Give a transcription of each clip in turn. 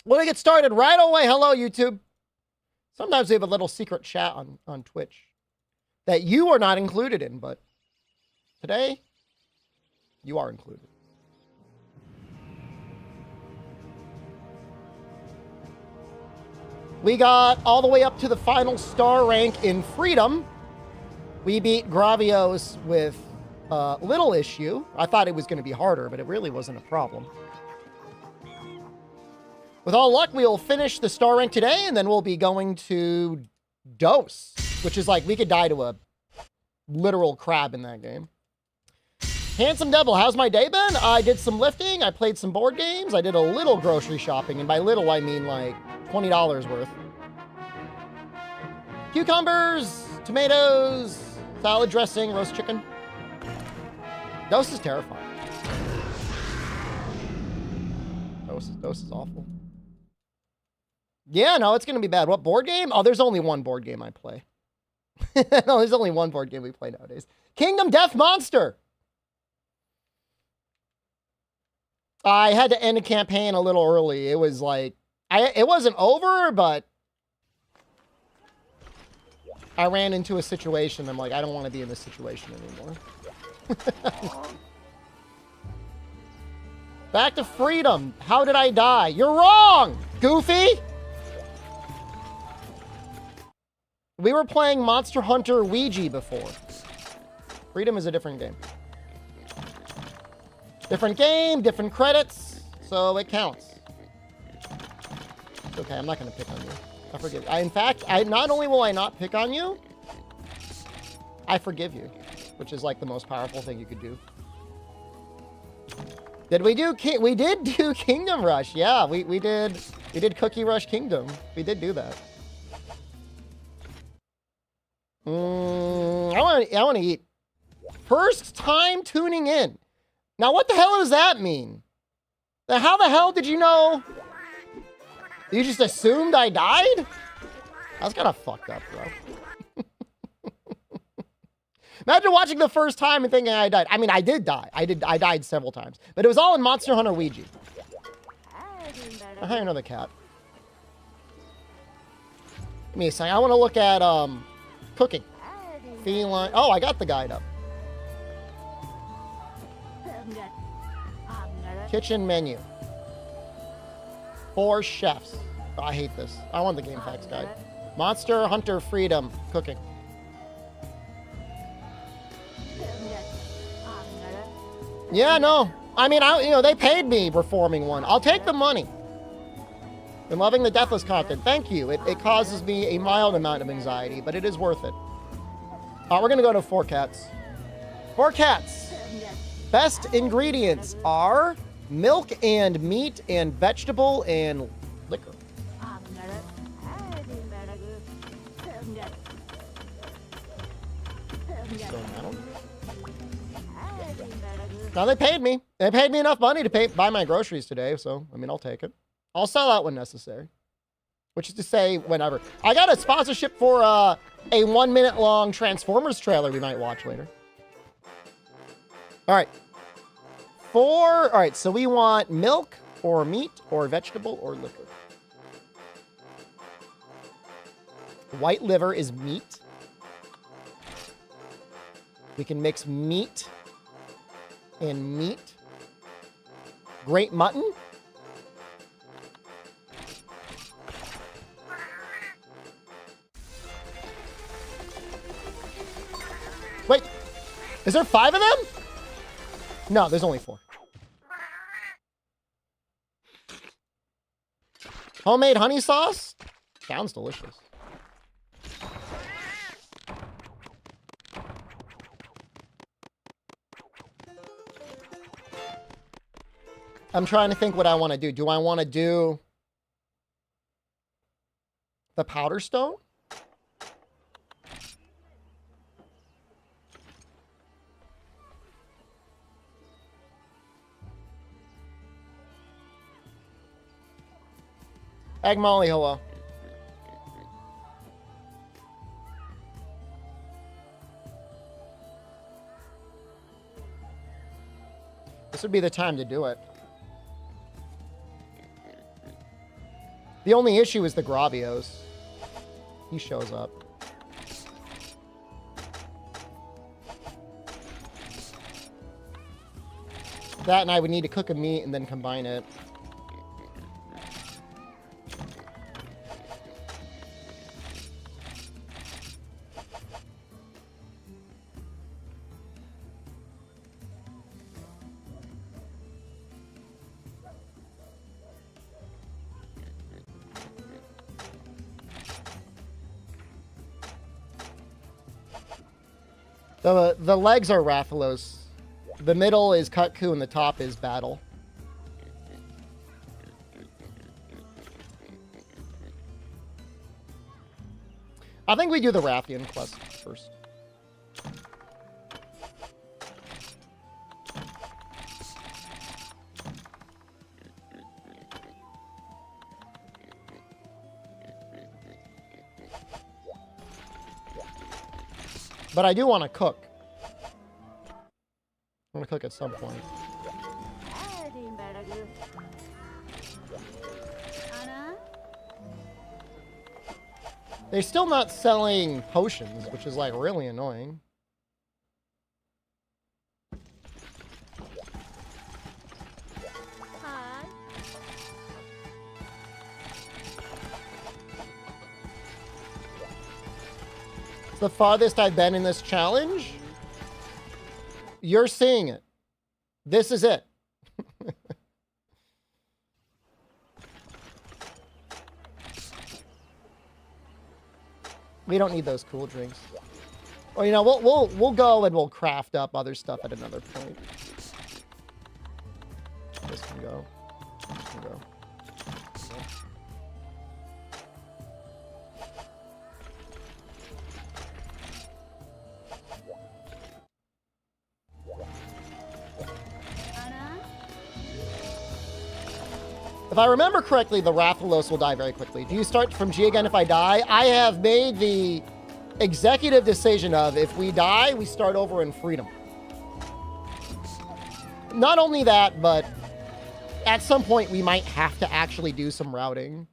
We'll get started right away. Hello, YouTube. Sometimes we have a little secret chat on Twitch that you are not included in, but today you are included. We got all the way up to the final star rank in Freedom. We beat Gravios with little issue. I thought it was going to be harder, but it really wasn't a problem. With all luck, we'll finish the star rank today, and then we'll be going to Dose, which is like we could die to a literal crab in that game. Handsome Devil, how's my day been? I did some lifting. I played some board games. I did a little grocery shopping, and by little, I mean like $20 worth. Cucumbers, tomatoes, salad dressing, roast chicken. Dose is terrifying. Dose is awful. Yeah, no, it's going to be bad. What board game? Oh, there's only one board game I play. No, there's only one board game we play nowadays. Kingdom Death Monster. I had to end a campaign a little early. It was like, it wasn't over, but I ran into a situation. I'm like, I don't want to be in this situation anymore. Back to Freedom. How did I die? You're wrong, Goofy. We were playing Monster Hunter Ouija before. Freedom is a different game. Different game, different credits, so it counts. It's okay, I'm not going to pick on you. I forgive you. In fact, not only will I not pick on you, I forgive you, which is like the most powerful thing you could do. Did we do we did do Kingdom Rush? Yeah, we did Cookie Rush Kingdom. We did do that. I want to eat. First time tuning in. Now, what the hell does that mean? How the hell did you know? You just assumed I died? That's kind of fucked up, bro. Imagine watching the first time and thinking I died. I mean, I did die. I died several times. But it was all in Monster Hunter Ouija. I have another cat. Give me a second. I want to look at cooking. Feline. Oh, I got the guide up. Kitchen menu. 4 chefs. Oh, I hate this. I want the game facts guide. Monster Hunter Freedom. Cooking. Yeah, no. I mean, they paid me for forming one. I'll take the money. Been loving the Deathless content. Thank you. It causes me a mild amount of anxiety, but it is worth it. We're going to go to 4 cats. 4 cats. Best ingredients are milk and meat and vegetable and liquor. Now they paid me. They paid me enough money to buy my groceries today, so, I mean, I'll take it. I'll sell out when necessary. Which is to say, whenever. I got a sponsorship for a 1-minute long Transformers trailer we might watch later. All right. All right, so we want milk or meat or vegetable or liquor. White liver is meat. We can mix meat and meat. Great mutton. Wait, is there 5 of them? No, there's only 4. Homemade honey sauce? Sounds delicious. I'm trying to think what I want to do. Do I want to do the powder stone? Egg Molly, hello. This would be the time to do it. The only issue is the Gravios. He shows up. That and I would need to cook a meat and then combine it. The legs are Rathalos. The middle is Kutku and the top is Battle. I think we do the Rathian quest first. But I do want to cook. I'm going to cook at some point. They're still not selling potions, which is like really annoying. It's the farthest I've been in this challenge. You're seeing it. This is it. We don't need those cool drinks. Or you know, we'll go and we'll craft up other stuff at another point. This can go. This can go. If I remember correctly, the Rathalos will die very quickly. Do you start from G again if I die? I have made the executive decision of if we die, we start over in freedom. Not only that, but at some point we might have to actually do some routing.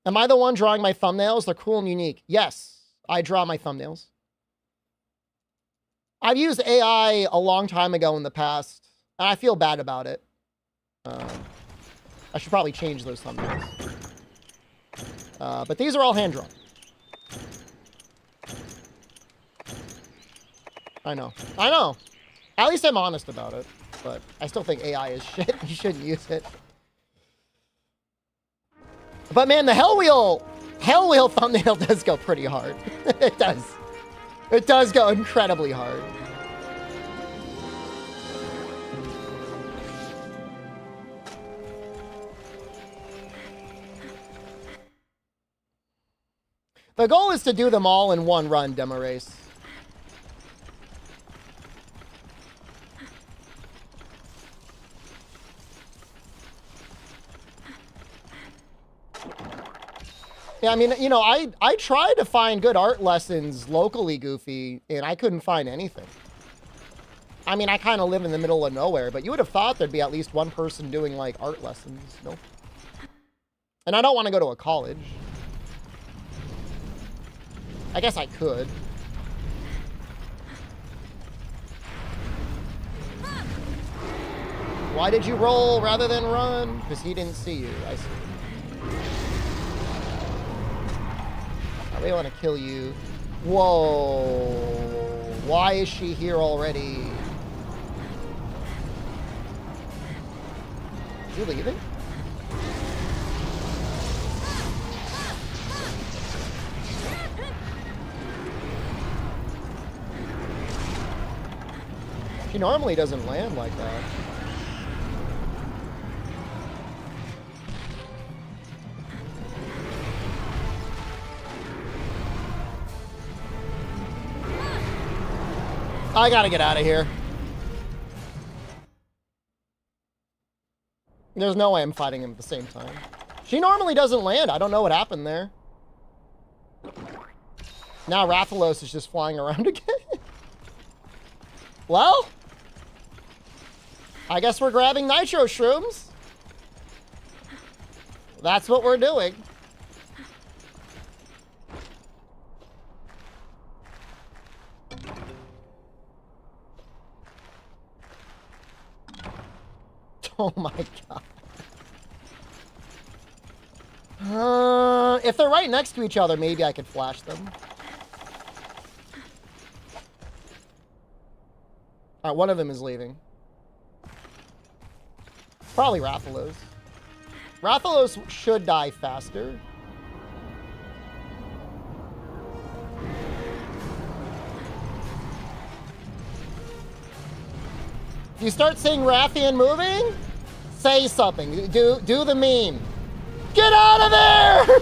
Am I the one drawing my thumbnails? They're cool and unique. Yes, I draw my thumbnails. I've used AI a long time ago in the past, and I feel bad about it. I should probably change those thumbnails. But these are all hand-drawn. I know. I know. At least I'm honest about it. But I still think AI is shit. You shouldn't use it. But man, the Hell Wheel thumbnail does go pretty hard. It does. It does go incredibly hard. The goal is to do them all in one run, demo race. Yeah, I mean, you know, I tried to find good art lessons locally, Goofy, and I couldn't find anything. I mean, I kind of live in the middle of nowhere, but you would have thought there'd be at least one person doing, like, art lessons. Nope. And I don't want to go to a college. I guess I could. Why did you roll rather than run? Because he didn't see you. I see. I really want to kill you. Whoa. Why is she here already? Is he leaving? She normally doesn't land like that. I gotta get out of here. There's no way I'm fighting him at the same time. She normally doesn't land. I don't know what happened there. Now Rathalos is just flying around again. Well, I guess we're grabbing nitro shrooms. That's what we're doing. Oh my god. If they're right next to each other, maybe I could flash them. Alright, one of them is leaving. Probably Rathalos. Rathalos should die faster. If you start seeing Rathian moving, say something. Do the meme. Get out of there!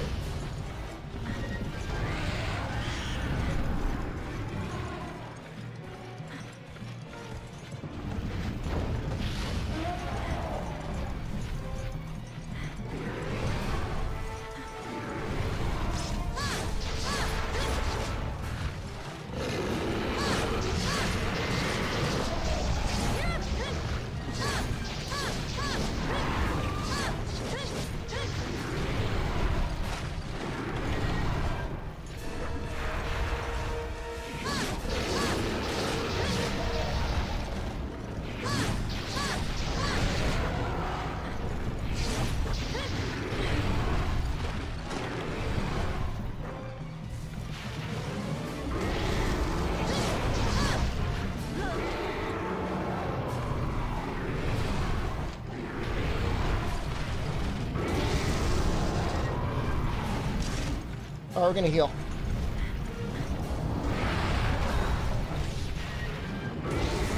Oh, we're gonna heal.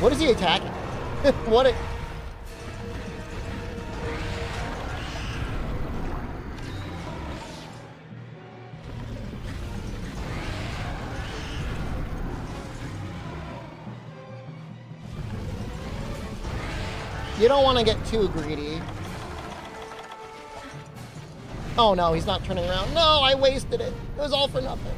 What is he attacking? What a... You don't want to get too greedy. Oh no, he's not turning around. No, I wasted it. It was all for nothing.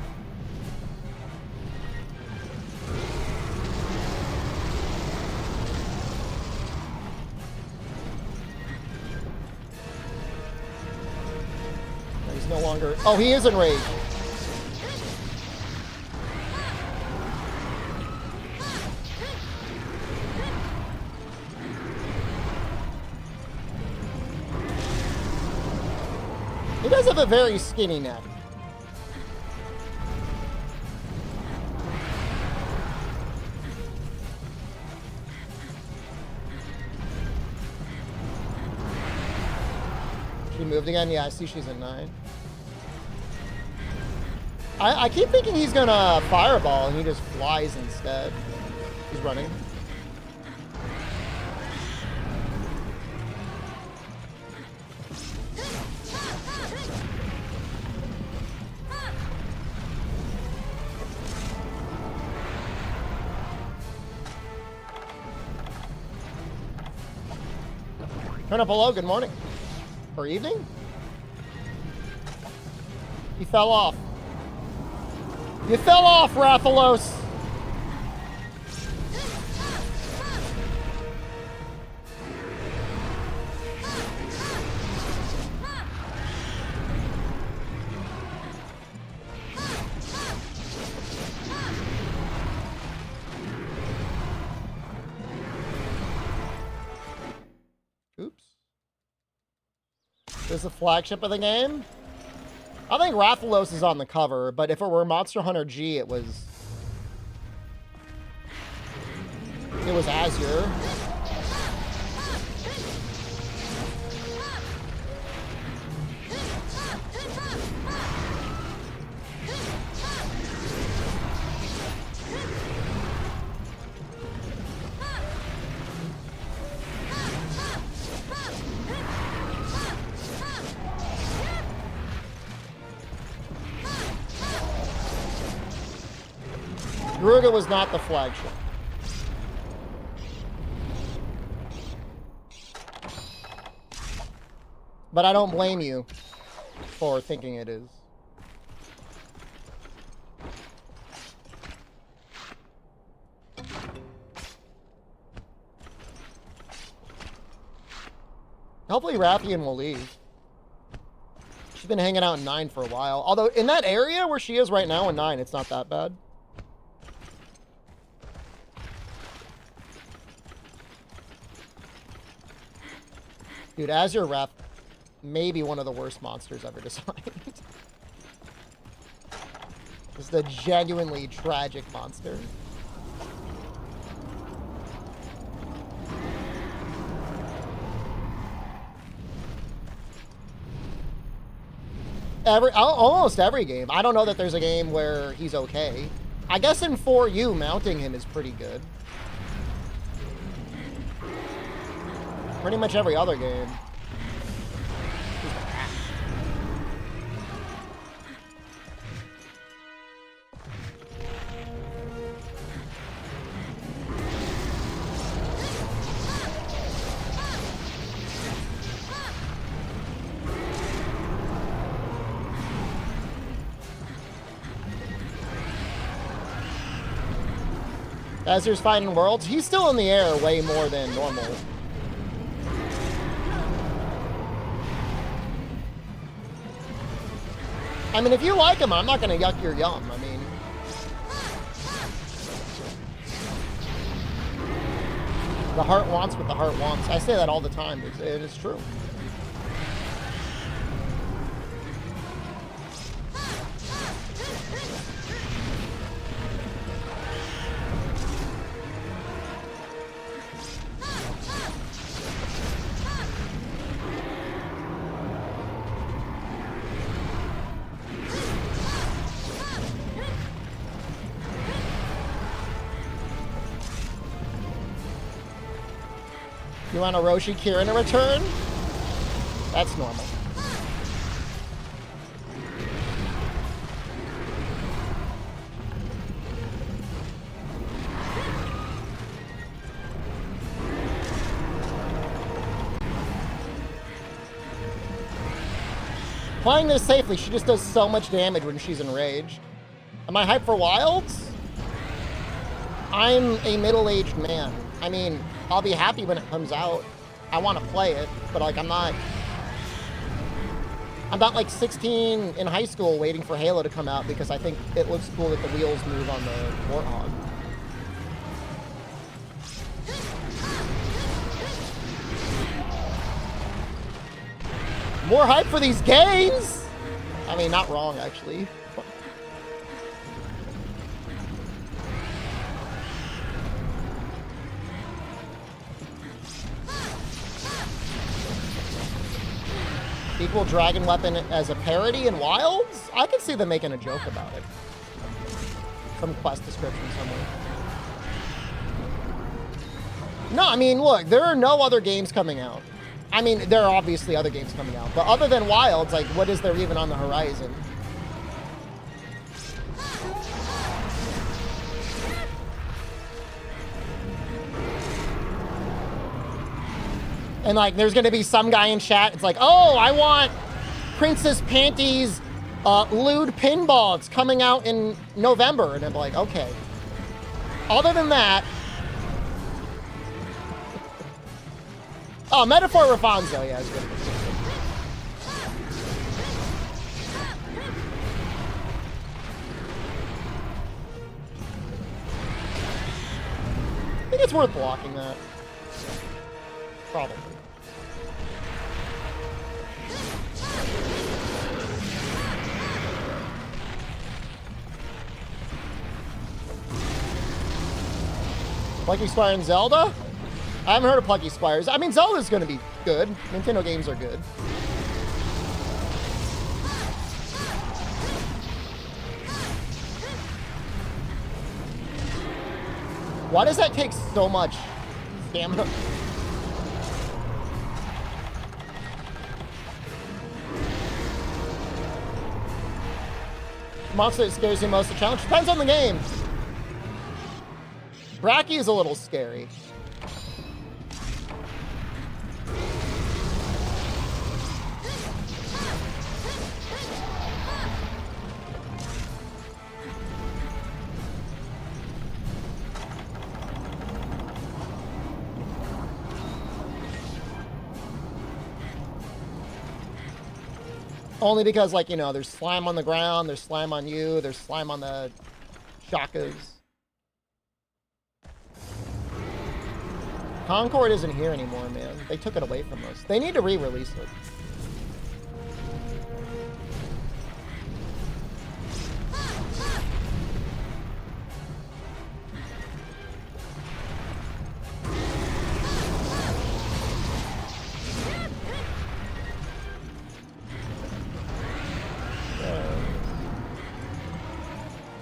He's no longer... Oh, he is enraged. He does have a very skinny neck. She moved again? Yeah, I see she's at 9. I keep thinking he's gonna fireball and he just flies instead. He's running. Turn up below, good morning. Or evening? He fell off. You fell off, Rathalos! Oops. This is the flagship of the game? I think Rathalos is on the cover, but if it were Monster Hunter G, it was Azure. Garuga was not the flagship. But I don't blame you for thinking it is. Hopefully Rathian will leave. She's been hanging out in 9 for a while. Although, in that area where she is right now in 9, it's not that bad. Dude, as your rep, maybe one of the worst monsters ever designed. This is a genuinely tragic monster. Almost every game. I don't know that there's a game where he's okay. I guess in 4U, mounting him is pretty good. Pretty much every other game. Azur's fighting worlds. He's still in the air way more than normal. I mean, if you like him, I'm not going to yuck your yum. I mean... The heart wants what the heart wants. I say that all the time. It's true. You want a Roshi Kirin in return? That's normal. Playing this safely, she just does so much damage when she's enraged. Am I hyped for Wilds? I'm a middle-aged man. I mean, I'll be happy when it comes out. I want to play it, but like I'm not like 16 in high school waiting for Halo to come out because I think it looks cool that the wheels move on the Warthog. More hype for these games? I mean, not wrong, actually. Equal dragon weapon as a parody in Wilds? I could see them making a joke about it. Some quest description somewhere. No, I mean, look, there are no other games coming out. I mean, there are obviously other games coming out, but other than Wilds, like, what is there even on the horizon? And, like, there's going to be some guy in chat. It's like, oh, I want Princess Panty's lewd pinball. It's coming out in November. And I'm like, okay. Other than that... Oh, Metaphor Rafonso. Yeah, it's good. I think it's worth blocking that. Probably. Plucky Spire and Zelda? I haven't heard of Plucky Spires. I mean, Zelda's going to be good. Nintendo games are good. Why does that take so much stamina? Monster that scares you most the challenge? Depends on the game. Bracky is a little scary. Only because, like, you know, there's slime on the ground, there's slime on you, there's slime on the shakas. Concord isn't here anymore, man. They took it away from us. They need to re-release it.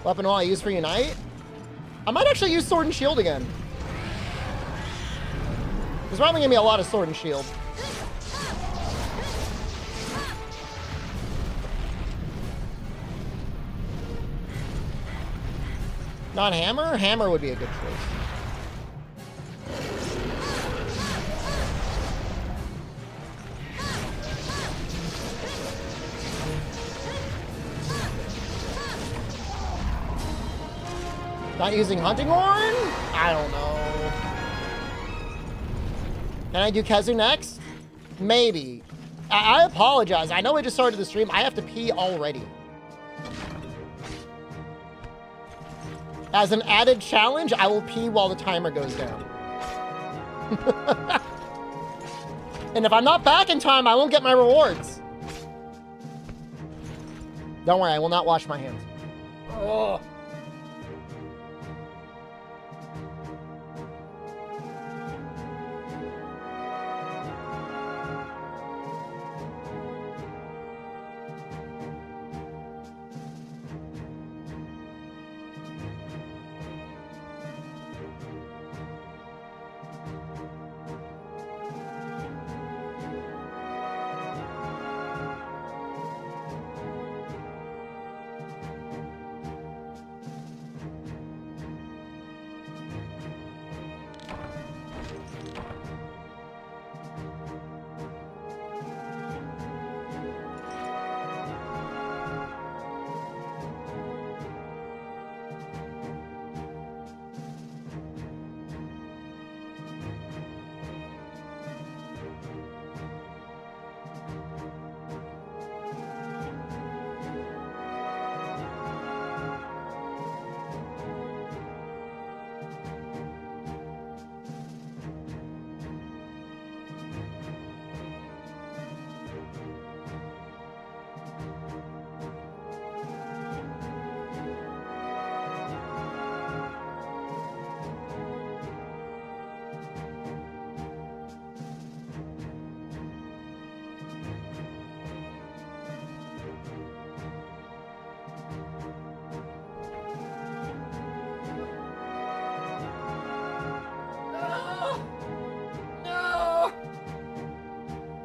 Weapon all I use for Unite? I might actually use Sword and Shield again. There's probably gonna be a lot of Sword and Shield. Not Hammer? Hammer would be a good choice. Not using Hunting Horn? I don't know. Can I do Khezu next? Maybe. I apologize. I know I just started the stream. I have to pee already. As an added challenge, I will pee while the timer goes down. And if I'm not back in time, I won't get my rewards. Don't worry, I will not wash my hands. Oh.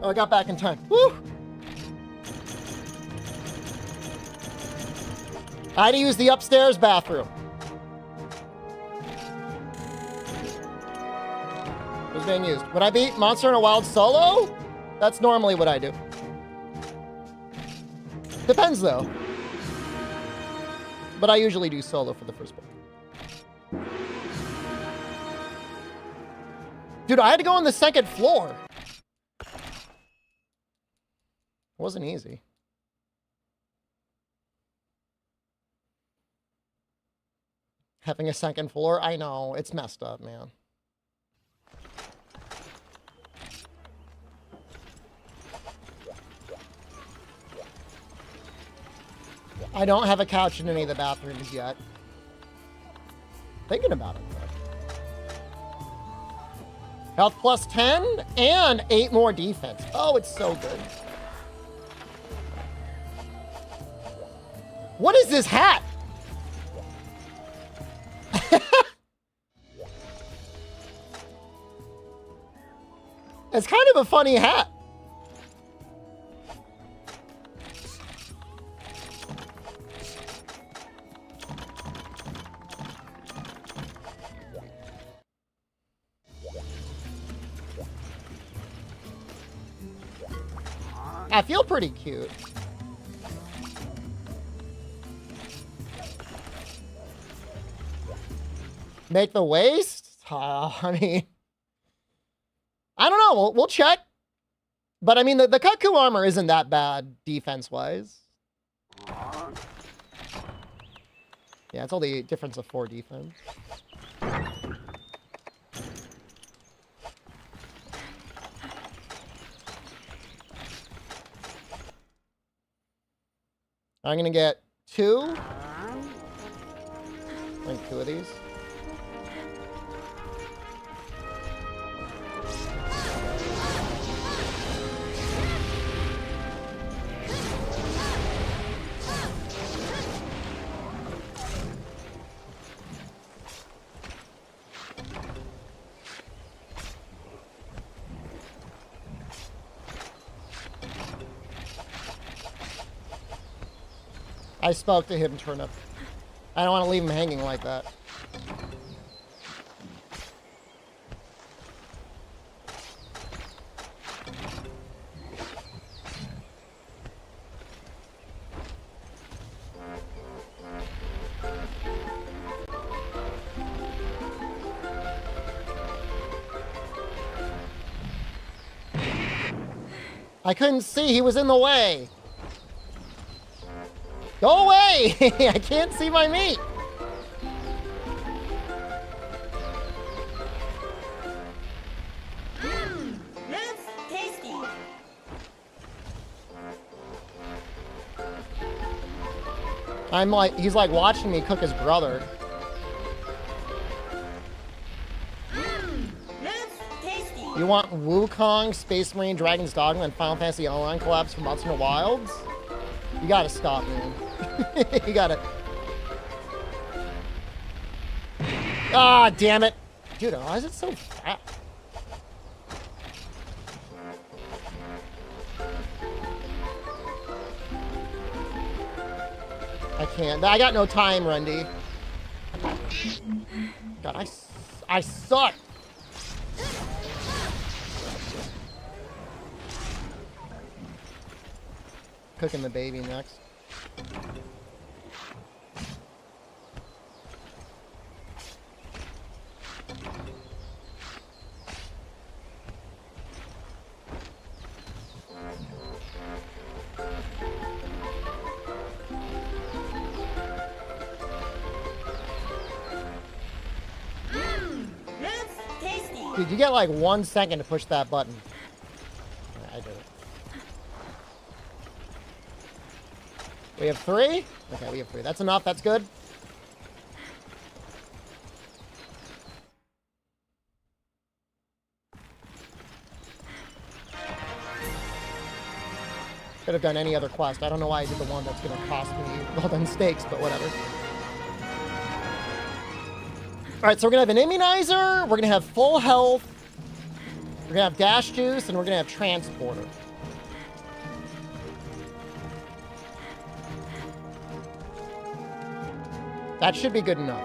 Oh, I got back in time. Woo! I had to use the upstairs bathroom. It was being used. Would I beat Monster in a Wild solo? That's normally what I do. Depends, though. But I usually do solo for the first book. Dude, I had to go on the second floor. It wasn't easy. Having a second floor, I know, it's messed up, man. I don't have a couch in any of the bathrooms yet. Thinking about it, though. Health plus 10 and 8 more defense. Oh, it's so good. What is this hat? It's kind of a funny hat. I feel pretty cute. Make the waist? I mean, I don't know. We'll check. But I mean, the Kaku armor isn't that bad defense-wise. Yeah, it's only a difference of 4 defense. I'm gonna get 2. I think 2 of these. I spoke to him, Turnip. I don't want to leave him hanging like that. I couldn't see. He was in the way. Go away! I can't see my meat. That's tasty. I'm like, he's like watching me cook his brother. That's tasty. You want Wukong, Space Marine, Dragon's Dogma, and Final Fantasy Online collabs from Monster Wilds? You gotta stop, man. You gotta. Ah, damn it. Dude, why is it so fat? I can't. I got no time, Rundy. God, I suck. Cooking the baby next. That's tasty. Dude, you get like 1 second to push that button. Yeah, I did it. We have 3? Okay, we have 3. That's enough. That's good. Could have done any other quest. I don't know why I did the one that's going to cost me golden stakes, but whatever. All right, so we're going to have an immunizer. We're going to have full health. We're going to have dash juice, and we're going to have transporter. That should be good enough.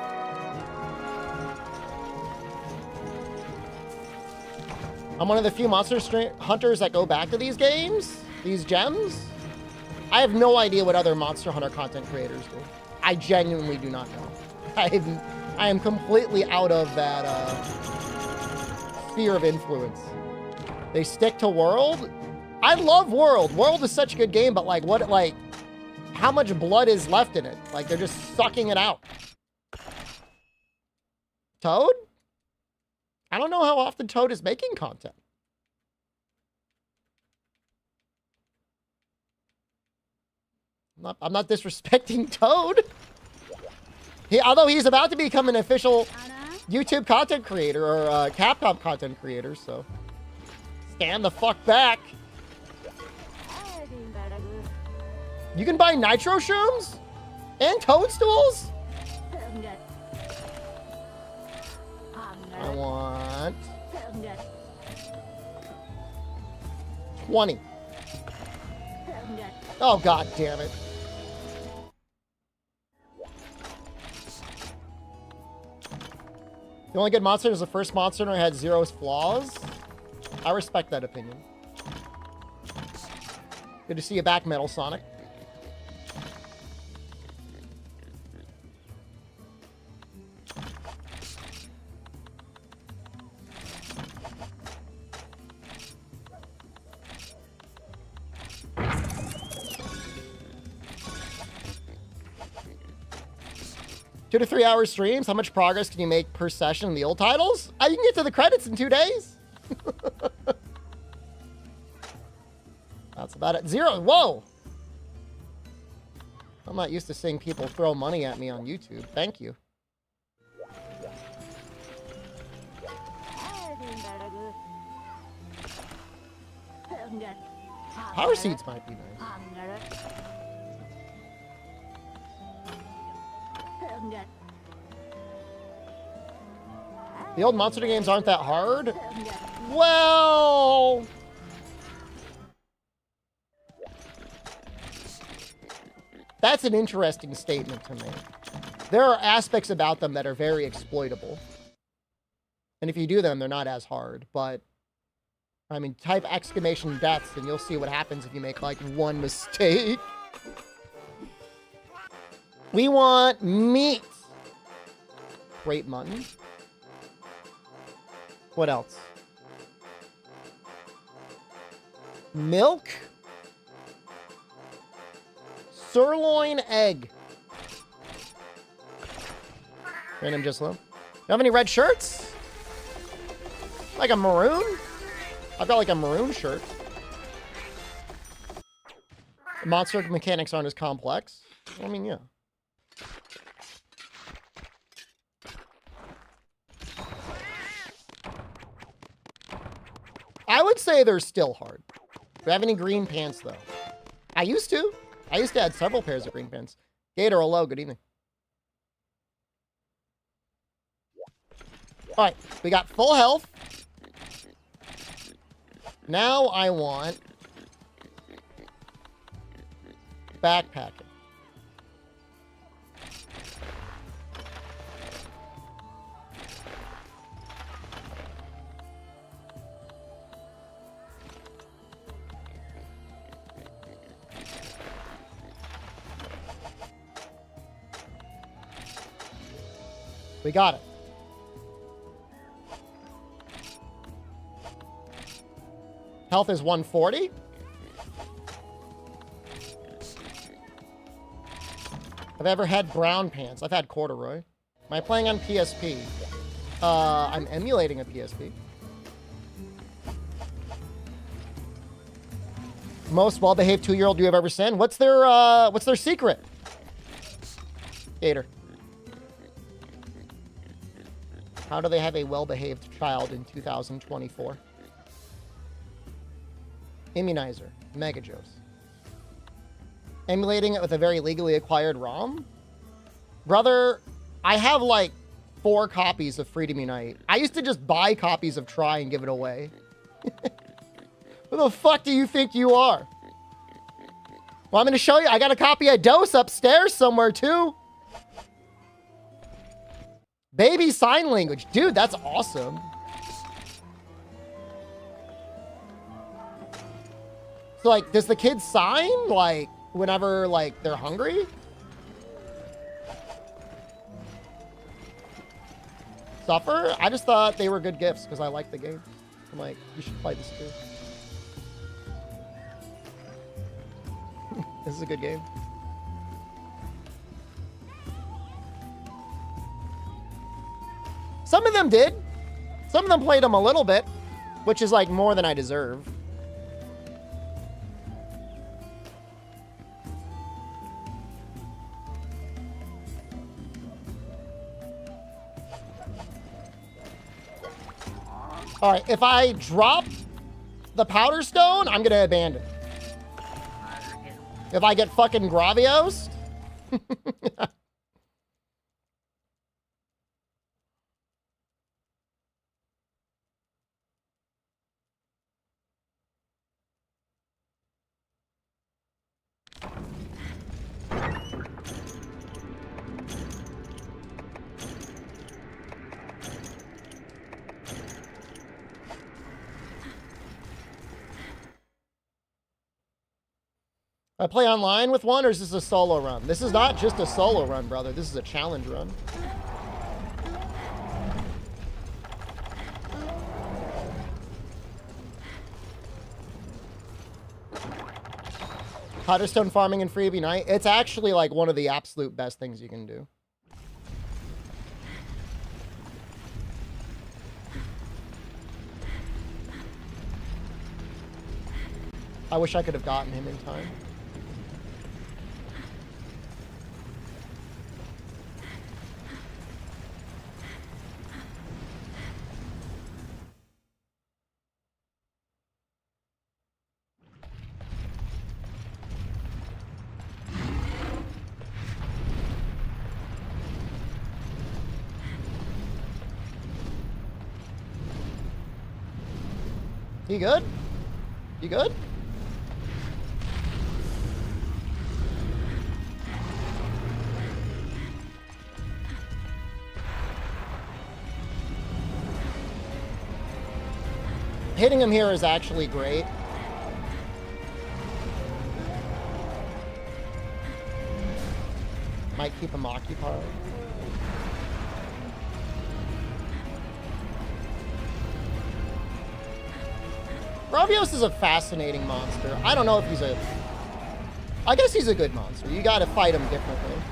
I'm one of the few monster hunters that go back to these games, these gems. I have no idea what other Monster Hunter content creators do. I genuinely do not know. I am completely out of that sphere of influence. They stick to World. I love World. World is such a good game, but like how much blood is left in it? Like they're just sucking it out. Toad? I don't know how often Toad is making content. I'm not disrespecting Toad. Although he's about to become an official YouTube content creator or Capcom content creator, so stand the fuck back. You can buy nitro shrooms and toadstools? I want 20. Oh, god damn it. The only good monster is the first monster and had 0 flaws. I respect that opinion. Good to see you back, Metal Sonic. 2 to 3 hour streams. How much progress can you make per session in the old titles? You can get to the credits in 2 days. That's about it. 0. Whoa. I'm not used to seeing people throw money at me on YouTube. Thank you. Power seeds might be nice. The old Monster games aren't that hard? Well... That's an interesting statement to me. There are aspects about them that are very exploitable. And if you do them, they're not as hard. But, I mean, type exclamation deaths and you'll see what happens if you make, like, one mistake. We want meat. Grape mutton. What else? Milk. Sirloin egg. Random just low. You have any red shirts? Like a maroon? I've got like a maroon shirt. Monster mechanics aren't as complex. I mean, yeah. I would say they're still hard. Do I have any green pants, though? I used to. I used to add several pairs of green pants. Gator, hello, good evening. All right, we got full health. Now I want backpacking. We got it. Health is 140. Have I ever had brown pants? I've had corduroy. Am I playing on PSP? I'm emulating a PSP. Most well-behaved 2-year-old you have ever seen. What's their secret? Gator. How do they have a well-behaved child in 2024? Immunizer. Megajose. Emulating it with a very legally acquired ROM? Brother, I have like 4 copies of Freedom Unite. I used to just buy copies of Try and give it away. Who the fuck do you think you are? Well, I'm going to show you. I got a copy of Dose upstairs somewhere too. Baby sign language. Dude, that's awesome. So, like, does the kid sign, like, whenever, like, they're hungry? Suffer? I just thought they were good gifts because I like the game. I'm like, you should play this too. This is a good game. Some of them did. Some of them played them a little bit, which is like more than I deserve. All right, if I drop the powder stone, I'm gonna abandon. If I get fucking Gravios. I play online with one, or is this a solo run? This is not just a solo run, brother. This is a challenge run. Powderstone farming in Freebie Night. It's actually like one of the absolute best things you can do. I wish I could have gotten him in time. You good? You good? Hitting him here is actually great. Might keep him occupied. Bravios is a fascinating monster. I don't know if he's a... I guess he's a good monster. You gotta fight him differently.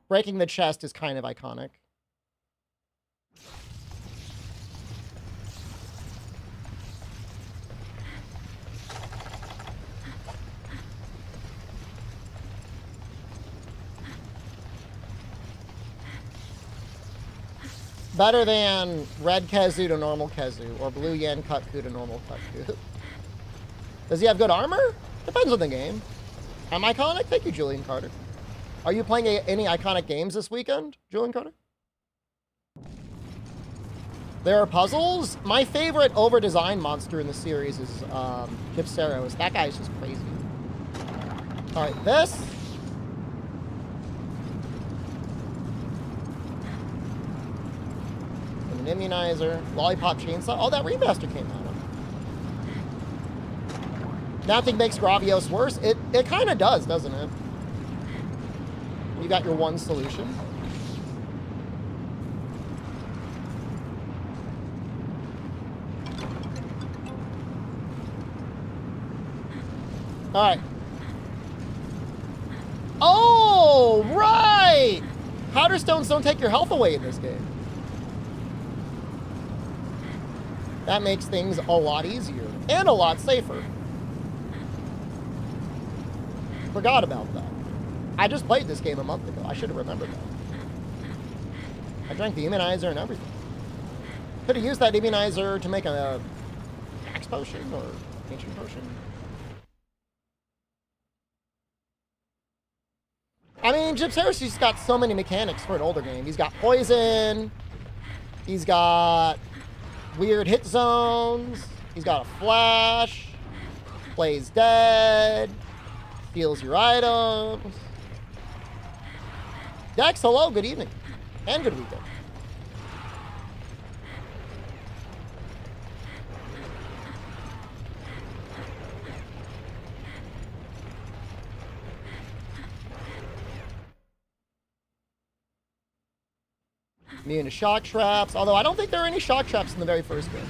Breaking the chest is kind of iconic. Better than red Khezu to normal Khezu, or blue Yen Kutku to normal Kutku. Does he have good armor? Depends on the game. I'm iconic? Thank you, Julian Carter. Are you playing any iconic games this weekend, Julian Carter? There are puzzles. My favorite over-designed monster in the series is Gypceros. That guy's just crazy. All right, this. An immunizer, lollipop chainsaw. Oh, that remaster came out. Nothing makes Gravios worse. It kind of does, doesn't it? You got your one solution. All right. Oh, right! Powder stones don't take your health away in this game. That makes things a lot easier and a lot safer. Forgot about that. I just played this game a month ago. I should have remembered that. I drank the immunizer and everything. Could have used that immunizer to make a max potion or ancient potion. I mean, Gypceros got so many mechanics for an older game. He's got poison. He's got weird hit zones. He's got a flash. Plays dead. Steals your items. Dex, hello, good evening. And good weekend. Immune to shock traps, although I don't think there are any shock traps in the very first game.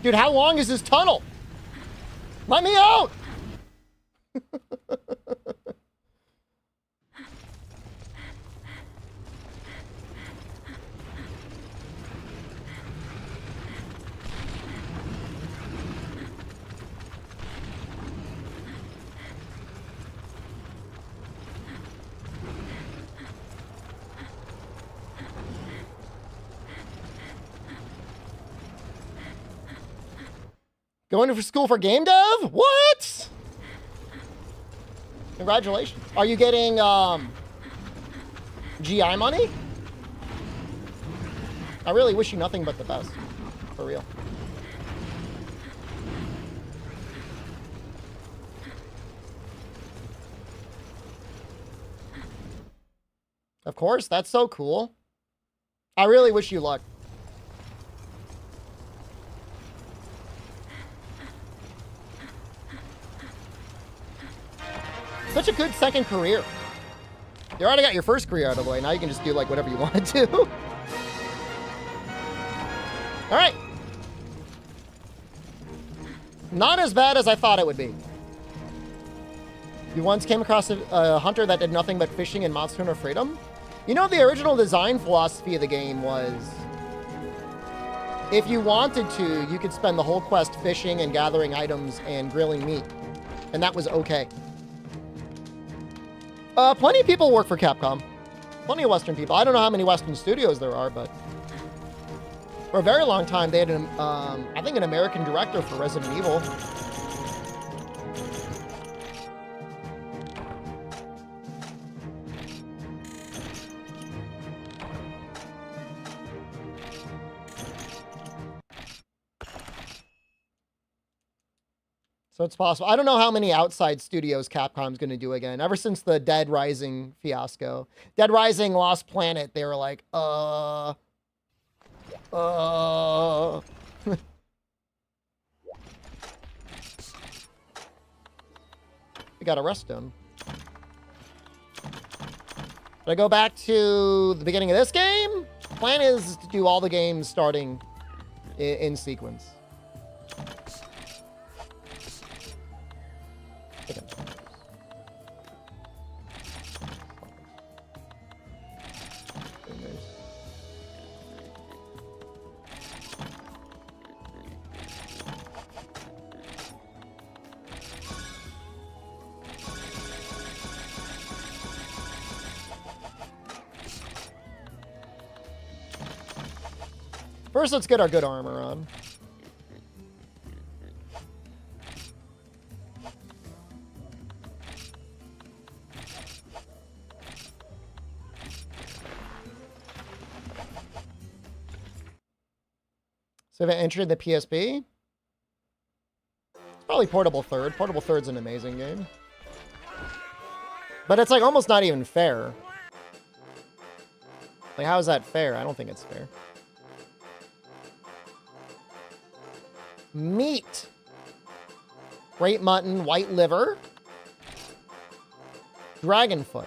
Dude, how long is this tunnel? Let me out! Going to school for game dev? What? Congratulations. Are you getting GI money? I really wish you nothing but the best. For real. Of course, that's so cool. I really wish you luck. Such a good second career. You already got your first career out of the way. Now you can just do, like, whatever you want to do. All right. Not as bad as I thought it would be. You once came across a hunter that did nothing but fishing in Monster Hunter Freedom? You know, the original design philosophy of the game was, if you wanted to, you could spend the whole quest fishing and gathering items and grilling meat. And that was okay. Plenty of people work for Capcom. Plenty of Western people. I don't know how many Western studios there are, but for a very long time, they had, I think, an American director for Resident Evil. So it's possible. I don't know how many outside studios Capcom's going to do again. Ever since the Dead Rising fiasco. Dead Rising Lost Planet, they were like, We got a rest stone. Should I go back to the beginning of this game? Plan is to do all the games starting in sequence. First, let's get our good armor on. So if I entered the PSP, it's probably Portable Third. Portable Third's an amazing game. But it's like almost not even fair. Like, how is that fair? I don't think it's fair. Meat. Great mutton, white liver. Dragon foot.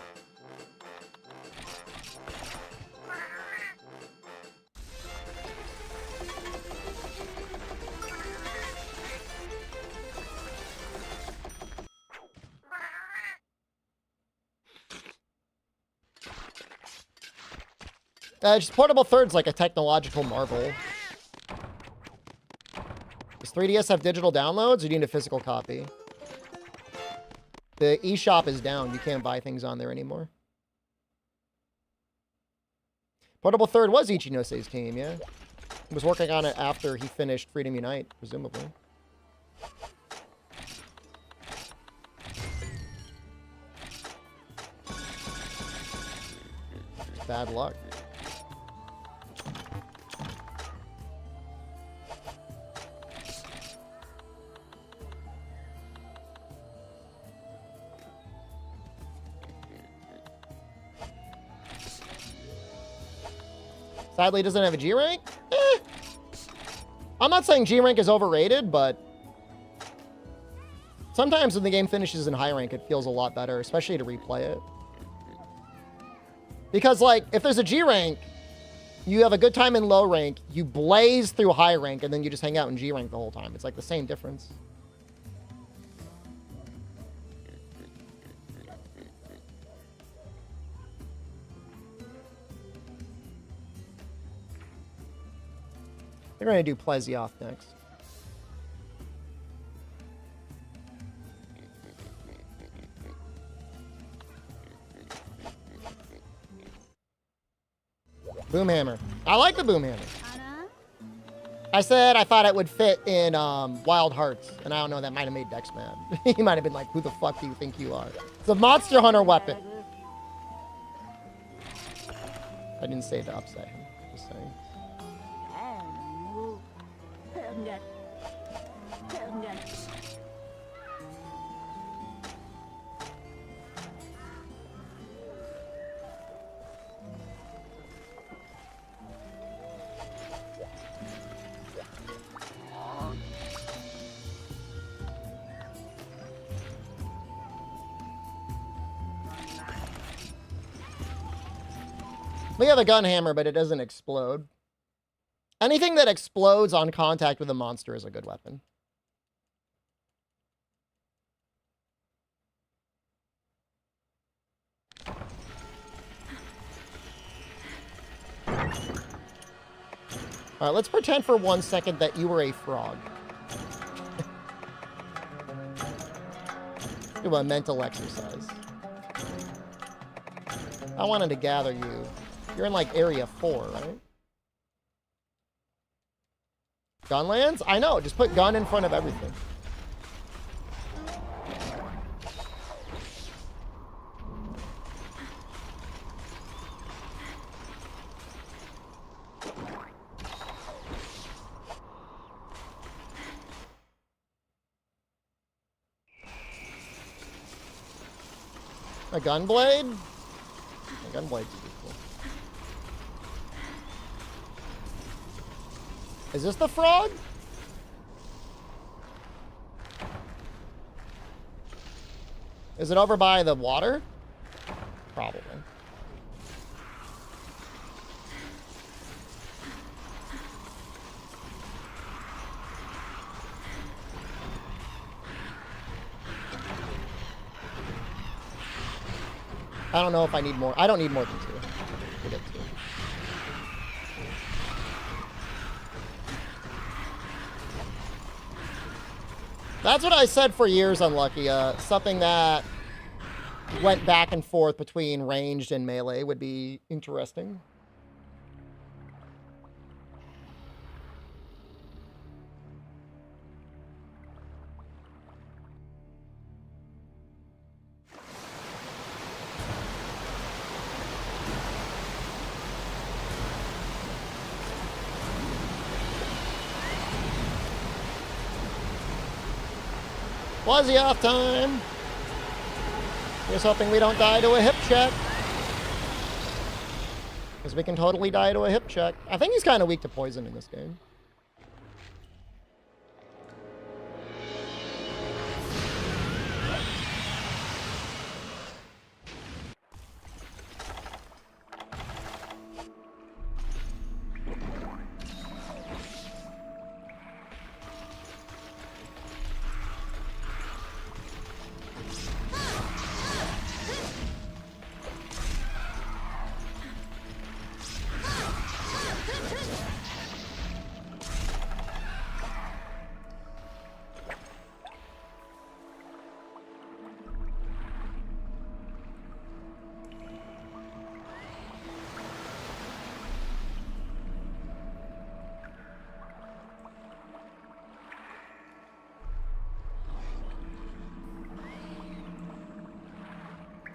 Just Portable Third's like a technological marvel. Does 3DS have digital downloads, or do you need a physical copy? The eShop is down. You can't buy things on there anymore. Portable Third was Ichinose team, yeah. He was working on it after he finished Freedom Unite, presumably. Bad luck. Sadly, it doesn't have a G rank. I'm not saying G rank is overrated, but sometimes when the game finishes in high rank, it feels a lot better, especially to replay it. Because, like, if there's a G rank, you have a good time in low rank, you blaze through high rank, and then you just hang out in G rank the whole time. It's like the same difference. They're going to do Plesioth next. Boomhammer. I like the Boomhammer. I said I thought it would fit in Wild Hearts, and I don't know, that might have made Dex mad. He might have been like, who the fuck do you think you are? It's a Monster Hunter weapon. I didn't say to upset him. Just saying. We have a gun hammer, but it doesn't explode. Anything that explodes on contact with a monster is a good weapon. All right, let's pretend for 1 second that you were a frog. Do a mental exercise. I wanted to gather you. You're in, like, area 4, right? Gun lands? I know, just put gun in front of everything. A gun blade? A gun blade's pretty cool. Is this the frog? Is it over by the water? Probably. I don't know if I need more. I don't need more than 2. We'll get 2. That's what I said for years, Unlucky. Something that went back and forth between ranged and melee would be interesting. Wazzy off time. Just hoping we don't die to a hip check. Because we can totally die to a hip check. I think he's kind of weak to poison in this game.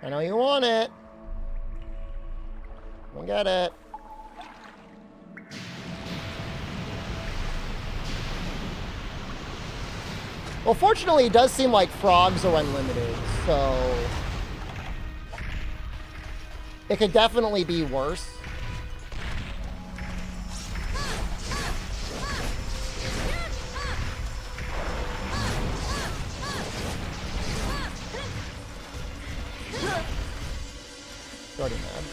I know you want it. We'll get it. Well, fortunately, it does seem like frogs are unlimited, so it could definitely be worse. Already mad.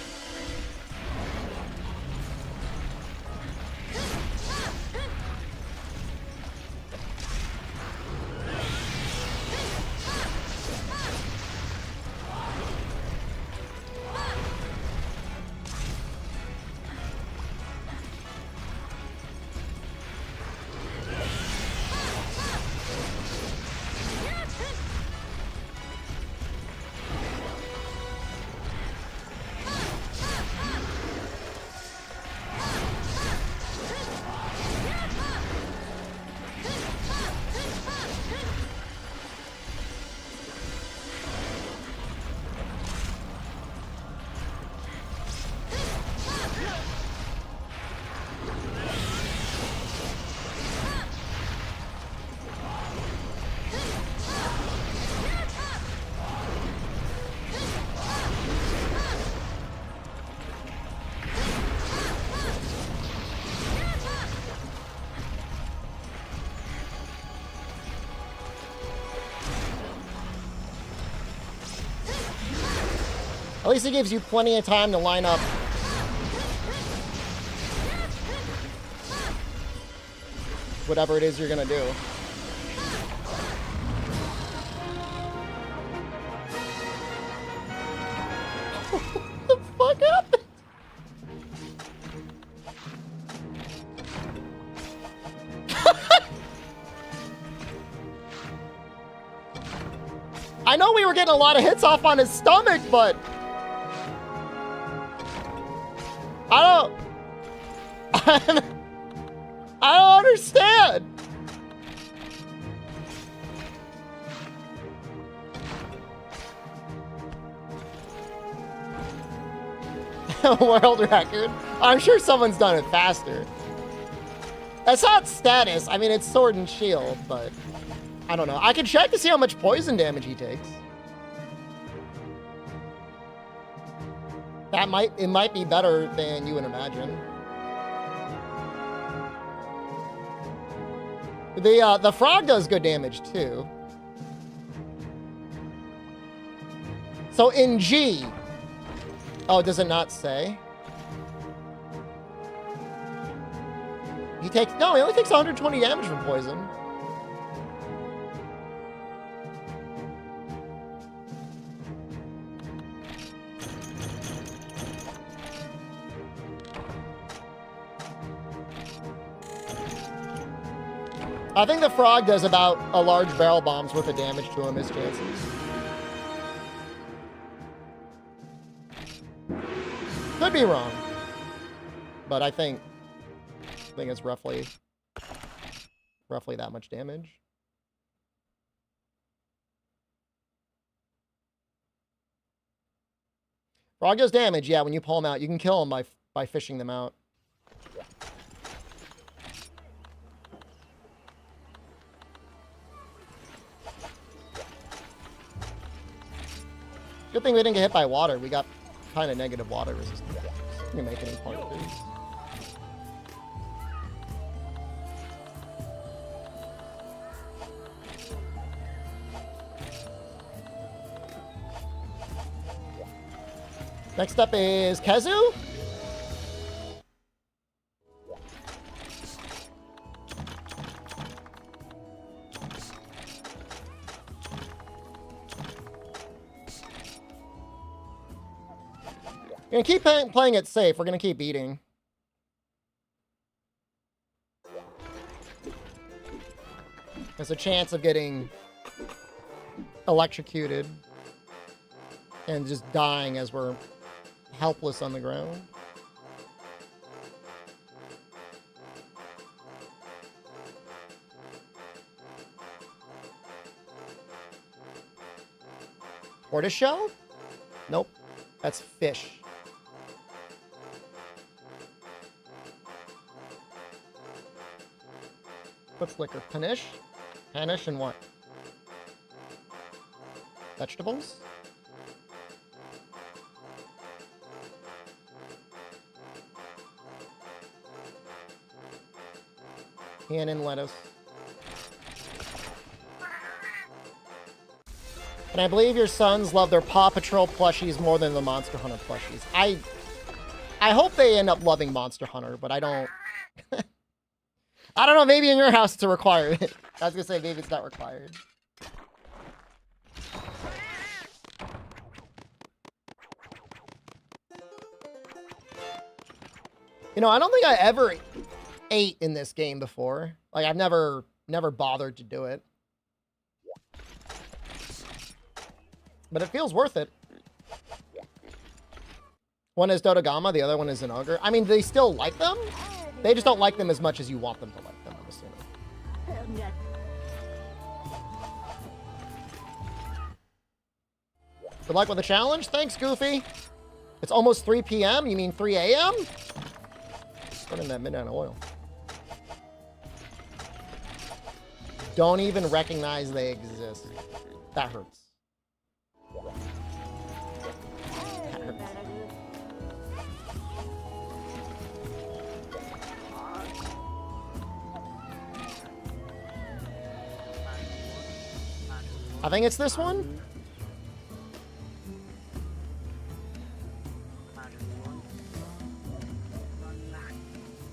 At least it gives you plenty of time to line up whatever it is you're gonna do. What the fuck happened? I know we were getting a lot of hits off on his stomach, but I don't understand. World record. I'm sure someone's done it faster. That's not status. I mean, it's sword and shield, but I don't know. I can check to see how much poison damage he takes. It might be better than you would imagine. The frog does good damage too. So in G, oh, does it not say? He only takes 120 damage from poison. I think the frog does about a large barrel bomb's worth of damage to him, his chances. Could be wrong. But I think it's roughly that much damage. Frog does damage, yeah, when you pull them out. You can kill them by fishing them out. Good thing we didn't get hit by water. We got kind of negative water resistance. You can make any point of these. Next up is Khezu. We're gonna keep playing it safe. We're gonna keep eating. There's a chance of getting electrocuted and just dying as we're helpless on the ground. Tortoiseshell? Nope. That's fish. What's liquor? Panish? Panish and what? Vegetables? Pan and lettuce. And I believe your sons love their Paw Patrol plushies more than the Monster Hunter plushies. I hope they end up loving Monster Hunter, but I don't... I don't know, maybe in your house it's a requirement. I was gonna say, maybe it's not required. You know, I don't think I ever ate in this game before. Like, I've never bothered to do it. But it feels worth it. One is Dodogama, the other one is an ogre. I mean, they still like them. They just don't like them as much as you want them to like them, I'm assuming. Good luck with the challenge. Thanks, Goofy. It's almost 3 p.m. You mean 3 a.m.? Put in that midnight oil. Don't even recognize they exist. That hurts. That hurts. I think it's this one.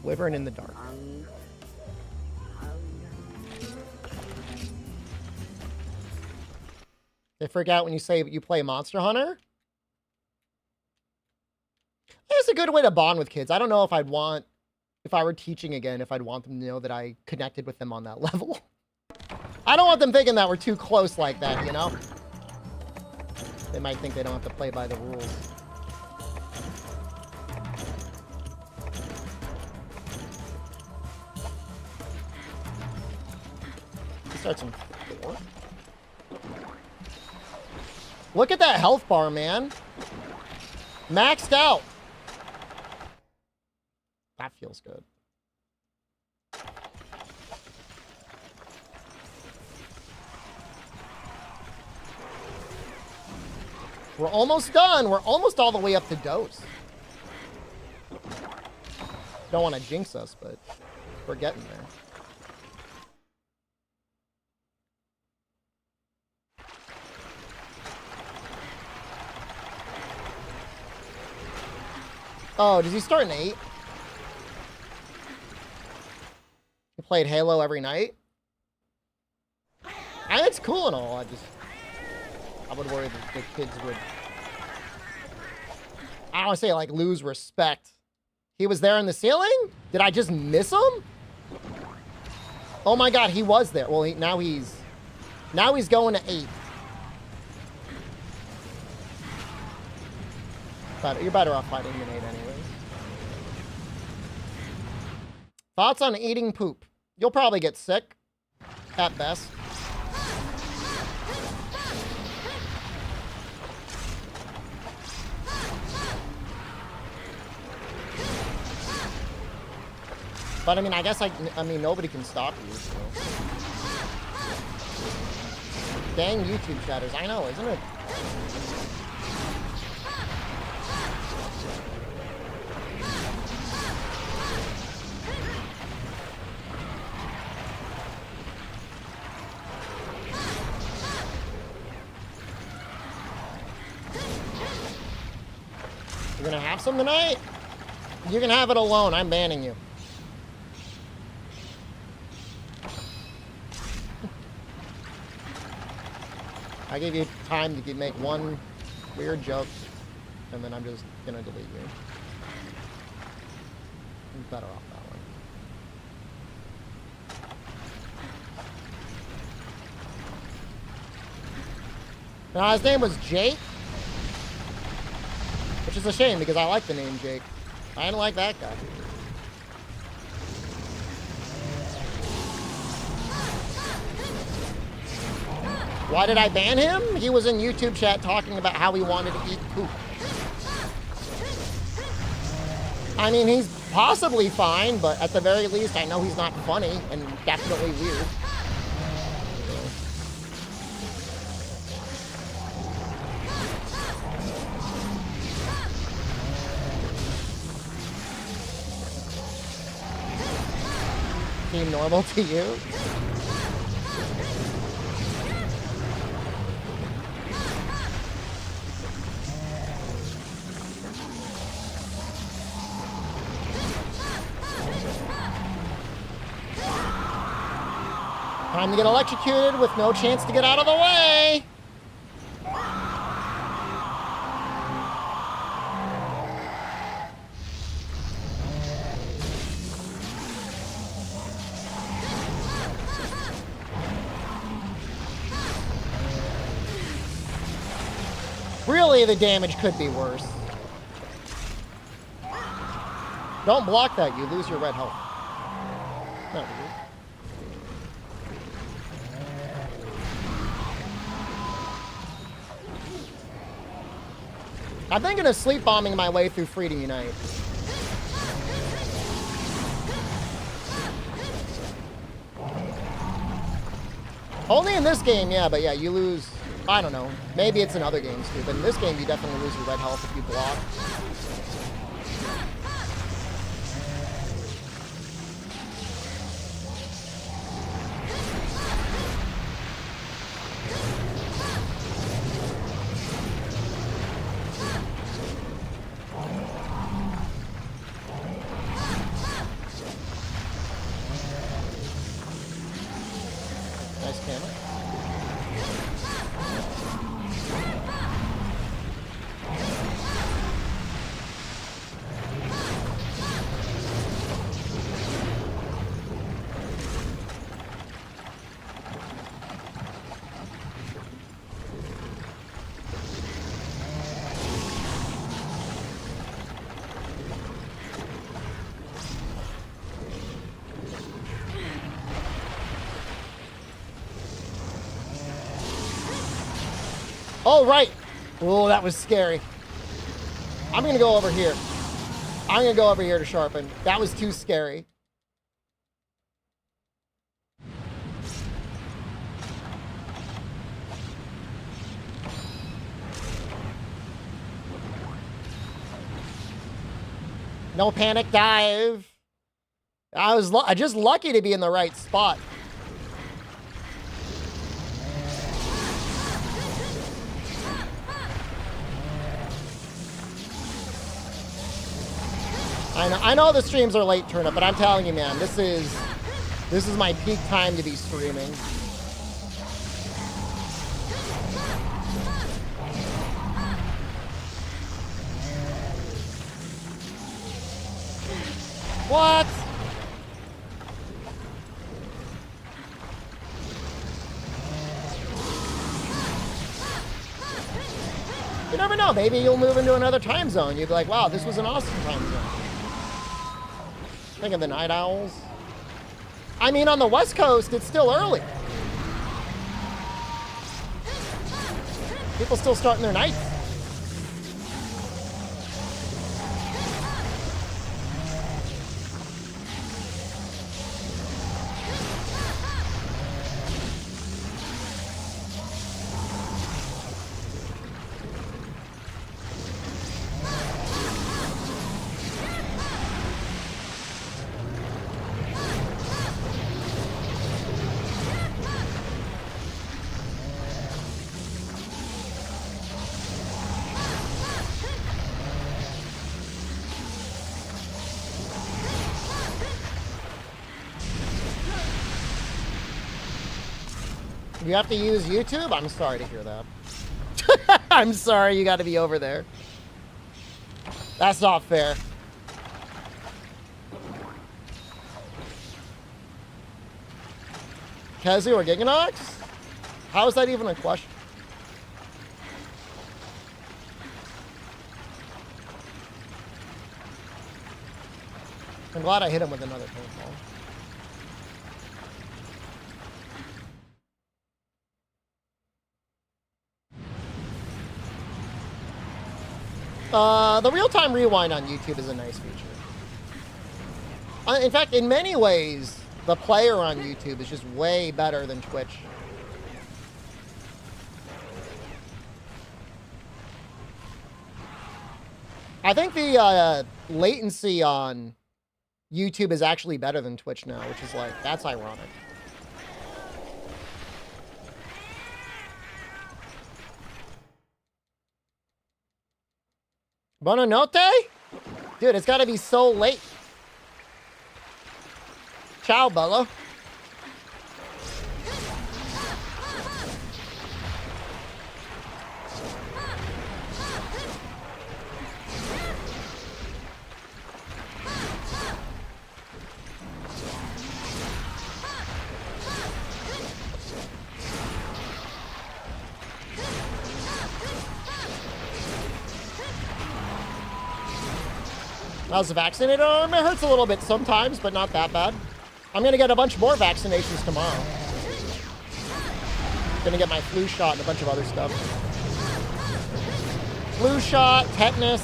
Wyvern in the dark. They freak out when you say you play Monster Hunter. It's a good way to bond with kids. I don't know if I'd want, if I were teaching again, if I'd want them to know that I connected with them on that level. I don't want them thinking that we're too close like that, you know? They might think they don't have to play by the rules. He starts in 4. Look at that health bar, man. Maxed out. That feels good. We're almost done. We're almost all the way up to dose. Don't want to jinx us, but we're getting there. Oh, does he start in 8? He played Halo every night? And it's cool and all, I would worry that the kids would, I don't want to say like lose respect. He was there in the ceiling? Did I just miss him? Oh my god, he was there. Well, now he's going to 8. But you're better off fighting than 8 anyways. Thoughts on eating poop? You'll probably get sick, at best. But I mean, I guess I mean nobody can stop you. So. Dang YouTube chatters, I know, isn't it? You're gonna have some tonight? You can have it alone. I'm banning you. I gave you time to make one weird joke, and then I'm just gonna delete you. I'm better off that one. Now, his name was Jake. Which is a shame, because I like the name Jake. I didn't like that guy. Why did I ban him? He was in YouTube chat talking about how he wanted to eat poop. I mean, he's possibly fine, but at the very least, I know he's not funny and definitely weird. Seem normal to you? Time to get electrocuted with no chance to get out of the way. Really, the damage could be worse. Don't block that, you lose your red health. No, I'm thinking of sleep bombing my way through Free to Unite. Only in this game, yeah, but yeah, you lose, I don't know. Maybe it's in other games too, but in this game you definitely lose your red health if you block. Oh, right. Oh, that was scary. I'm going to go over here. I'm going to go over here to sharpen. That was too scary. No panic dive. I was just lucky to be in the right spot. I know the streams are late turnip, but I'm telling you, man, this is my peak time to be streaming. What? You never know. Maybe you'll move into another time zone. You'd be like, wow, this was an awesome time zone. Think of the night owls. I mean, on the West Coast, it's still early. People still starting their nights. You have to use YouTube? I'm sorry to hear that. I'm sorry you got to be over there. That's not fair. Khezu or Giganox? How is that even a question? I'm glad I hit him with another paintball. The real-time rewind on YouTube is a nice feature. In fact, in many ways, the player on YouTube is just way better than Twitch. I think the latency on YouTube is actually better than Twitch now, which is like, that's ironic. Buonanotte? Dude, it's gotta be so late. Ciao, Bella. How's the vaccinated arm? It hurts a little bit sometimes, but not that bad. I'm gonna get a bunch more vaccinations tomorrow. Gonna get my flu shot and a bunch of other stuff. Flu shot, tetanus.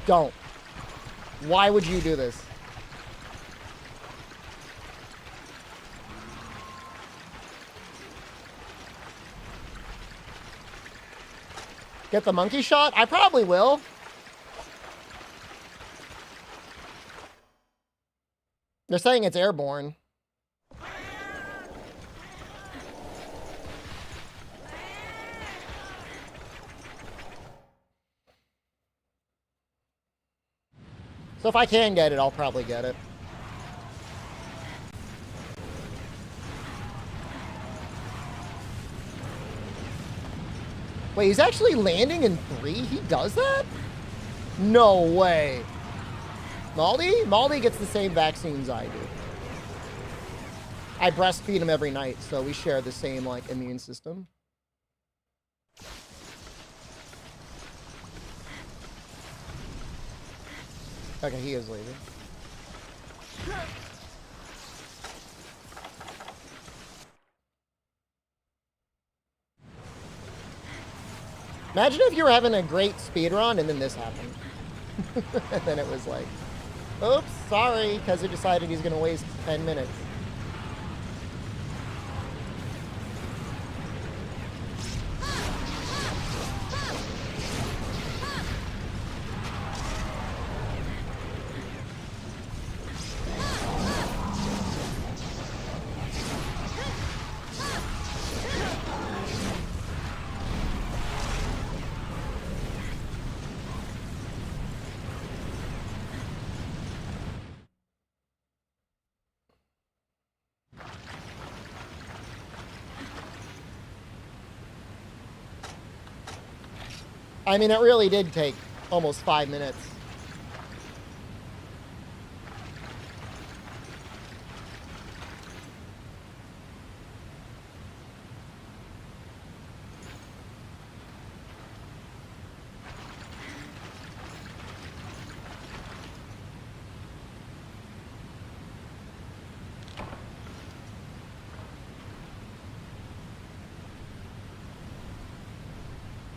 Don't. Why would you do this? Get the monkey shot? I probably will. They're saying it's airborne. So if I can get it, I'll probably get it. Wait, he's actually landing in 3? He does that? No way. Maldi? Maldi gets the same vaccines I do. I breastfeed him every night, so we share the same, like, immune system. Okay, he is leaving. Imagine if you were having a great speed run and then this happened. And then it was like, oops, sorry, Khezu decided he's going to waste 10 minutes. I mean, it really did take almost 5 minutes.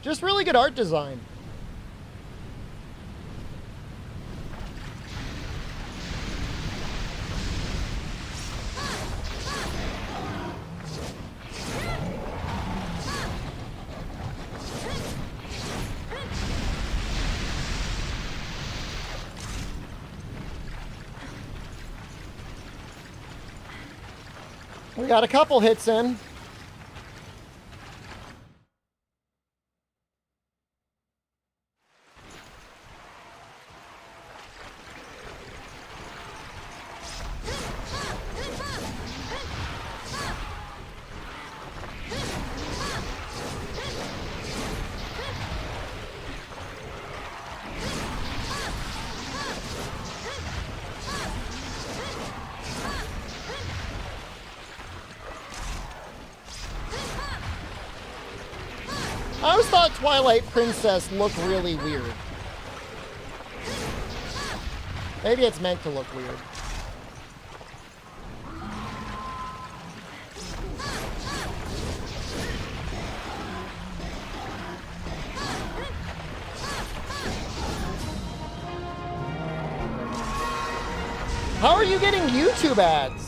Just really good art design. We got a couple hits in. I always thought Twilight Princess looked really weird. Maybe it's meant to look weird. How are you getting YouTube ads?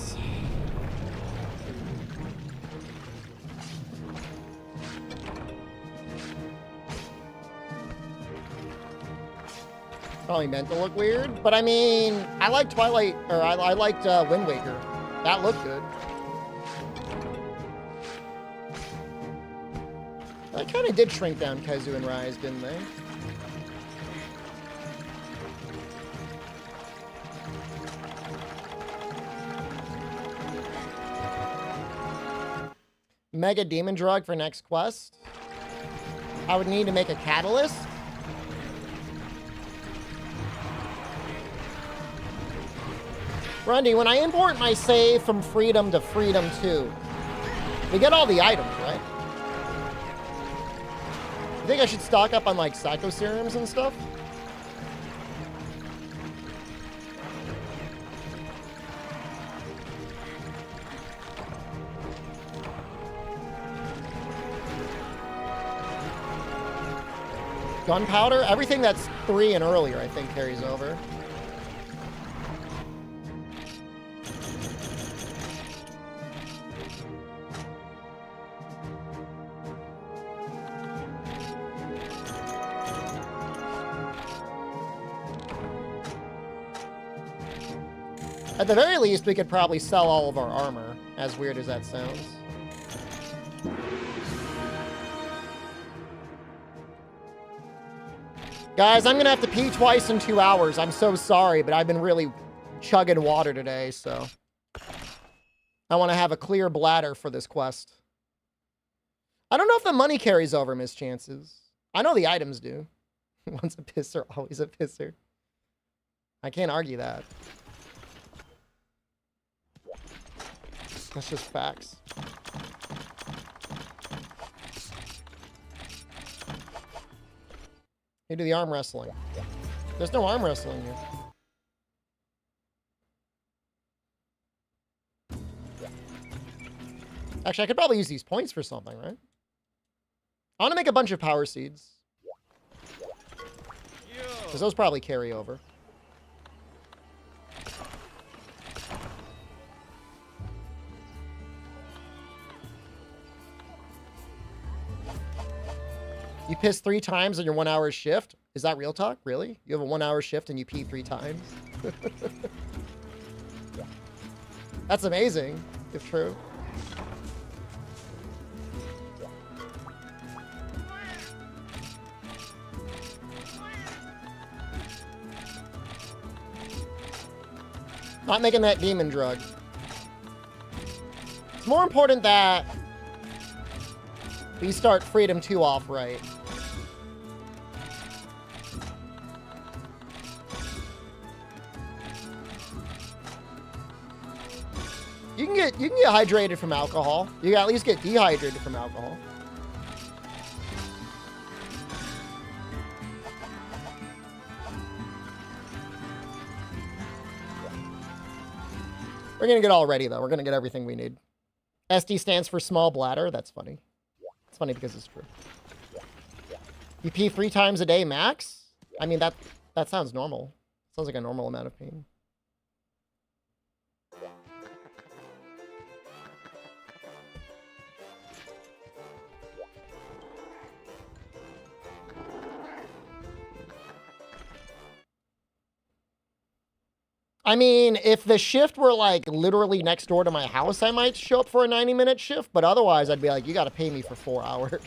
Probably meant to look weird, but I mean, I like Twilight, or I liked Wind Waker. That looked good. They kind of did shrink down Khezu and Rise, didn't they? Mega Demon Drug for next quest. I would need to make a catalyst. Grundy, when I import my save from Freedom to Freedom 2, we get all the items, right? You think I should stock up on, like, Psycho Serums and stuff? Gunpowder? Everything that's 3 and earlier, I think, carries over. At the very least, we could probably sell all of our armor, as weird as that sounds. Guys, I'm gonna have to pee twice in 2 hours. I'm so sorry, but I've been really chugging water today, so I want to have a clear bladder for this quest. I don't know if the money carries over, Miss Chances. I know the items do. Once a pisser, always a pisser. I can't argue that. That's just facts. You do the arm wrestling. There's no arm wrestling here. Actually, I could probably use these points for something, right? I want to make a bunch of power seeds. Because those probably carry over. You piss 3 times on your 1 hour shift? Is that real talk? Really? You have a 1 hour shift and you pee 3 times? That's amazing, if true. Not making that demon drug. It's more important that we start Freedom 2 off right. You can get hydrated from alcohol. You can at least get dehydrated from alcohol. We're gonna get all ready though. We're gonna get everything we need. SD stands for small bladder. That's funny. It's funny because it's true. You pee 3 times a day max? I mean, that sounds normal. Sounds like a normal amount of pain. I mean, if the shift were like literally next door to my house, I might show up for a 90-minute shift, but otherwise I'd be like, you gotta pay me for 4 hours.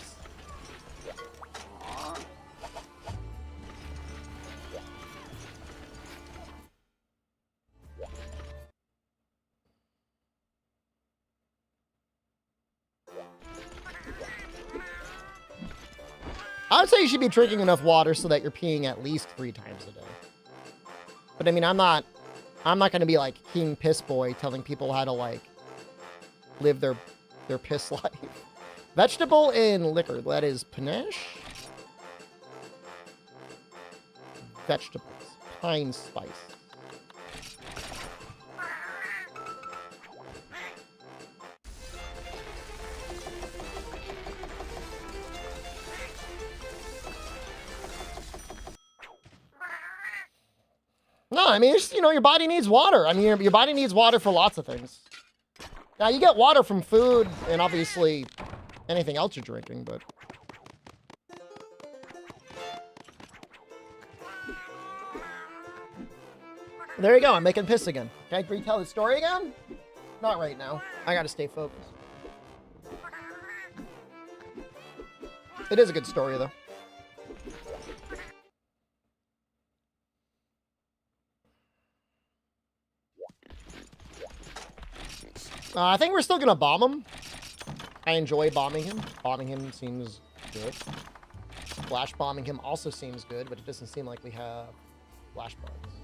I would say you should be drinking enough water so that you're peeing at least 3 times a day. But I mean, I'm not gonna be like King Piss Boy telling people how to like live their piss life. Vegetable and liquor, that is panache. Vegetables, pine spice. No, I mean, it's just, you know, your body needs water. I mean, your body needs water for lots of things. Now, you get water from food and obviously anything else you're drinking, but... There you go, I'm making piss again. Can I retell the story again? Not right now. I gotta stay focused. It is a good story, though. I think we're still gonna bomb him. I enjoy bombing him. Bombing him seems good. Flash bombing him also seems good, but it doesn't seem like we have flash bombs.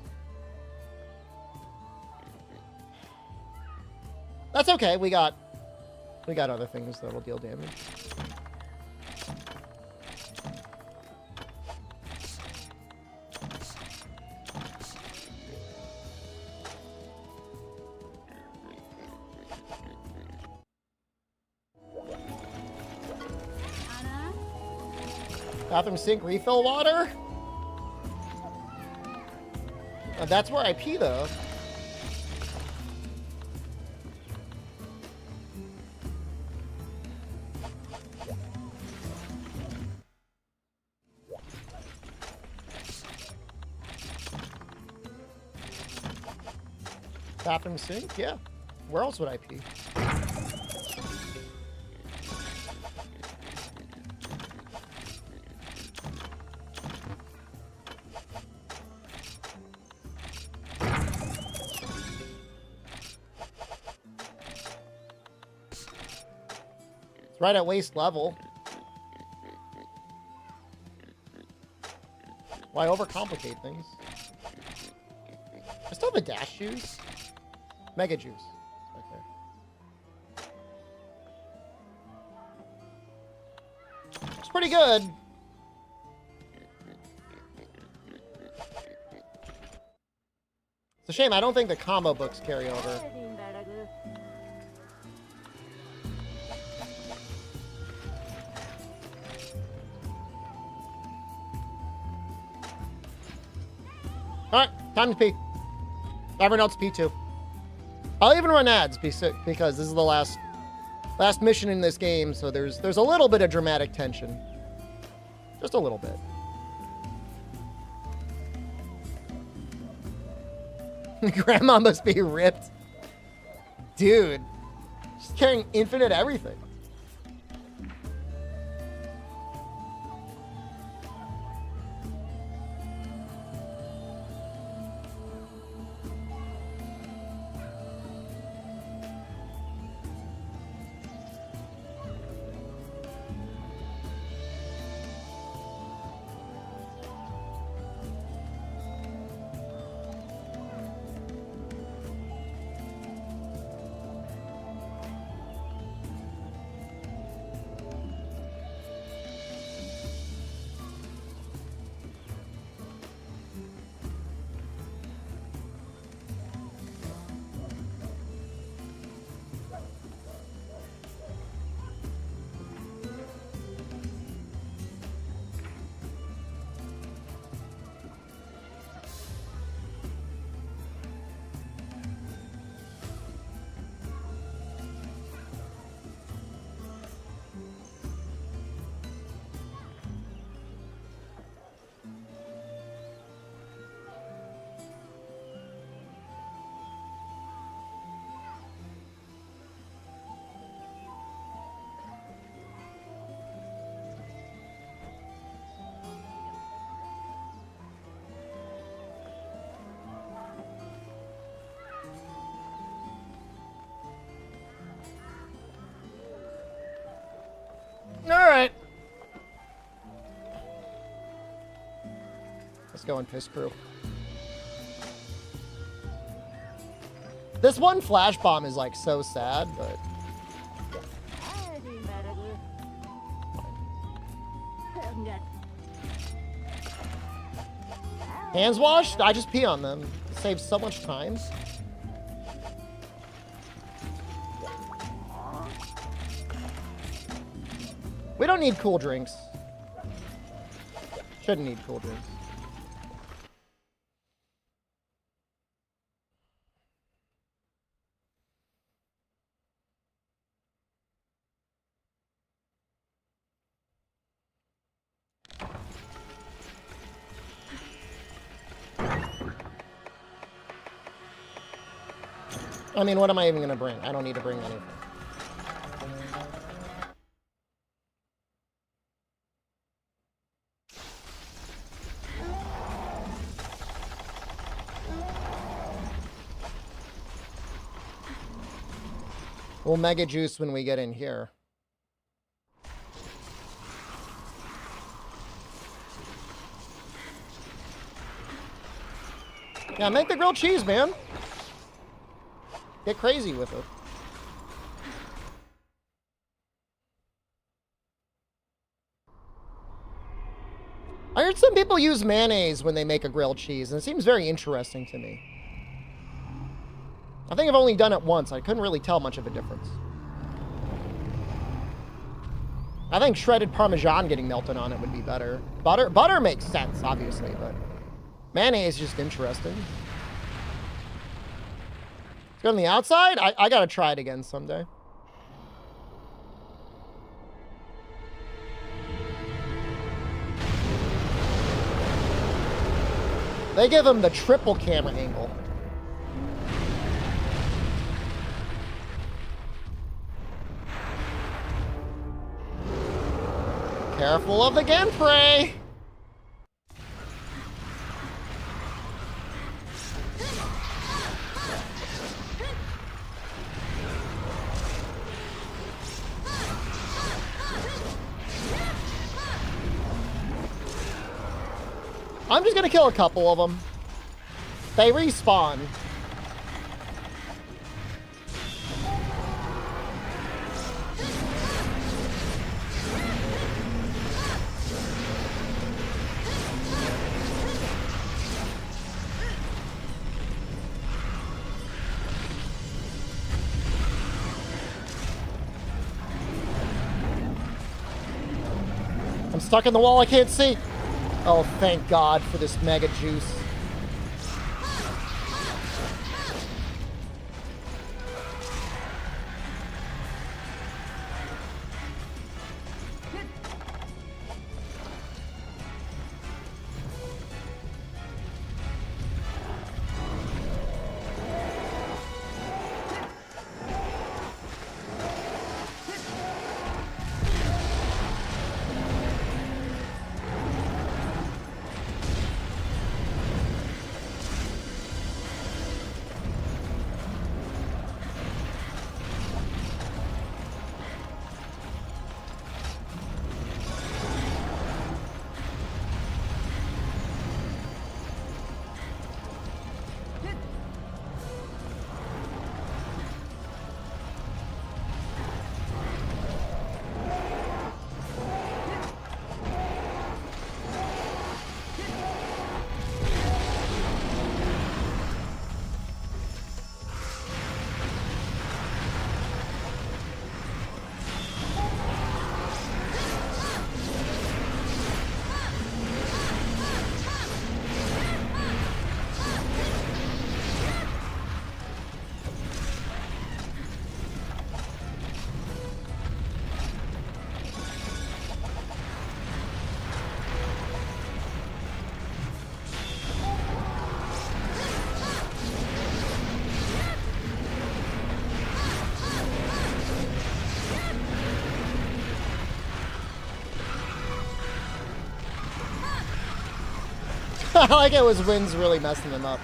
That's okay. We got other things that will deal damage. Bathroom sink refill water? That's where I pee, though. Bathroom sink? Yeah. Where else would I pee? Right at waist level. Why overcomplicate things? I still have a dash juice. Mega juice. Okay. It's pretty good. It's a shame. I don't think the combo books carry over. Alright, time to pee. Everyone else pee too. I'll even run ads because this is the last mission in this game, so there's a little bit of dramatic tension. Just a little bit. Grandma must be ripped. Dude. She's carrying infinite everything. Alright. Let's go and piss crew. This one flash bomb is like so sad, but hands washed? I just pee on them. It saves so much time. We don't need cool drinks. Shouldn't need cool drinks. I mean, what am I even going to bring? I don't need to bring anything. We'll mega juice when we get in here. Yeah, make the grilled cheese, man. Get crazy with it. I heard some people use mayonnaise when they make a grilled cheese, and it seems very interesting to me. I think I've only done it once. I couldn't really tell much of a difference. I think shredded Parmesan getting melted on it would be better. Butter makes sense, obviously, but mayonnaise is just interesting. Let's go on the outside. I gotta try it again someday. They give him the triple camera angle. Careful of the Genprey! I'm just gonna kill a couple of them. They respawn. I'm stuck in the wall, I can't see. Oh, thank God for this mega juice. I like it was Wynn's really messing them up.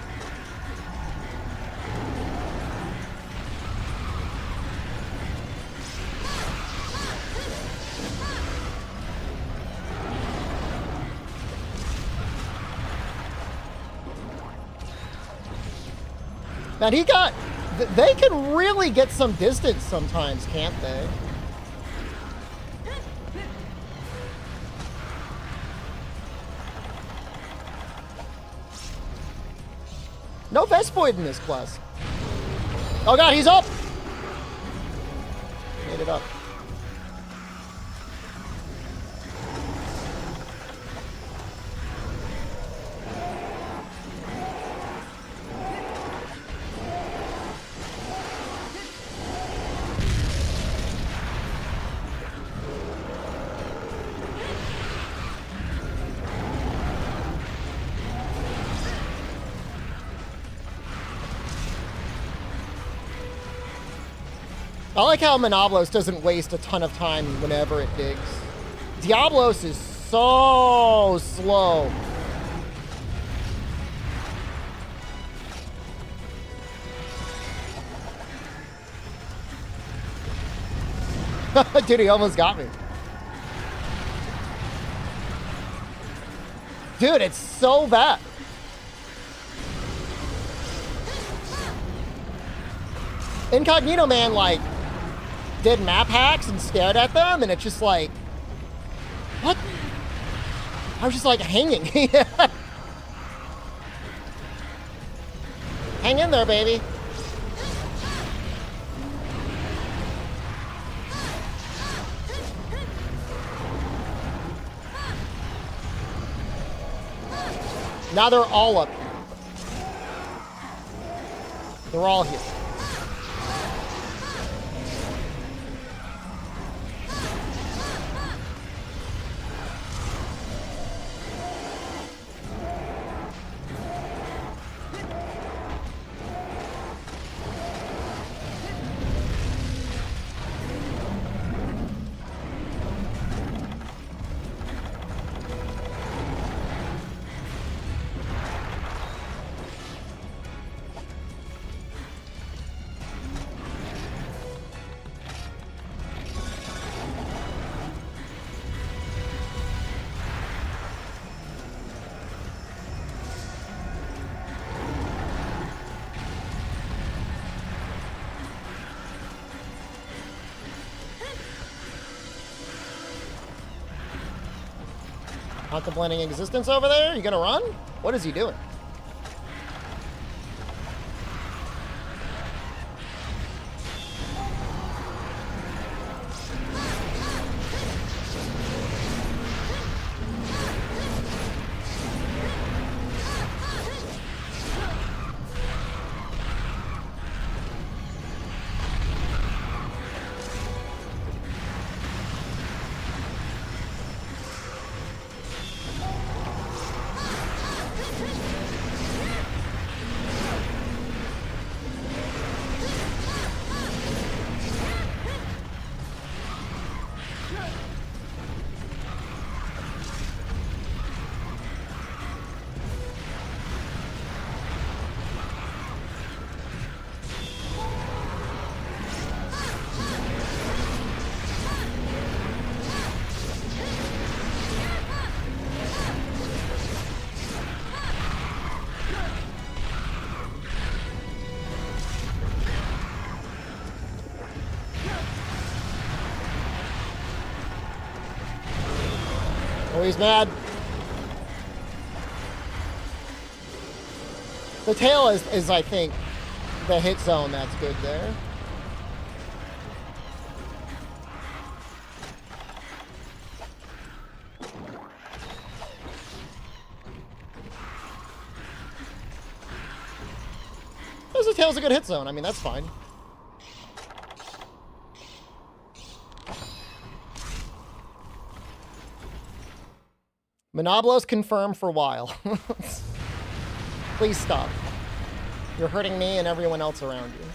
Man, he got... They can really get some distance sometimes, can't they? No Vespoid in this quest. Oh god, he's up! Made it up. I like how Monoblos doesn't waste a ton of time whenever it digs. Diablos is so slow. Dude, he almost got me. Dude, it's so bad. Incognito Man, like, did map hacks and stared at them, and it's just like, what? I was just like hanging. Hang in there, baby. Now they're all up here. They're all here. Contemplating existence over there? You gonna run? What is he doing? Oh, he's mad. The tail is, I think, the hit zone that's good there. The tail's a good hit zone. I mean, that's fine. Monoblos confirmed for a while. Please stop. You're hurting me and everyone else around you.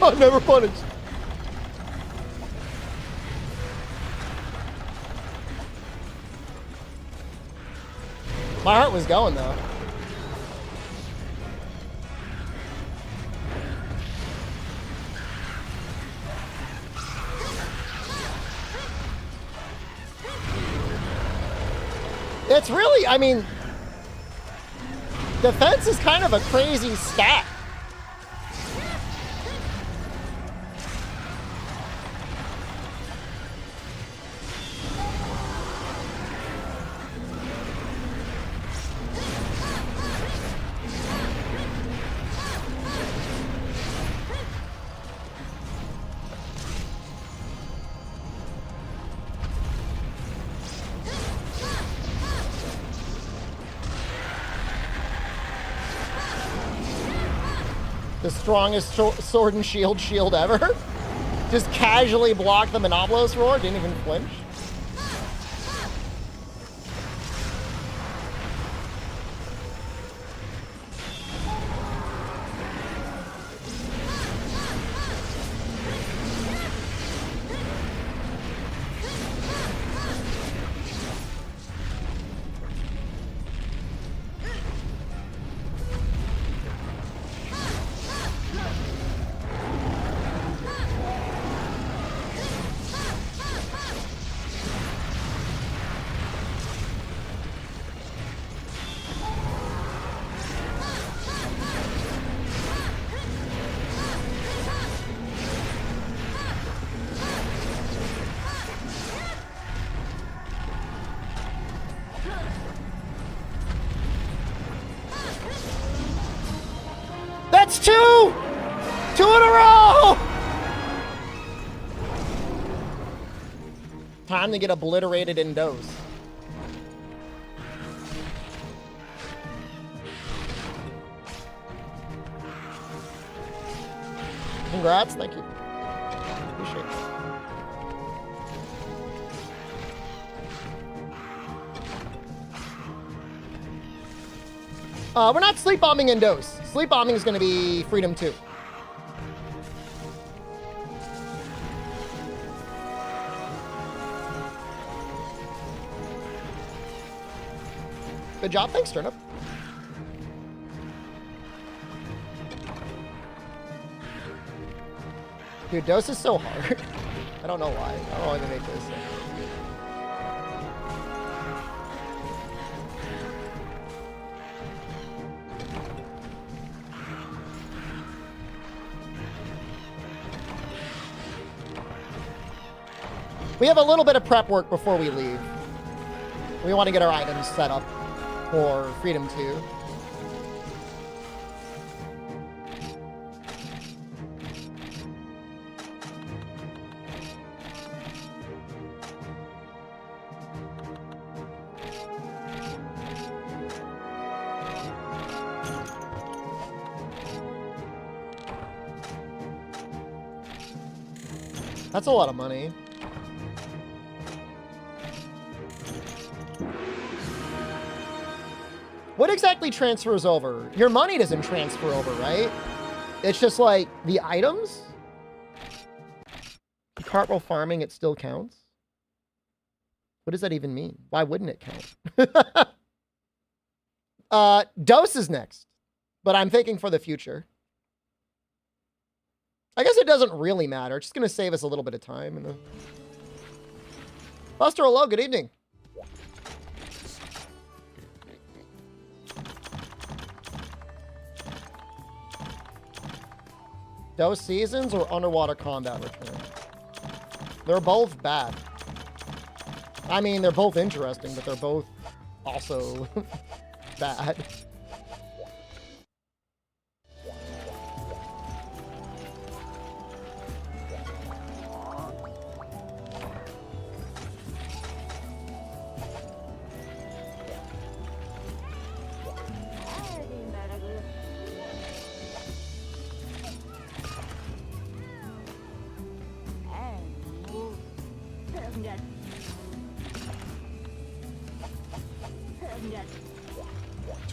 Never punished. My heart was going though. It's really, I mean, defense is kind of a crazy stat. The strongest sword and shield ever. Just casually blocked the Monoblos roar, didn't even flinch. That's two! Two in a row! Time to get obliterated in dose. Congrats, thank you. Appreciate it. We're not sleep bombing in dose. Sleep bombing is going to be Freedom 2. Good job. Thanks, Turnip. Dude, dose is so hard. I don't know why. I don't know why they make this. We have a little bit of prep work before we leave. We want to get our items set up for Freedom 2. That's a lot of money. What exactly transfers over? Your money doesn't transfer over, right? It's just like the items? Cartwheel farming, it still counts? What does that even mean? Why wouldn't it count? Dose is next, but I'm thinking for the future. I guess it doesn't really matter. It's just going to save us a little bit of time. Buster, hello, good evening. Dose seasons or underwater combat return? They're both bad. I mean, they're both interesting, but they're both also bad.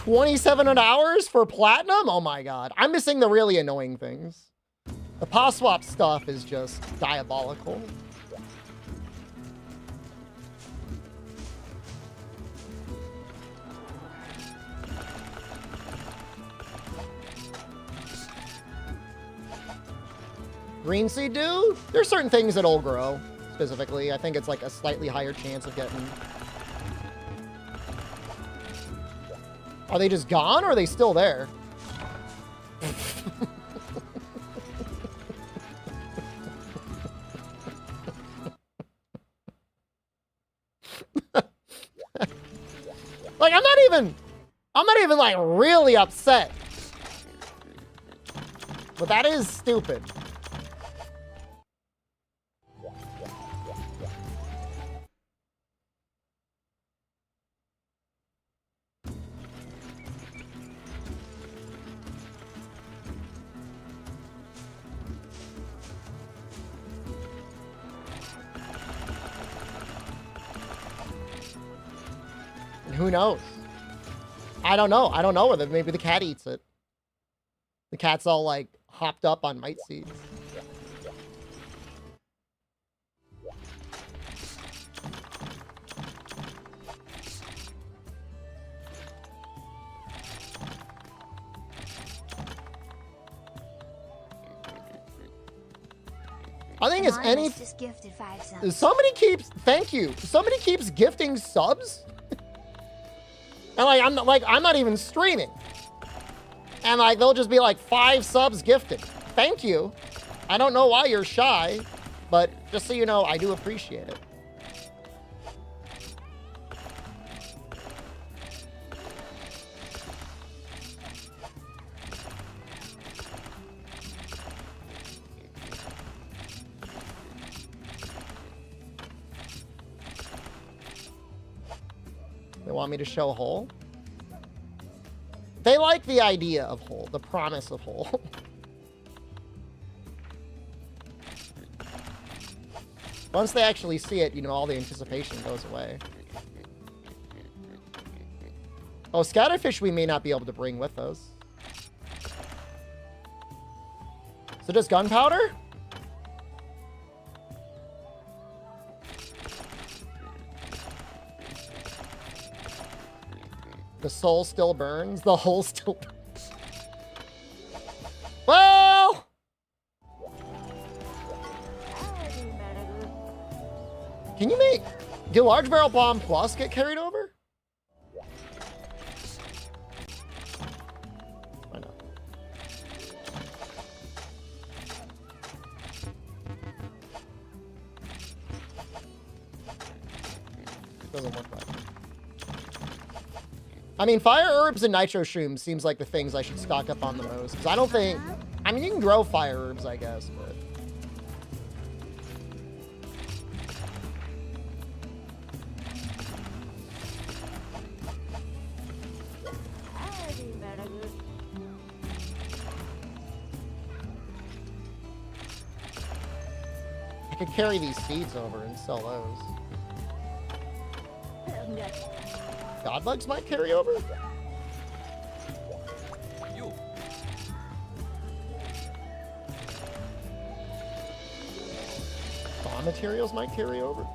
$2,700 for platinum? Oh my god. I'm missing the really annoying things. The paw swap stuff is just diabolical. Green seed do? There's certain things that'll grow, specifically. I think it's like a slightly higher chance of getting... Are they just gone, or are they still there? Like, I'm not even like really upset. But that is stupid. Who knows? I don't know. I don't know whether maybe the cat eats it. The cat's all like hopped up on mite seeds. I think it's any. Just gifted 5 subs. Somebody keeps. Thank you. Somebody keeps gifting subs. And like I'm not even streaming. And like they'll just be like 5 subs gifted. Thank you. I don't know why you're shy, but just so you know, I do appreciate it. They want me to show Hole? They like the idea of Hole, the promise of Hole. Once they actually see it, you know, all the anticipation goes away. Oh, Scatterfish we may not be able to bring with us. So just gunpowder? The soul still burns. The hole still burns. Well! Can you make... Do Large Barrel Bomb Plus get carried over? Why not? Doesn't work right. I mean, fire herbs and nitro shrooms seems like the things I should stock up on the most. Because I don't think... I mean, you can grow fire herbs, I guess, but... I could carry these seeds over and sell those. Godbugs might carry over? You. Bomb materials might carry over?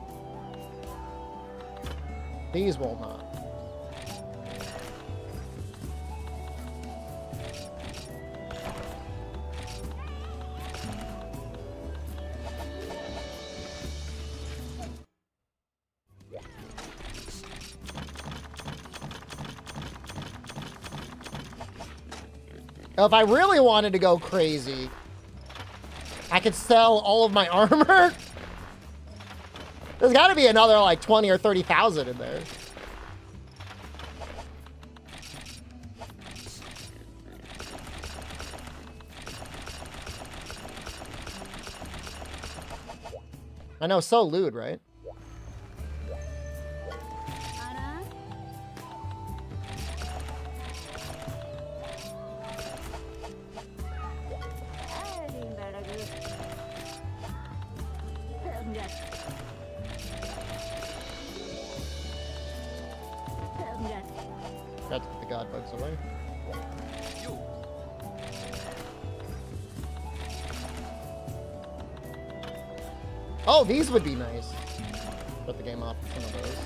These will not. If I really wanted to go crazy, I could sell all of my armor. There's got to be another like 20 or 30,000 in there. I know, so lewd, right? Got to put the god bugs away. Oh, these would be nice. Put the game up. Some of those.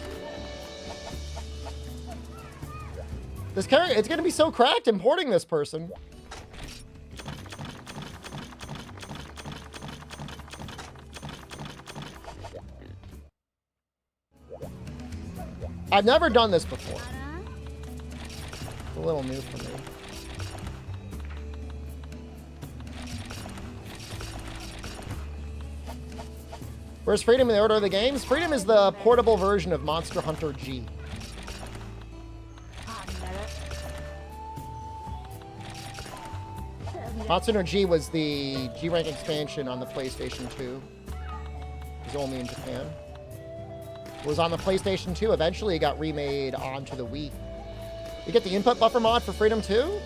This character, it's gonna be so cracked importing this person. I've never done this before. It's a little new for me. Where's Freedom in the order of the games? Freedom is the portable version of Monster Hunter G. Monster Hunter G was the G-Rank expansion on the PlayStation 2. It was only in Japan. It was on the PlayStation 2. Eventually, it got remade onto the Wii. You get the input buffer mod for Freedom 2?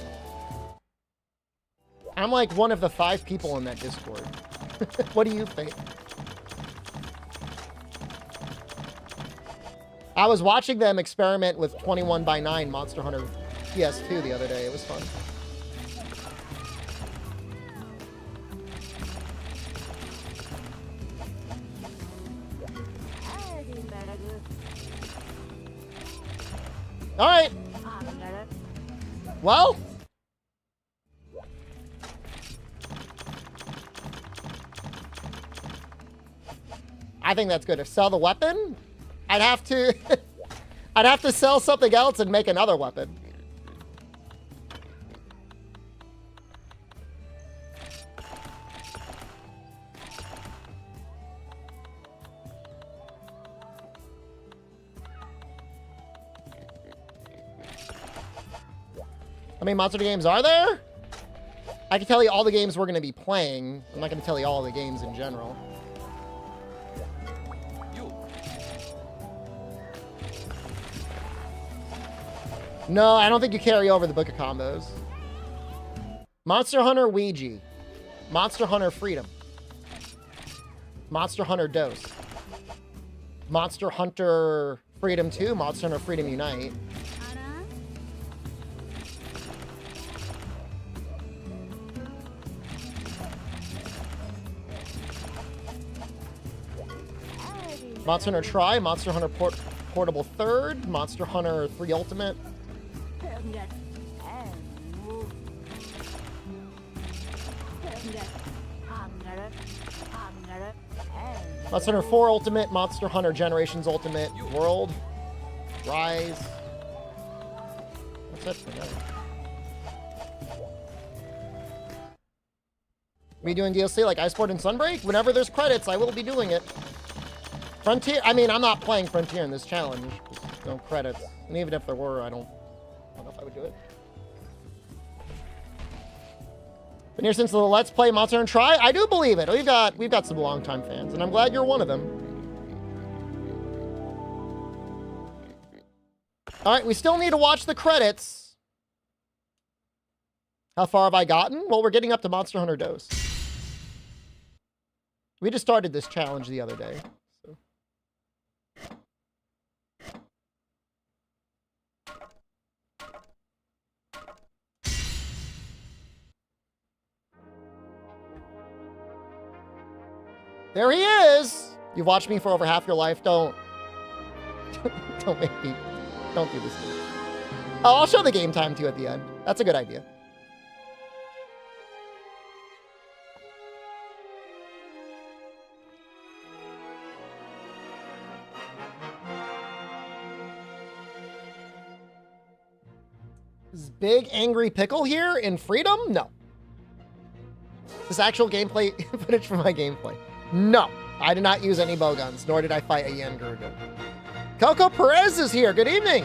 I'm like one of the 5 people in that Discord. What do you think? I was watching them experiment with 21:9 Monster Hunter PS2 the other day. It was fun. All right. Well, I think that's good. To sell the weapon, I'd have to I'd have to sell something else and make another weapon. How many Monster Hunter games are there? I can tell you all the games we're going to be playing. I'm not going to tell you all the games in general. No, I don't think you carry over the Book of Combos. Monster Hunter Ouija. Monster Hunter Freedom. Monster Hunter Dose. Monster Hunter Freedom 2. Monster Hunter Freedom Unite. Monster Hunter Tri, Monster Hunter Portable Third, Monster Hunter 3 Ultimate. Monster Hunter 4 Ultimate, Monster Hunter Generations Ultimate, World, Rise. That's it for now. We doing DLC like Iceport and Sunbreak? Whenever there's credits, I will be doing it. Frontier, I mean, I'm not playing Frontier in this challenge. There's no credits. And even if there were, I don't know if I would do it. Been here since the Let's Play Monster Hunter Tri? I do believe it. We've got some longtime fans, and I'm glad you're one of them. All right, we still need to watch the credits. How far have I gotten? Well, we're getting up to Monster Hunter Dose. We just started this challenge the other day. There he is! You've watched me for over half your life. Don't make me... Don't do this to me. Oh, I'll show the game time too at the end. That's a good idea. Is Big Angry Pickle here in Freedom? No. This actual gameplay footage from my gameplay. No, I did not use any bowguns, nor did I fight a Yen Gurgu. Coco Perez is here. Good evening.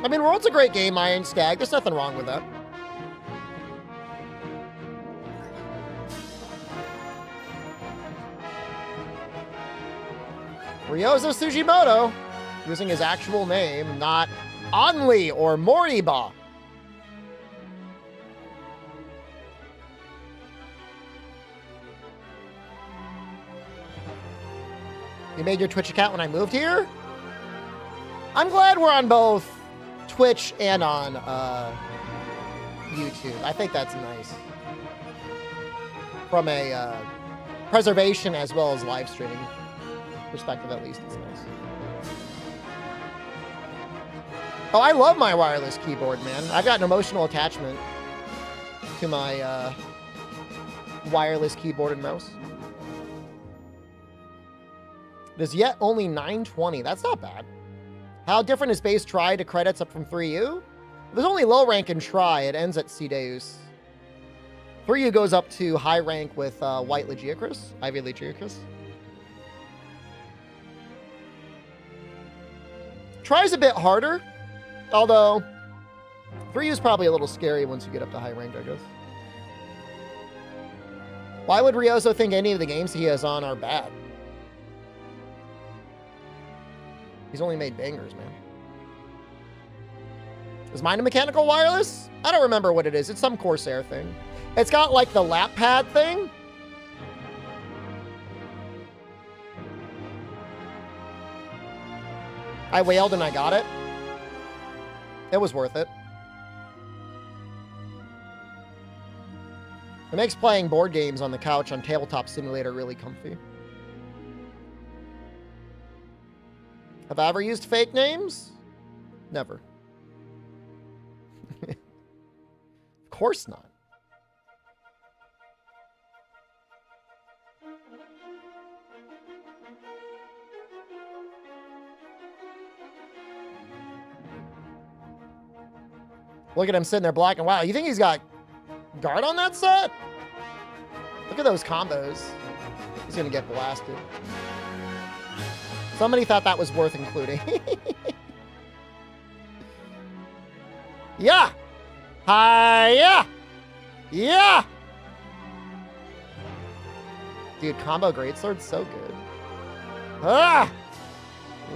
I mean, World's a great game, Iron Skag. There's nothing wrong with that. Ryozo Sugimoto, using his actual name, not Only or Moriba. You made your Twitch account when I moved here? I'm glad we're on both Twitch and on YouTube. I think that's nice. from a preservation as well as live streaming perspective, at least, it's nice. Oh, I love my wireless keyboard, man. I've got an emotional attachment to my wireless keyboard and mouse. There's yet only 920. That's not bad. How different is base try to credits up from 3U? There's only low rank in try. It ends at C Deus. 3U goes up to high rank with White Legiacris, Ivy Legiacris. Try's a bit harder, although 3U is probably a little scary once you get up to high rank, I guess. Why would Ryozo think any of the games he has on are bad? He's only made bangers, man. Is mine a mechanical wireless? I don't remember what it is. It's some Corsair thing. It's got like the lap pad thing. I wailed and I got it. It was worth it. It makes playing board games on the couch on Tabletop Simulator really comfy. Have I ever used fake names? Never. Of course not. Look at him sitting there blocking. Wow, you think he's got guard on that set? Look at those combos. He's gonna get blasted. Somebody thought that was worth including. Yeah! Hiya! Yeah! Dude, combo greatsword's so good. Ah!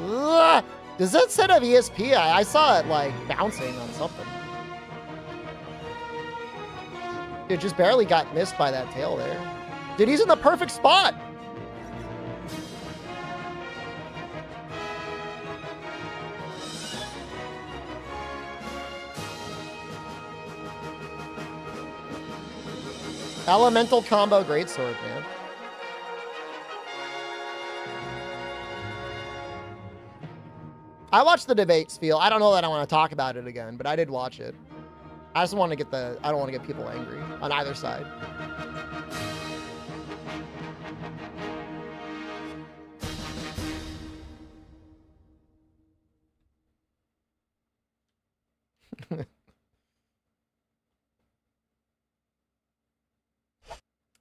Ah! Does that set of ESP? I saw it like bouncing on something. Dude, just barely got missed by that tail there. Dude, he's in the perfect spot. Elemental combo greatsword, man. I watched the debates, Feel. I don't know that I want to talk about it again, but I did watch it. I just want to get I don't want to get people angry on either side.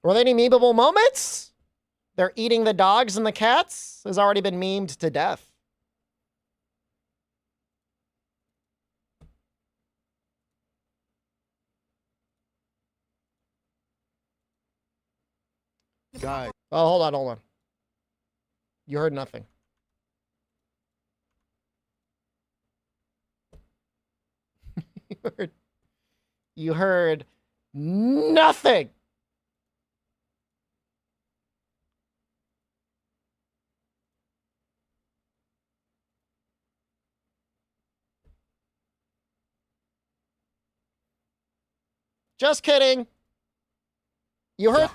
Were there any memeable moments? They're eating the dogs and the cats has already been memed to death. Guys. Oh, hold on. You heard nothing. You heard nothing. Just kidding. You heard.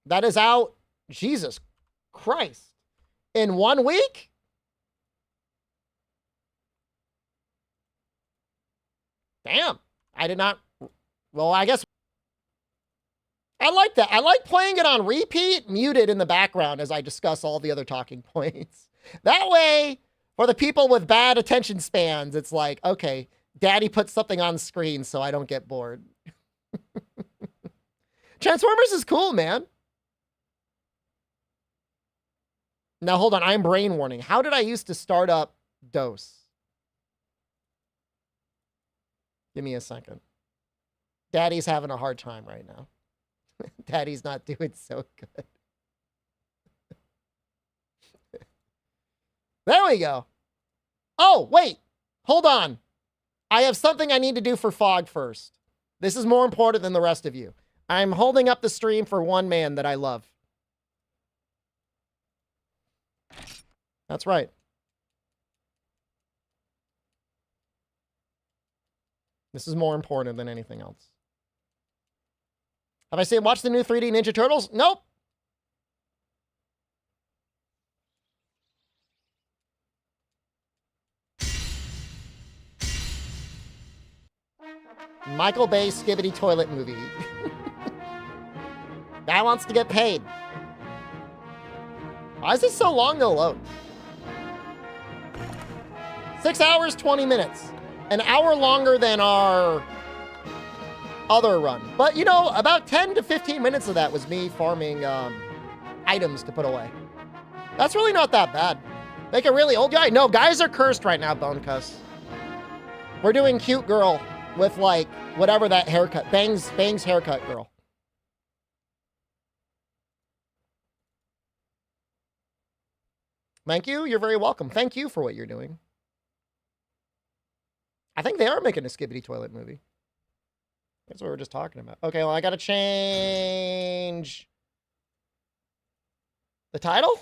That is out. Jesus Christ. In 1 week? Damn. I did not. Well, I guess. I like that. I like playing it on repeat, muted in the background as I discuss all the other talking points. That way, for the people with bad attention spans, it's like, okay, Daddy put something on screen so I don't get bored. Transformers is cool, man. Now, hold on. I'm brain warning. How did I used to start up DOS? Give me a second. Daddy's having a hard time right now. Daddy's not doing so good. There we go. Oh, wait. Hold on. I have something I need to do for Fog first. This is more important than the rest of you. I'm holding up the stream for one man that I love. That's right. This is more important than anything else. Have I seen watch the new 3D Ninja Turtles? Nope. Michael Bay Skibbity Toilet movie. Guy wants to get paid. Why is it so long to load? 6 hours, 20 minutes. An hour longer than our other run. But, you know, about 10 to 15 minutes of that was me farming items to put away. That's really not that bad. Make a really old guy? No, guys are cursed right now, Bone Cuss. We're doing cute girl with, like, whatever that haircut. Bang's haircut girl. Thank you. You're very welcome. Thank you for what you're doing. I think they are making a Skibbity Toilet movie. That's what we were just talking about. Okay, well, I gotta change the title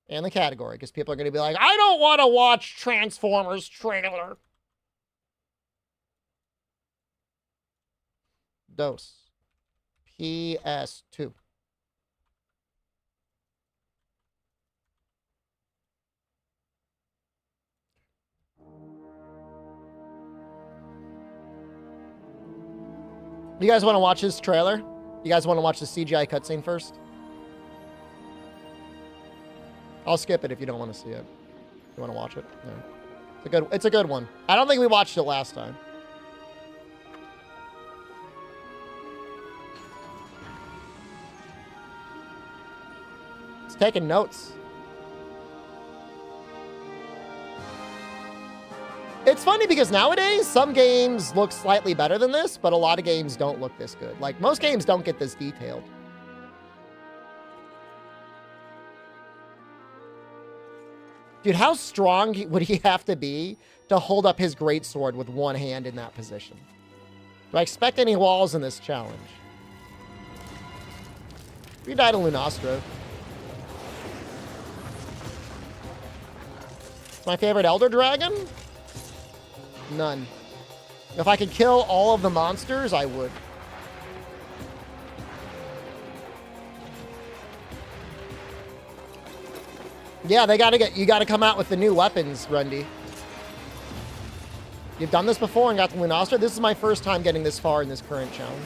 and the category, because people are gonna be like, I don't want to watch Transformers trailer. Dose. PS2. You guys want to watch this trailer? You guys want to watch the CGI cutscene first? I'll skip it if you don't want to see it. You want to watch it? Yeah. It's a good one. I don't think we watched it last time. It's taking notes. It's funny because nowadays, some games look slightly better than this, but a lot of games don't look this good. Like, most games don't get this detailed. Dude, how strong would he have to be to hold up his greatsword with one hand in that position? Do I expect any walls in this challenge? We died of Lunastra. My favorite Elder Dragon? None. If I could kill all of the monsters, I would. Yeah, you gotta come out with the new weapons, Rundy. You've done this before and got the Lunastra? This is my first time getting this far in this current challenge.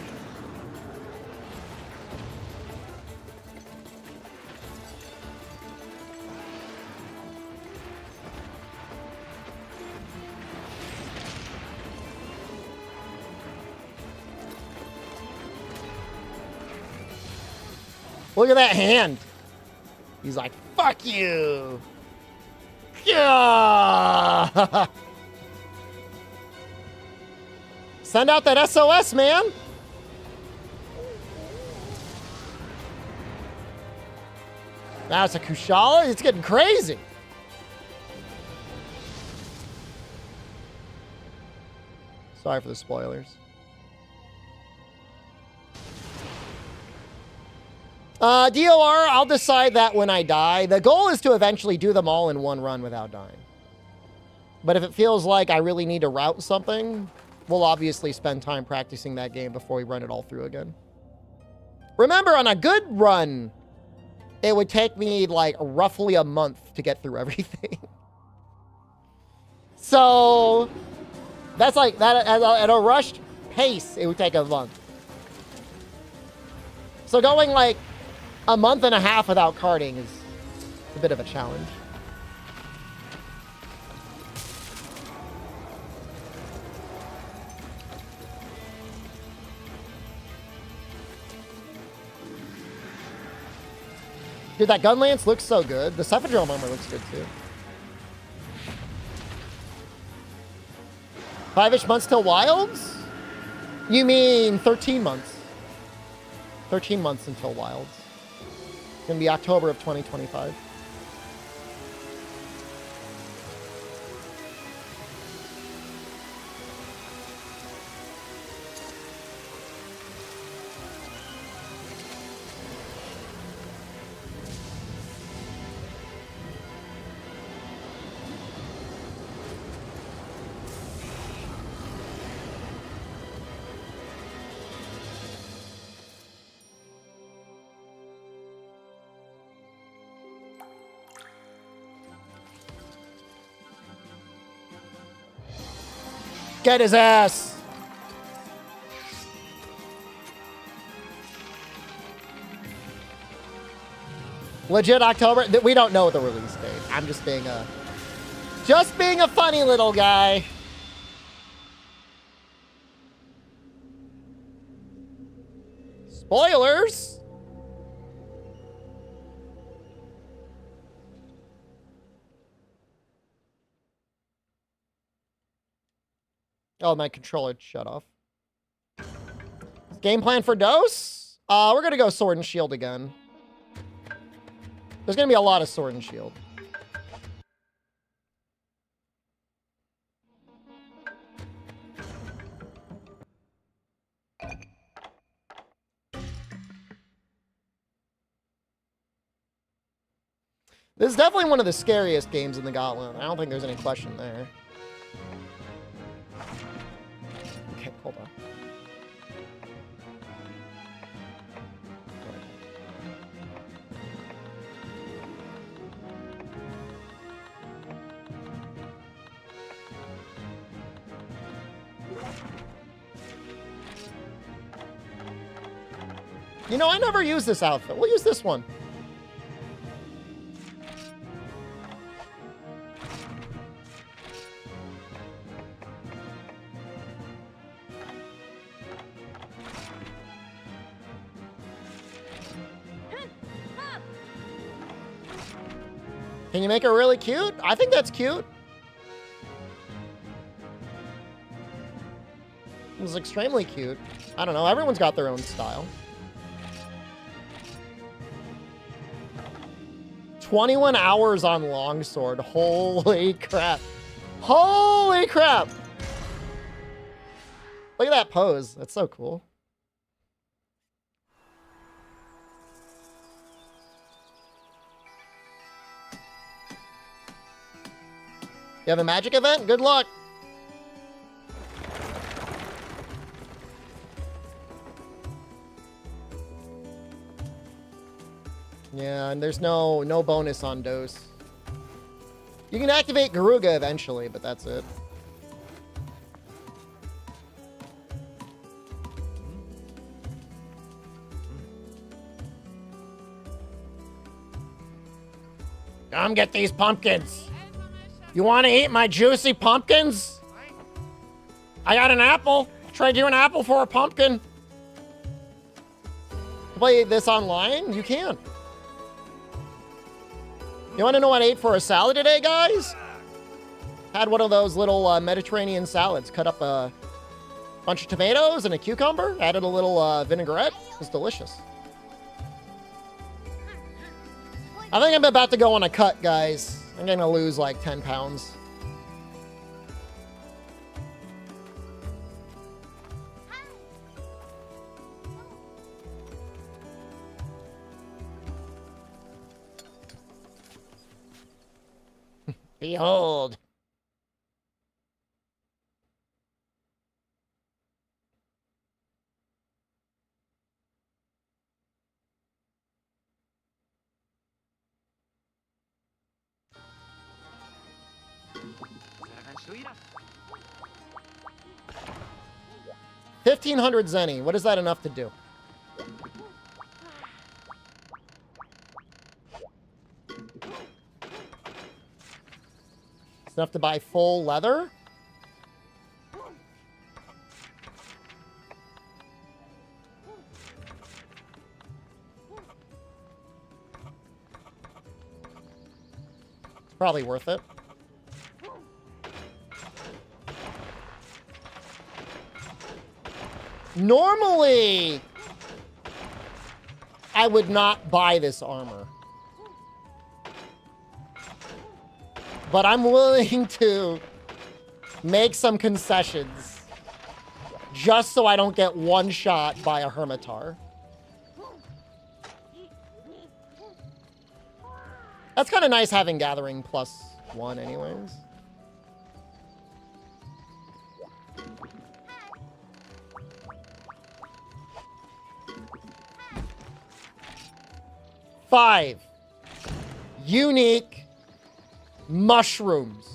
Look at that hand. He's like, fuck you. Yeah. Send out that SOS, man. Now it's a Kushala. It's getting crazy. Sorry for the spoilers. DOR, I'll decide that when I die. The goal is to eventually do them all in one run without dying. But if it feels like I really need to route something, we'll obviously spend time practicing that game before we run it all through again. Remember, on a good run, it would take me like roughly a month to get through everything. So that's like that at a rushed pace, it would take a month. So going like a month and a half without karting is a bit of a challenge. Dude, that gun lance looks so good. The Velocidrome armor looks good too. 5-ish months till Wilds? You mean 13 months. 13 months until Wilds. It's going to be October of 2025. get his ass. Legit October. We don't know the release date. I'm just being a funny little guy. Spoilers. Oh, my controller shut off. Game plan for Dose? We're gonna go Sword and Shield again. There's gonna be a lot of Sword and Shield. This is definitely one of the scariest games in the Gauntlet. I don't think there's any question there. Okay, hold on. You know, I never use this outfit. We'll use this one. Can you make her really cute? I think that's cute. It's extremely cute. I don't know. Everyone's got their own style. 21 hours on Longsword. Holy crap. Holy crap. Look at that pose. That's so cool. You have a magic event? Good luck. Yeah, and there's no bonus on Dose. You can activate Garuga eventually, but that's it. Come get these pumpkins. You want to eat my juicy pumpkins? I got an apple. Trade you an apple for a pumpkin. Play this online? You can. You want to know what I ate for a salad today, guys? Had one of those little Mediterranean salads. Cut up a bunch of tomatoes and a cucumber. Added a little vinaigrette. It was delicious. I think I'm about to go on a cut, guys. I'm going to lose like 10 pounds. Behold. $1,500 Zenny. What is that enough to do? It's enough to buy full leather? It's probably worth it. Normally, I would not buy this armor. But I'm willing to make some concessions just so I don't get one shot by a Hermitar. That's kind of nice having Gathering +1 anyways. Five unique mushrooms.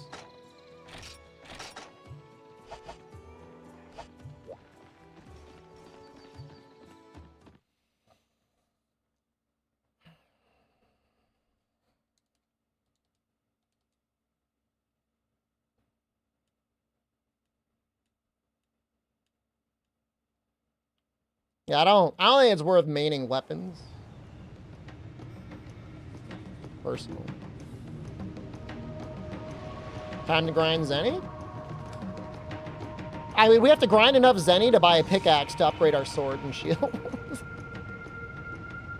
Yeah, I don't think it's worth maining weapons. Personally. Time to grind Zenny? I mean, we have to grind enough Zenny to buy a pickaxe to upgrade our sword and shield.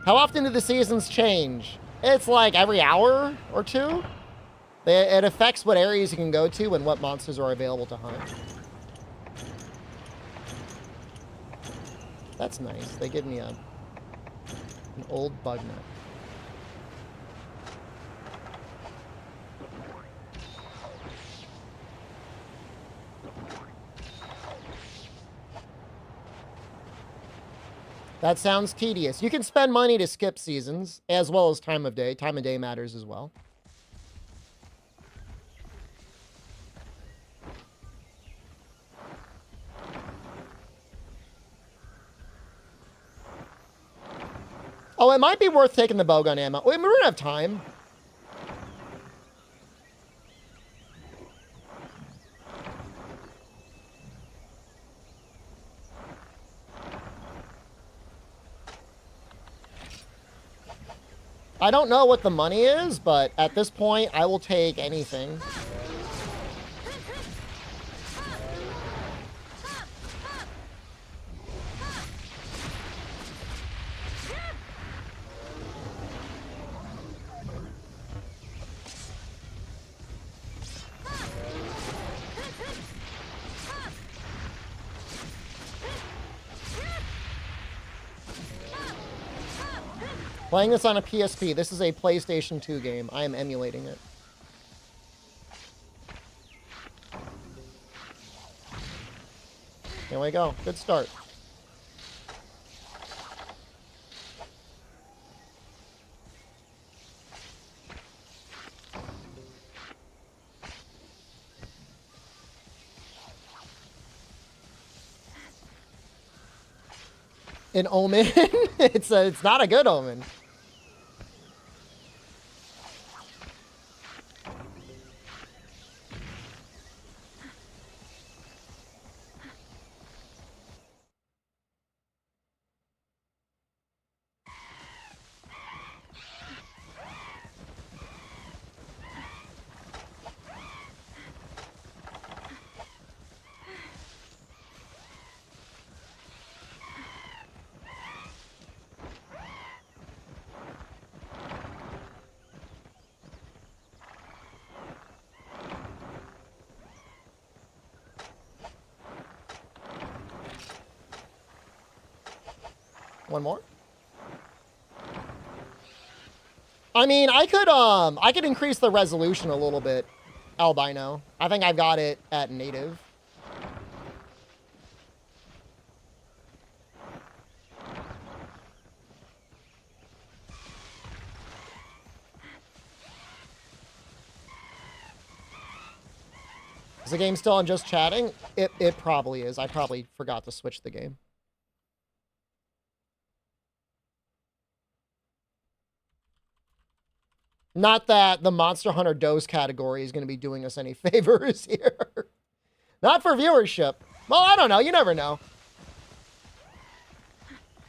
How often do the seasons change? It's like every hour or two. It affects what areas you can go to and what monsters are available to hunt. That's nice. They give me an old bug nut. That sounds tedious. You can spend money to skip seasons, as well as time of day. Time of day matters as well. Oh, it might be worth taking the bowgun ammo. Wait, we're gonna have time. I don't know what the money is, but at this point, I will take anything. Playing this on a PSP. This is a PlayStation 2 game. I am emulating it. Here we go. Good start. An omen? It's not a good omen. One more? I mean, I could increase the resolution a little bit. Albino. I think I've got it at native. Is the game still on just chatting? It probably is. I probably forgot to switch the game. Not that the Monster Hunter dose category is going to be doing us any favors here. Not for viewership. Well, I don't know. You never know.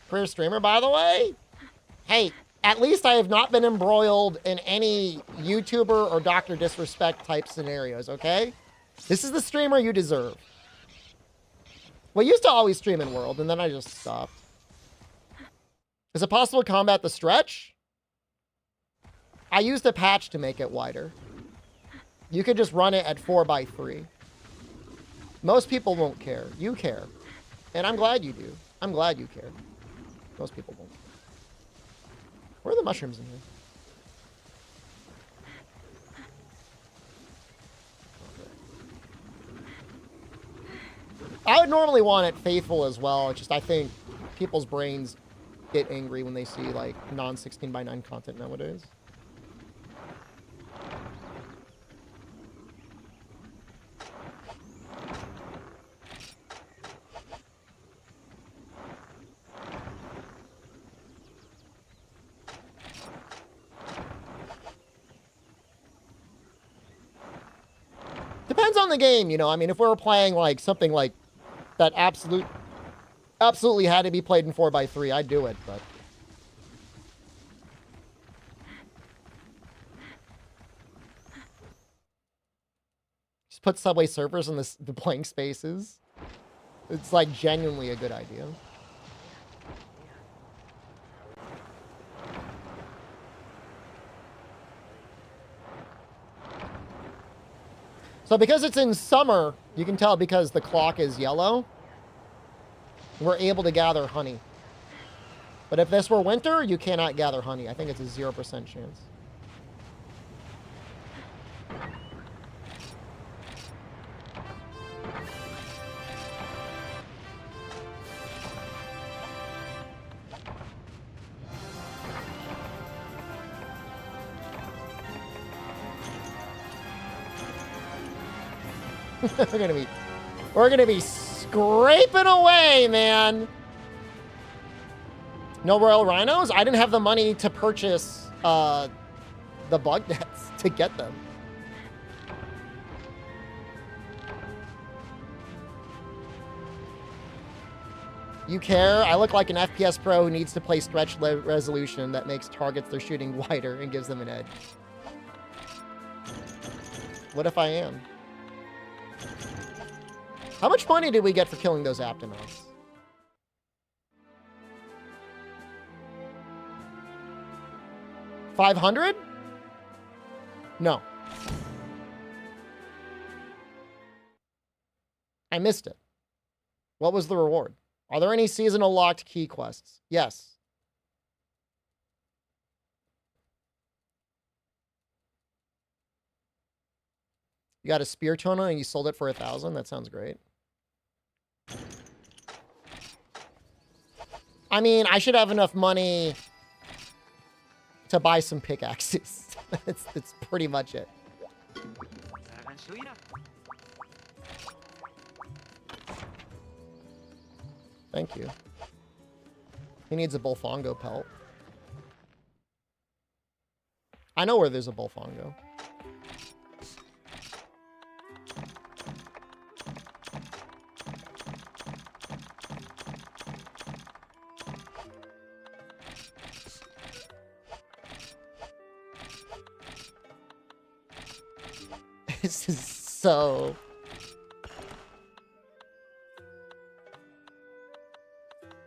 Career streamer, by the way. Hey, at least I have not been embroiled in any YouTuber or Dr. Disrespect type scenarios, okay? This is the streamer you deserve. Well, I used to always stream in World, and then I just stopped. Is it possible to combat the stretch? I used a patch to make it wider. You could just run it at 4x3. Most people won't care. You care. And I'm glad you do. I'm glad you care. Most people won't care. Where are the mushrooms in here? I would normally want it faithful as well. It's just I think people's brains get angry when they see like non-16:9 content nowadays. Depends on the game, you know. I mean, if we were playing like something like that absolute absolutely had to be played in 4x3, I'd do it, but... Just put Subway Surfers in the blank spaces. It's, like, genuinely a good idea. So because it's in summer, you can tell because the clock is yellow, we're able to gather honey. But if this were winter, you cannot gather honey. I think it's a 0% chance. We're gonna be scraping away, man. No royal rhinos? I didn't have the money to purchase the bug nets to get them. You care? I look like an FPS pro who needs to play stretch resolution that makes targets they're shooting wider and gives them an edge. What if I am? How much money did we get for killing those Aptomouths? $500? No. I missed it. What was the reward? Are there any seasonal locked key quests? Yes. You got a spear tuna and you sold it for 1,000? That sounds great. I mean, I should have enough money to buy some pickaxes. That's pretty much it. Thank you. He needs a Bullfongo pelt. I know where there's a Bullfongo. This is so...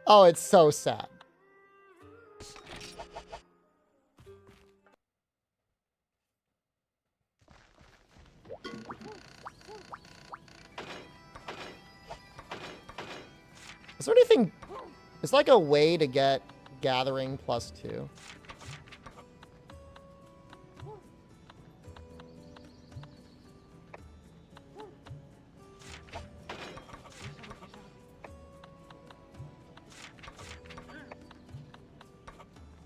Oh, it's so sad. Is there anything... It's like a way to get gathering +2.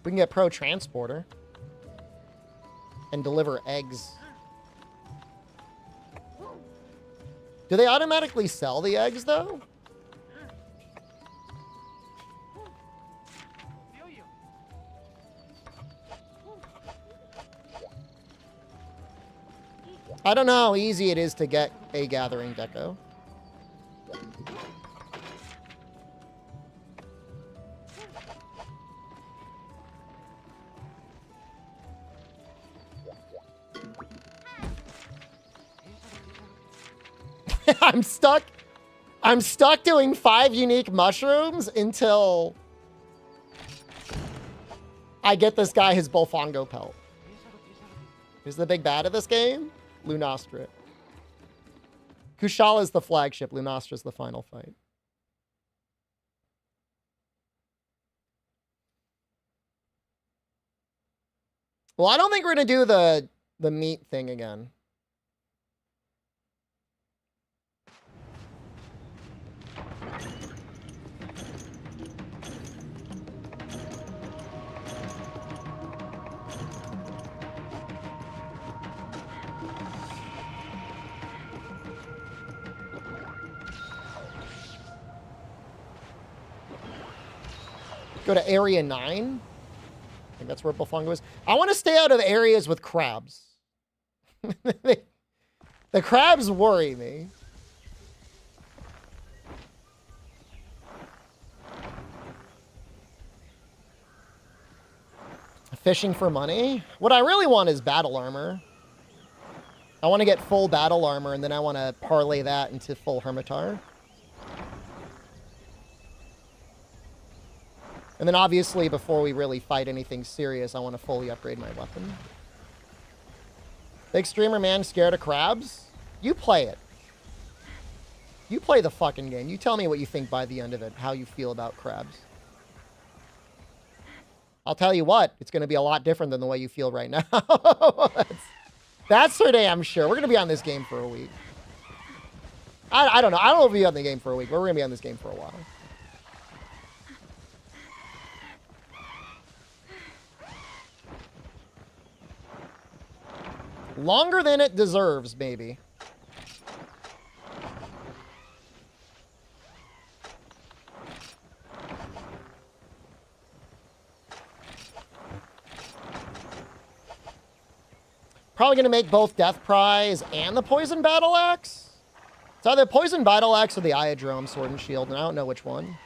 We can get Pro Transporter and deliver eggs. Do they automatically sell the eggs, though? I don't know how easy it is to get a gathering deco. I'm stuck doing 5 unique mushrooms until I get this guy his Bullfongo pelt. Who's the big bad of this game? Lunastra. Kushala is the flagship. Lunastra is the final fight. Well, I don't think we're going to do the meat thing again. Go to area 9. I think that's where Bullfongo is. I want to stay out of areas with crabs. The crabs worry me. Fishing for money? What I really want is battle armor. I want to get full battle armor, and then I want to parlay that into full Hermitar. And then obviously, before we really fight anything serious, I want to fully upgrade my weapon. Big streamer man scared of crabs? You play it. You play the fucking game. You tell me what you think by the end of it, how you feel about crabs. I'll tell you what, it's going to be a lot different than the way you feel right now. That's for damn sure. We're going to be on this game for a week. I don't know. I don't know if we'll be on the game for a week, but we're going to be on this game for a while. Longer than it deserves, maybe. Probably going to make both Death Prize and the Poison Battle Axe. It's either the Poison Battle Axe or the Iodrome Sword and Shield, and I don't know which one.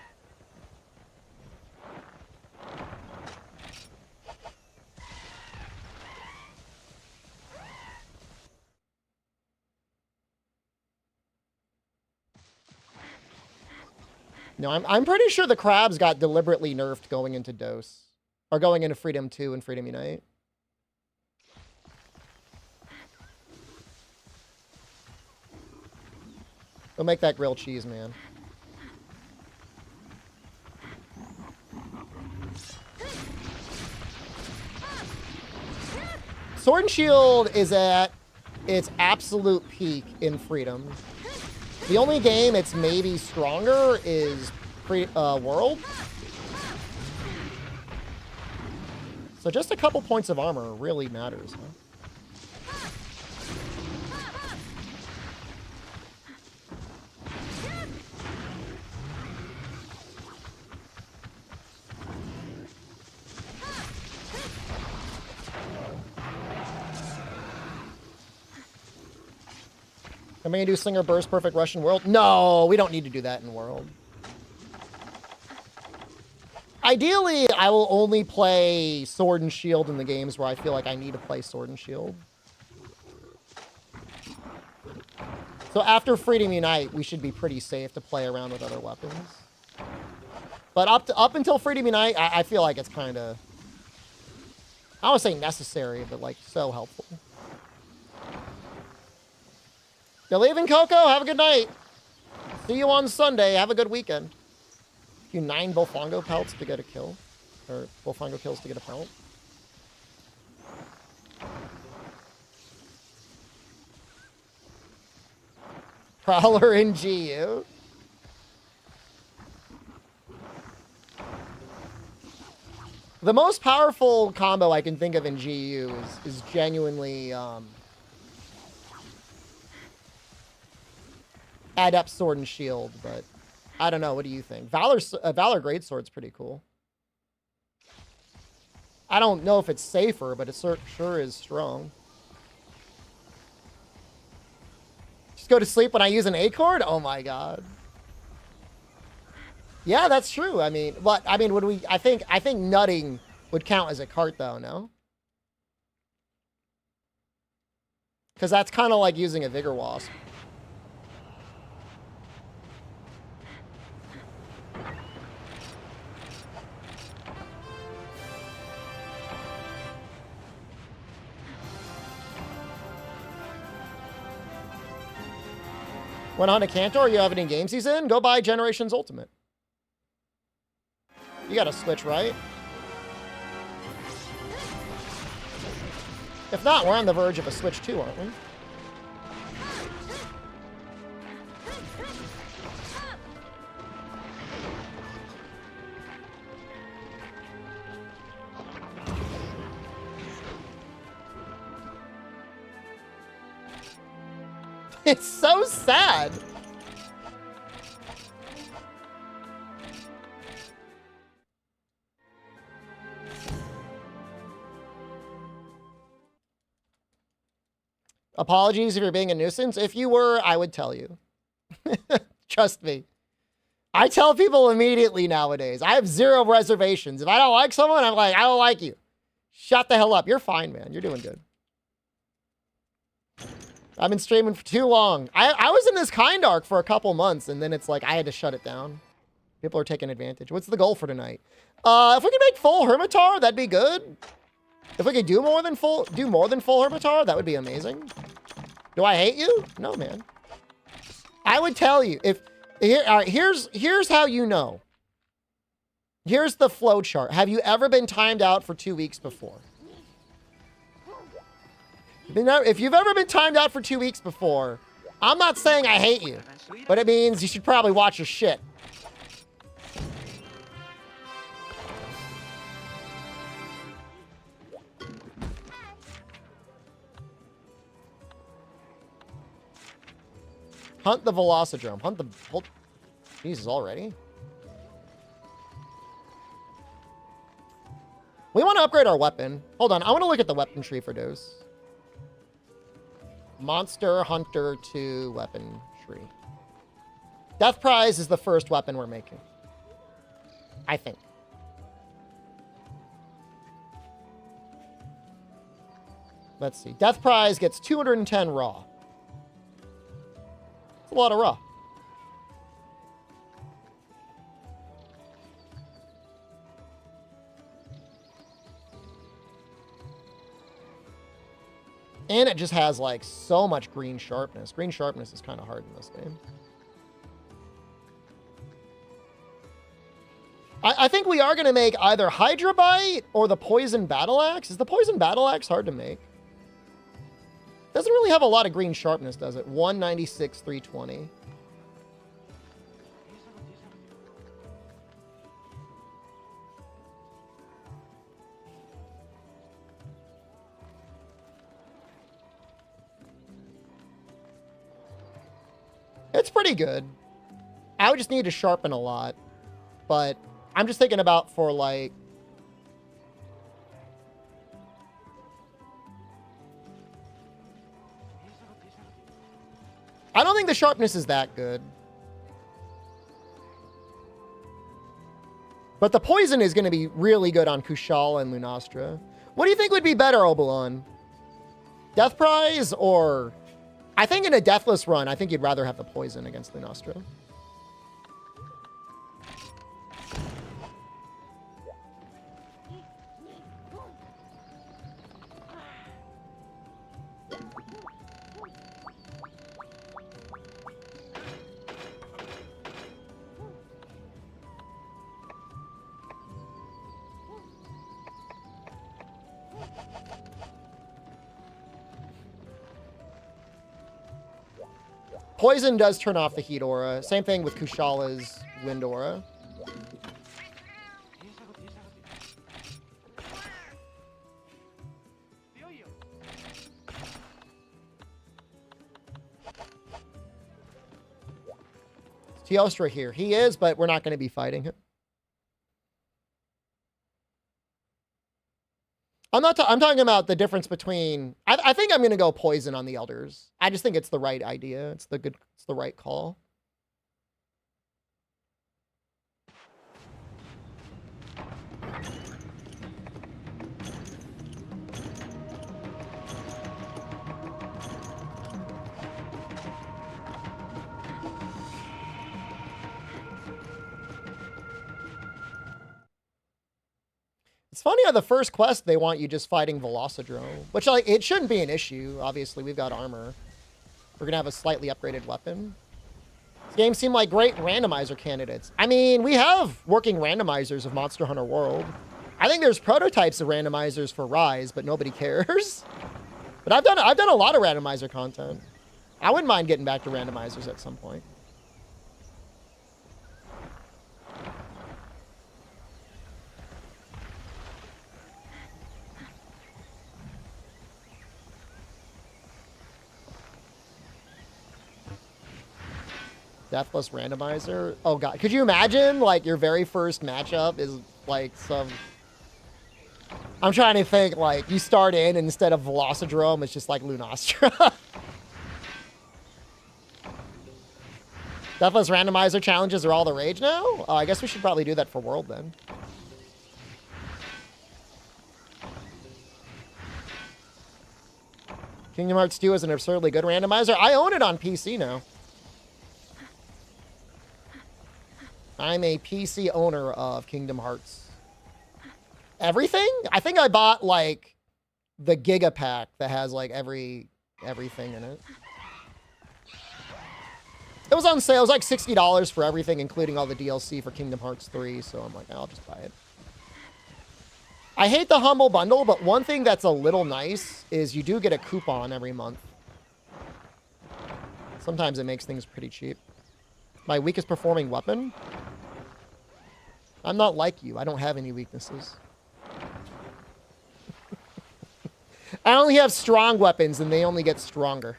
No, I'm pretty sure the crabs got deliberately nerfed going into Dose. Or going into Freedom 2 and Freedom Unite. Go make that grilled cheese, man. Sword and Shield is at its absolute peak in Freedom. The only game it's maybe stronger is World. So just a couple points of armor really matters, huh? Am I going to do Slinger Burst Perfect Rush in World? No, we don't need to do that in World. Ideally, I will only play Sword and Shield in the games where I feel like I need to play Sword and Shield. So after Freedom Unite, we should be pretty safe to play around with other weapons. But up until Freedom Unite, I feel like it's kind of... I don't want to say necessary, but like so helpful. You're leaving, Coco? Have a good night. See you on Sunday. Have a good weekend. You 9 Bofongo pelts to get a kill. Or Bofongo kills to get a pelt. Prowler in GU. The most powerful combo I can think of in GU is genuinely... Adept Sword and Shield, but I don't know. What do you think? Valor Greatsword's pretty cool. I don't know if it's safer, but it sure is strong. Just go to sleep when I use an A-cord? Oh my god. Yeah, that's true. I mean, what? I mean, would we? I think nutting would count as a cart, though. No, because that's kind of like using a Vigor Wasp. Went on to Cantor, you have it in game season? Go buy Generations Ultimate. You got a Switch, right? If not, we're on the verge of a Switch 2, aren't we? It's so sad. Apologies if you're being a nuisance. If you were, I would tell you. Trust me. I tell people immediately nowadays. I have zero reservations. If I don't like someone, I'm like, I don't like you. Shut the hell up. You're fine, man. You're doing good. I've been streaming for too long. I was in this kind arc for a couple months, and then it's like I had to shut it down. People are taking advantage. What's the goal for tonight? If we could make full Hermitar, that'd be good. If we could do more than full Hermitar, that would be amazing. Do I hate you? No, man. I would tell you if here. All right, here's how you know. Here's the flow chart. Have you ever been timed out for 2 weeks before? If you've ever been timed out for 2 weeks before, I'm not saying I hate you, but it means you should probably watch your shit. Hunt the Velocidrome. Hunt the... Jesus, already? We want to upgrade our weapon. Hold on. I want to look at the weapon tree for those. Monster Hunter 2 weapon tree. Death Prize is the first weapon we're making. I think. Let's see. Death Prize gets 210 raw. It's a lot of raw. And it just has, like, so much green sharpness. Green sharpness is kind of hard in this game. I think we are going to make either Hydra Bite or the Poison Battle Axe. Is the Poison Battle Axe hard to make? Doesn't really have a lot of green sharpness, does it? 196, 320. It's pretty good. I would just need to sharpen a lot. But I'm just thinking about for, like... I don't think the sharpness is that good. But the poison is going to be really good on Kushala and Lunastra. What do you think would be better, Oberon? Death Prize or... I think in a Deathless run, I think you'd rather have the poison against Lunastra. Poison does turn off the heat aura. Same thing with Kushala's wind aura. Is Teostra here? He is, but we're not going to be fighting him. I'm talking about the difference between... I think I'm going to go poison on the elders. I just think it's the right idea. It's the right call. It's funny how the first quest, they want you just fighting Velocidrome, which, like, it shouldn't be an issue. Obviously, we've got armor. We're going to have a slightly upgraded weapon. This game seemed like great randomizer candidates. I mean, we have working randomizers of Monster Hunter World. I think there's prototypes of randomizers for Rise, but nobody cares. But I've done a lot of randomizer content. I wouldn't mind getting back to randomizers at some point. Deathless randomizer. Oh god, could you imagine like your very first matchup is like some... I'm trying to think, like you start in and instead of Velocidrome, it's just like Lunastra. Deathless randomizer challenges are all the rage now? I guess we should probably do that for World then. Kingdom Hearts 2 is an absurdly good randomizer. I own it on PC now. I'm a PC owner of Kingdom Hearts. Everything? I think I bought, like, the Giga Pack that has, like, everything in it. It was on sale. It was like $60 for everything, including all the DLC for Kingdom Hearts 3. So I'm like, I'll just buy it. I hate the Humble Bundle, but one thing that's a little nice is you do get a coupon every month. Sometimes it makes things pretty cheap. My weakest performing weapon? I'm not like you. I don't have any weaknesses. I only have strong weapons, and they only get stronger.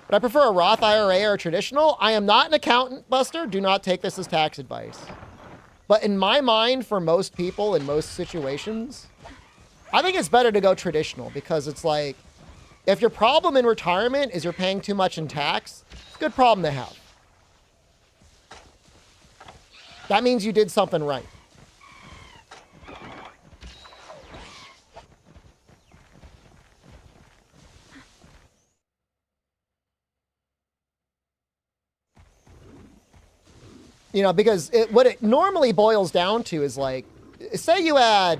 But I prefer a Roth IRA or a traditional. I am not an accountant, Buster. Do not take this as tax advice. But in my mind, for most people in most situations, I think it's better to go traditional because it's like, if your problem in retirement is you're paying too much in tax, it's a good problem to have. That means you did something right. You know, because what it normally boils down to is like, say you had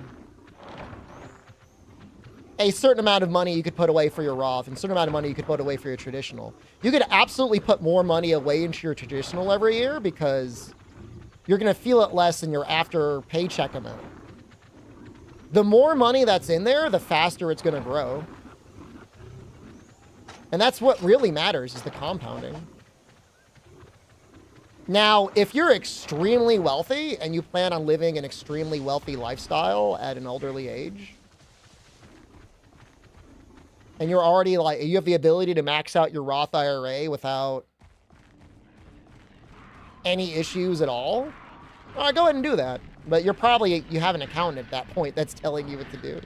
a certain amount of money you could put away for your Roth and a certain amount of money you could put away for your traditional. You could absolutely put more money away into your traditional every year because you're going to feel it less in your after paycheck amount. The more money that's in there, the faster it's going to grow. And that's what really matters is the compounding. Now, if you're extremely wealthy and you plan on living an extremely wealthy lifestyle at an elderly age, and you're already like, you have the ability to max out your Roth IRA without any issues at all, all right, go ahead and do that. But you have an accountant at that point that's telling you what to do.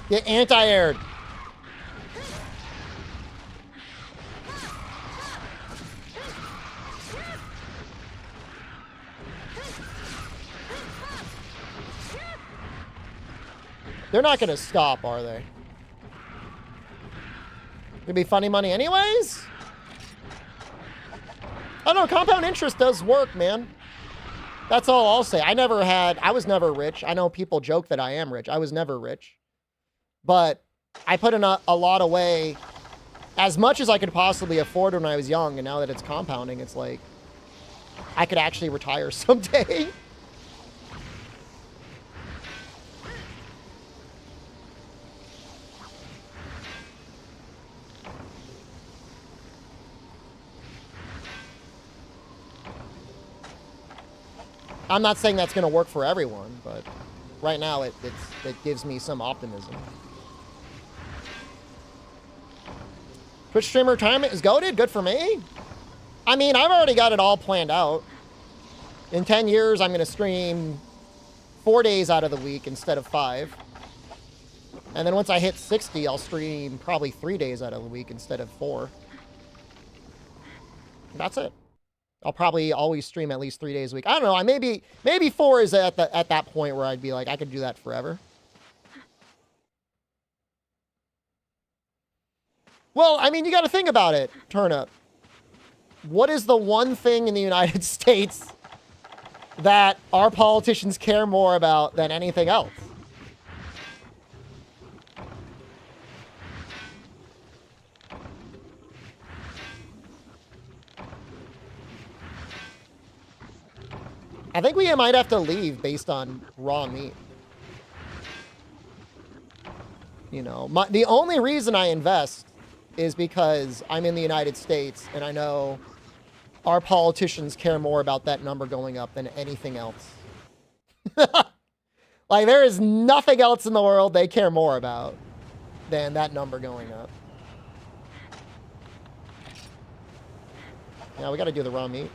Get anti-aired. They're not going to stop, are they? Gonna be funny money anyways? I don't know, compound interest does work, man. That's all I'll say. I was never rich. I know people joke that I am rich. I was never rich. But I put in a lot away, as much as I could possibly afford when I was young, and now that it's compounding, it's like, I could actually retire someday. I'm not saying that's going to work for everyone, but right now it gives me some optimism. Twitch streamer retirement is goated. Good for me. I mean, I've already got it all planned out. In 10 years, I'm going to stream 4 days out of the week instead of 5. And then once I hit 60, I'll stream probably 3 days out of the week instead of 4. That's it. I'll probably always stream at least 3 days a week. I don't know. Maybe 4 is at that point where I'd be like, I could do that forever. Well, I mean, you got to think about it, Turnip. What is the one thing in the United States that our politicians care more about than anything else? I think we might have to leave based on raw meat. You know, the only reason I invest is because I'm in the United States and I know our politicians care more about that number going up than anything else. Like, there is nothing else in the world they care more about than that number going up. Yeah, we got to do the raw meat.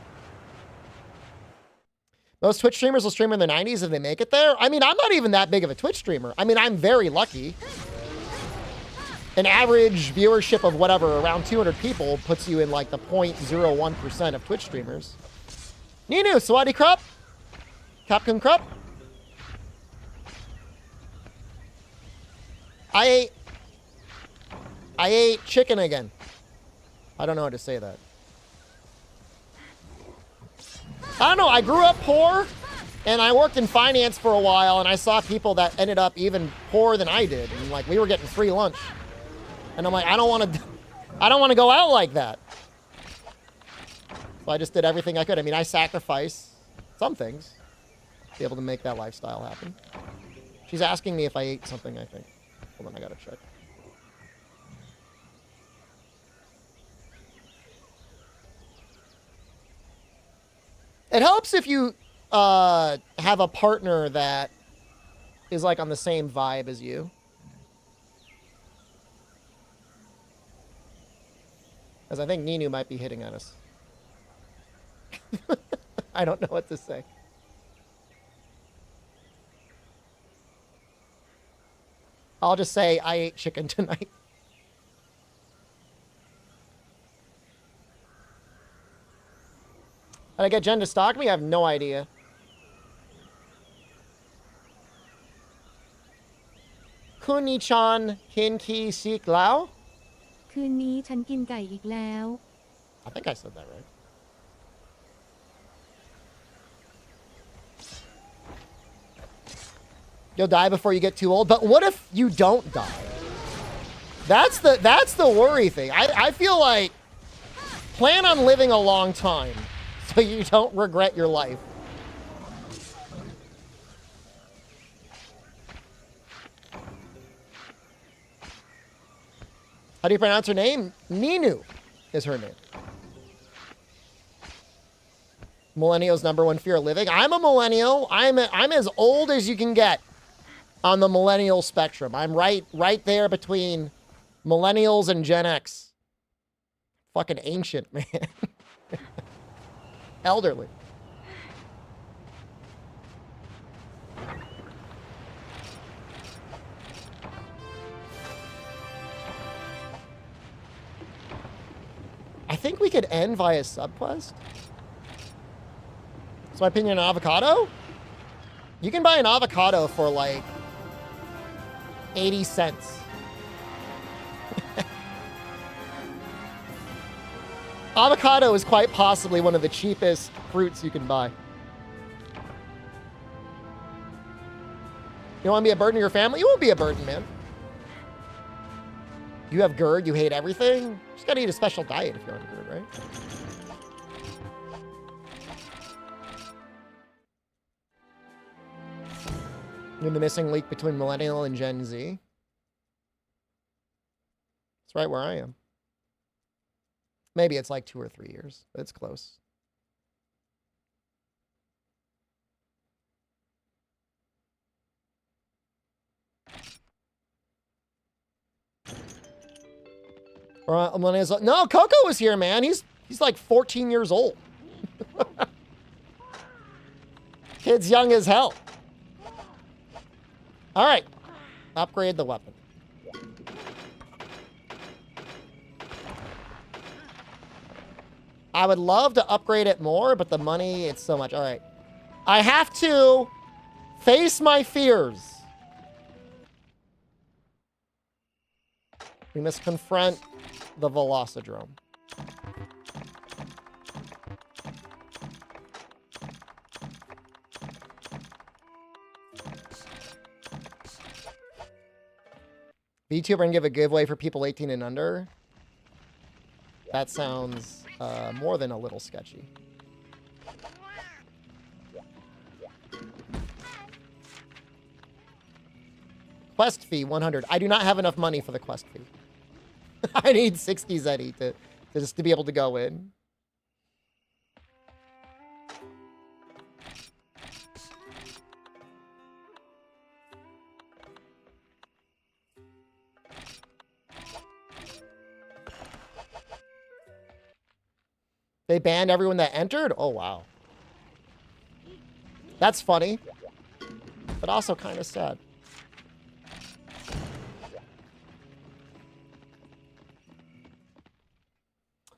Most Twitch streamers will stream in the 90s if they make it there. I mean, I'm not even that big of a Twitch streamer. I mean, I'm very lucky. An average viewership of whatever, around 200 people, puts you in like the 0.01% of Twitch streamers. Ninu, Swati Krupp. Capcom Krupp. I ate chicken again. I don't know how to say that. I don't know. I grew up poor, and I worked in finance for a while, and I saw people that ended up even poorer than I did, and like we were getting free lunch. And I'm like, I don't want to go out like that. So I just did everything I could. I mean, I sacrificed some things to be able to make that lifestyle happen. She's asking me if I ate something, I think. Hold on, I gotta check. It helps if you have a partner that is like on the same vibe as you. Because I think Ninu might be hitting at us. I don't know what to say. I'll just say I ate chicken tonight. Did I get Jen to stalk me? I have no idea. Kuni-chan Kinki Sik Lao? คืนนี้ฉันกินไก่อีกแล้ว I think I said that right. You'll die before you get too old, but what if you don't die? That's the worry thing. I feel like plan on living a long time so you don't regret your life. How do you pronounce her name? Ninu is her name. Millennials' #1 fear of living. I'm a millennial. I'm as old as you can get on the millennial spectrum. I'm right there between millennials and Gen X. Fucking ancient, man. Elderly. I think we could end via subquest. So my opinion, an avocado? You can buy an avocado for like 80 cents. Avocado is quite possibly one of the cheapest fruits you can buy. You want to be a burden to your family? You won't be a burden, man. You have GERD, you hate everything. You just gotta eat a special diet if you're on GERD, right? You're the missing link between millennial and Gen Z. It's right where I am. Maybe it's like 2 or 3 years, but it's close. No, Coco was here, man. He's like 14 years old. Kid's young as hell. All right. Upgrade the weapon. I would love to upgrade it more, but the money, it's so much. All right. I have to face my fears. We must confront the Velocidrome. VTuber and give a giveaway for people 18 and under. That sounds more than a little sketchy. Quest fee 100. I do not have enough money for the quest fee. I need 60 Zeti to just to be able to go in. They banned everyone that entered? Oh, wow. That's funny, but also kind of sad.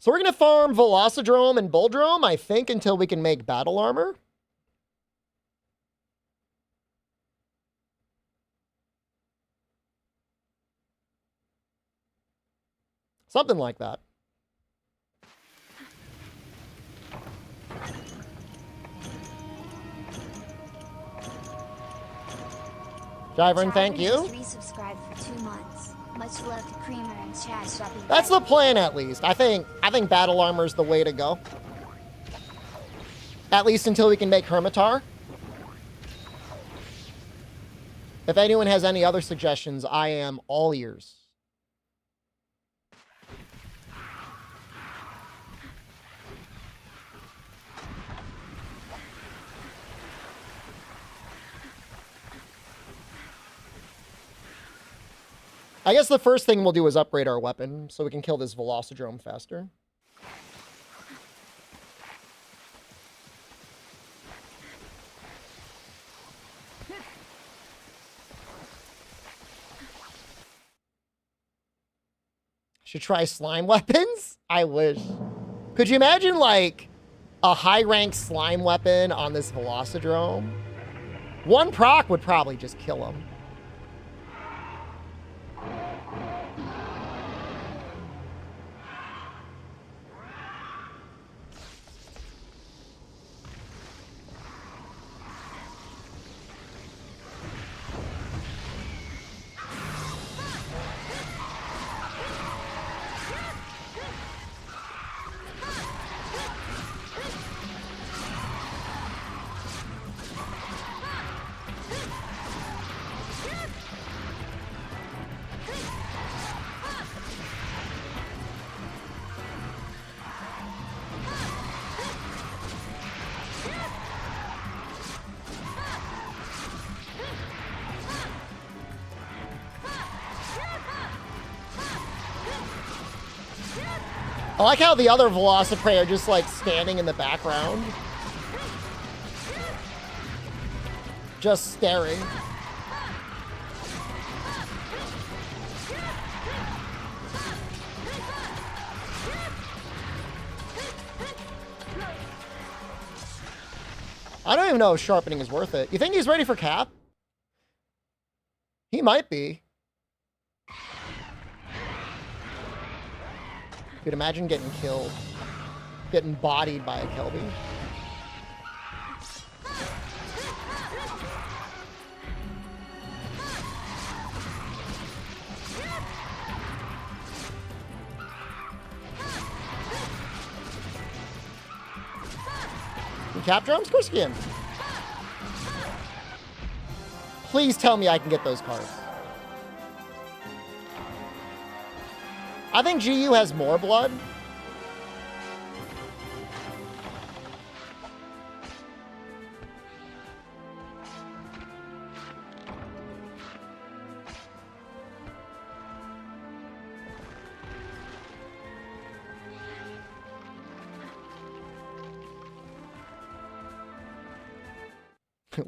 So we're going to farm Velocidrome and Gendrome, I think, until we can make battle armor. Something like that. Jivern, thank you. Resubscribed for 2 months. Much love to Creamer and Chad shopping. That's the plan, at least. I think battle armor is the way to go. At least until we can make Hermitar. If anyone has any other suggestions, I am all ears. I guess the first thing we'll do is upgrade our weapon so we can kill this Velocidrome faster. Should try slime weapons? I wish. Could you imagine, like, a high-rank slime weapon on this Velocidrome? One proc would probably just kill him. I like how the other Velociprey are just, like, standing in the background. Just staring. I don't even know if sharpening is worth it. You think he's ready for cap? He might be. Could imagine getting killed. Getting bodied by a Kelby. You cap drums? Of course you can. Please tell me I can get those cards. I think GU has more blood.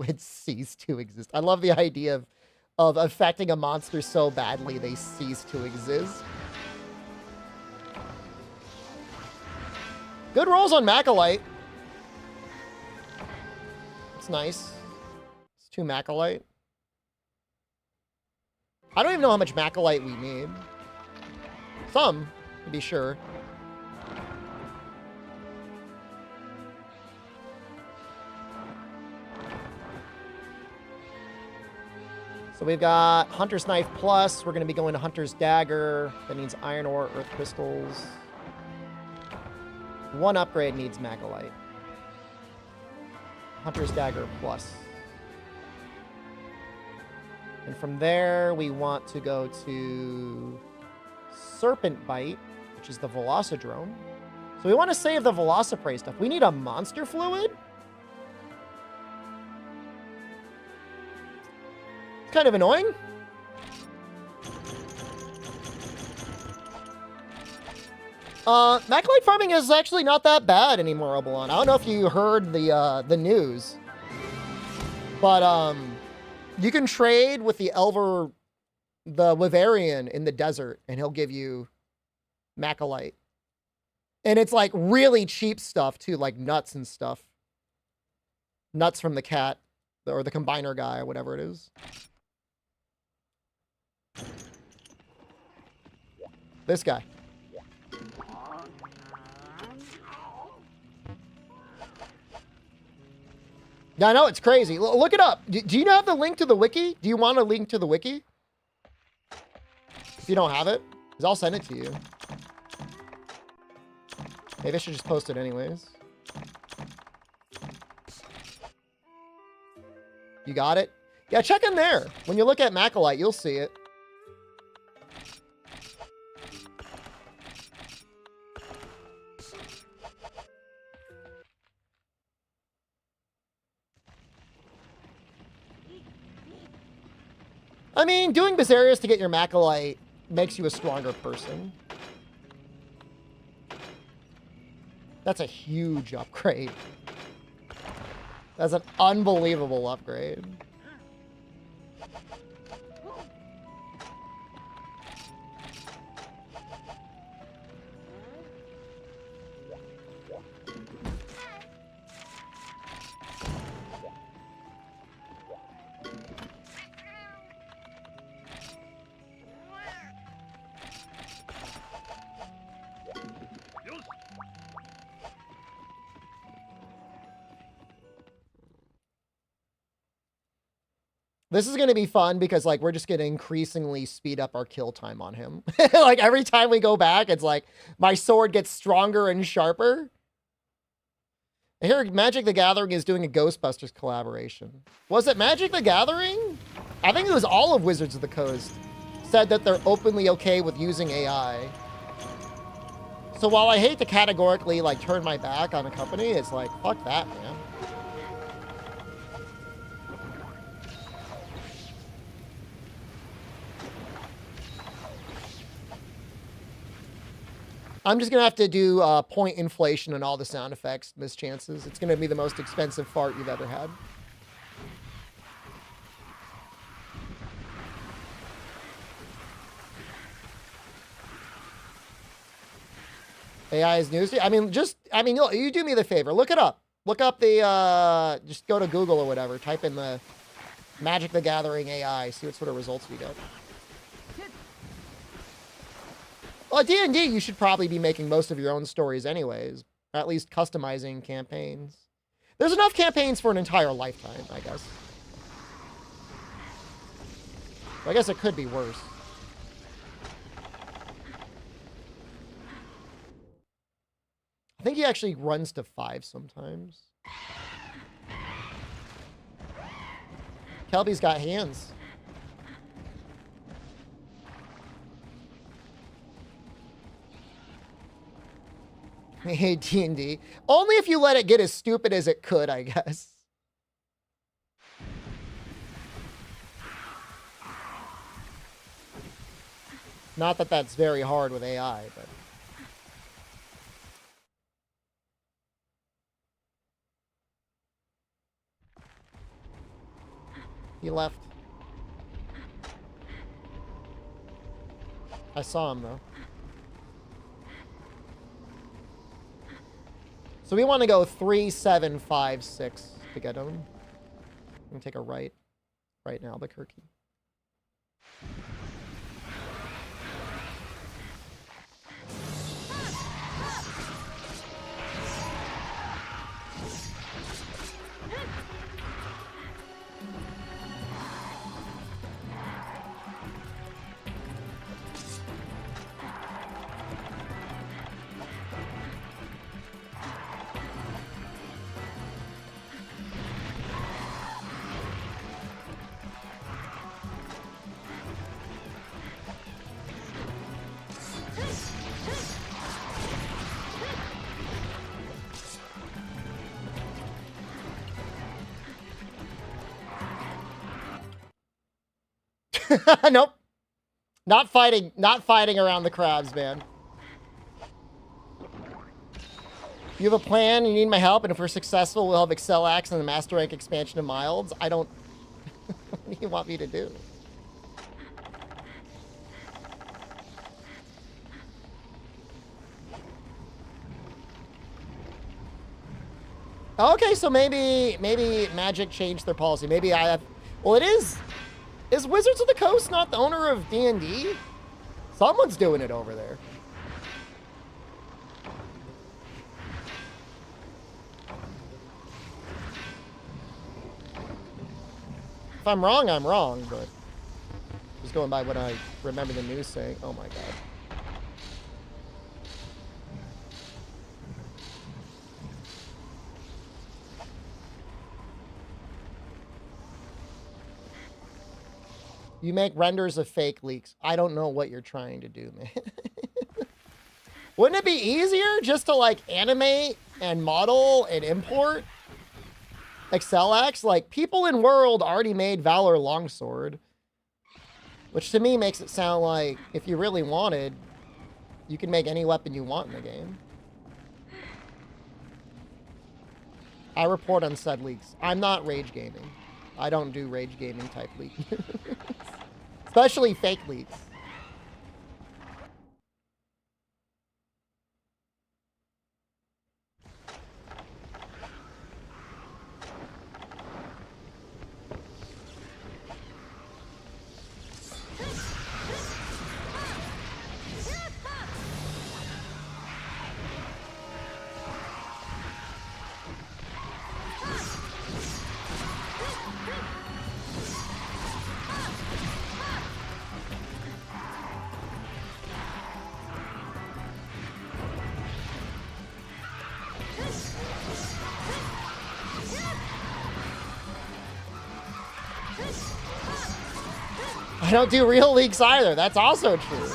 It cease to exist. I love the idea of affecting a monster so badly they cease to exist. Good rolls on Macalite. It's nice. It's 2 Macalite. I don't even know how much Macalite we need. Some, to be sure. So we've got Hunter's Knife Plus. We're going to be going to Hunter's Dagger. That means Iron Ore, Earth Crystals. One upgrade needs Macalite. Hunter's Dagger Plus. And from there, we want to go to Serpent Bite, which is the Velocidrome. So we want to save the Velociprey stuff. We need a Monster Fluid? It's kind of annoying. Macalite farming is actually not that bad anymore, Obalon. I don't know if you heard the news. But you can trade with the Wyverian in the desert, and he'll give you Macalite. And it's like really cheap stuff too, like nuts and stuff. Nuts from the cat, or the combiner guy, or whatever it is. This guy. Yeah, I know, it's crazy. Look it up. Do you have the link to the wiki? Do you want a link to the wiki? If you don't have it, because I'll send it to you. Maybe I should just post it anyways. You got it? Yeah, check in there. When you look at Macalite, you'll see it. I mean, doing Bizarrius to get your Macalite makes you a stronger person. That's a huge upgrade. That's an unbelievable upgrade. This is going to be fun because, like, we're just going to increasingly speed up our kill time on him. Like, every time we go back, it's like, my sword gets stronger and sharper. I hear Magic the Gathering is doing a Ghostbusters collaboration. Was it Magic the Gathering? I think it was all of Wizards of the Coast said that they're openly okay with using AI. So while I hate to categorically, like, turn my back on a company, it's like, fuck that, man. I'm just going to have to do point inflation on all the sound effects, mischances. It's going to be the most expensive fart you've ever had. AI is news. I mean, you do me the favor. Look it up. Look up the, just go to Google or whatever. Type in the Magic the Gathering AI. See what sort of results you get. Well, D&D, you should probably be making most of your own stories anyways. Or at least customizing campaigns. There's enough campaigns for an entire lifetime, I guess. I guess it could be worse. I think he actually runs to 5 sometimes. Kelby's got hands. I hate D&D. Only if you let it get as stupid as it could, I guess. Not that that's very hard with AI, but... He left. I saw him, though. So we want to go 3, 7, 5, 6 to get him. I'm going to take a right now, Albuquerque. Nope. Not fighting around the crabs, man. You have a plan, you need my help, and if we're successful, we'll have Excel Axe and the Master Rank expansion of Milds. I don't... What do you want me to do? Okay, so maybe Magic changed their policy. Maybe I have... Well, it is... Is Wizards of the Coast not the owner of D&D? Someone's doing it over there. If I'm wrong, but just going by what I remember the news saying. Oh my god. You make renders of fake leaks. I don't know what you're trying to do, man. Wouldn't it be easier just to like animate and model and import Excel Axe? Like, people in World already made Valor Longsword, which to me makes it sound like if you really wanted, you can make any weapon you want in the game. I report on said leaks. I'm not rage gaming. I don't do rage gaming type leaks. Especially fake leaks. I don't do real leaks either. That's also true.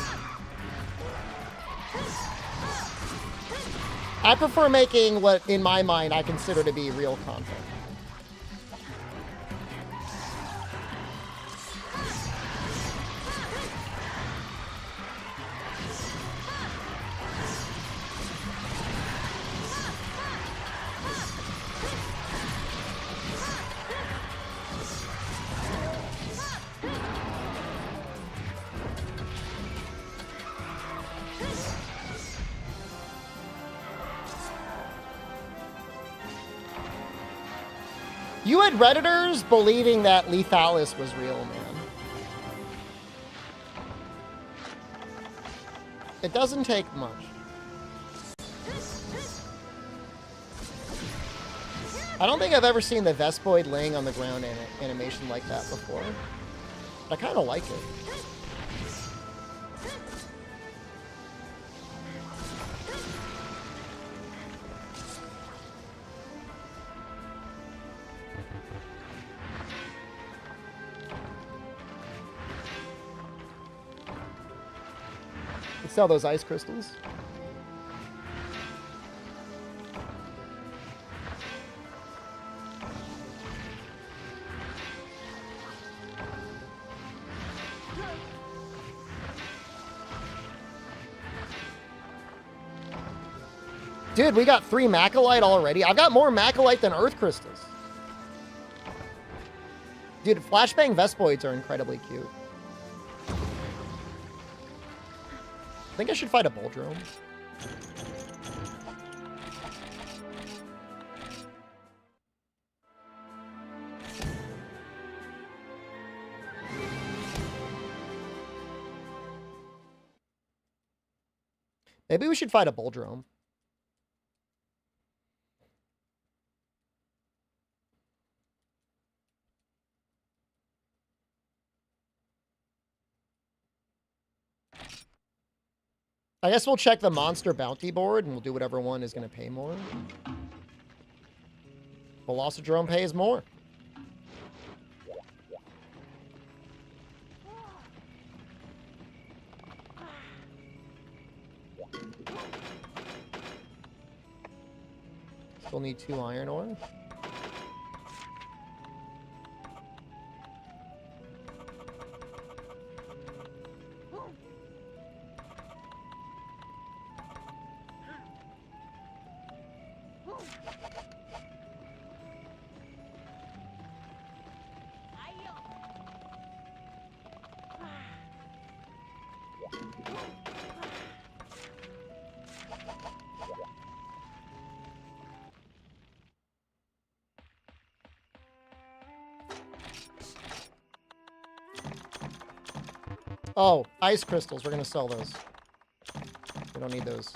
I prefer making what, in my mind, I consider to be real content. You had Redditors believing that Lethalis was real, man. It doesn't take much. I don't think I've ever seen the Vespoid laying on the ground animation like that before. But I kind of like it. Sell those ice crystals. Dude, we got 3 Macalite already. I've got more Macalite than Earth crystals. Dude, Flashbang Vespoids are incredibly cute. I think I should fight a Buldrome. Maybe we should fight a Buldrome. I guess we'll check the monster bounty board and we'll do whatever one is going to pay more. Velocidrome pays more. Still need 2 iron ore. Oh, ice crystals. We're going to sell those. We don't need those.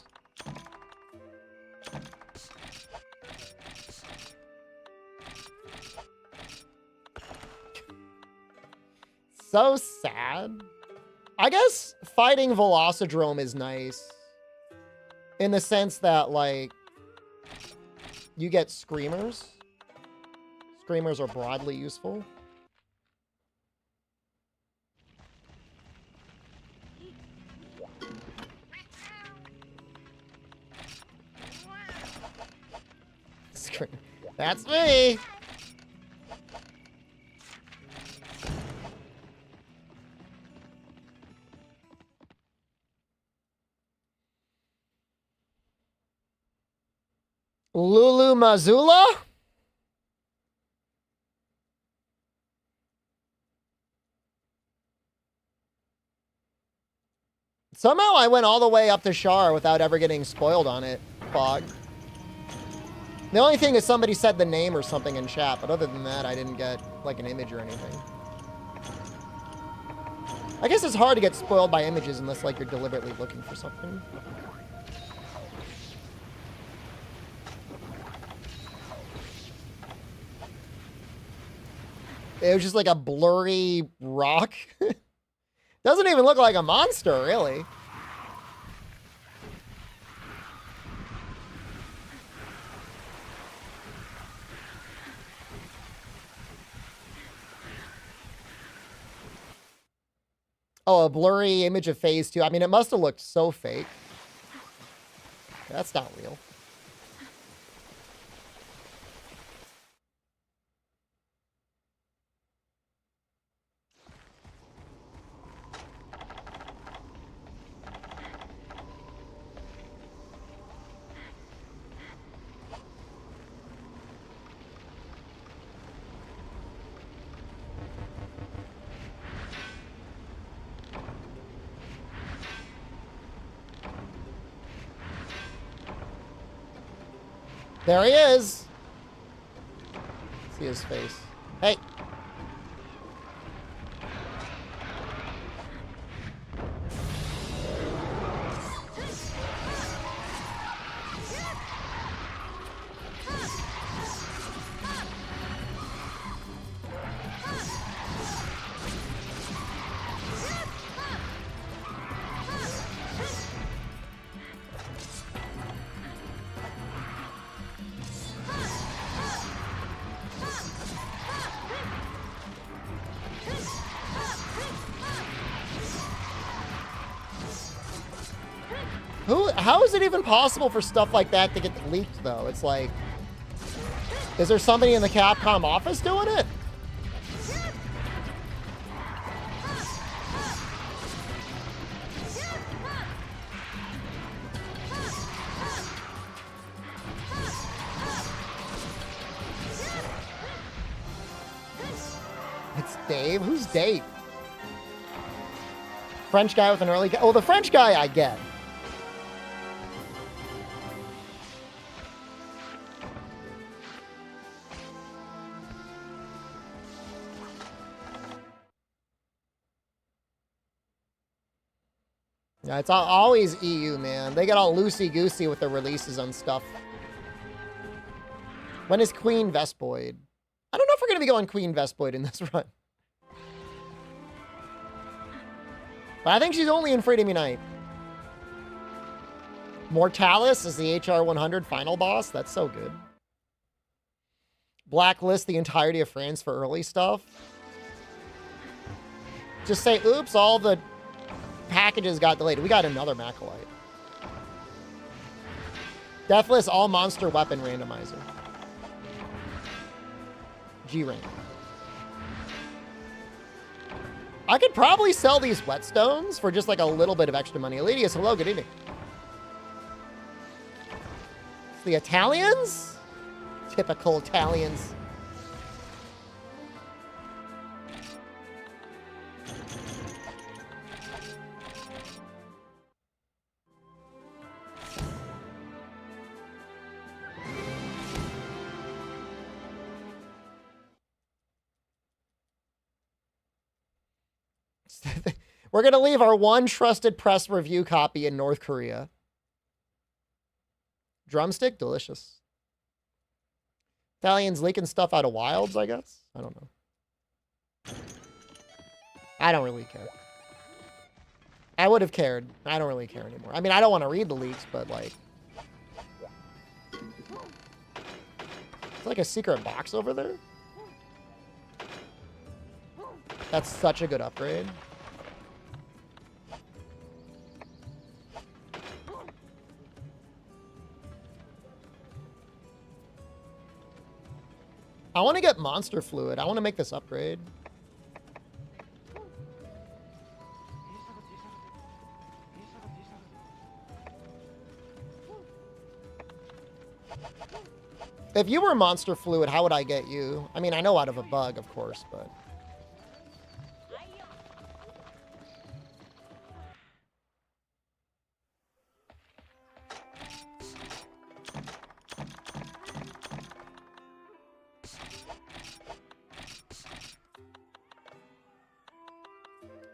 So sad. I guess fighting Velocidrome is nice. In the sense that, like, you get screamers. Screamers are broadly useful. That's me. Lulu Mazula? Somehow I went all the way up to Shar without ever getting spoiled on it, Fog. The only thing is somebody said the name or something in chat, but other than that, I didn't get, like, an image or anything. I guess it's hard to get spoiled by images unless, like, you're deliberately looking for something. It was just like a blurry rock. Doesn't even look like a monster, really. Oh, a blurry image of phase 2. I mean, it must have looked so fake. That's not real. There he is. See his face. Hey. How is it even possible for stuff like that to get leaked, though? It's like, is there somebody in the Capcom office doing it? It's Dave? Who's Dave? French guy with an early... Oh, the French guy I get. Yeah, it's always EU, man. They get all loosey-goosey with their releases on stuff. When is Queen Vespoid? I don't know if we're going to be going Queen Vespoid in this run. But I think she's only in Freedom Unite. Mortalis is the HR 100 final boss. That's so good. Blacklist the entirety of France for early stuff. Just say, oops, all the packages got delayed. We got another Macalite. Deathless all monster weapon randomizer. G rank. I could probably sell these whetstones for just like a little bit of extra money. Eladius, hello, good evening. It's the Italians? Typical Italians. We're going to leave our one trusted press review copy in North Korea. Drumstick, delicious. Italians leaking stuff out of wilds, I guess? I don't know. I don't really care. I would have cared. I don't really care anymore. I mean, I don't want to read the leaks, but like... It's like a secret box over there. That's such a good upgrade. I want to get monster fluid. I want to make this upgrade. If you were monster fluid, how would I get you? I mean, I know out of a bug, of course, but...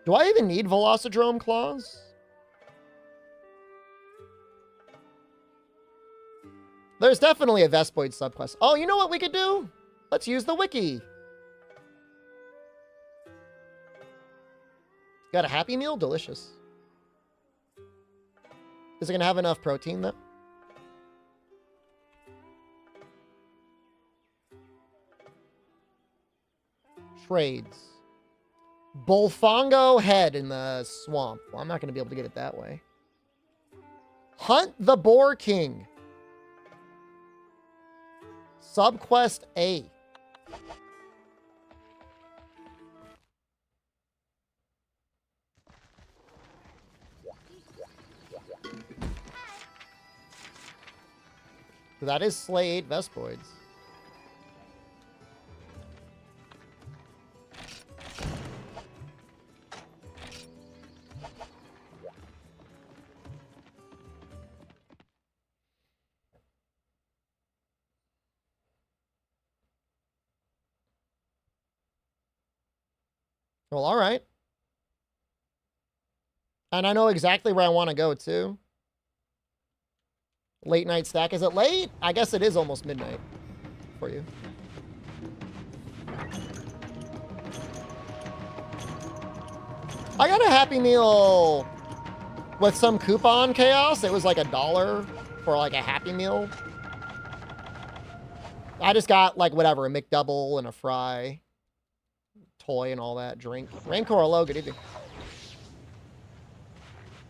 Do I even need Velocidrome claws? There's definitely a Vespoid subquest. Oh, you know what we could do? Let's use the wiki. Got a Happy Meal? Delicious. Is it going to have enough protein, though? Trades. Bolfongo head in the swamp. Well, I'm not going to be able to get it that way. Hunt the Boar King. Subquest A. That is slay 8 Vespoids. Well, all right. And I know exactly where I want to go, too. Late night stack. Is it late? I guess it is almost midnight for you. I got a Happy Meal with some coupon chaos. It was like $1 for like a Happy Meal. I just got like whatever, a McDouble and a fry. Toy and all that, drink. Rancor hello, good evening.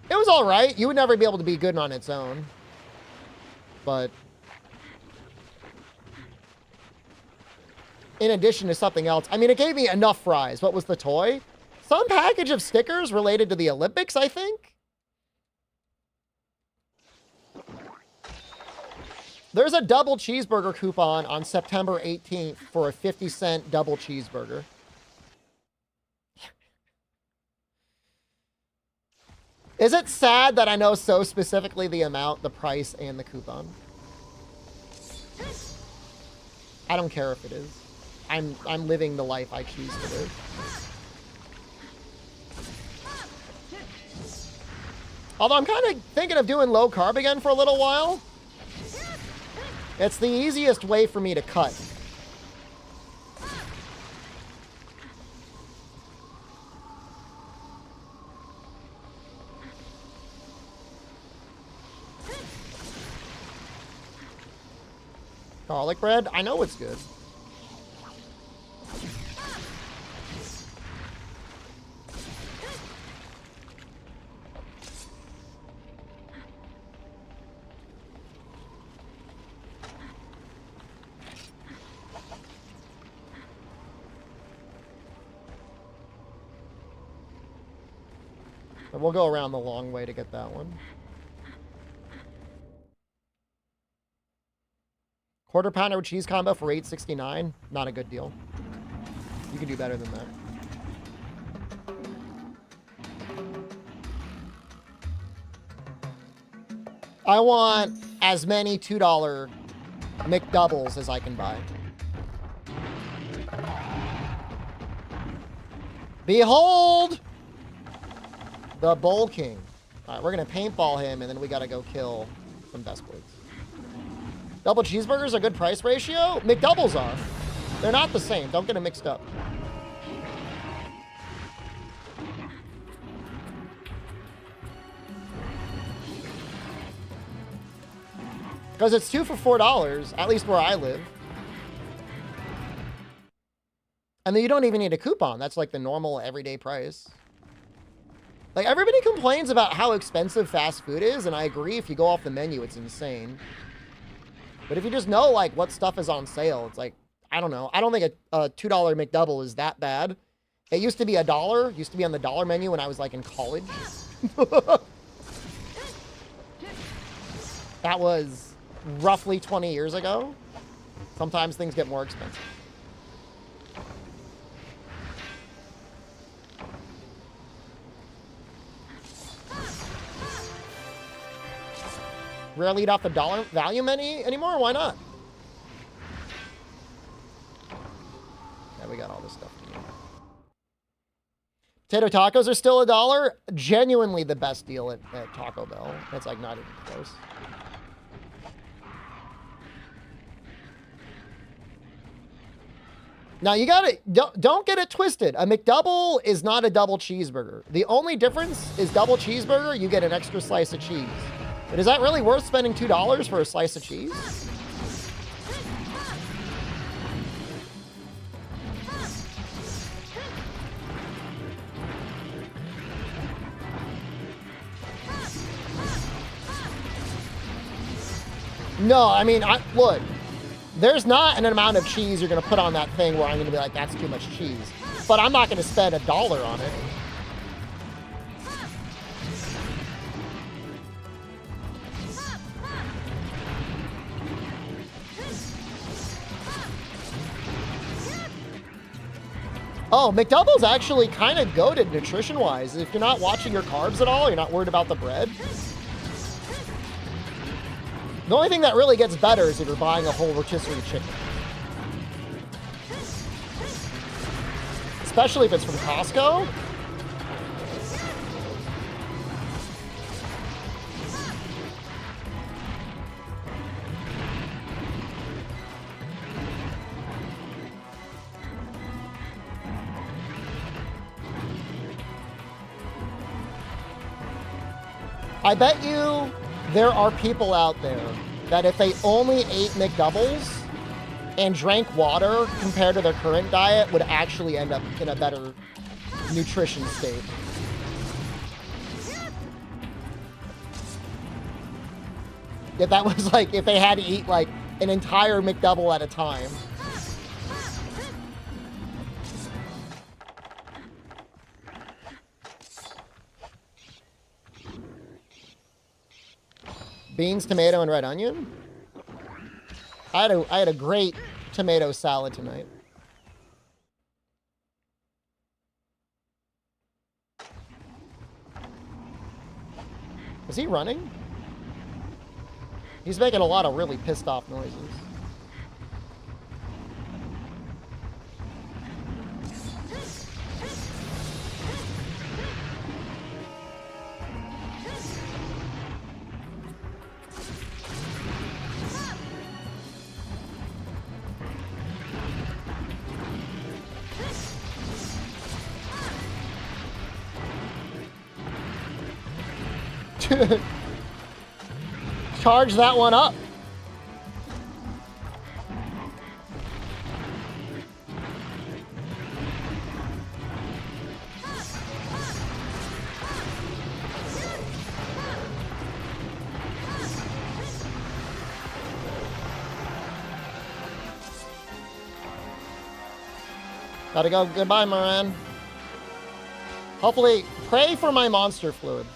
It was all right. You would never be able to be good on its own. But in addition to something else, I mean, it gave me enough fries. What was the toy? Some package of stickers related to the Olympics, I think. There's a double cheeseburger coupon on September 18th for a 50-cent double cheeseburger. Is it sad that I know so specifically the amount, the price, and the coupon? I don't care if it is. I'm living the life I choose to live. Although I'm kind of thinking of doing low carb again for a little while. It's the easiest way for me to cut. Garlic bread? I know it's good. But we'll go around the long way to get that one. Quarter pounder with cheese combo for $8.69. Not a good deal. You can do better than that. I want as many $2 McDoubles as I can buy. Behold The Bowl King. All right, we're going to paintball him, and then we got to go kill some Besploids. Double cheeseburgers are good price ratio? McDoubles are. They're not the same. Don't get them mixed up. Because it's 2 for $4, at least where I live. And then you don't even need a coupon. That's like the normal everyday price. Like, everybody complains about how expensive fast food is, and I agree. If you go off the menu, it's insane. But if you just know, like, what stuff is on sale, it's like, I don't know. I don't think a $2 McDouble is that bad. It used to be $1. It used to be on the dollar menu when I was, like, in college. That was roughly 20 years ago. Sometimes things get more expensive. Rarely eat off the dollar value menu anymore? Why not? Yeah, we got all this stuff to do. Potato tacos are still $1. Genuinely the best deal at Taco Bell. It's like not even close. Now you gotta, don't get it twisted. A McDouble is not a double cheeseburger. The only difference is double cheeseburger, you get an extra slice of cheese. But is that really worth spending $2 for a slice of cheese? No, I mean, look, there's not an amount of cheese you're going to put on that thing where I'm going to be like, that's too much cheese. But I'm not going to spend $1 on it. Oh, McDouble's actually kind of goated nutrition-wise. If you're not watching your carbs at all, you're not worried about the bread. The only thing that really gets better is if you're buying a whole rotisserie chicken. Especially if it's from Costco. I bet you there are people out there that if they only ate McDoubles and drank water compared to their current diet would actually end up in a better nutrition state. If that was like, if they had to eat like an entire McDouble at a time. Beans, tomato, and red onion. I had a great tomato salad tonight. Is he running? He's making a lot of really pissed off noises. Charge that one up. Gotta go. Goodbye, Moran. Hopefully, pray for my monster fluid.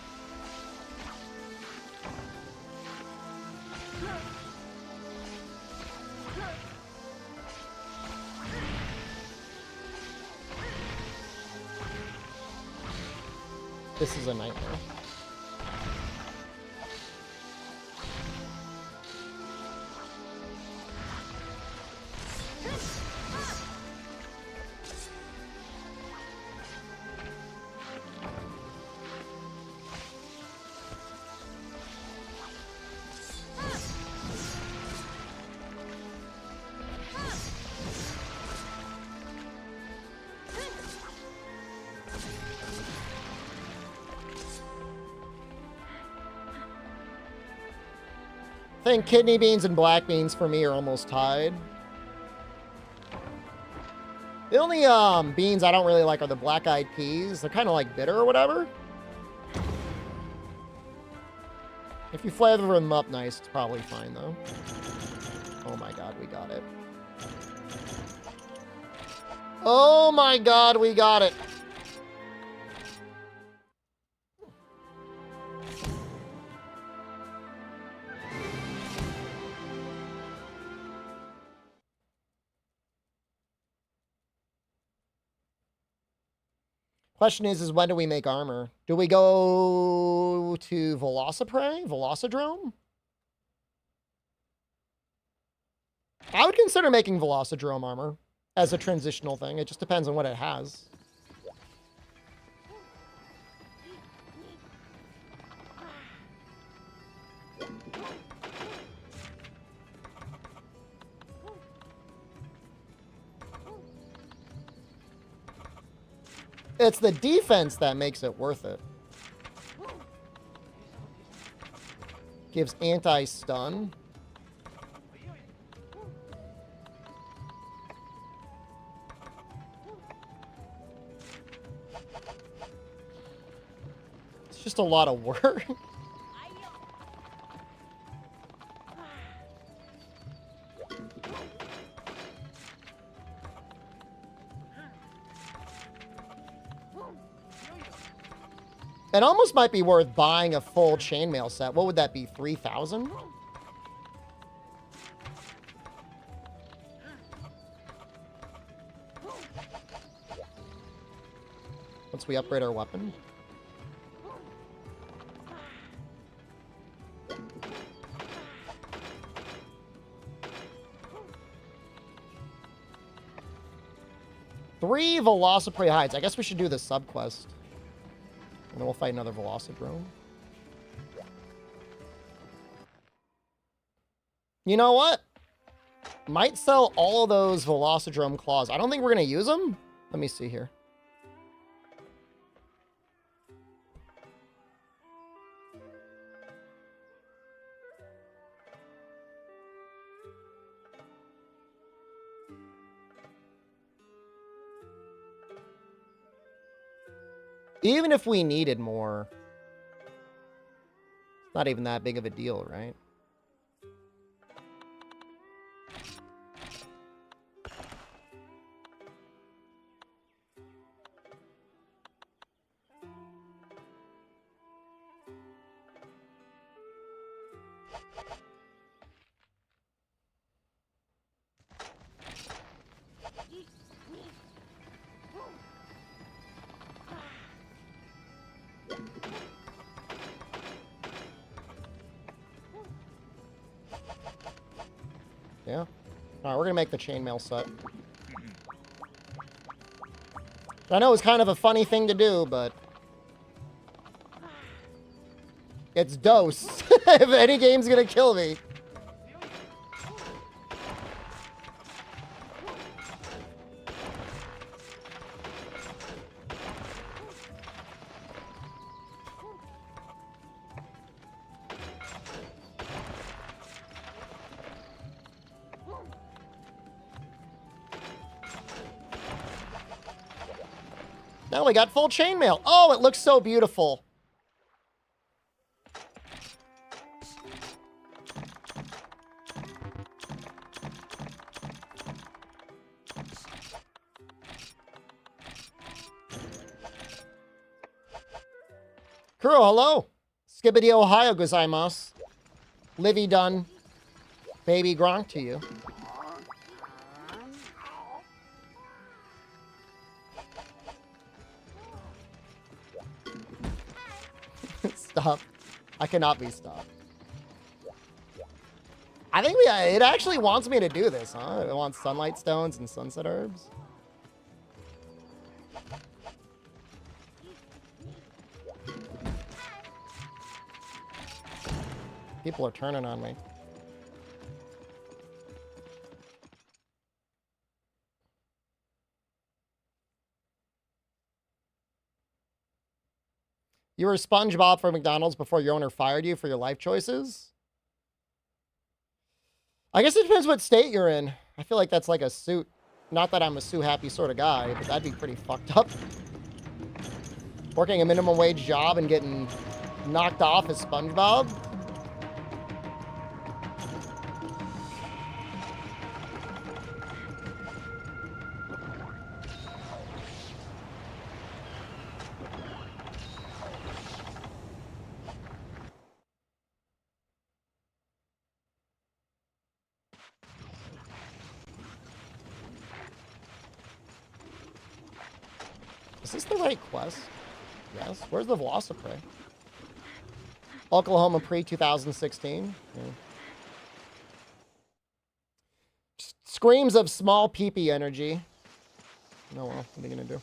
This is a nightmare. I think kidney beans and black beans for me are almost tied. The only beans I don't really like are the black-eyed peas. They're kind of like bitter or whatever. If you flavor them up nice, it's probably fine though. Oh my god, we got it. Oh my god, we got it. Question is when do we make armor? Do we go to Velocidrome? I would consider making Velocidrome armor as a transitional thing. It just depends on what it has. It's the defense that makes it worth it. Gives anti-stun. It's just a lot of work. It almost might be worth buying a full chainmail set. What would that be, 3,000? Once we upgrade our weapon. Three Velociprey hides. I guess we should do the subquest. And then we'll fight another Velocidrome. You know what? Might sell all those Velocidrome claws. I don't think we're going to use them. Let me see here. Even if we needed more, it's not even that big of a deal, right? Yeah. Alright, we're gonna make the chainmail set. I know it's kind of a funny thing to do, but it's dose. If any game's gonna kill me. Now we got full chainmail. Oh, it looks so beautiful. Kuro, hello. Skibbity Ohio gozaimasu. Livy done. Baby Gronk to you. Stop. I cannot be stopped. I think it actually wants me to do this, huh? It wants sunlight stones and sunset herbs. People are turning on me. You were SpongeBob for McDonald's before your owner fired you for your life choices? I guess it depends what state you're in. I feel like that's like a suit. Not that I'm a sue happy sort of guy, but that'd be pretty fucked up. Working a minimum wage job and getting knocked off as SpongeBob. Is this the right quest? Yes. Where's the Velocidrome? Oklahoma pre-2016. Yeah. Screams of small pee-pee energy. Oh well, what are you gonna do?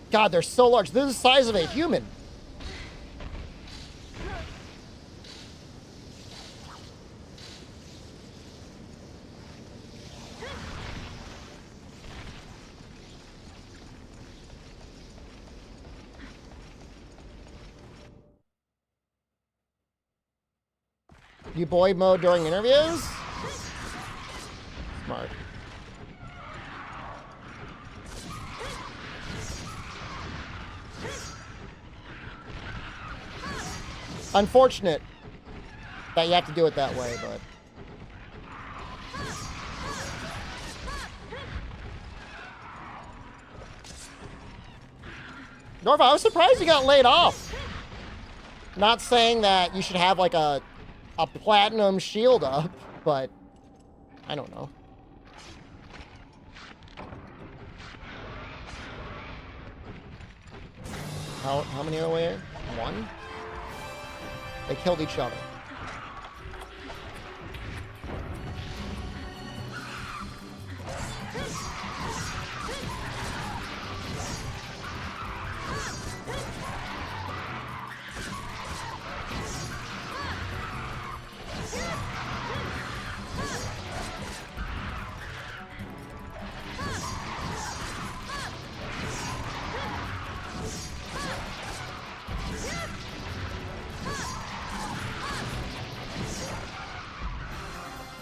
God, they're so large. They're the size of a human. You boy mode during interviews? Smart. Unfortunate that you have to do it that way, but... Norva, I was surprised you got laid off. Not saying that you should have like a platinum shield up, but I don't know. How many are away? One? They killed each other.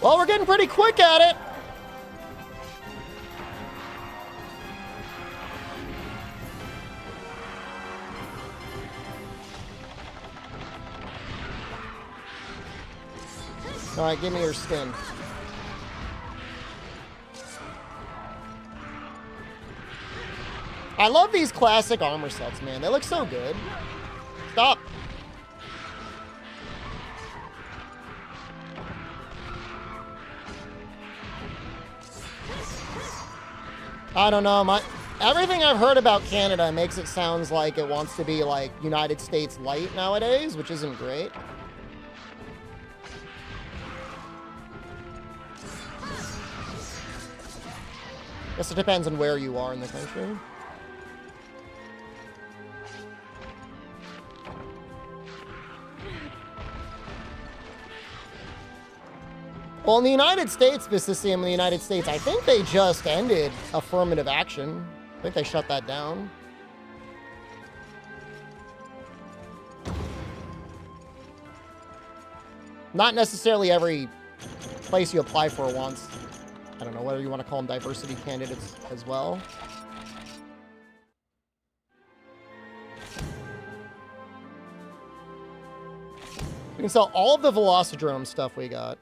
Well, we're getting pretty quick at it. All right, give me your skin. I love these classic armor sets, man. They look so good. Stop. I don't know. Everything I've heard about Canada makes it sound like it wants to be like United States light nowadays, which isn't great. Guess it depends on where you are in the country. Well, in the United States, Vicisium in the United States, I think they just ended affirmative action. I think they shut that down. Not necessarily every place you apply for wants, I don't know whether you want to call them diversity candidates as well. We can sell all of the Velocidrome stuff we got.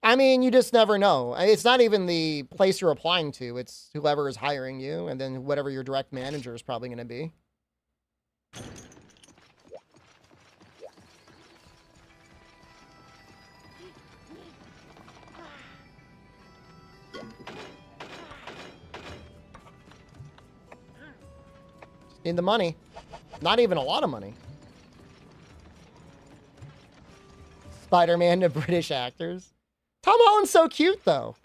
I mean, you just never know. It's not even the place you're applying to. It's whoever is hiring you, and then whatever your direct manager is probably going to be. In the money. Not even a lot of money. Spider-Man to British actors. Tom Holland's so cute, though.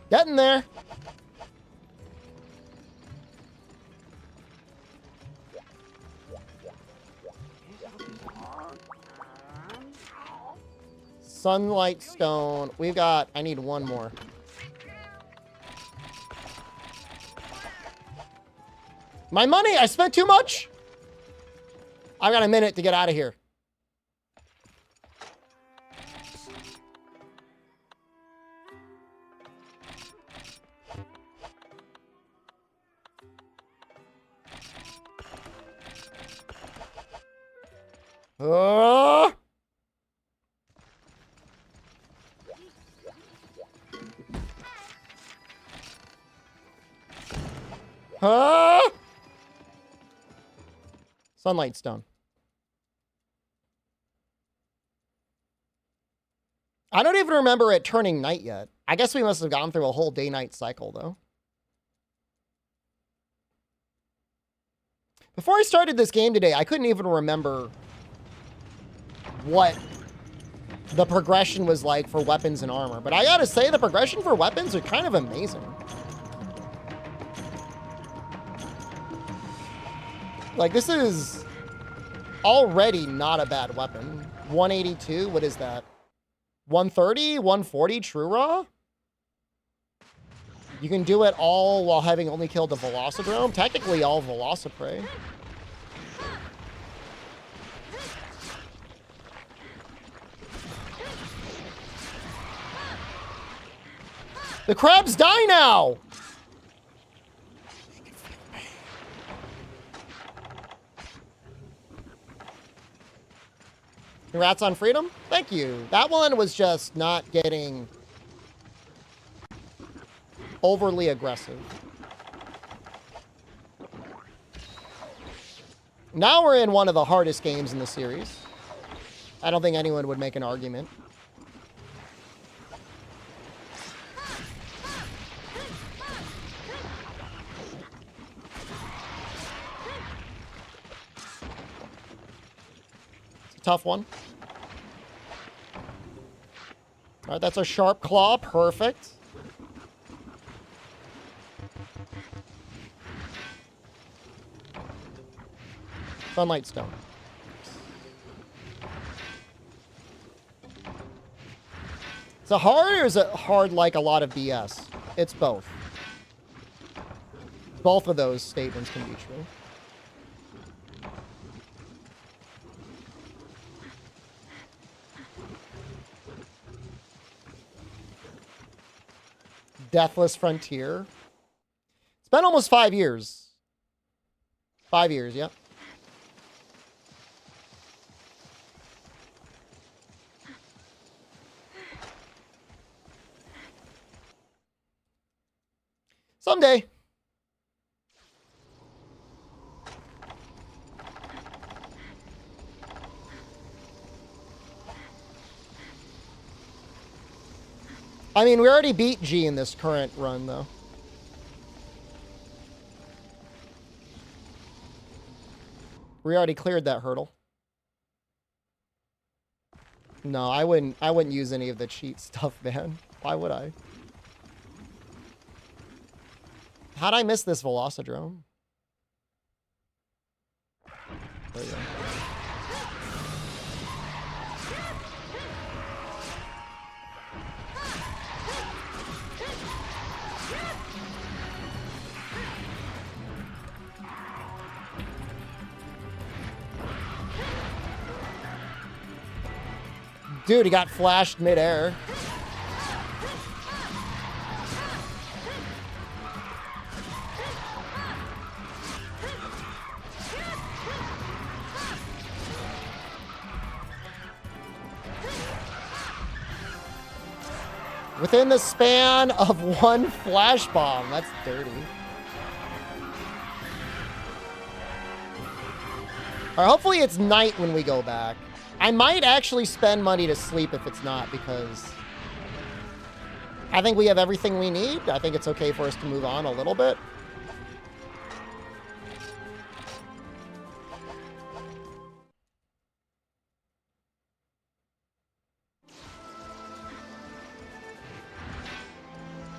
Getting there. Sunlight stone. We've got, I need one more. My money, I spent too much. I've got a minute to get out of here. Sunlight stone. I don't even remember it turning night yet. I guess we must have gone through a whole day-night cycle, though. Before I started this game today, I couldn't even remember what the progression was like for weapons and armor. But I gotta say, the progression for weapons are kind of amazing. Like, this is already not a bad weapon. 182, what is that? 130, 140 true raw? You can do it all while having only killed the Velocidrome. Technically, all Velociprey. The crabs die now! Congrats on freedom. Thank you. That one was just not getting overly aggressive. Now we're in one of the hardest games in the series. I don't think anyone would make an argument. It's a tough one. All right, that's a sharp claw. Perfect. Sunlight stone. Is it hard or is it hard like a lot of BS? It's both. Both of those statements can be true. Deathless Frontier. It's been almost 5 years. 5 years, yep. Someday. I mean, we already beat G in this current run, though. We already cleared that hurdle. No, I wouldn't use any of the cheat stuff, man. Why would I? How'd I miss this Velocidrome? There you go. Dude, he got flashed midair. Within the span of one flash bomb. That's dirty. All right, hopefully it's night when we go back. I might actually spend money to sleep if it's not, because I think we have everything we need. I think it's okay for us to move on a little bit.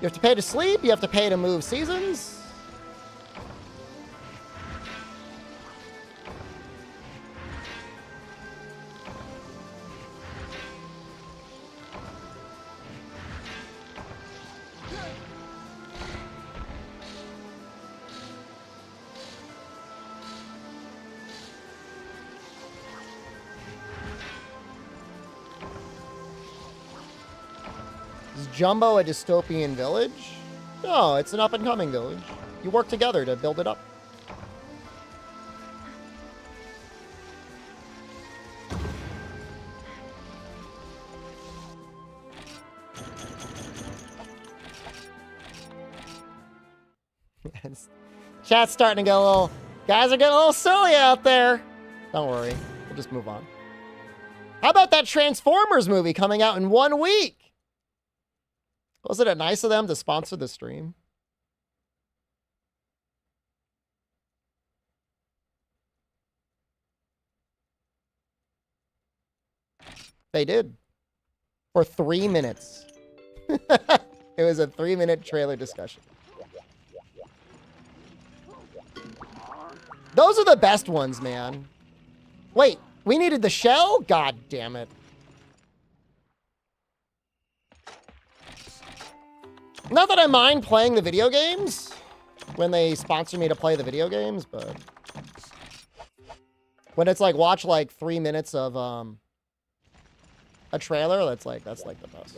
You have to pay to sleep. You have to pay to move seasons. Is Jumbo a dystopian village? No, it's an up-and-coming village. You work together to build it up. Chat's starting to get a little... Guys are getting a little silly out there. Don't worry. We'll just move on. How about that Transformers movie coming out in 1 week? Wasn't it nice of them to sponsor the stream? They did. For 3 minutes. It was a 3-minute trailer discussion. Those are the best ones, man. Wait, we needed the shell? God damn it. Not that I mind playing the video games when they sponsor me to play the video games, but when it's like watch like 3 minutes of a trailer, that's like the best.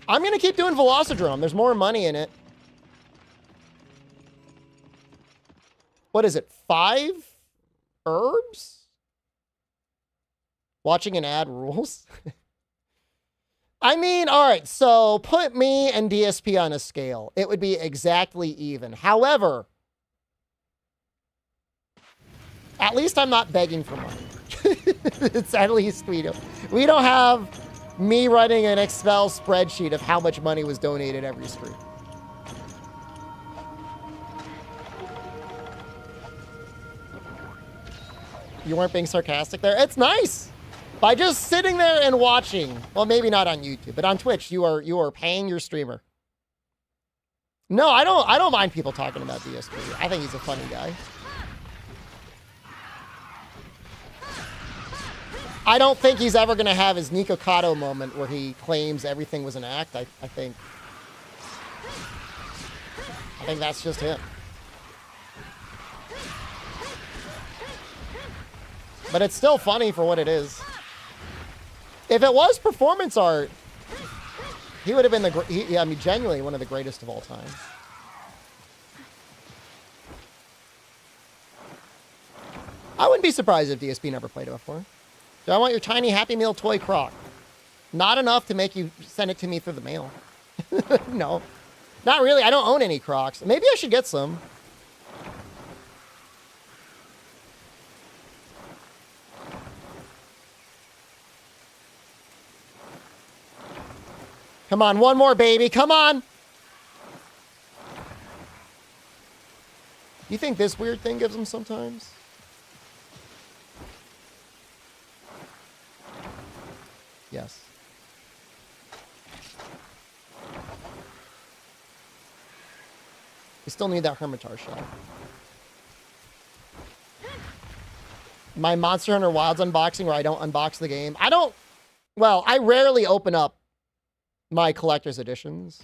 I'm gonna keep doing Velocidrome. There's more money in it. What is it? 5 herbs? Watching an ad rules? I mean, all right, so put me and DSP on a scale. It would be exactly even. However, at least I'm not begging for money. It's at least we don't have me running an Excel spreadsheet of how much money was donated every stream. You weren't being sarcastic there? It's nice. By just sitting there and watching, well, maybe not on YouTube, but on Twitch, you are paying your streamer. No, I don't mind people talking about DSP. I think he's a funny guy. I don't think he's ever going to have his Nico Kato moment where he claims everything was an act. I think that's just him. But it's still funny for what it is. If it was performance art, he would have been I mean, genuinely one of the greatest of all time. I wouldn't be surprised if DSP never played it before. Do I want your tiny Happy Meal toy croc? Not enough to make you send it to me through the mail. No, not really. I don't own any crocs. Maybe I should get some. Come on, one more, baby. Come on. You think this weird thing gives them sometimes? Yes. We still need that Hermitar shell. My Monster Hunter Wilds unboxing where I don't unbox the game. Well, I rarely open up my collector's editions.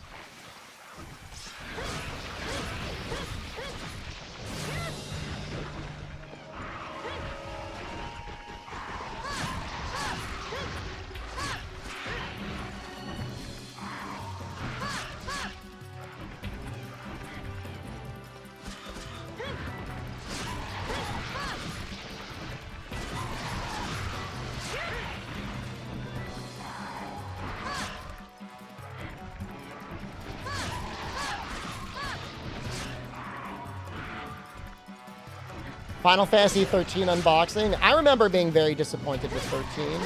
Final Fantasy 13 unboxing. I remember being very disappointed with 13.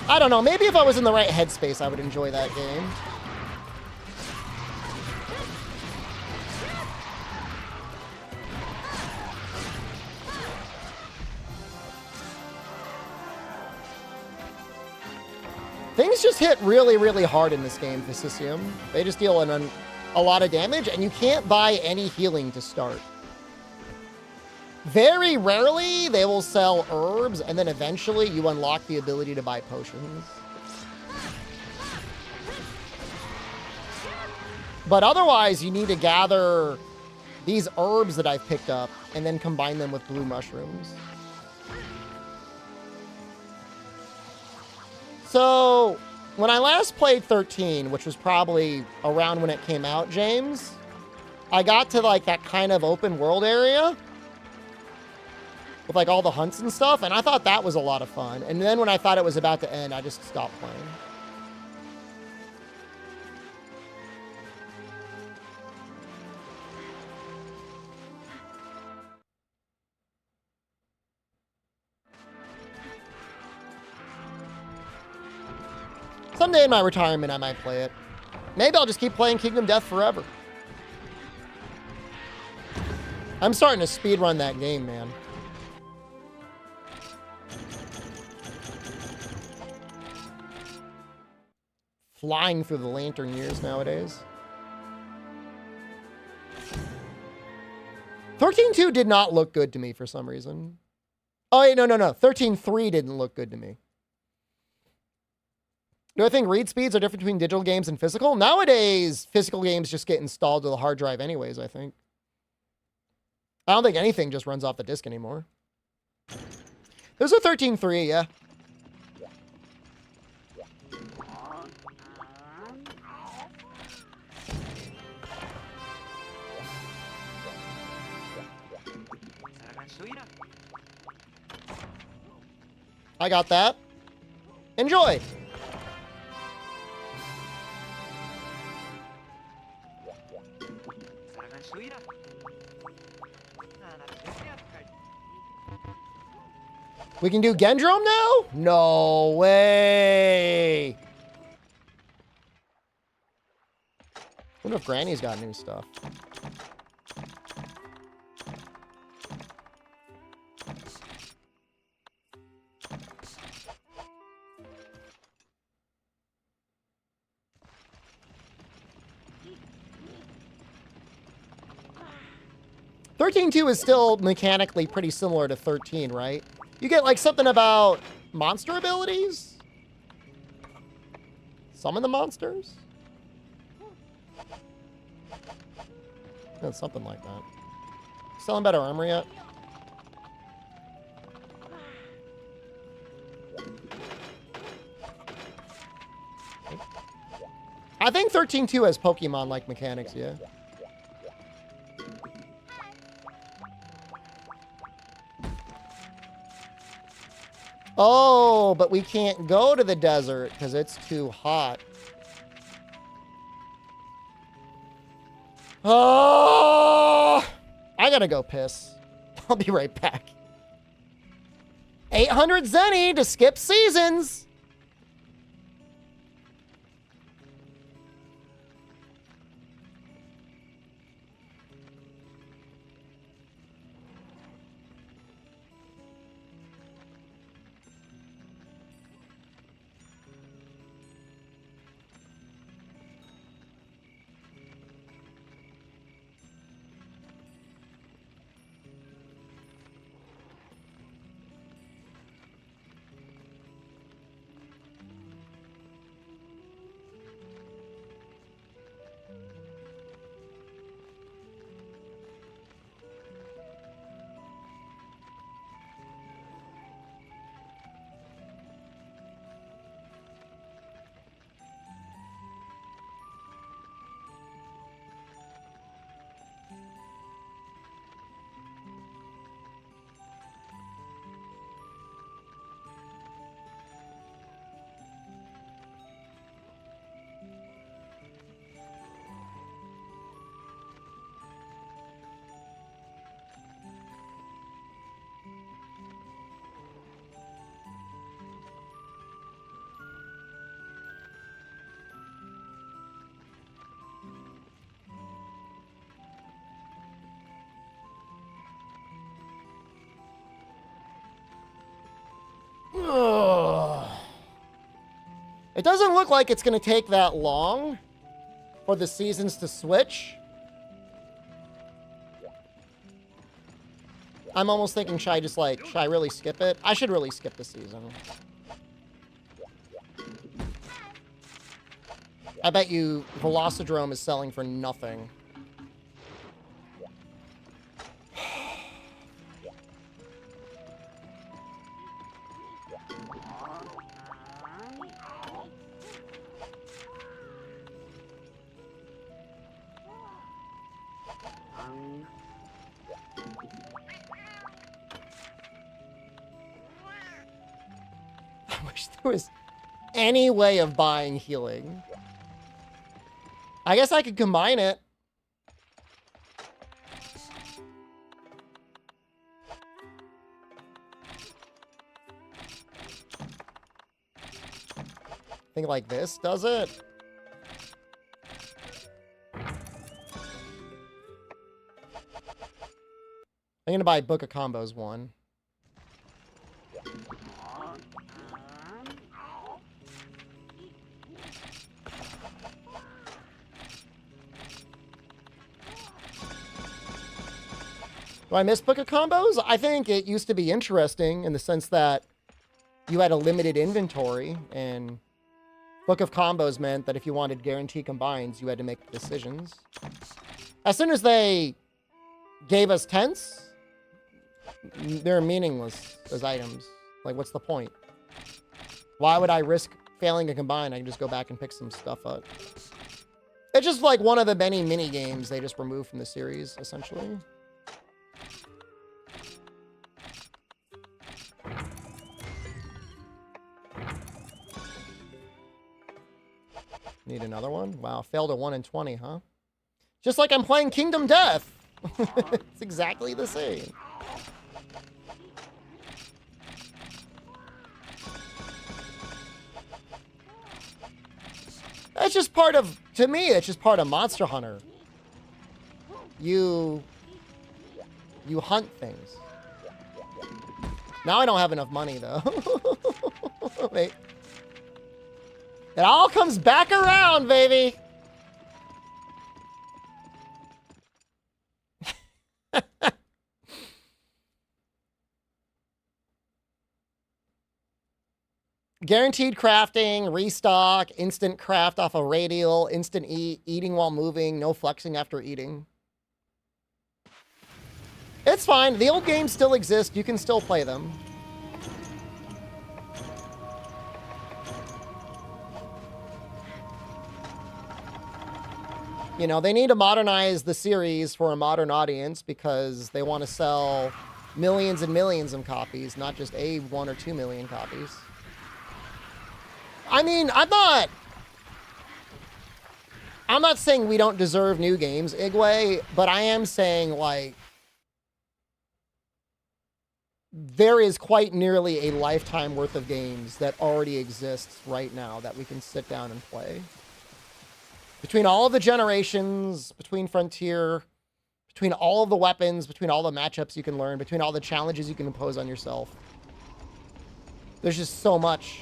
I don't know, maybe if I was in the right headspace, I would enjoy that game. Things just hit really, really hard in this game, Vicisium. They just deal a lot of damage, and you can't buy any healing to start. Very rarely, they will sell herbs, and then eventually you unlock the ability to buy potions. But otherwise, you need to gather these herbs that I've picked up and then combine them with blue mushrooms. So, when I last played 13, which was probably around when it came out, James, I got to like that kind of open world area with like all the hunts and stuff, and I thought that was a lot of fun. And then when I thought it was about to end, I just stopped playing. Someday in my retirement, I might play it. Maybe I'll just keep playing Kingdom Death forever. I'm starting to speedrun that game, man. Flying through the lantern years nowadays. 13.2 did not look good to me for some reason. Oh, wait, no. 13.3 didn't look good to me. Do I think read speeds are different between digital games and physical? Nowadays, physical games just get installed to the hard drive anyways, I think. I don't think anything just runs off the disk anymore. There's a 13.3, yeah. I got that. Enjoy. We can do Gendrome now? No way. I wonder if Granny's got new stuff. (13.2) is still mechanically pretty similar to 13, right? You get like something about monster abilities? Summon the monsters? Yeah, something like that. Selling better armor yet? I think 13.2 has Pokemon-like mechanics, yeah. Oh, but we can't go to the desert because it's too hot. Oh, I gotta go piss. I'll be right back. 800 Zenny to skip seasons. Ugh. It doesn't look like it's going to take that long for the seasons to switch. I'm almost thinking, should I really skip it? I should really skip the season. I bet you Velocidrome is selling for nothing. I wish there was any way of buying healing. I guess I could combine it. Think like this does it? I'm gonna buy Book of Combos 1. Do I miss Book of Combos? I think it used to be interesting in the sense that you had a limited inventory, and Book of Combos meant that if you wanted guaranteed combines, you had to make decisions. As soon as they gave us tents, they're meaningless as items. Like, what's the point? Why would I risk failing a combine? I can just go back and pick some stuff up. It's just like one of the many mini games they just removed from the series, essentially. Need another one? Wow, failed a 1 in 20, huh? Just like I'm playing Kingdom Death. It's exactly the same. That's just part of, to me, it's just part of Monster Hunter. You hunt things. Now I don't have enough money, though. Wait. It all comes back around, baby. Guaranteed crafting, restock, instant craft off a radial, instant eating while moving, no flexing after eating. It's fine. The old games still exist. You can still play them. You know, they need to modernize the series for a modern audience because they want to sell millions and millions of copies, not just 1 or 2 million copies. I mean, I'm not saying we don't deserve new games, Igwe, but I am saying, like, there is quite nearly a lifetime worth of games that already exists right now that we can sit down and play. Between all of the generations, between Frontier, between all of the weapons, between all the matchups you can learn, between all the challenges you can impose on yourself. There's just so much.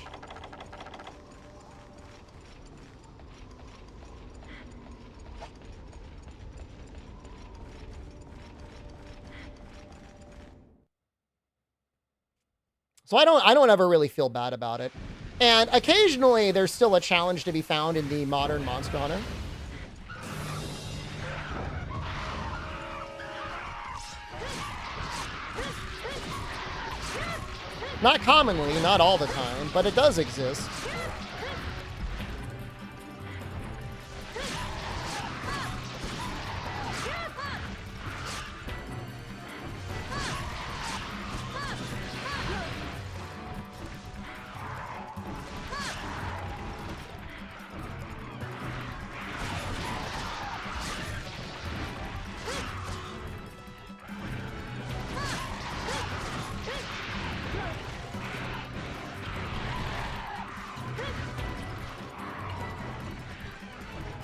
So I don't ever really feel bad about it. And occasionally there's still a challenge to be found in the modern Monster Hunter. Not commonly, not all the time, but it does exist.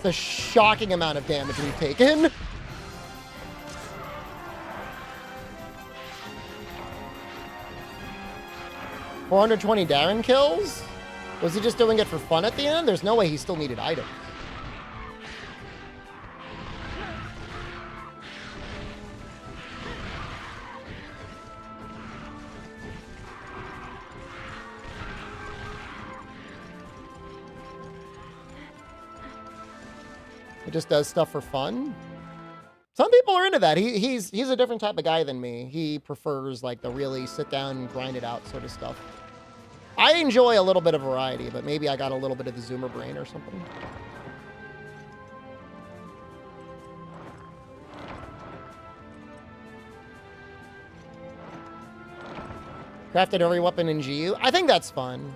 The shocking amount of damage we've taken. 420 Darren kills? Was he just doing it for fun at the end? There's no way he still needed items. He just does stuff for fun. Some people are into that. He's a different type of guy than me. He prefers like the really sit down and grind it out sort of stuff. I enjoy a little bit of variety, but maybe I got a little bit of the zoomer brain or something. Crafted every weapon in GU. I think that's fun.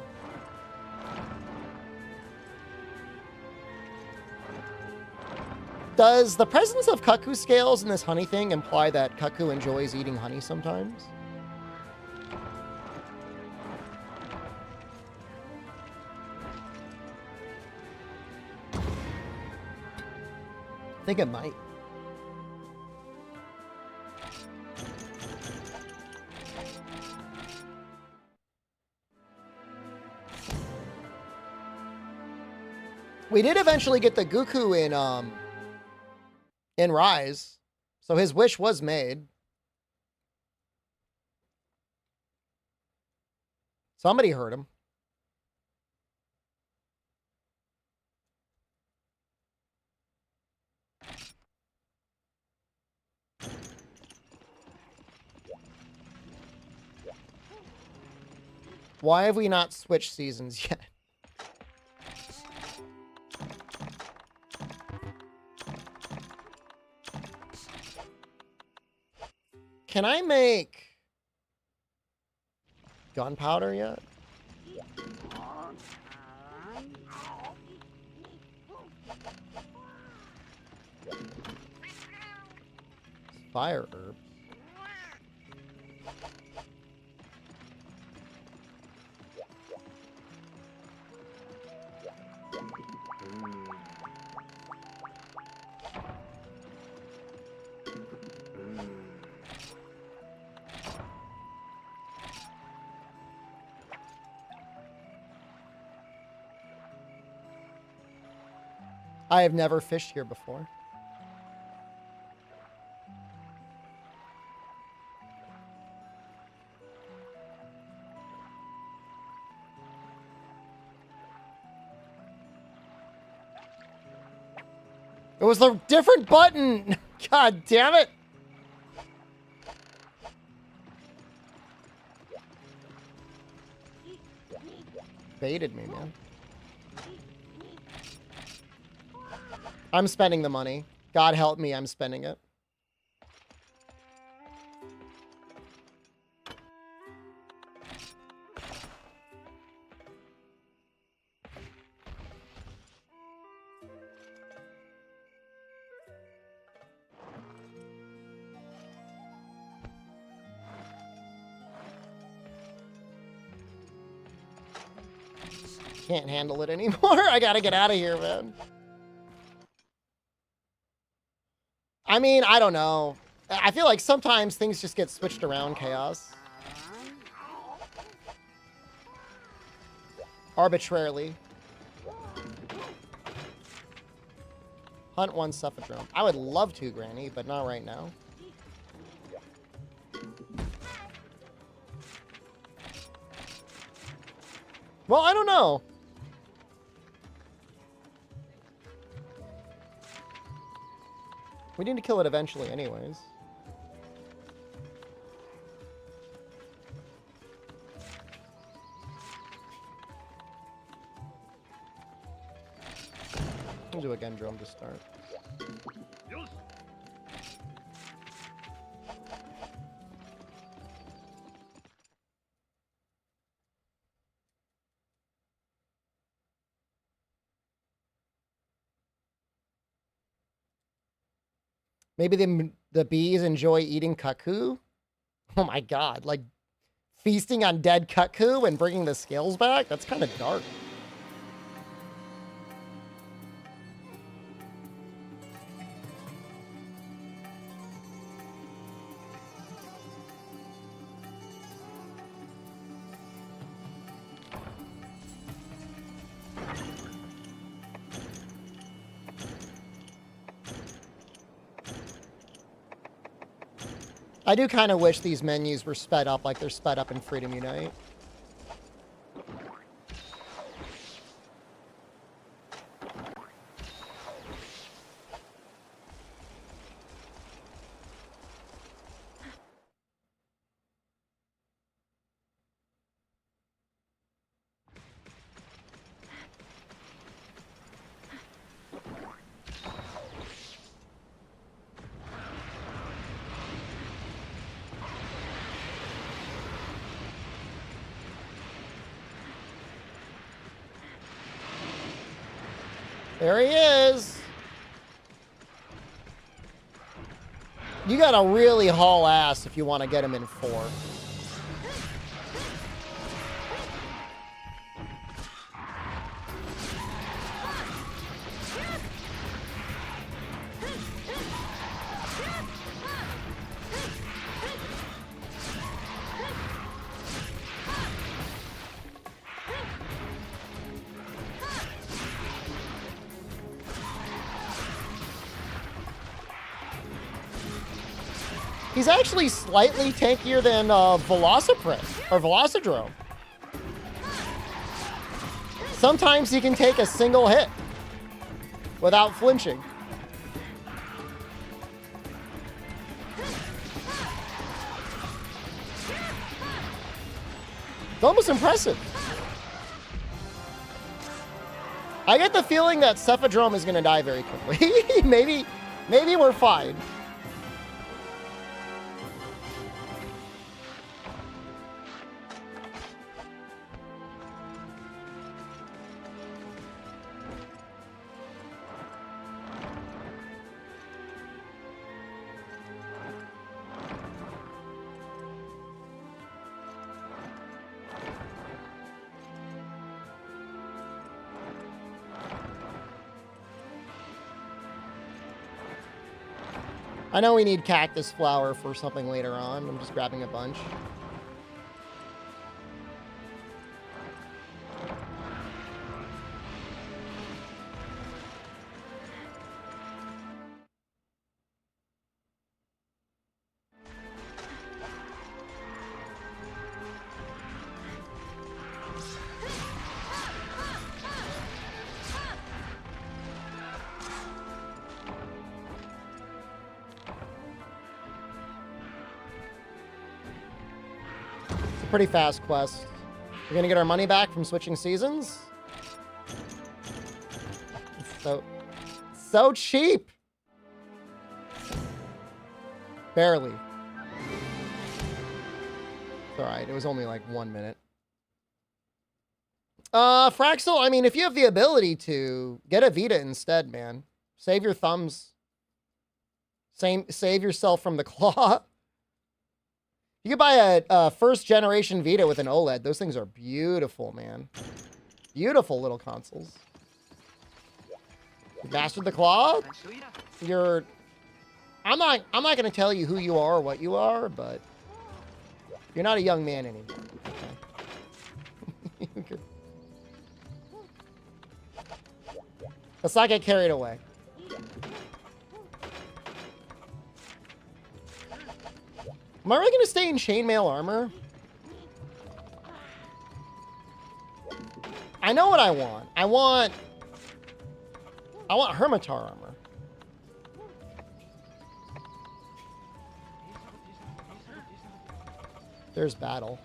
Does the presence of cuckoo scales in this honey thing imply that cuckoo enjoys eating honey sometimes? I think it might. We did eventually get the Goku in Rise, so his wish was made. Somebody heard him. Why have we not switched seasons yet? Can I make gunpowder yet? Fire herb. I have never fished here before. It was a different button. God damn it. Baited me, man. I'm spending the money. God help me, I'm spending it. Can't handle it anymore. I gotta get out of here, man. I mean, I don't know. I feel like sometimes things just get switched around, Chaos. Arbitrarily. Hunt one Velocidrome. I would love to, Granny, but not right now. Well, I don't know. We need to kill it eventually anyways. We'll do a Gendrome to start. Maybe the bees enjoy eating cuckoo? Oh my god, like feasting on dead cuckoo and bringing the scales back? That's kind of dark. I do kind of wish these menus were sped up like they're sped up in Freedom Unite. There he is. You gotta really haul ass if you want to get him in 4. He's actually slightly tankier than Velocidrome. Sometimes he can take a single hit without flinching. It's almost impressive. I get the feeling that Cephadrome is going to die very quickly. maybe we're fine. I know we need cactus flower for something later on. I'm just grabbing a bunch. Pretty fast quest. We're gonna get our money back from switching seasons. So cheap. Barely. It's all right. It was only like 1 minute. Fraxel, I mean, if you have the ability to, get a Vita instead, man. Save your thumbs. Save yourself from the claw. You could buy a first generation Vita with an OLED. Those things are beautiful, man. Beautiful little consoles. You mastered the claw? I'm not gonna tell you who you are or what you are, but you're not a young man anymore. Okay. Let's not get carried away. Am I really going to stay in chainmail armor? I know what I want. I want Hermitar armor. There's battle.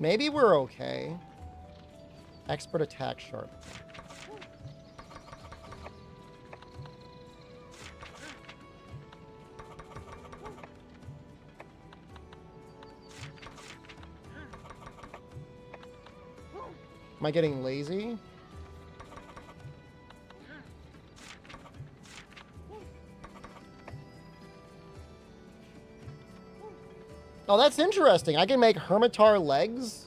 Maybe we're okay. Expert attack sharp. Am I getting lazy? Oh, that's interesting. I can make Hermitar legs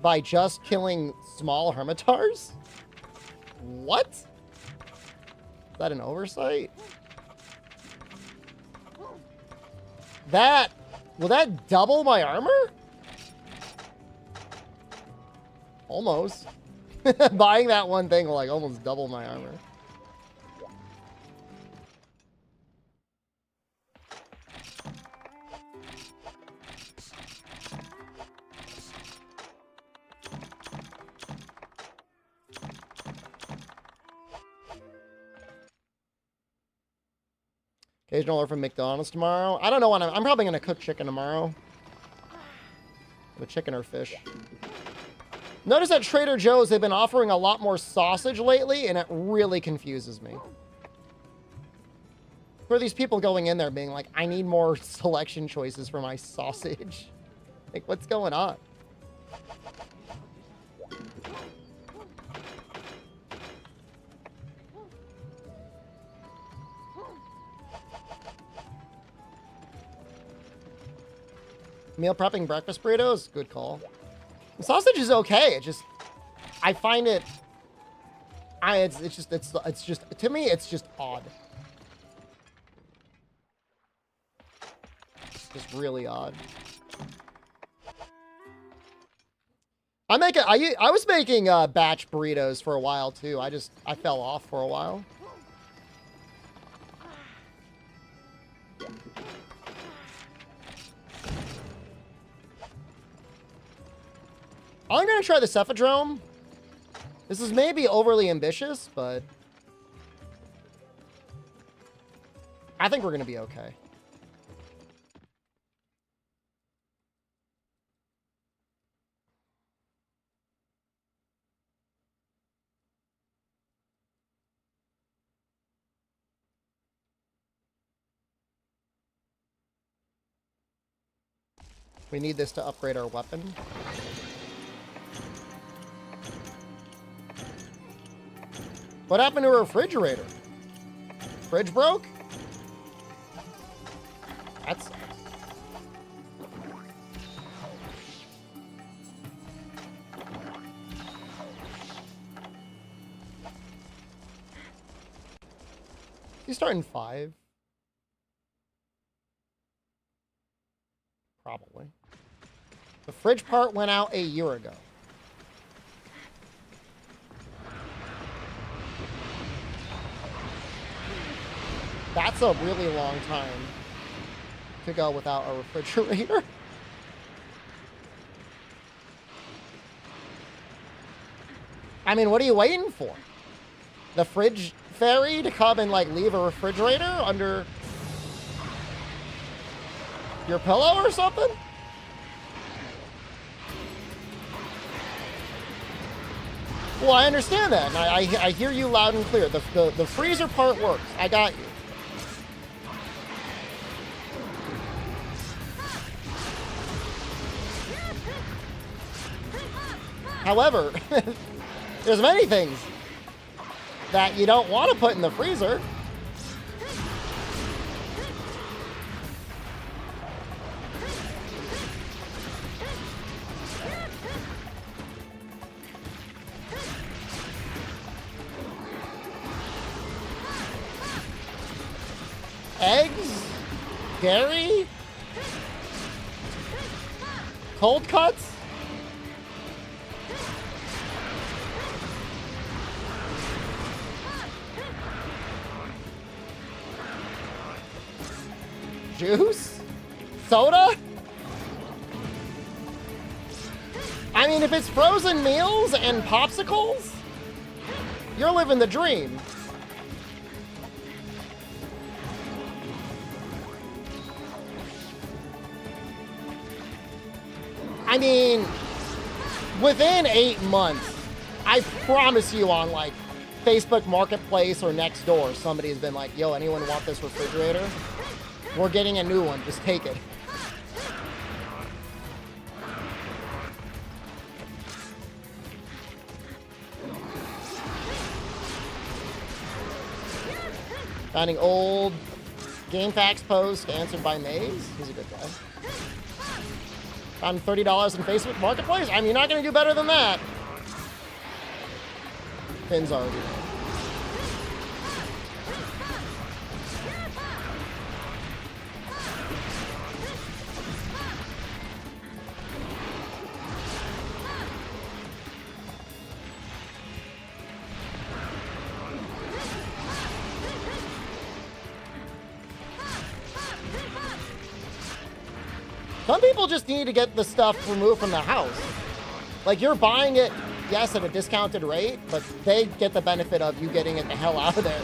by just killing small Hermitars? What? Is that an oversight? That Will that double my armor? Almost. Buying that one thing will like almost double my armor. Occasional order from McDonald's tomorrow. I don't know when I'm probably going to cook chicken tomorrow. With chicken or fish. Notice at Trader Joe's, they've been offering a lot more sausage lately, and it really confuses me. For these people going in there being like, I need more selection choices for my sausage. Like, what's going on? Meal prepping breakfast burritos? Good call. The sausage is okay. It just, I find it, it's just, to me, it's just odd. Just really odd. I was making batch burritos for a while too. I fell off for a while. I'm going to try the Velocidrome. This is maybe overly ambitious, but I think we're going to be okay. We need this to upgrade our weapon. What happened to a refrigerator? Fridge broke? That sucks. He's starting 5. Probably. The fridge part went out a year ago. That's a really long time to go without a refrigerator. I mean, what are you waiting for? The fridge fairy to come and, like, leave a refrigerator under your pillow or something? Well, I understand that, and I hear you loud and clear. The freezer part works. I got you. However, there's many things that you don't want to put in the freezer. Eggs, dairy, cold cuts. Juice? Soda? I mean, if it's frozen meals and popsicles, you're living the dream. I mean, within 8 months, I promise you on like Facebook Marketplace or Nextdoor, somebody's been like, yo, anyone want this refrigerator? We're getting a new one. Just take it. Finding old GameFAQs post answered by Maze. He's a good guy. Found $30 in Facebook Marketplace. I mean, you're not going to do better than that. Finn's already there. Some people just need to get the stuff removed from the house. Like, you're buying it, yes, at a discounted rate, but they get the benefit of you getting it the hell out of there.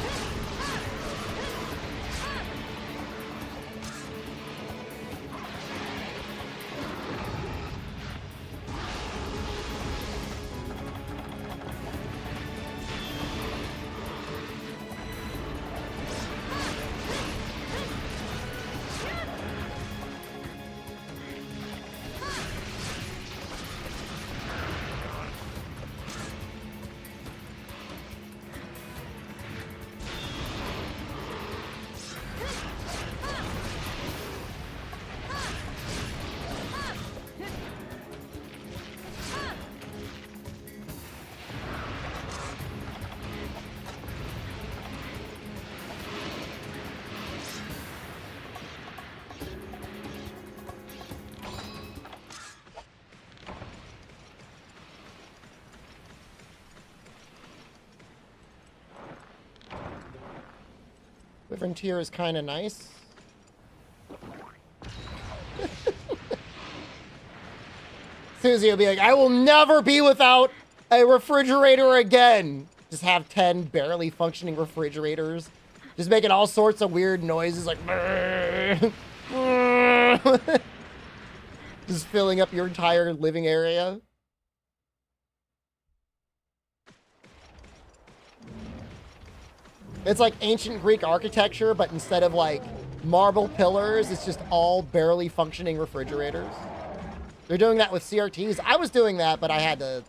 Frontier is kind of nice. Susie will be like, I will never be without a refrigerator again. Just have 10 barely functioning refrigerators. Just making all sorts of weird noises like just filling up your entire living area. It's like ancient Greek architecture, but instead of like marble pillars, it's just all barely functioning refrigerators. They're doing that with CRTs. I was doing that, but I had to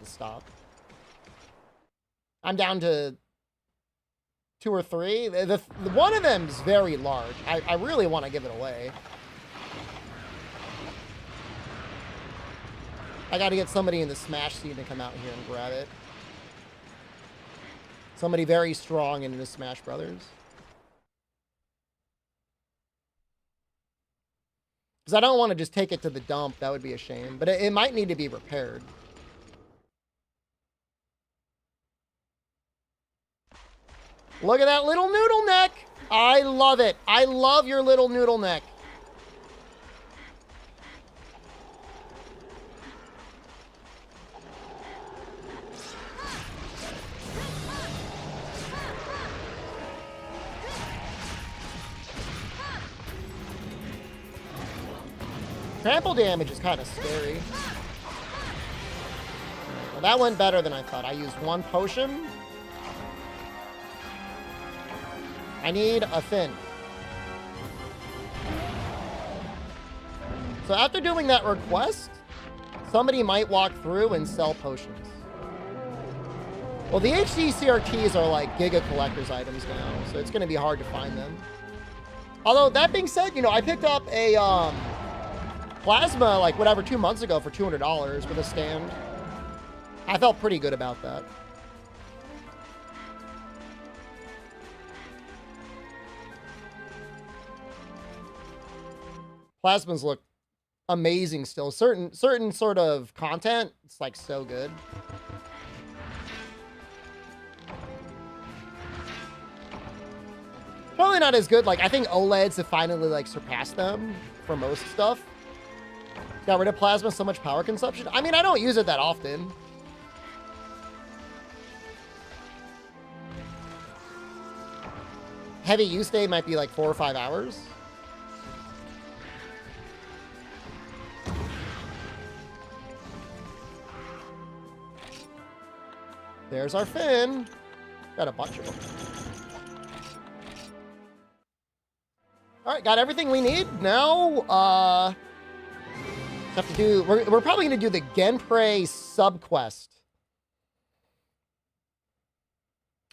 stop. I'm down to 2 or 3. The one of them's very large. I really want to give it away. I got to get somebody in the Smash scene to come out here and grab it. Somebody very strong into the Smash Brothers. Because I don't want to just take it to the dump. That would be a shame. But it might need to be repaired. Look at that little noodle neck. I love it. I love your little noodle neck. Trample damage is kind of scary. Well, that went better than I thought. I used 1 potion. I need a fin. So after doing that request, somebody might walk through and sell potions. Well, the HD CRTs are like Giga Collector's items now, so it's going to be hard to find them. Although, that being said, you know, I picked up a plasma, like, whatever, 2 months ago for $200 with a stand. I felt pretty good about that. Plasmas look amazing still. Certain sort of content, it's like so good. Probably not as good. Like, I think OLEDs have finally like surpassed them for most stuff. Got rid of plasma, so much power consumption. I mean, I don't use it that often. Heavy use day might be like 4 or 5 hours. There's our fin. Got a bunch of them. All right, got everything we need. Now, have to do. We're probably gonna do the Genpre subquest.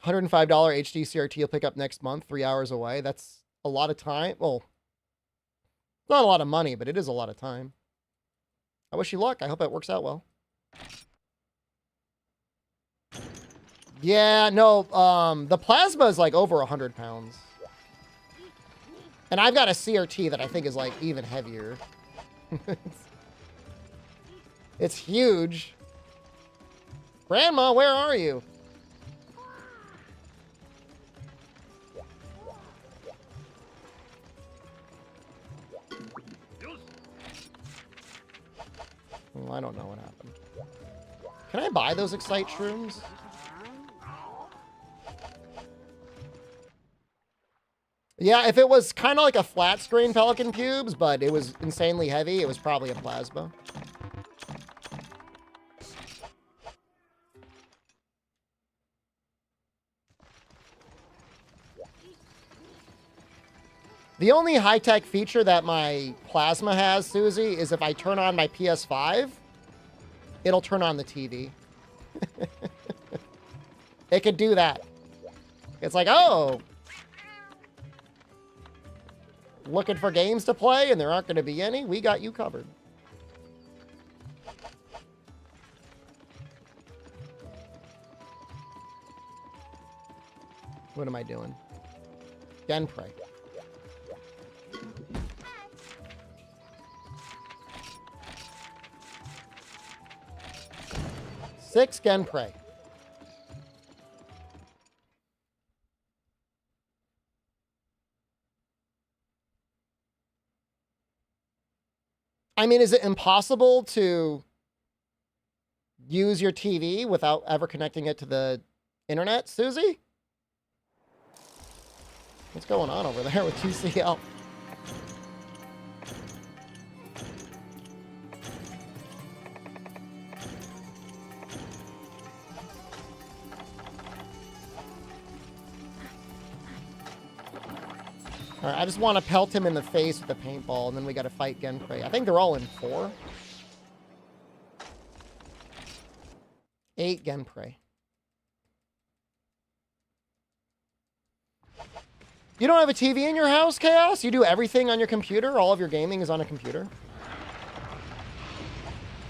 $105 HD CRT you'll pick up next month, 3 hours away. That's a lot of time. Well, not a lot of money, but it is a lot of time. I wish you luck. I hope it works out well. Yeah, no, the plasma is like over 100 pounds. And I've got a CRT that I think is like even heavier. It's huge. Grandma, where are you? I don't know what happened. Can I buy those Excite shrooms? Yeah, if it was kind of like a flat screen Pelican Pubes, but it was insanely heavy, it was probably a plasma. The only high-tech feature that my plasma has, Susie, is if I turn on my PS5, it'll turn on the TV. It could do that. It's like, oh, looking for games to play and there aren't going to be any? We got you covered. What am I doing? Genprey. 6 Genprey. I mean, is it impossible to use your TV without ever connecting it to the internet, Susie? What's going on over there with TCL? All right, I just want to pelt him in the face with the paintball, and then we got to fight Genprey. I think they're all in 4. 8 Genprey. You don't have a TV in your house, Chaos? You do everything on your computer? All of your gaming is on a computer?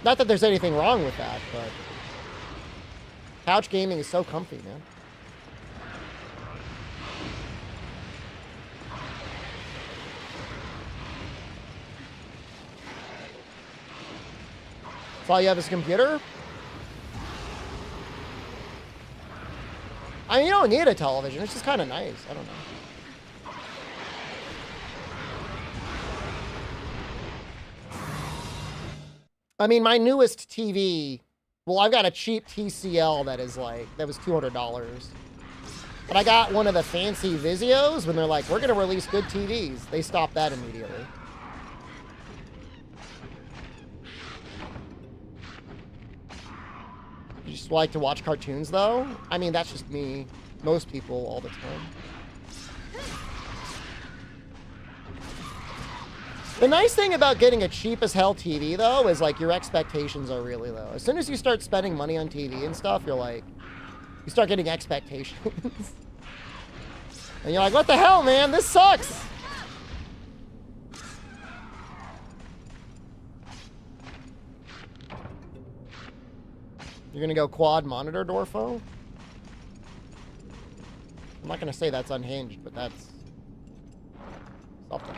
Not that there's anything wrong with that, but couch gaming is so comfy, man. So all you have is a computer? I mean, you don't need a television. It's just kind of nice. I don't know. I mean, my newest TV, well, I've got a cheap TCL that is like, that was $200. But I got one of the fancy Vizios when they're like, we're going to release good TVs. They stopped that immediately. You just like to watch cartoons, though? I mean, that's just me. Most people all the time. The nice thing about getting a cheap as hell TV, though, is like your expectations are really low. As soon as you start spending money on TV and stuff, you're like, you start getting expectations. And you're like, what the hell, man? This sucks. You're gonna go quad monitor, Dorfo? I'm not gonna say that's unhinged, but that's something.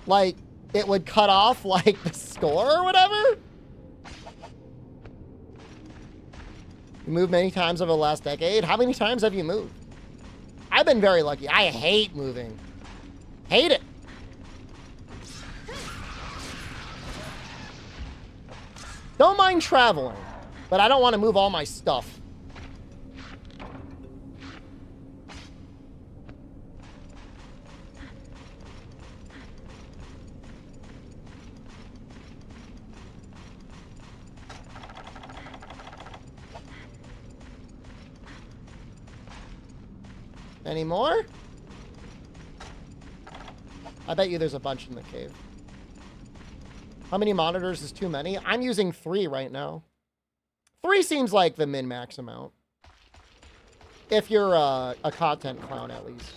Like, it would cut off, like, the score or whatever? You moved many times over the last decade? How many times have you moved? I've been very lucky. I hate moving. Hate it. Don't mind traveling, but I don't want to move all my stuff. Any more? I bet you there's a bunch in the cave. How many monitors is too many? I'm using 3 right now. 3 seems like the min-max amount. If you're a content clown, at least.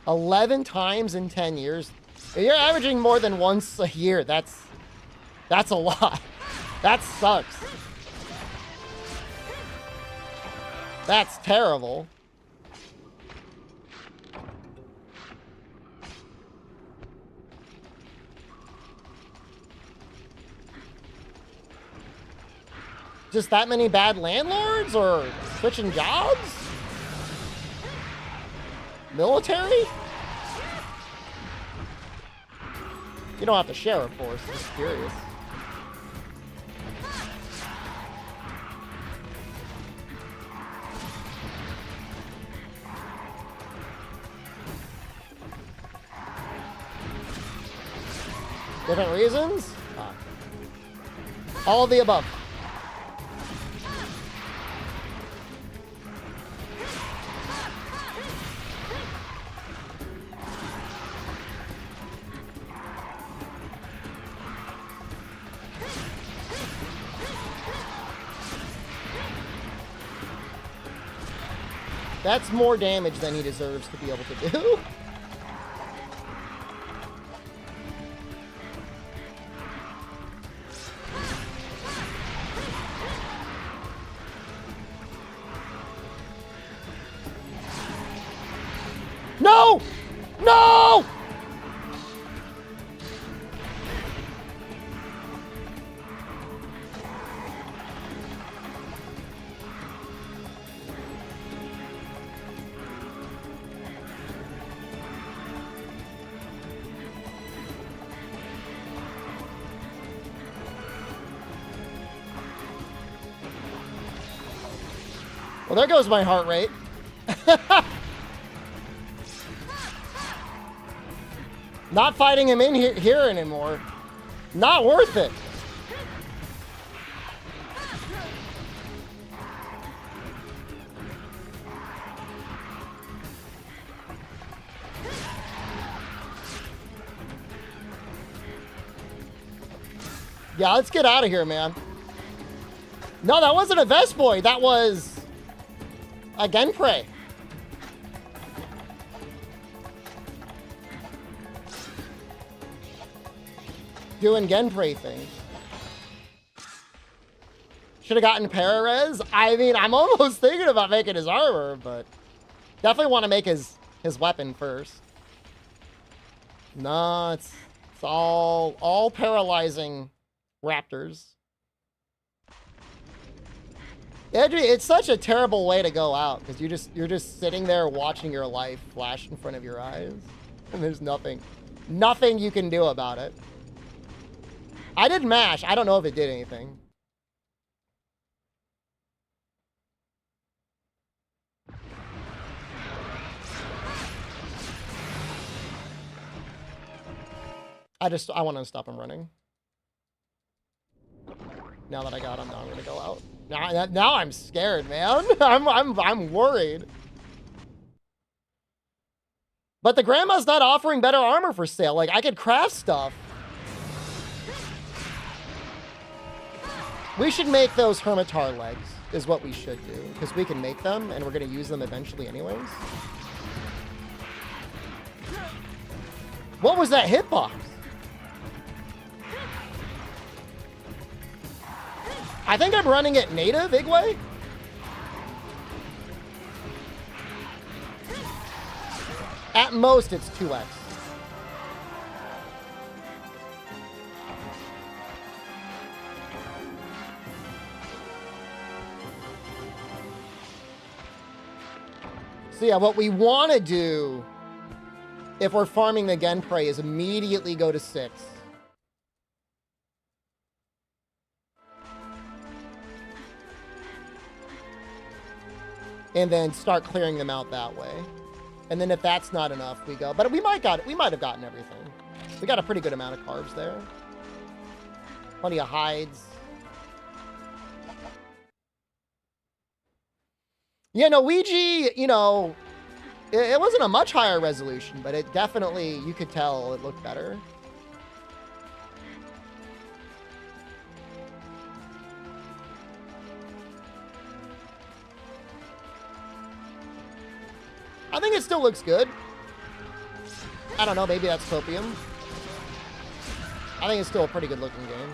$11 times in 10 years. You're averaging more than once a year. That's a lot. That sucks. That's terrible. Just that many bad landlords or switching jobs? Military? You don't have to share, of course. Just curious. Different reasons? All of the above. That's more damage than he deserves to be able to do. No! No! Well, there goes my heart rate. Not fighting him in here anymore. Not worth it. Yeah, let's get out of here, man. No, that wasn't a Vespoid. That was a Genprey. Doing Genprey things. Should have gotten Parares. I mean, I'm almost thinking about making his armor, but definitely want to make his weapon first. No, it's all paralyzing raptors. It's such a terrible way to go out because you're just sitting there watching your life flash in front of your eyes, and there's nothing you can do about it. I did mash. I don't know if it did anything. I want to stop him running. Now that I got him, now I'm gonna go out. Now I'm scared, man. I'm worried. But the grandma's not offering better armor for sale. Like, I could craft stuff. We should make those Hermitar legs, is what we should do. Because we can make them, and we're going to use them eventually anyways. What was that hitbox? I think I'm running it native, Igwe? At most, it's 2x. So yeah, what we want to do if we're farming the Genprey is immediately go to 6. And then start clearing them out that way. And then if that's not enough, we go. But we might have gotten everything. We got a pretty good amount of carbs there. Plenty of hides. Yeah, no, Ouija, you know, it wasn't a much higher resolution, but it definitely, you could tell it looked better. I think it still looks good. I don't know, maybe that's copium. I think it's still a pretty good looking game.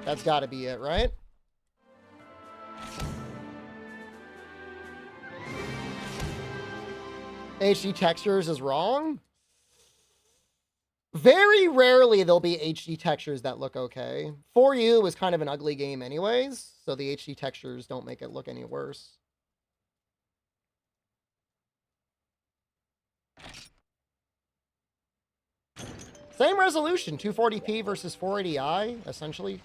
That's got to be it, right? HD textures is wrong. Very rarely there'll be HD textures that look okay. For You is kind of an ugly game anyways, so the HD textures don't make it look any worse. Same resolution, 240p versus 480i, essentially.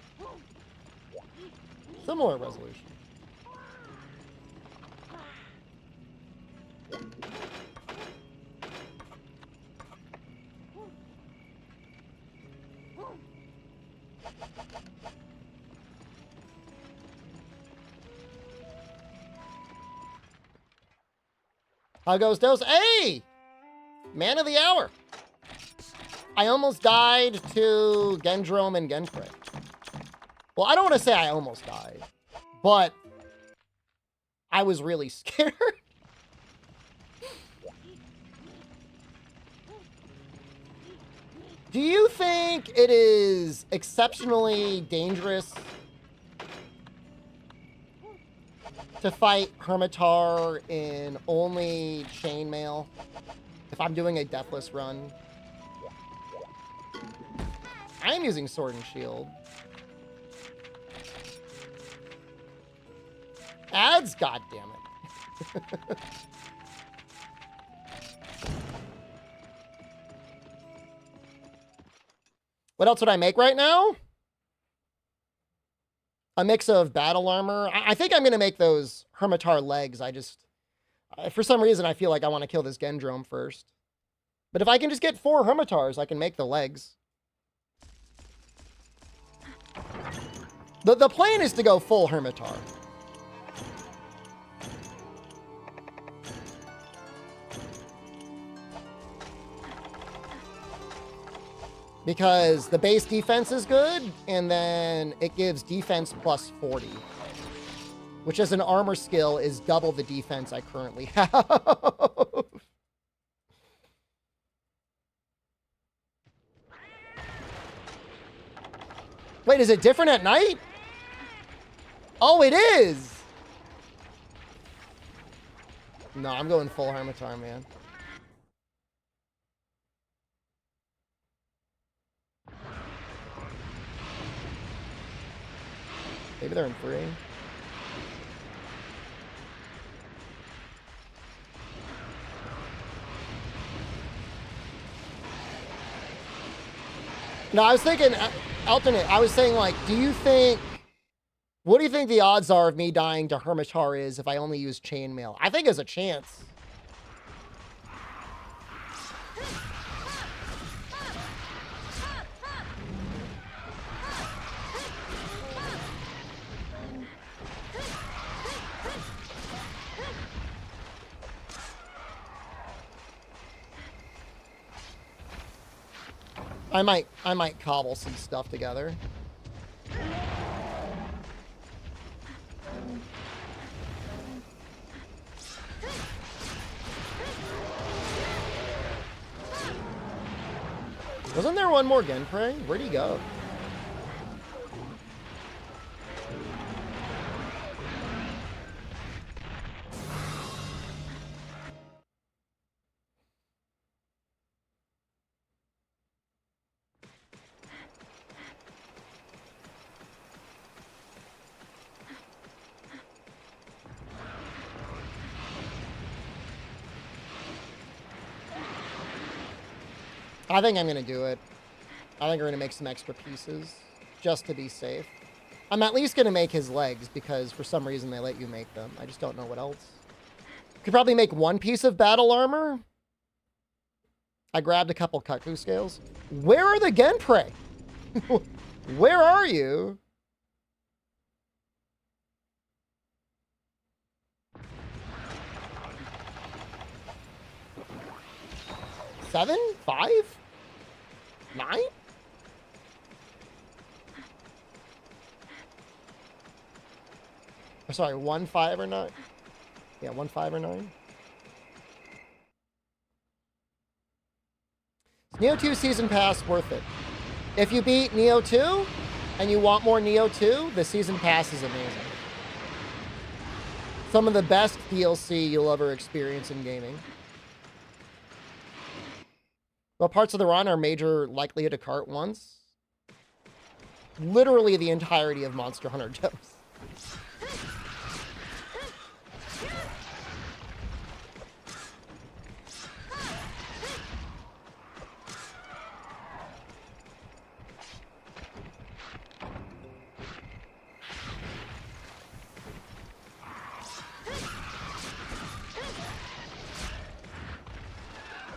Similar resolution. How goes Dose? Hey! Man of the hour. I almost died to Gendrome and Gendrome. Well, I don't want to say I almost died, but I was really scared. Do you think it is exceptionally dangerous to fight Hermitar in only chainmail if I'm doing a Deathless run? I'm using Sword and Shield. Ads? God damn it. What else would I make right now? A mix of battle armor. I think I'm going to make those Hermitar legs. For some reason, I feel like I want to kill this Gendrome first. But if I can just get 4 Hermitars, I can make the legs. The plan is to go full Hermitar. Because the base defense is good, and then it gives defense plus 40. Which as an armor skill is double the defense I currently have. Wait, is it different at night? Oh, it is! No, I'm going full Hermitar, man. Maybe they're in 3. No, I was thinking, alternate. I was saying, like, what do you think the odds are of me dying to Hermitar is if I only use chainmail? I think there's a chance. I might cobble some stuff together. Wasn't there one more Genprey? Where'd he go? I think I'm going to do it. I think we're going to make some extra pieces just to be safe. I'm at least going to make his legs because for some reason they let you make them. I just don't know what else. Could probably make 1 piece of battle armor. I grabbed a couple Khezu scales. Where are the Genprey? Where are you? Seven? 5? 9? I'm sorry, 1, 5, or 9? Yeah, 1, 5, or 9. Neo 2 Season Pass, worth it. If you beat Neo 2, and you want more Neo 2, the Season Pass is amazing. Some of the best DLC you'll ever experience in gaming. What parts of the run are major likelihood to cart once? Literally the entirety of Monster Hunter Dose.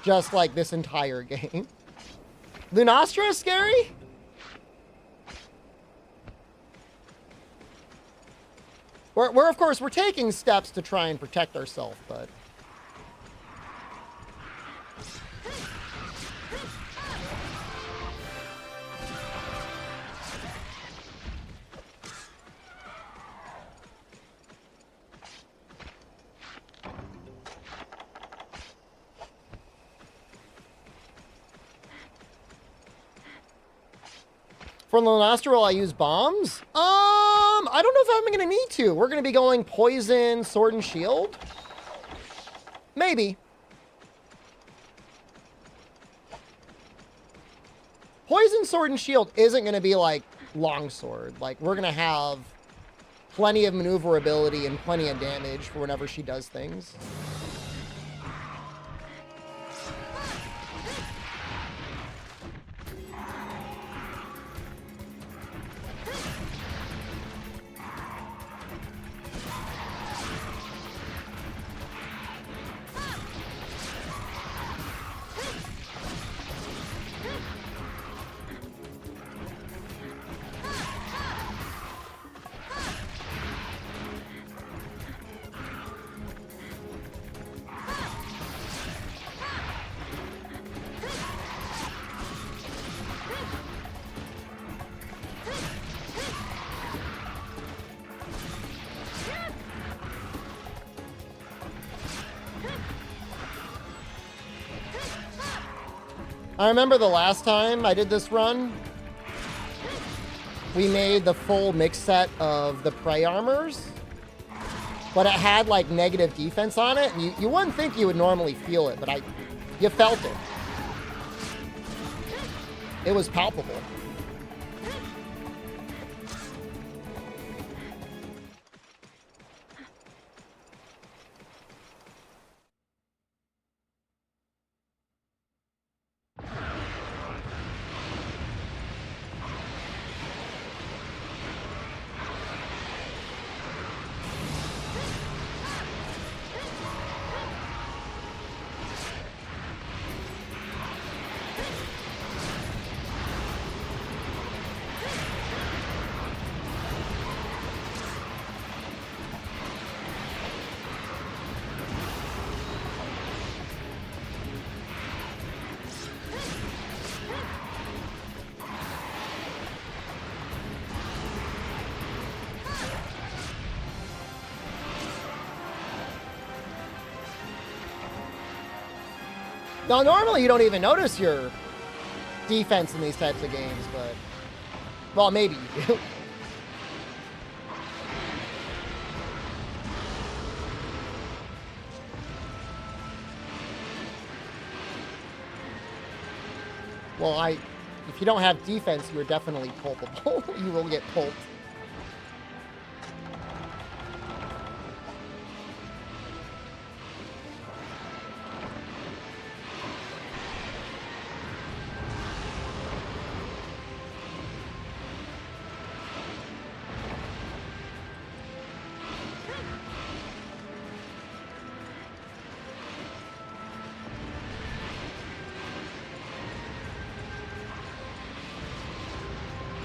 Just like this entire game. Lunastra is scary? We're of course, we're taking steps to try and protect ourselves, but... For Lunastra, will I use bombs? I don't know if I'm going to need to. We're going to be going poison, sword, and shield. Maybe. Poison, sword, and shield isn't going to be like longsword. Like, we're going to have plenty of maneuverability and plenty of damage for whenever she does things. I remember the last time I did this run, we made the full mix set of the prey armors, but it had like negative defense on it. And you wouldn't think you would normally feel it, but you felt it. It was palpable. Now, normally you don't even notice your defense in these types of games, but... Well, maybe you do. Well, if you don't have defense, you're definitely pulpable. You will get pulped.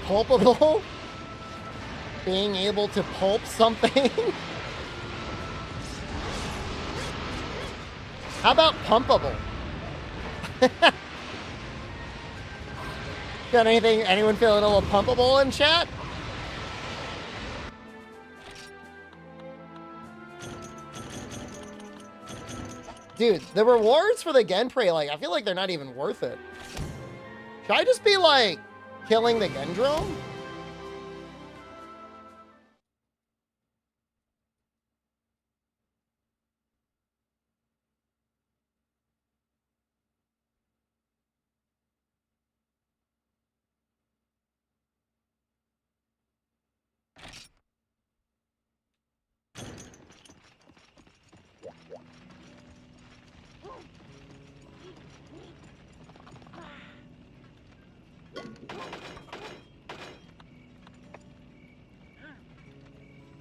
Pulpable? Being able to pulp something? How about pumpable? Got anything? Anyone feeling a little pumpable in chat? Dude, the rewards for the Genprey, like, I feel like they're not even worth it. Should I just be like killing the Gendrome?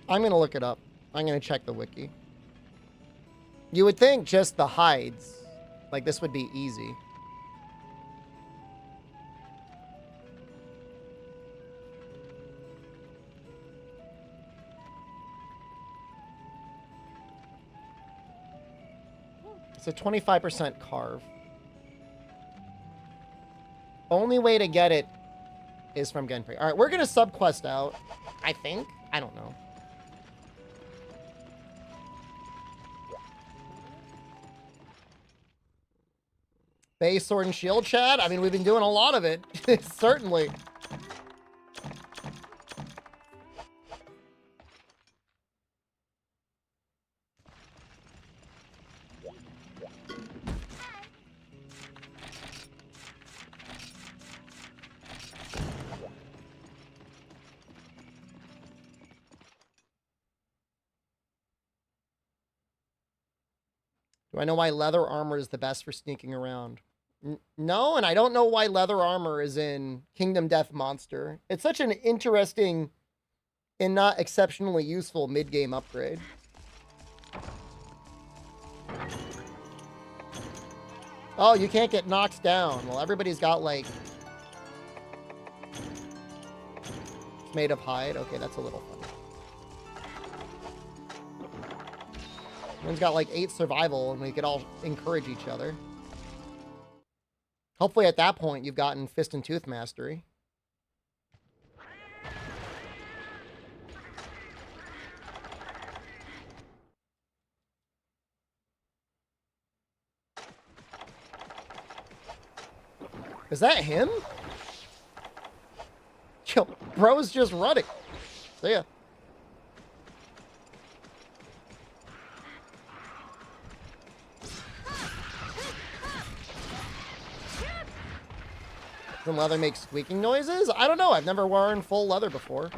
I'm going to look it up. I'm going to check the wiki. You would think just the hides. Like, this would be easy. It's a 25% carve. Only way to get it is from Genpei. All right, we're going to subquest out, I think. I don't know. Base Sword and Shield, Chad? I mean, we've been doing a lot of it. Certainly. Do I know why leather armor is the best for sneaking around? No, and I don't know why leather armor is in Kingdom Death Monster. It's such an interesting and not exceptionally useful mid-game upgrade. Oh, you can't get knocked down. Well, everybody's got, like... It's made of hide. Okay, that's a little funny. One's got like 8 survival, and we could all encourage each other. Hopefully at that point, you've gotten Fist and Tooth Mastery. Is that him? Yo, bro's just running. See ya. Does leather make squeaking noises? I don't know. I've never worn full leather before.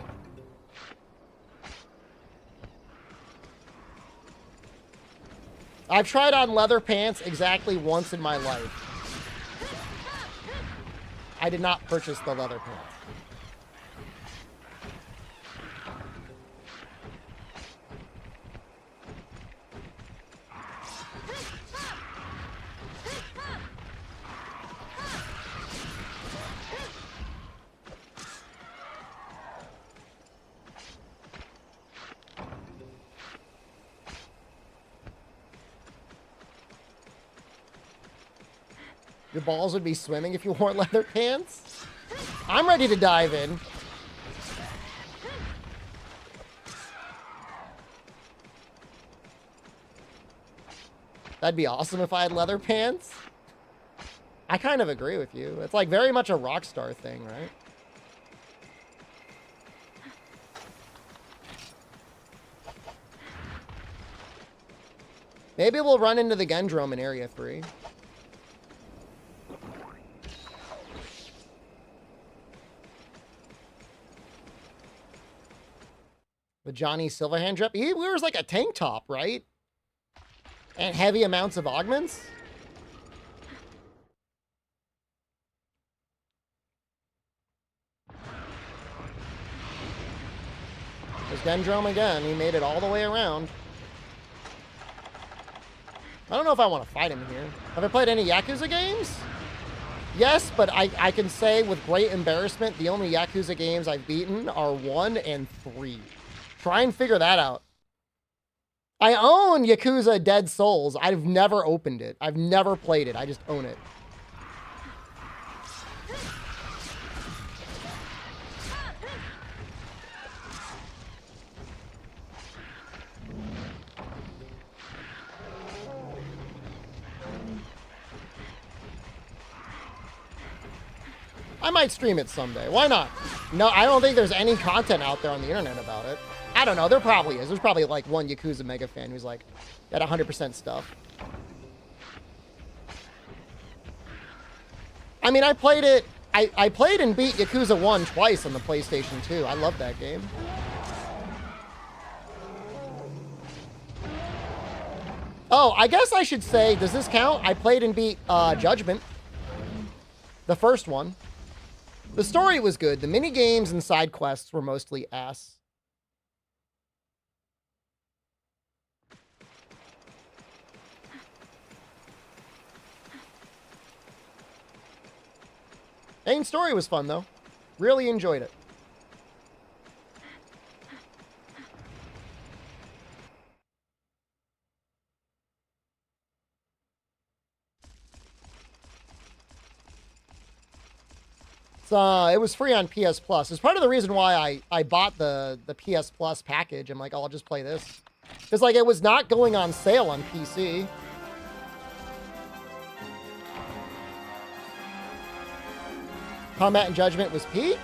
I've tried on leather pants exactly once in my life. I did not purchase the leather pants. Your balls would be swimming if you wore leather pants? I'm ready to dive in. That'd be awesome if I had leather pants. I kind of agree with you. It's like very much a Rockstar thing, right? Maybe we'll run into the Gendrome in Area 3. The Johnny Silverhand drip. He wears like a tank top, right? And heavy amounts of augments. There's Gendrome again. He made it all the way around. I don't know if I want to fight him here. Have I played any Yakuza games? Yes, but I can say with great embarrassment, the only Yakuza games I've beaten are 1 and 3. Try and figure that out. I own Yakuza Dead Souls. I've never opened it. I've never played it. I just own it. I might stream it someday. Why not? No, I don't think there's any content out there on the internet about it. I don't know. There probably is. There's probably like one Yakuza mega fan who's like, got 100% stuff. I mean, I played it. I played and beat Yakuza 1 twice on the PlayStation 2. I love that game. Oh, I guess I should say, does this count? I played and beat Judgment. The first one. The story was good. The mini games and side quests were mostly ass. Main story was fun, though. Really enjoyed it. It was free on PS Plus. It's part of the reason why I bought the PS Plus package. I'm like, oh, I'll just play this. Because, like, it was not going on sale on PC. Combat and Judgment was peak.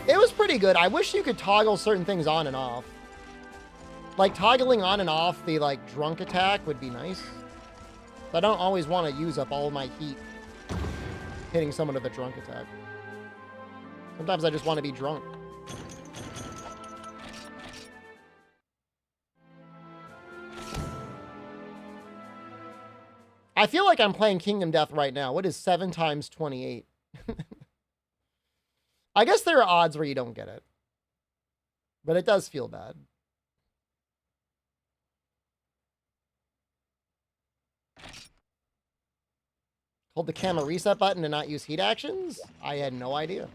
It was pretty good. I wish you could toggle certain things on and off. Like, toggling on and off the, like, drunk attack would be nice. But I don't always want to use up all of my heat hitting someone with a drunk attack. Sometimes I just want to be drunk. I feel like I'm playing Kingdom Death right now. What is 7 times 28? I guess there are odds where you don't get it. But it does feel bad. Hold the camera reset button to not use heat actions? I had no idea.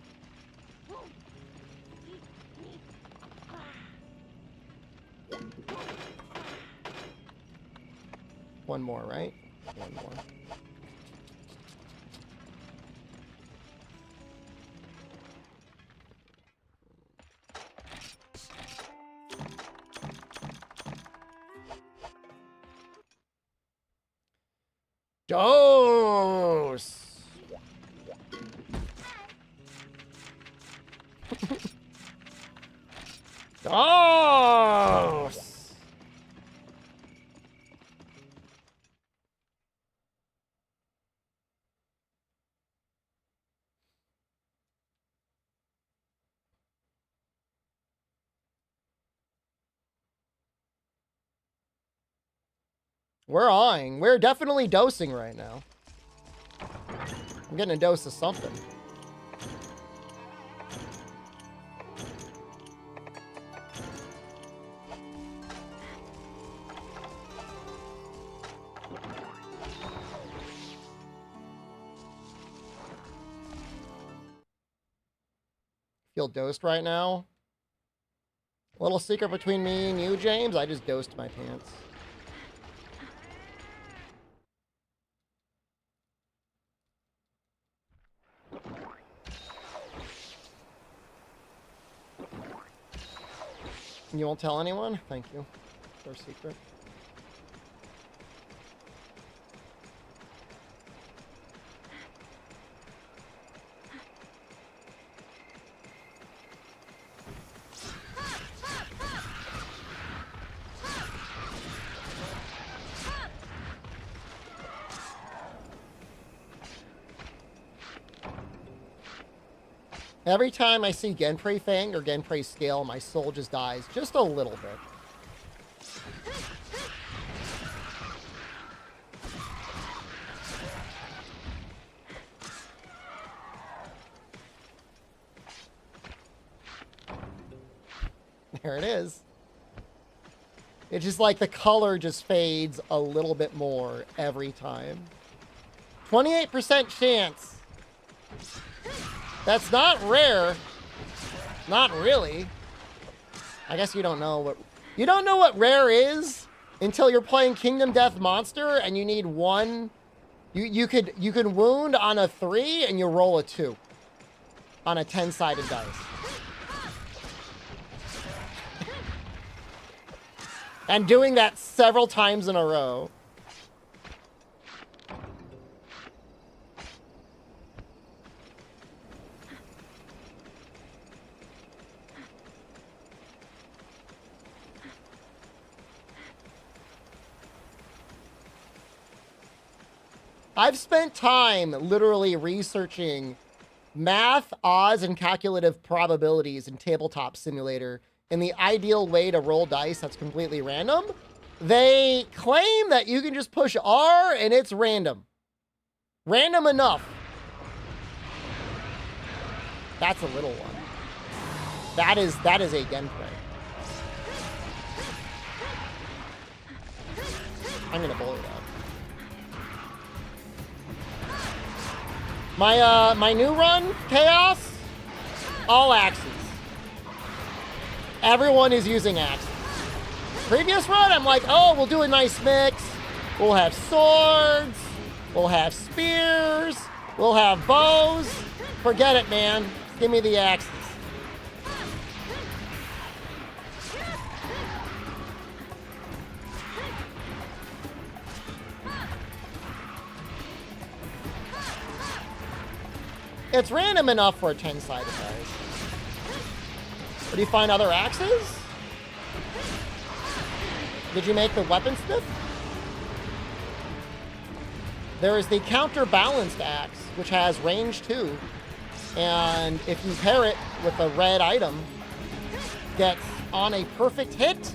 One more, right? One more. Dose! Dose! We're eyeing. We're definitely dosing right now. I'm getting a dose of something. Feel dosed right now. A little secret between me and you, James. I just dosed my pants. You won't tell anyone? Thank you. It's our secret. Every time I see Genpei Fang or Genpei Scale, my soul just dies just a little bit. There it is. It's just like the color just fades a little bit more every time. 28% chance. That's not rare. Not really. I guess you don't know what rare is until you're playing Kingdom Death Monster and you need one. You can wound on a 3 and you roll a 2 on a 10-sided dice. And doing that several times in a row. I've spent time literally researching math, odds, and calculative probabilities in Tabletop Simulator in the ideal way to roll dice that's completely random. They claim that you can just push R and it's random. Random enough. That's a little one. That is a Genpei. I'm gonna bully that. My new run, Chaos, all axes. Everyone is using axes. Previous run, I'm like, oh, we'll do a nice mix. We'll have swords. We'll have spears. We'll have bows. Forget it, man. Give me the axes. It's random enough for a 10-sided dice. Did you find other axes? Did you make the weaponsmith? There is the counterbalanced axe, which has range 2. And if you pair it with a red item, gets on a perfect hit,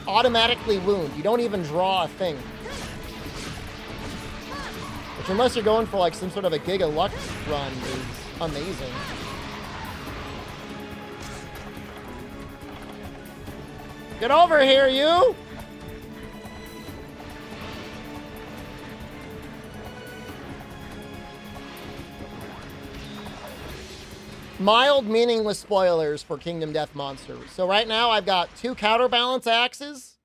automatically wound. You don't even draw a thing. Which, unless you're going for like some sort of a Giga Luck run, is amazing. Get over here, you! Mild, meaningless spoilers for Kingdom Death Monsters. So right now I've got 2 counterbalance axes,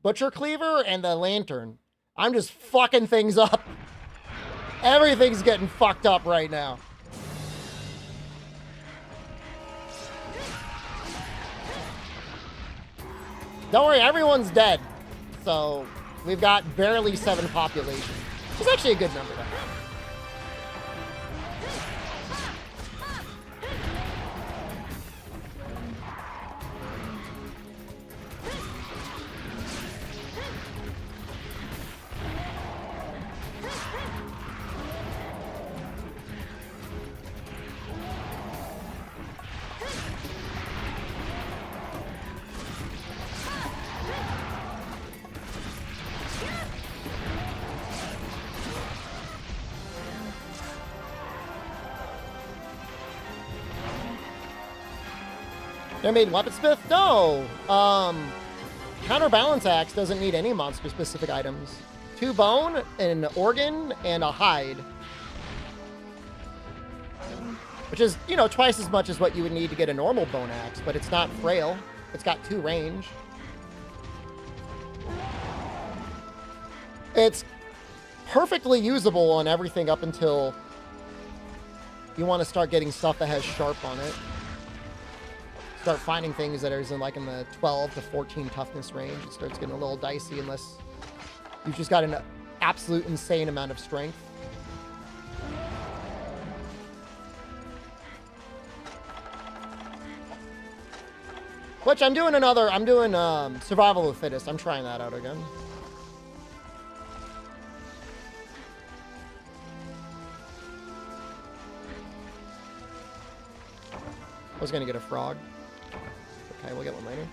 Butcher Cleaver, and the Lantern. I'm just fucking things up. Everything's getting fucked up right now. Don't worry, everyone's dead. So we've got barely 7 population. Which is actually a good number to have. They made weaponsmith? No. Counterbalance axe doesn't need any monster-specific items. 2 bone, an organ, and a hide. Which is, you know, twice as much as what you would need to get a normal bone axe, but it's not frail. It's got 2 range. It's perfectly usable on everything up until you want to start getting stuff that has sharp on it. Start finding things that are in the 12 to 14 toughness range. It starts getting a little dicey unless you've just got an absolute insane amount of strength. Which I'm doing Survival of the Fittest. I'm trying that out again. I was gonna get a frog. Okay, we'll get one later.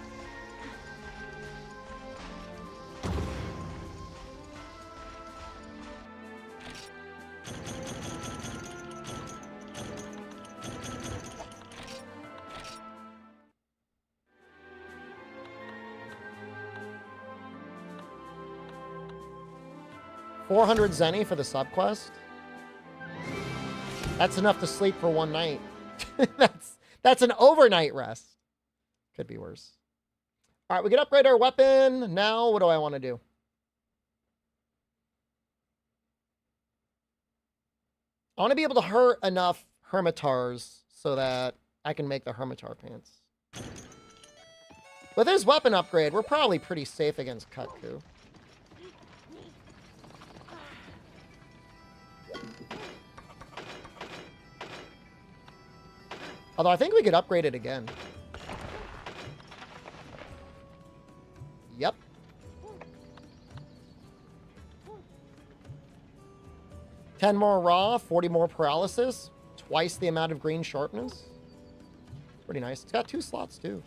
$400 Zenny for the subquest. That's enough to sleep for one night. That's an overnight rest. Could be worse. All right, we can upgrade our weapon. Now, what do I want to do? I want to be able to hurt enough Hermitars so that I can make the Hermitar pants. With his weapon upgrade, we're probably pretty safe against Khezu. Although I think we could upgrade it again. Yep. $10 more raw, 40 more paralysis, twice the amount of green sharpness. Pretty nice. It's got 2 slots too.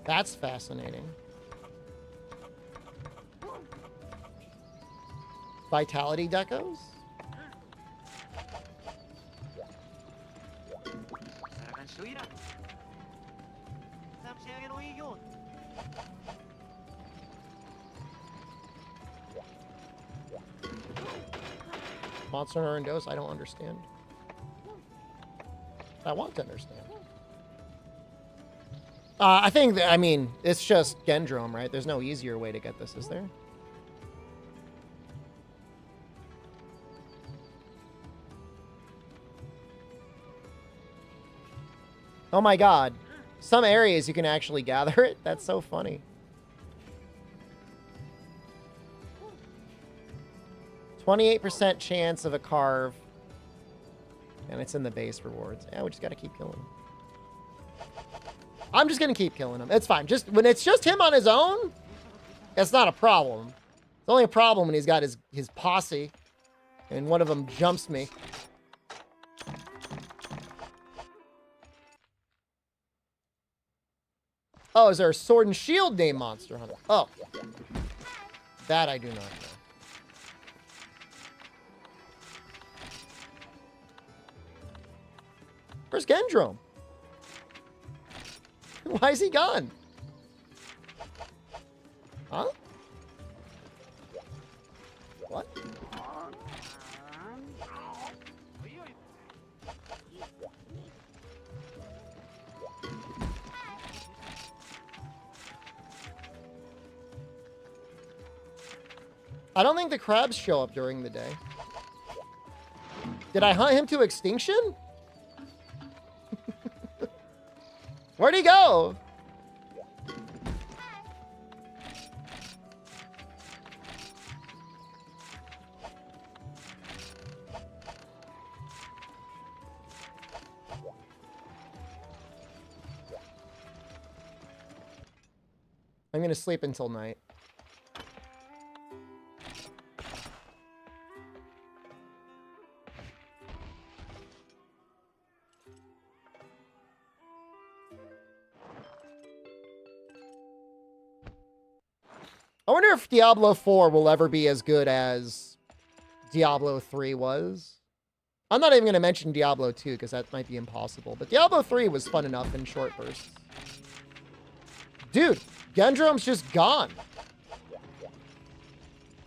That's fascinating. Vitality decos? Monster Hunter and Dose, I don't understand. I want to understand. I think, I mean, it's just Gendrome, right? There's no easier way to get this, is there? Oh my god. Some areas you can actually gather it. That's so funny. 28% chance of a carve. And it's in the base rewards. Yeah, we just gotta keep killing him. I'm just gonna keep killing him. It's fine. Just when it's just him on his own, it's not a problem. It's only a problem when he's got his posse and one of them jumps me. Oh, is there a sword and shield named Monster Hunter? Oh. That I do not know. Where's Gendrome? Why is he gone? Huh? What? I don't think the crabs show up during the day. Did I hunt him to extinction? Where'd he go? I'm gonna sleep until night. I wonder if Diablo 4 will ever be as good as Diablo 3 was. I'm not even going to mention Diablo 2 because that might be impossible. But Diablo 3 was fun enough in short bursts. Dude, Gendrome's just gone.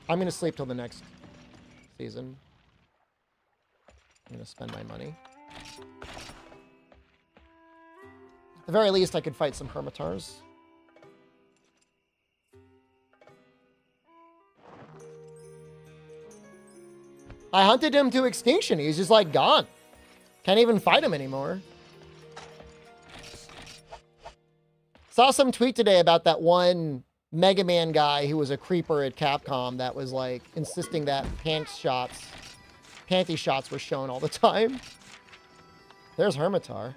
I'm going to sleep till the next season. I'm going to spend my money. At the very least, I could fight some Hermitars. I hunted him to extinction. He's just like gone. Can't even fight him anymore. Saw some tweet today about that one Mega Man guy who was a creeper at Capcom that was like insisting that panty shots were shown all the time. There's Hermitar.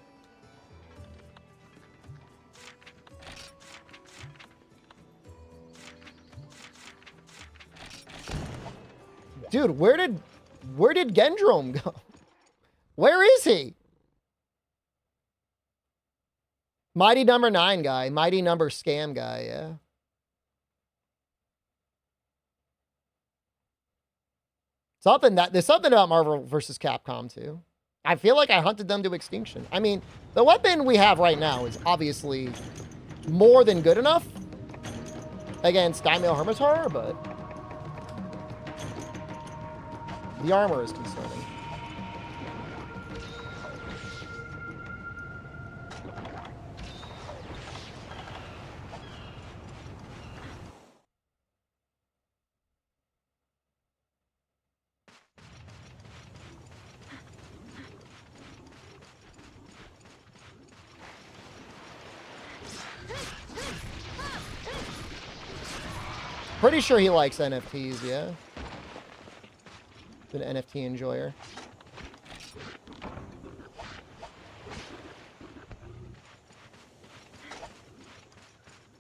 Dude, where did Gendrome go? Where is he? Mighty number 9 guy. Mighty number scam guy, yeah. There's something about Marvel versus Capcom too. I feel like I hunted them to extinction. I mean, the weapon we have right now is obviously more than good enough against Daimyo Hermitar, but the armor is concerning. Pretty sure he likes NFTs, yeah. An NFT enjoyer.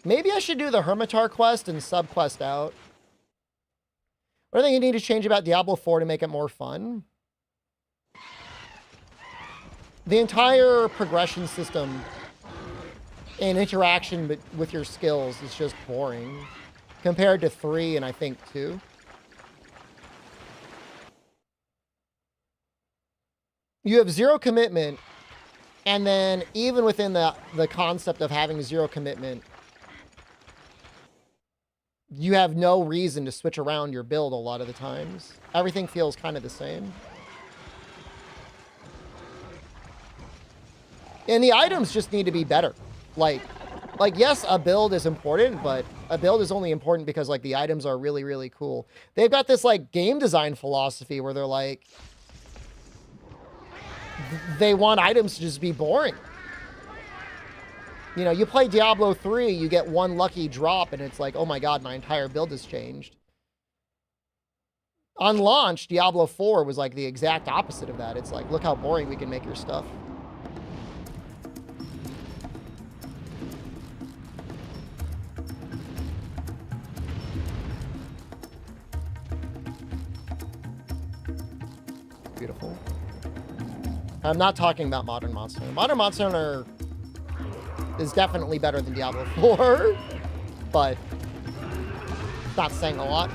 Maybe I should do the Hermitar quest and sub-quest out. What do you think you need to change about Diablo 4 to make it more fun? The entire progression system and interaction with your skills is just boring compared to 3 and I think 2. You have zero commitment, and then even within the concept of having zero commitment, you have no reason to switch around your build a lot of the times. Everything feels kind of the same. And the items just need to be better. Like, yes, a build is important, but a build is only important because, like, the items are really, really cool. They've got this, like, game design philosophy where they're like, they want items to just be boring. You know, you play Diablo 3, you get one lucky drop, and it's like, oh my god, my entire build has changed. On launch, Diablo 4 was like the exact opposite of that. It's like, look how boring we can make your stuff. Beautiful. I'm not talking about Modern Monster Hunter. Modern Monster Hunter is definitely better than Diablo 4, but it's not saying a lot.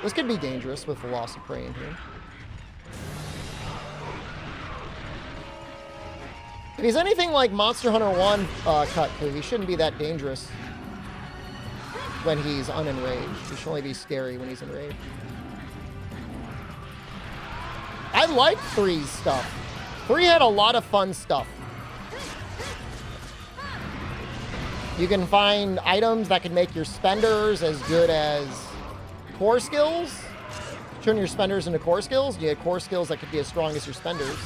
This could be dangerous with the loss of prey in here. If he's anything like Monster Hunter 1 cut, he shouldn't be that dangerous when he's unenraged. He should only be scary when he's enraged. I like 3's stuff. 3 had a lot of fun stuff. You can find items that can make your spenders as good as core skills. Turn your spenders into core skills. You get core skills that could be as strong as your spenders.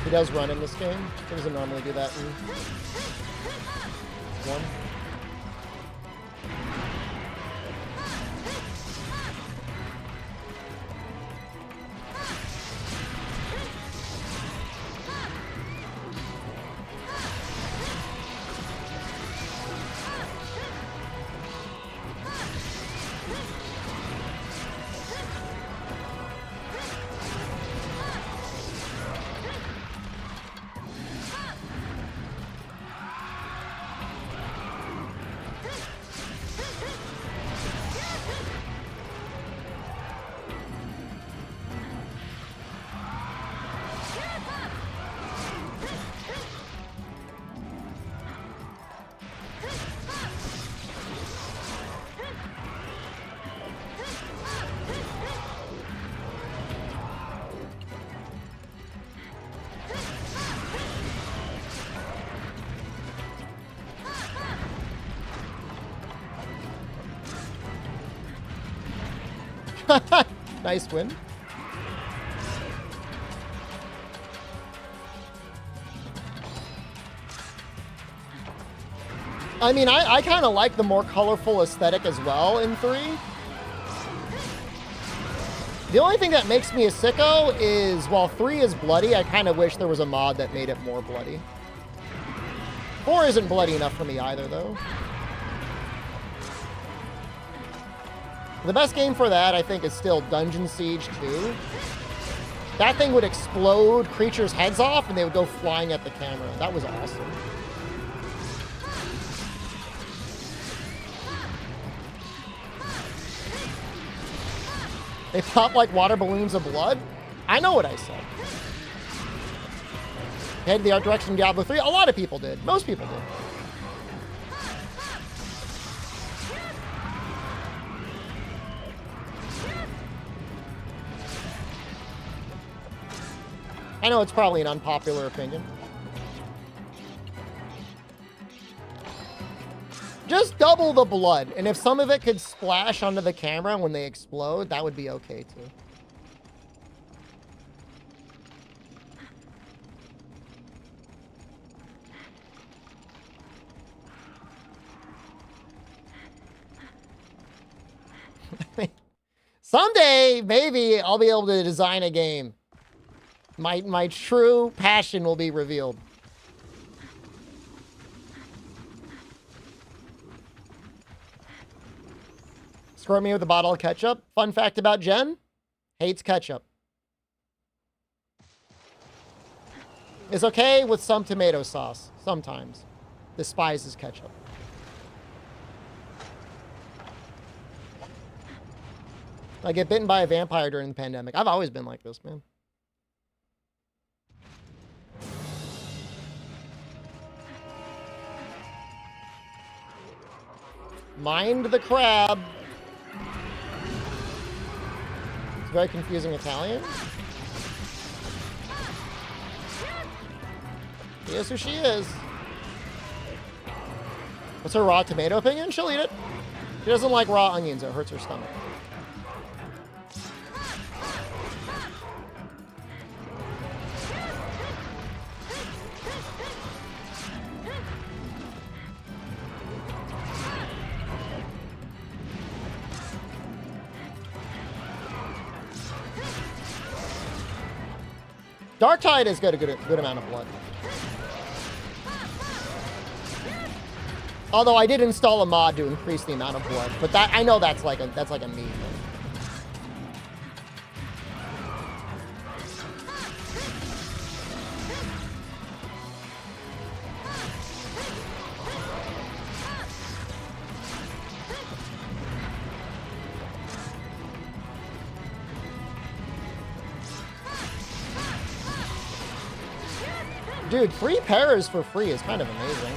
He does run in this game. He doesn't normally do that in one. Nice win. I mean, I kind of like the more colorful aesthetic as well in 3. The only thing that makes me a sicko is, while 3 is bloody, I kind of wish there was a mod that made it more bloody. 4 isn't bloody enough for me either, though. The best game for that, I think, is still Dungeon Siege 2. That thing would explode creatures' heads off, and they would go flying at the camera. That was awesome. They pop like water balloons of blood? I know what I said. Head the art direction in Diablo 3? A lot of people did. Most people did. I know it's probably an unpopular opinion. Just double the blood, and if some of it could splash onto the camera when they explode, that would be okay too. Someday, maybe I'll be able to design a game. My true passion will be revealed. Squirt me with a bottle of ketchup. Fun fact about Jen, hates ketchup. Is okay with some tomato sauce, sometimes. Despises ketchup. I get bitten by a vampire during the pandemic. I've always been like this, man. Mind the crab. It's very confusing Italian. She is who she is. What's her raw tomato opinion? She'll eat it. She doesn't like raw onions. It hurts her stomach. Dark Tide has got a good amount of blood. Although I did install a mod to increase the amount of blood, but that I know that's like a me thing. Dude, 3 pairs for free is kind of amazing.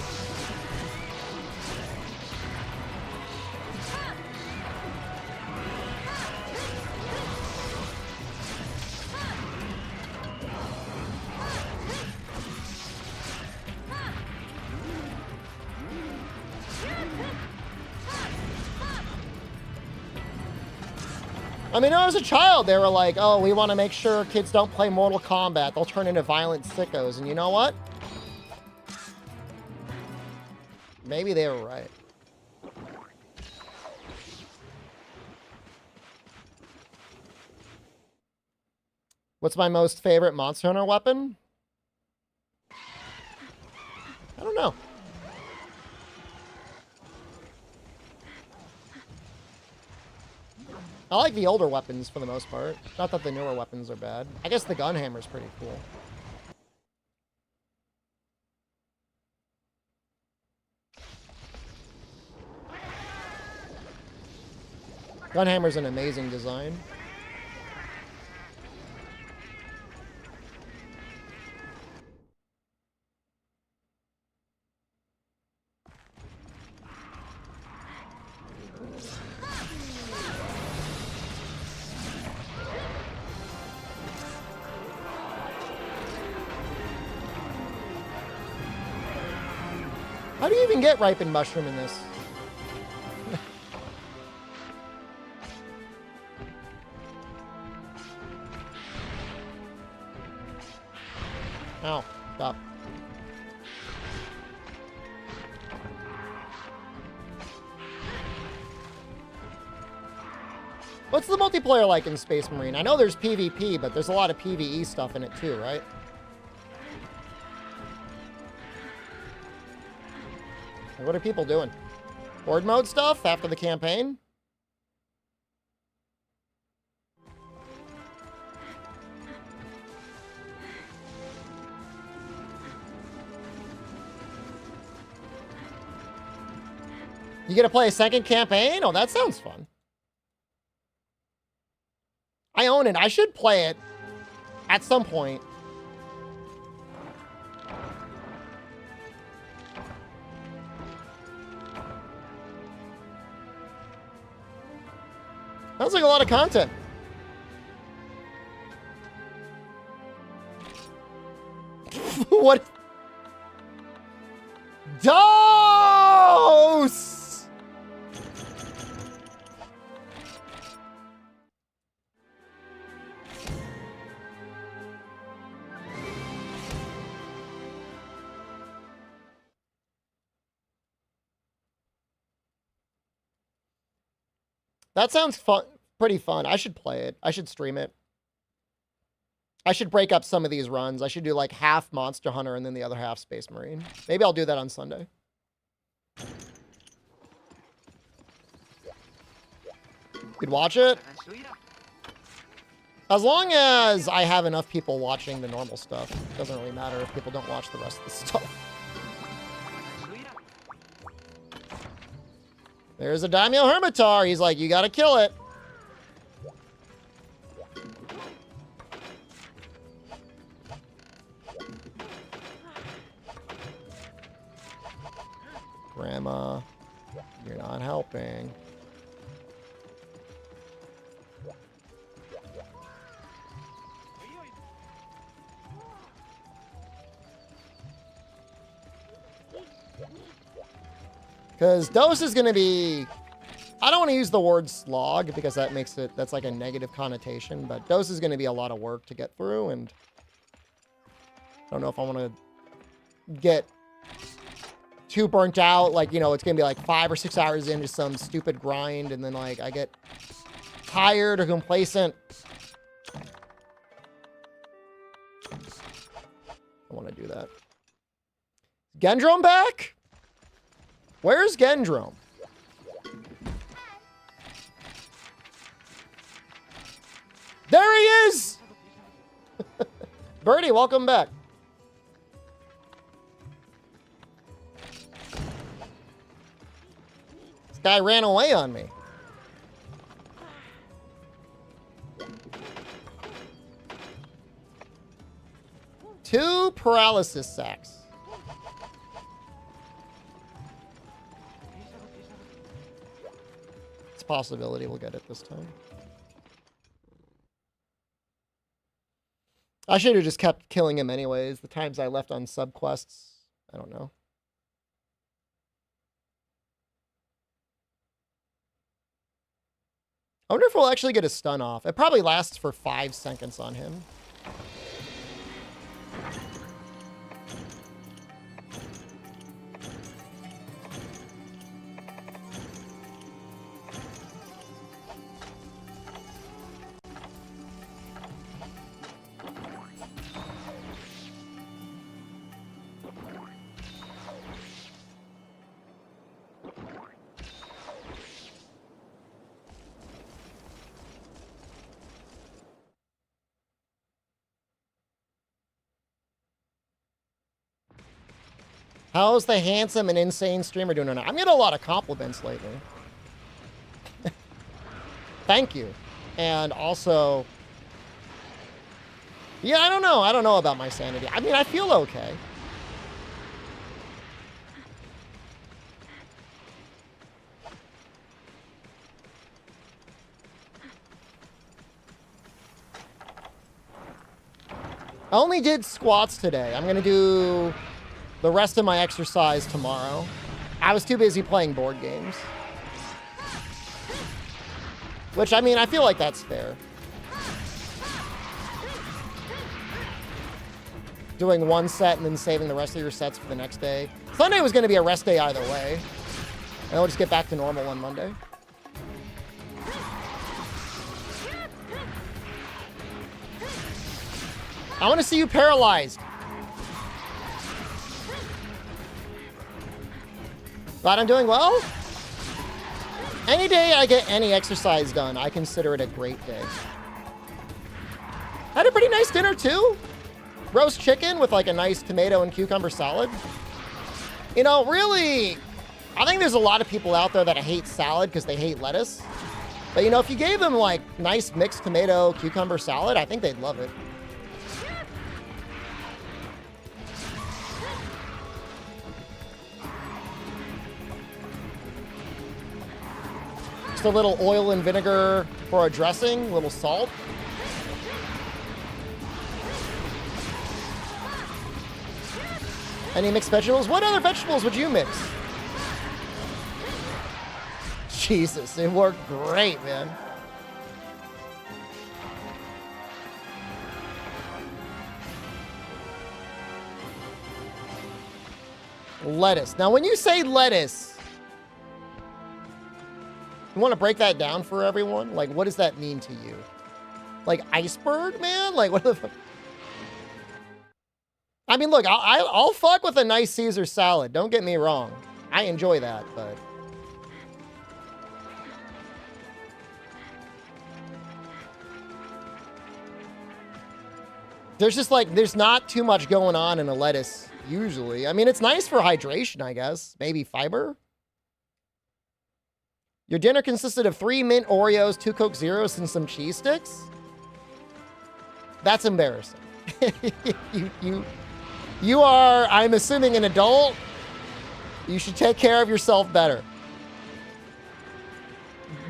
I mean, when I was a child, they were like, oh, we want to make sure kids don't play Mortal Kombat. They'll turn into violent sickos. And you know what? Maybe they were right. What's my most favorite Monster Hunter weapon? I don't know. I like the older weapons for the most part. Not that the newer weapons are bad. I guess the gunhammer's pretty cool. Gunhammer's an amazing design. How do you even get ripened mushroom in this? Ow, stop. What's the multiplayer like in Space Marine? I know there's PvP, but there's a lot of PvE stuff in it too, right? What are people doing? Horde mode stuff after the campaign? You get to play a second campaign? Oh, that sounds fun. I own it. I should play it at some point. Sounds like a lot of content. What? Dose! That sounds fun. Pretty fun. I should play it. I should stream it. I should break up some of these runs. I should do like half Monster Hunter and then the other half Space Marine. Maybe I'll do that on Sunday. You'd watch it? As long as I have enough people watching the normal stuff. It doesn't really matter if people don't watch the rest of the stuff. There's a Daimyo Hermitar. He's like, you gotta kill it. Grandma, you're not helping. Because Dose is going to be... I don't want to use the word slog because that makes it... That's like a negative connotation. But Dose is going to be a lot of work to get through. And I don't know if I want to get too burnt out. Like, you know, it's going to be like 5 or 6 hours into some stupid grind. And then, like, I get tired or complacent. I want to do that. Gendrome back? Where's Gendrome? There he is! Birdie, welcome back. This guy ran away on me. Two paralysis sacks. It's a possibility we'll get it this time. I should have just kept killing him anyways. The times I left on subquests, I don't know. I wonder if we'll actually get a stun off. It probably lasts for 5 seconds on him. How's the handsome and insane streamer doing tonight? I'm getting a lot of compliments lately. Thank you. And also, yeah, I don't know. I don't know about my sanity. I mean, I feel okay. I only did squats today. I'm going to do the rest of my exercise tomorrow. I was too busy playing board games. Which, I mean, I feel like that's fair. Doing one set and then saving the rest of your sets for the next day. Sunday was going to be a rest day either way. And we'll just get back to normal on Monday. I want to see you paralyzed. Glad I'm doing well. Any day I get any exercise done, I consider it a great day. Had a pretty nice dinner too. Roast chicken with like a nice tomato and cucumber salad. You know, really, I think there's a lot of people out there that hate salad because they hate lettuce. But you know, if you gave them like nice mixed tomato cucumber salad, I think they'd love it. A little oil and vinegar for a dressing, a little salt. Any mixed vegetables? What other vegetables would you mix? Jesus, it worked great, man. Lettuce. Now, when you say lettuce, you want to break that down for everyone? Like, what does that mean to you? Like, iceberg, man? Like, what the fuck? I mean, look, I'll fuck with a nice Caesar salad. Don't get me wrong. I enjoy that, but... There's just like, there's not too much going on in a lettuce usually. I mean, it's nice for hydration, I guess. Maybe fiber. Your dinner consisted of 3 mint Oreos, 2 Coke Zeros, and some cheese sticks? That's embarrassing. You are, I'm assuming, an adult. You should take care of yourself better.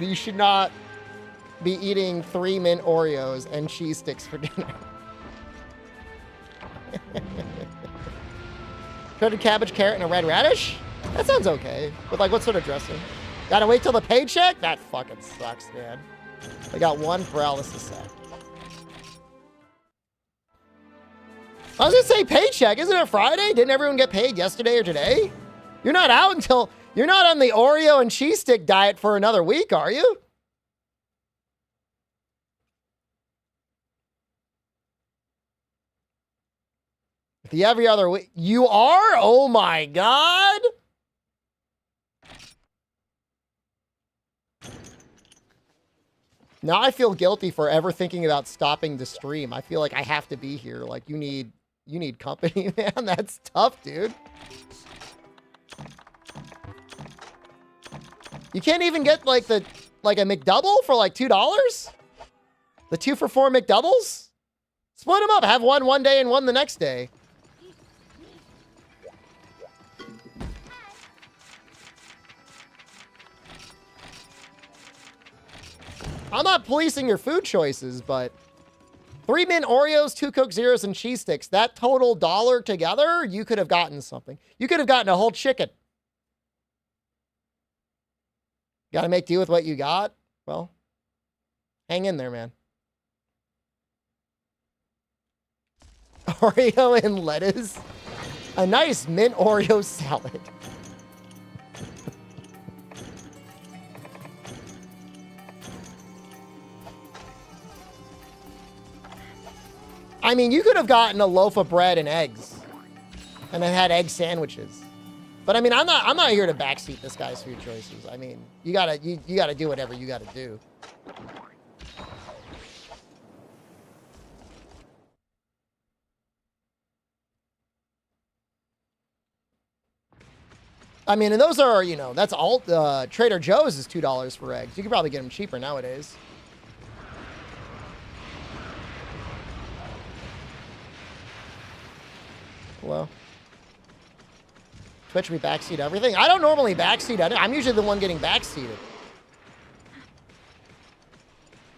You should not be eating 3 mint Oreos and cheese sticks for dinner. Shredded cabbage, carrot, and a red radish? That sounds okay. With like what sort of dressing? Gotta wait till the paycheck? That fucking sucks, man. I got 1 paralysis set. I was gonna say paycheck. Isn't it Friday? Didn't everyone get paid yesterday or today? You're not out until... You're not on the Oreo and cheese stick diet for another week, are you? The every other week. You are? Oh my God. Now I feel guilty for ever thinking about stopping the stream. I feel like I have to be here. Like you need company, man. That's tough, dude. You can't even get like a McDouble for like $2? The 2 for $4 McDoubles? Split them up. Have one day and one the next day. I'm not policing your food choices, but 3 mint Oreos, 2 Coke Zeros, and cheese sticks. That total $1 together, you could have gotten something. You could have gotten a whole chicken. Got to make do with what you got? Well, hang in there, man. Oreo and lettuce. A nice mint Oreo salad. I mean, you could have gotten a loaf of bread and eggs and then had egg sandwiches. But I mean, I'm not here to backseat this guy's food choices. I mean, you gotta do whatever you gotta do. I mean, and those are, you know, that's all. Trader Joe's is $2 for eggs. You could probably get them cheaper nowadays. Hello. Twitch, we backseat everything? I don't normally backseat. I'm usually the one getting backseated.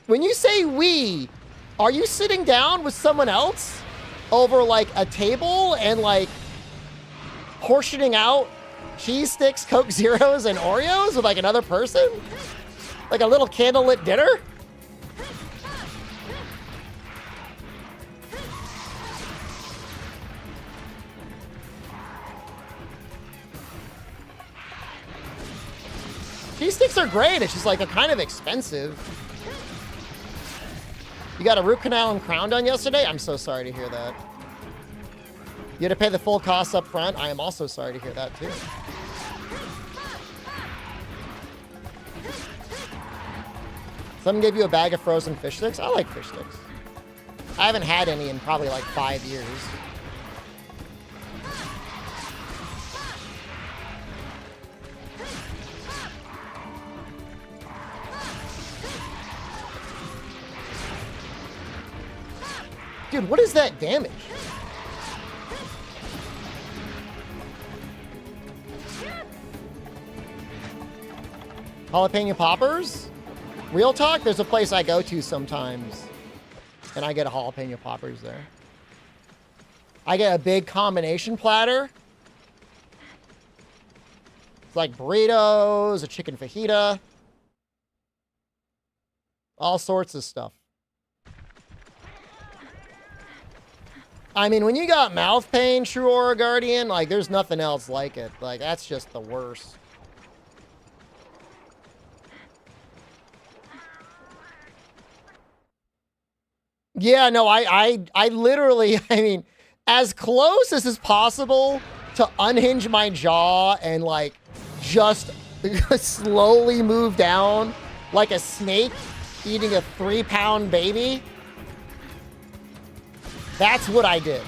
When you say we, are you sitting down with someone else over like a table and like portioning out cheese sticks, Coke Zeros, and Oreos with like another person? Like a little candlelit dinner? Cheese sticks are great. It's just like they're kind of expensive. You got a root canal and crown done yesterday? I'm so sorry to hear that. You had to pay the full cost up front? I am also sorry to hear that too. Someone gave you a bag of frozen fish sticks? I like fish sticks. I haven't had any in probably like 5 years. Dude, what is that damage? Jalapeno poppers? Real talk, there's a place I go to sometimes, and I get a jalapeno poppers there. I get a big combination platter. It's like burritos, a chicken fajita, all sorts of stuff. I mean, when you got mouth pain, True Aura Guardian, like, there's nothing else like it. Like, that's just the worst. Yeah, no, I literally, I mean, as close as is possible to unhinge my jaw and, like, just slowly move down like a snake eating a 3-pound baby. That's what I did.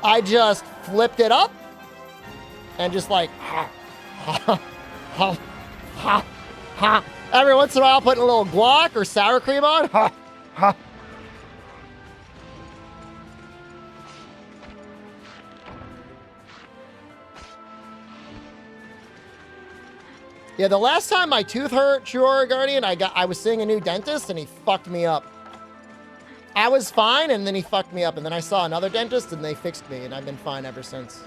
I just flipped it up and just like, ha, ha, ha, ha, ha. Every once in a while, putting a little guac or sour cream on. Ha, ha. Yeah, the last time my tooth hurt, True Aura Guardian, I was seeing a new dentist and he fucked me up. I was fine and then he fucked me up, and then I saw another dentist and they fixed me, and I've been fine ever since.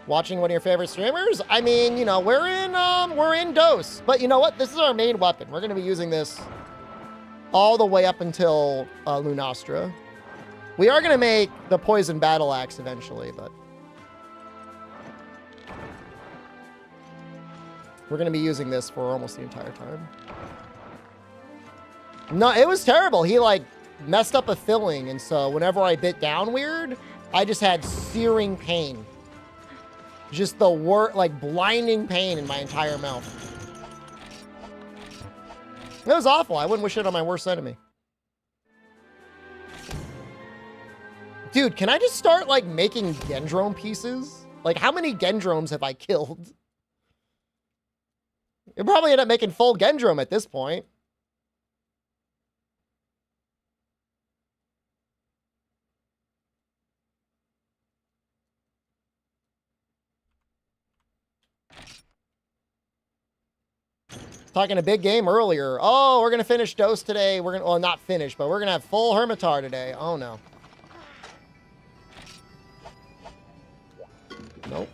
Watching one of your favorite streamers? I mean, you know, we're in dose, but you know what? This is our main weapon. We're going to be using this all the way up until Lunastra. We are going to make the poison battle axe eventually, but we're going to be using this for almost the entire time. No, it was terrible. He like messed up a filling, and so whenever I bit down weird, I just had searing pain. Just the like blinding pain in my entire mouth. It was awful. I wouldn't wish it on my worst enemy. Dude, can I just start, like, making Gendrome pieces? Like, how many Gendromes have I killed? You'll probably end up making full Gendrome at this point. Talking a big game earlier. Oh, we're going to finish Dose today. We're going to, well, not finish, but we're going to have full Hermitar today. Oh, no. Nope.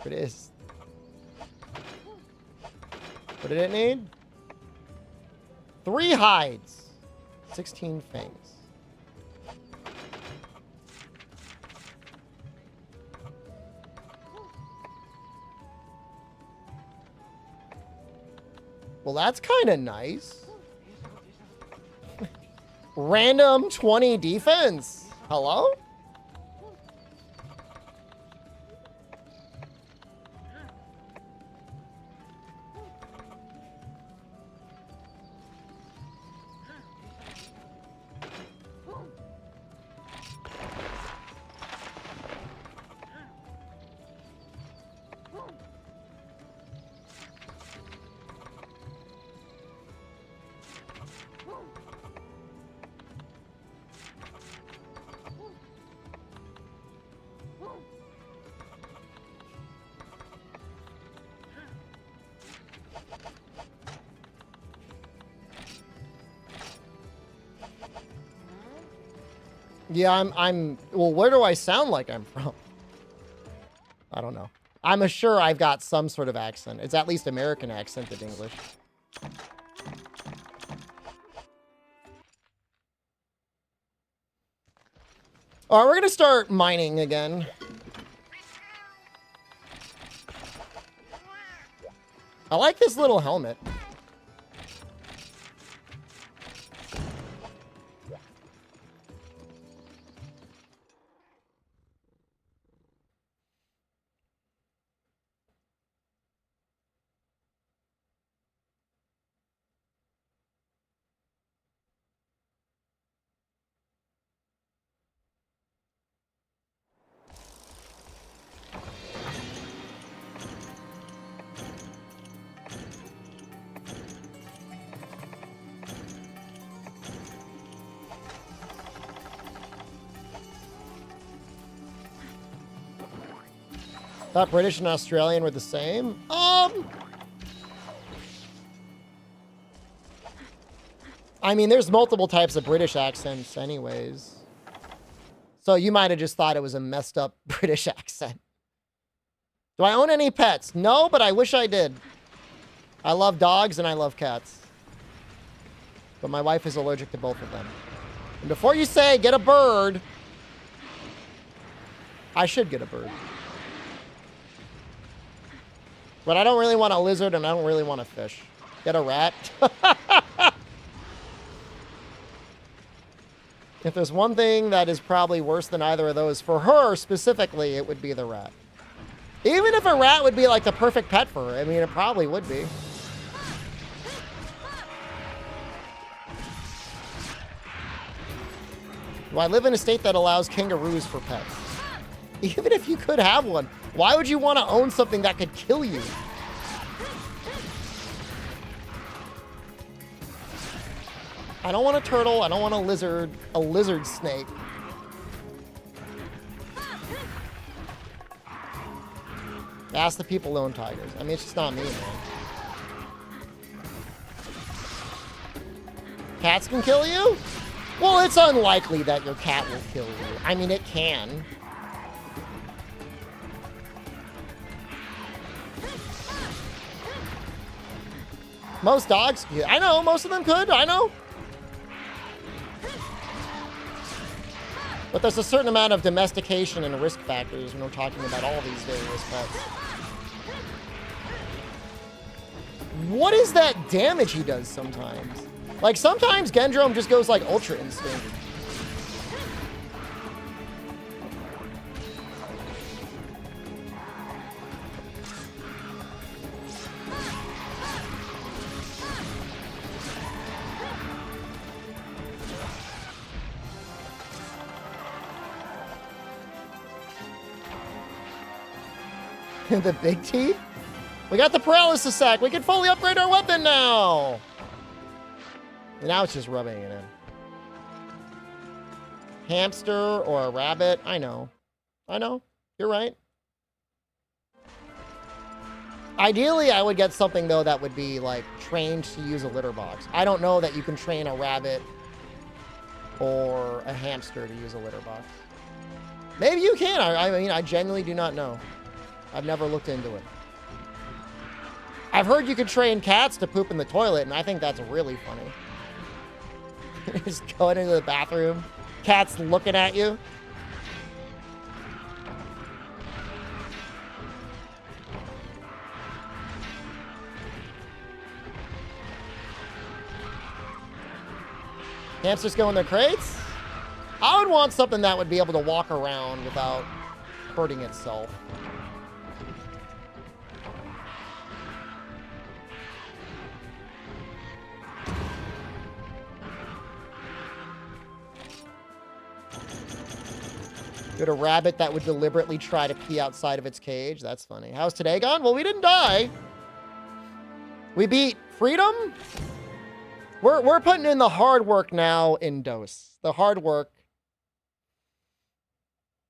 There it is. What did it need? 3 hides. 16 fangs. Well, that's kind of nice. Random 20 defense. Hello? Yeah, well, where do I sound like I'm from? I don't know. I'm sure I've got some sort of accent. It's at least American accented English. All right, we're going to start mining again. I like this little helmet. Thought British and Australian were the same. I mean, there's multiple types of British accents anyways. So you might have just thought it was a messed up British accent. Do I own any pets? No, but I wish I did. I love dogs and I love cats. But my wife is allergic to both of them. And before you say, get a bird, I should get a bird. But I don't really want a lizard and I don't really want a fish. Get a rat. If there's one thing that is probably worse than either of those, for her specifically, it would be the rat. Even if a rat would be like the perfect pet for her, I mean, it probably would be. Do I live in a state that allows kangaroos for pets? Even if you could have one, why would you want to own something that could kill you? I don't want a turtle. I don't want a lizard snake. Ask the people who own tigers. I mean, it's just not me, man. Cats can kill you? Well, it's unlikely that your cat will kill you. I mean, it can. Most dogs, I know, most of them could, I know. But there's a certain amount of domestication and risk factors when we're talking about all these various pets. What is that damage he does sometimes? Like, sometimes Gendrome just goes, like, Ultra Instinct. The big teeth? We got the paralysis sack. We can fully upgrade our weapon now. And now it's just rubbing it in. Hamster or a rabbit. I know. I know. You're right. Ideally, I would get something, though, that would be, like, trained to use a litter box. I don't know that you can train a rabbit or a hamster to use a litter box. Maybe you can. I mean, I genuinely do not know. I've never looked into it. I've heard you can train cats to poop in the toilet, and I think that's really funny. Just going into the bathroom, cat's looking at you. Hamsters go in their crates? I would want something that would be able to walk around without hurting itself. Get a rabbit that would deliberately try to pee outside of its cage. That's funny. How's today gone? Well, we didn't die. We beat freedom. We're putting in the hard work now in Dose. The hard work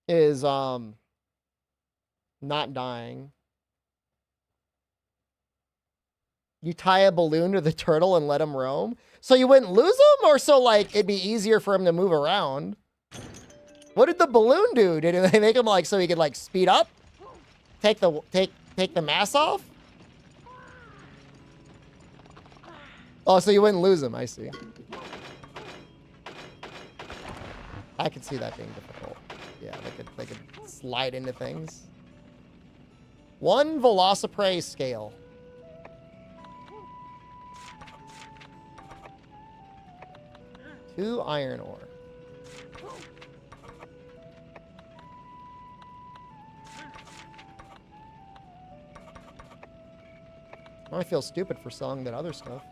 is not dying. You tie a balloon to the turtle and let him roam. So you wouldn't lose him, or so like it'd be easier for him to move around? What did the balloon do? Did they make him like so he could like speed up? Take the mass off? Oh, so you wouldn't lose him, I see. I could see that being difficult. Yeah, they could slide into things. 1 Velociprey scale. 2 iron ore. I feel stupid for selling that other stuff.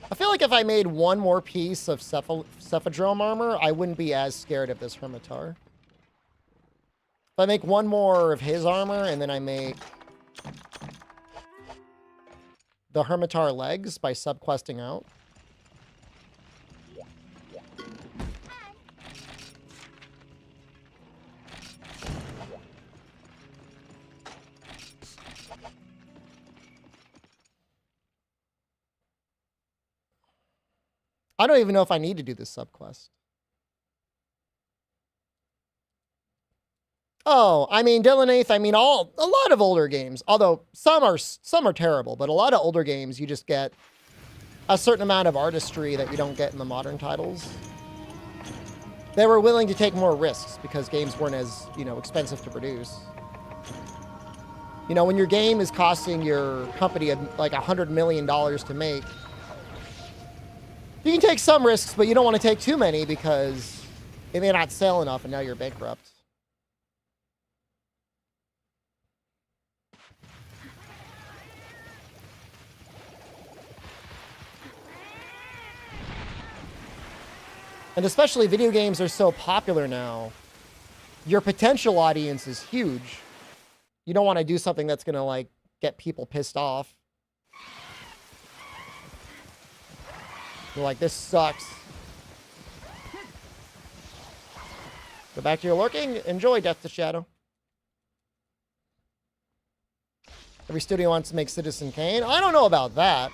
I feel like if I made one more piece of Cephadrome armor, I wouldn't be as scared of this Hermitar. If I make one more of his armor, and then I make the Hermitar legs by subquesting out. I don't even know if I need to do this subquest. Oh, I mean, Dylan Eighth, I mean, a lot of older games, although some are terrible, but a lot of older games, you just get a certain amount of artistry that you don't get in the modern titles. They were willing to take more risks because games weren't as, expensive to produce. When your game is costing your company like $100 million to make, you can take some risks, but you don't want to take too many because it may not sell enough and now you're bankrupt. And especially video games are so popular now, your potential audience is huge. You don't want to do something that's going to, like, get people pissed off. You're like, this sucks. Go back to your lurking. Enjoy Death to Shadow. Every studio wants to make Citizen Kane. I don't know about that.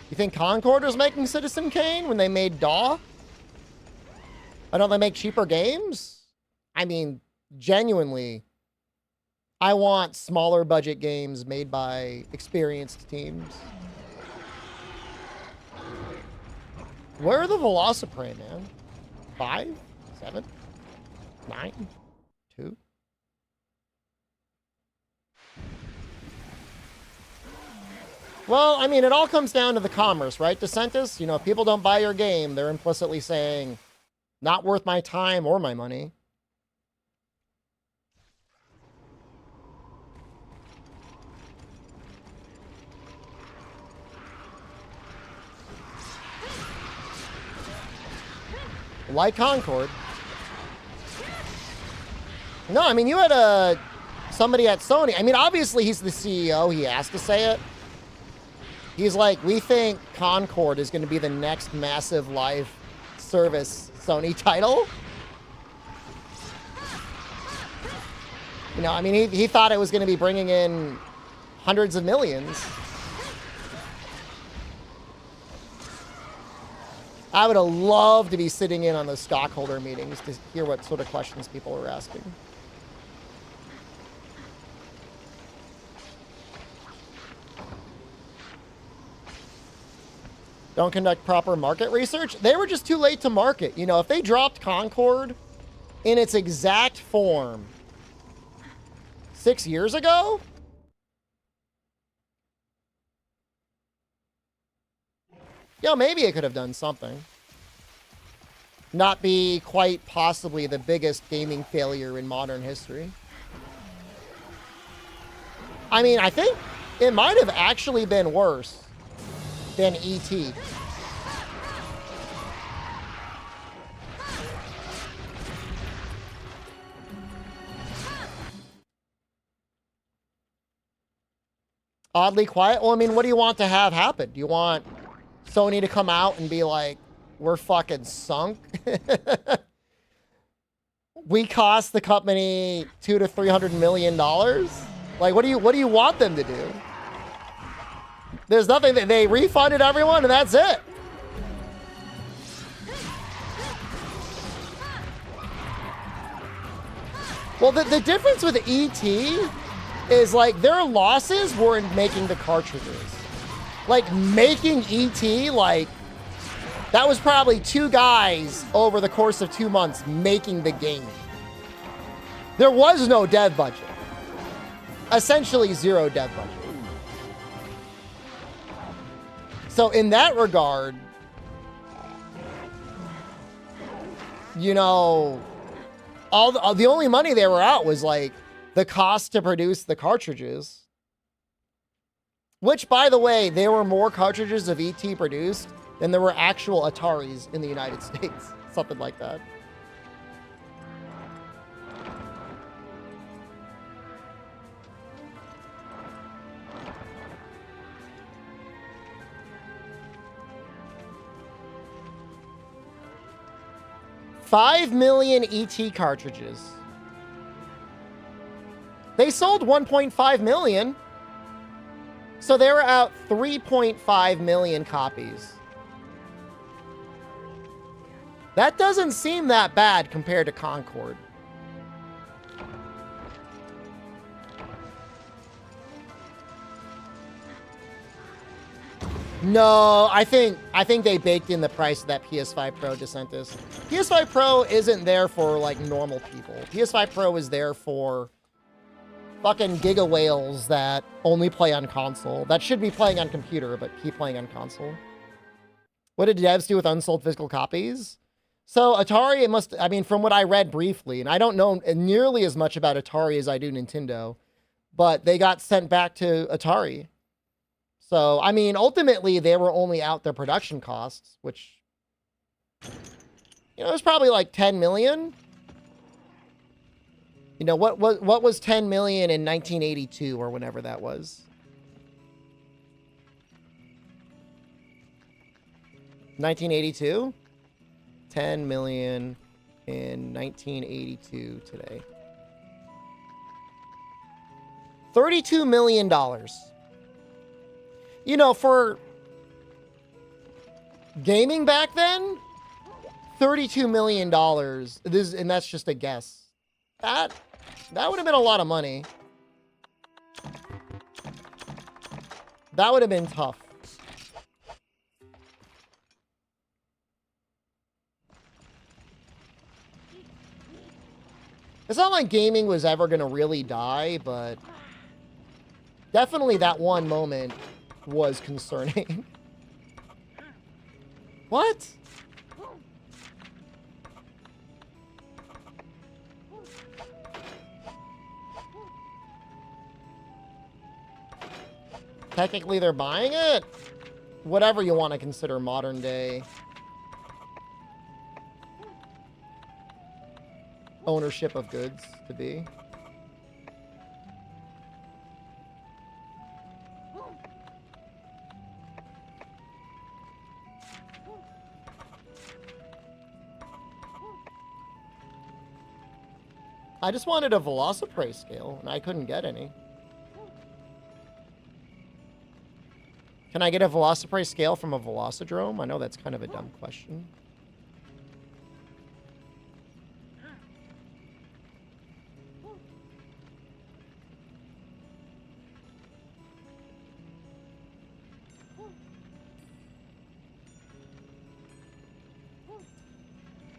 You think Concord was making Citizen Kane when they made DAW? Why don't they make cheaper games? I mean, genuinely, I want smaller budget games made by experienced teams. Where are the Velociprey, man? 5? 7? 9? 2? Well, I mean, it all comes down to the commerce, right, DeSantis? If people don't buy your game, they're implicitly saying, not worth my time or my money. Like Concord. No, I mean, you had somebody at Sony. I mean, obviously he's the CEO. He has to say it. He's like, we think Concord is going to be the next massive live service Sony title. I mean, he thought it was going to be bringing in hundreds of millions. I would have loved to be sitting in on those stockholder meetings to hear what sort of questions people were asking. Don't conduct proper market research. They were just too late to market. If they dropped Concord in its exact form 6 years ago, maybe it could have done something. Not be quite possibly the biggest gaming failure in modern history. I mean, I think it might have actually been worse than E.T. Oddly quiet? Well, I mean, what do you want to have happen? Do you want Sony to come out and be like, we're fucking sunk? We cost the company $200 to $300 million? Like, what do you want them to do? There's nothing. They refunded everyone and that's it. Well, the difference with E.T. is, like, their losses were in making the cartridges. Like, making E.T., like, that was probably 2 guys over the course of 2 months making the game. There was no dev budget. Essentially 0 dev budget. So in that regard, all the only money they were out was, like, the cost to produce the cartridges. Which, by the way, there were more cartridges of E.T. produced than there were actual Ataris in the United States. Something like that. $5 million ET cartridges. They sold 1.5 million. So they were out 3.5 million copies. That doesn't seem that bad compared to Concord. No, I think they baked in the price of that PS5 Pro, DeSantis. PS5 Pro isn't there for like normal people. PS5 Pro is there for fucking giga whales that only play on console. That should be playing on computer, but keep playing on console. What did devs do with unsold physical copies? So Atari, it must, I mean, from what I read briefly, and I don't know nearly as much about Atari as I do Nintendo, but they got sent back to Atari. So, I mean, ultimately, they were only out their production costs, which, you know, it was probably like 10 million. You know, what was 10 million in 1982 or whenever that was? 1982? 10 million in 1982 today. $32 million. You know, for gaming back then, $32 million. And that's just a guess. That would have been a lot of money. That would have been tough. It's not like gaming was ever going to really die, but definitely that one moment was concerning. What? Technically, they're buying it? Whatever you want to consider modern day ownership of goods to be. I just wanted a Velociprey scale, and I couldn't get any. Can I get a Velociprey scale from a Velocidrome? I know that's kind of a dumb question.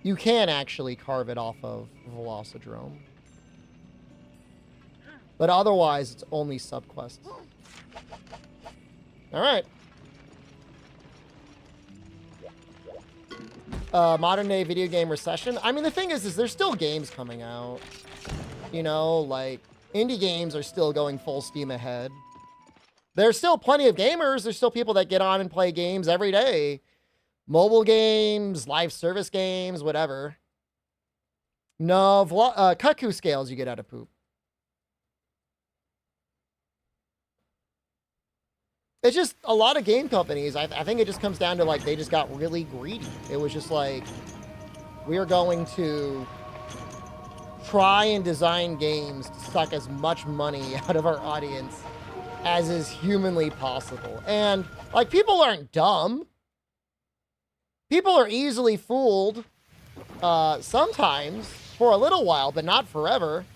You can actually carve it off of Velocidrome. But otherwise, it's only subquests. Alright. Modern day video game recession. I mean, the thing is there's still games coming out. You know, like, indie games are still going full steam ahead. There's still plenty of gamers. There's still people that get on and play games every day. Mobile games, live service games, whatever. No, Khezu scales you get out of poop. It's just a lot of game companies. I think it just comes down to, like, they just got really greedy. It was just like, we are going to try and design games to suck as much money out of our audience as is humanly possible. And, like, people aren't dumb. People are easily fooled sometimes for a little while, but not forever.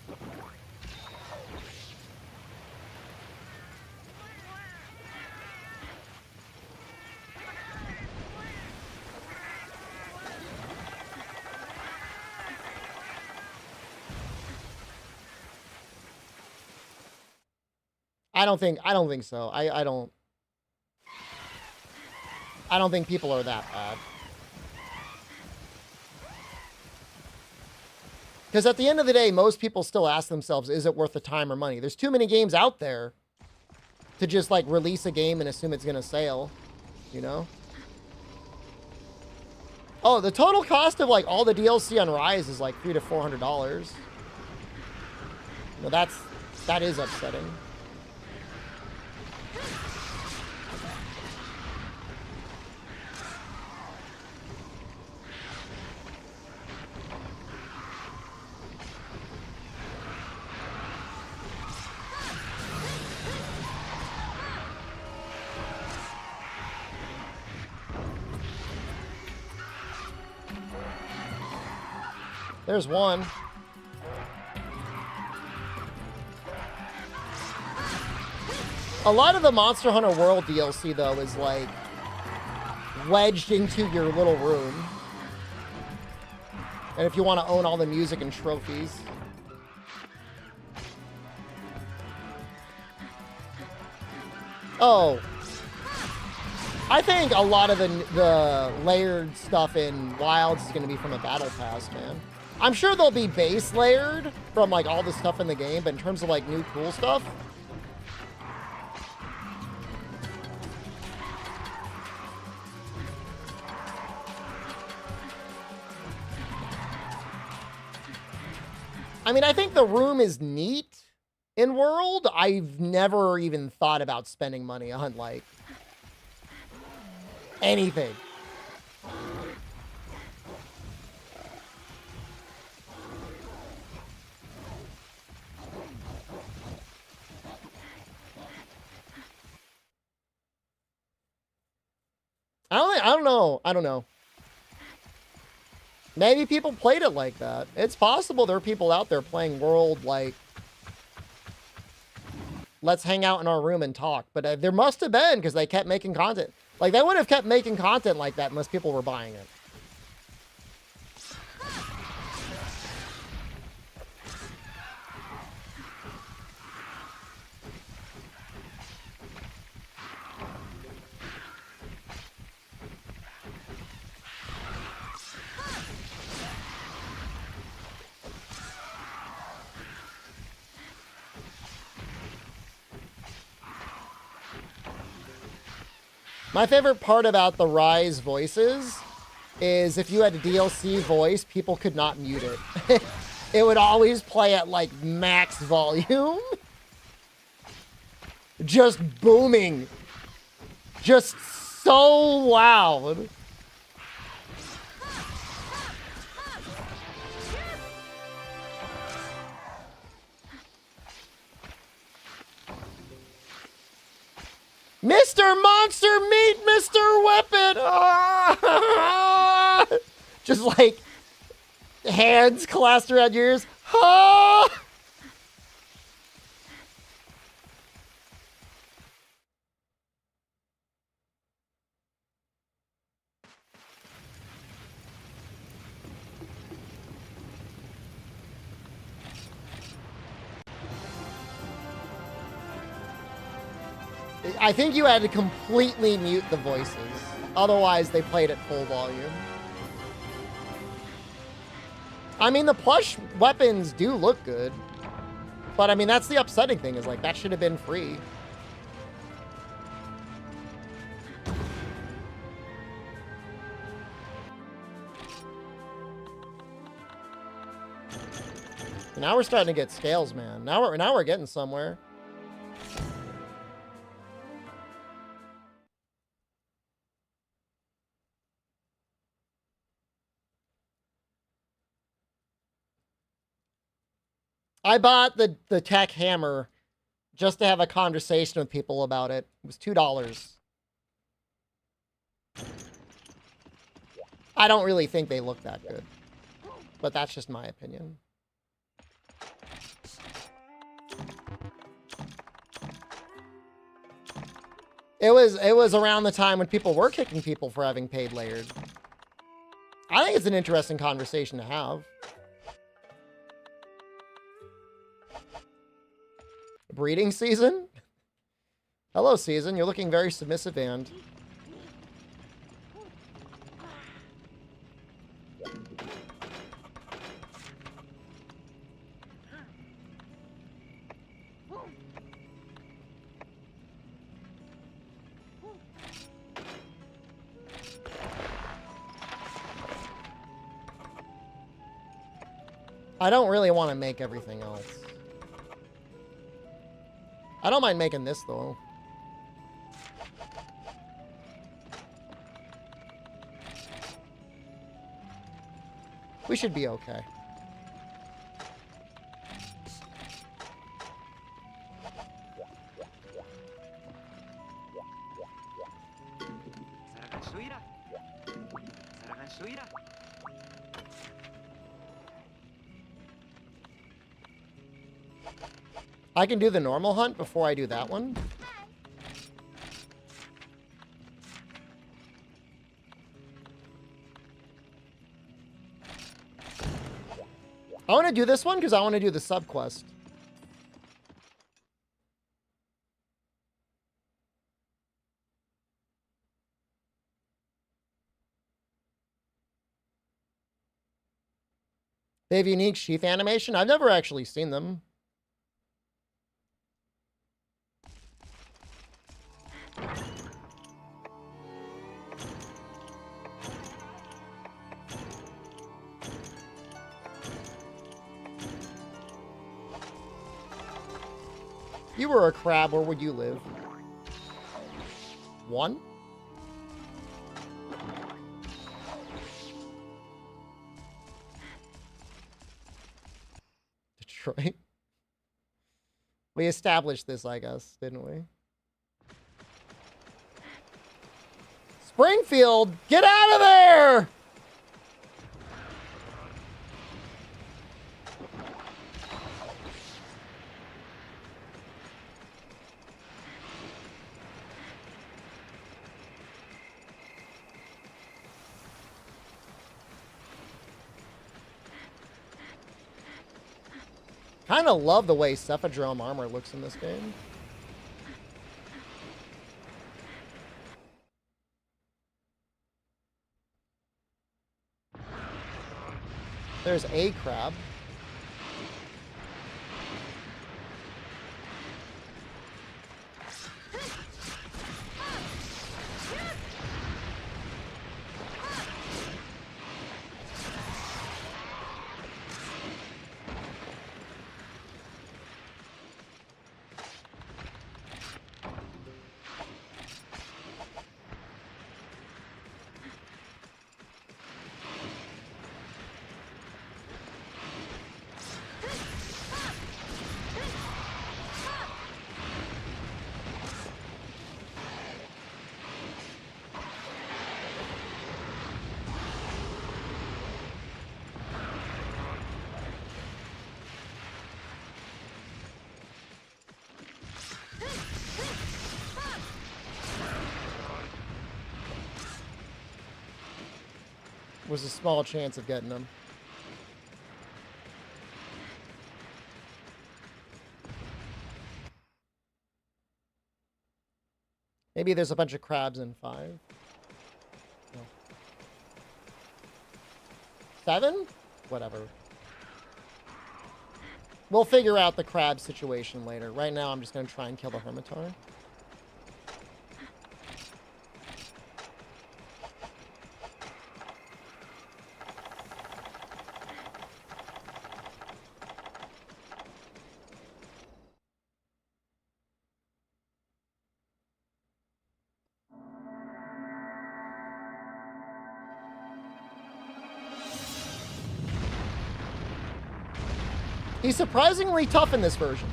I don't think so. I don't think people are that bad. Because at the end of the day, most people still ask themselves, is it worth the time or money? There's too many games out there to just, like, release a game and assume it's going to sell, you know? Oh, the total cost of, like, all the DLC on Rise is, like, $300 to $400. You know, that is upsetting. There's one. A lot of the Monster Hunter World DLC, though, is like wedged into your little room. And if you want to own all the music and trophies. Oh. I think a lot of the layered stuff in Wilds is going to be from a battle pass, man. I'm sure they'll be base layered from like all the stuff in the game, but in terms of like new cool stuff, I mean, I think the room is neat in World. I've never even thought about spending money on like anything. I don't know. Maybe people played it like that. It's possible there are people out there playing World like, let's hang out in our room and talk. But there must have been, because they kept making content. Like, they would have kept making content like that unless people were buying it. My favorite part about the Rise voices is if you had a DLC voice, people could not mute it. It would always play at like max volume. Just booming. Just so loud. Mr. Monster, meet Mr. Weapon! Ah! Just like hands clasped around your ears. Ah! I think you had to completely mute the voices. Otherwise, they played at full volume. I mean, the plush weapons do look good. But, I mean, that's the upsetting thing, is like, that should have been free. Now we're starting to get scales, man. Now we're getting somewhere. I bought the tech hammer just to have a conversation with people about it. It was $2. I don't really think they look that good, but that's just my opinion. It was around the time when people were kicking people for having paid layered. I think it's an interesting conversation to have. Breeding season? Hello, season. You're looking very submissive and... I don't really want to make everything else. I don't mind making this, though. We should be okay. I can do the normal hunt before I do that one. want to do this one because I want to do the subquest. They have unique sheath animation. I've never actually seen them. If you were a crab, where would you live? 1? Detroit. We established this, I guess, didn't we? Springfield, get out of there! Kind of love the way Cephadrome armor looks in this game. There's a crab. Was a small chance of getting them. Maybe there's a bunch of crabs in 5. No. 7? Whatever. We'll figure out the crab situation later. Right now, I'm just going to try and kill the Hermitar. He's surprisingly tough in this version.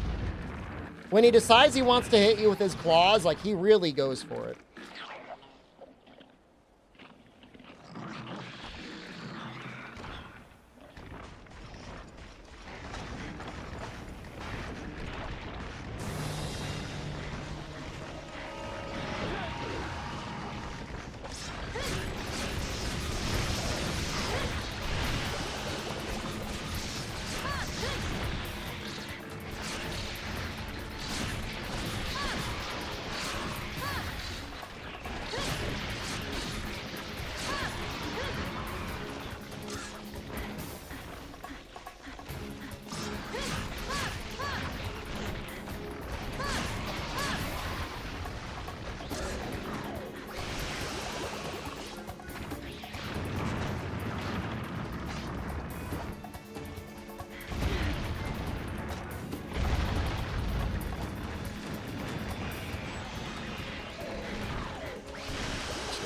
When he decides he wants to hit you with his claws, like, he really goes for it.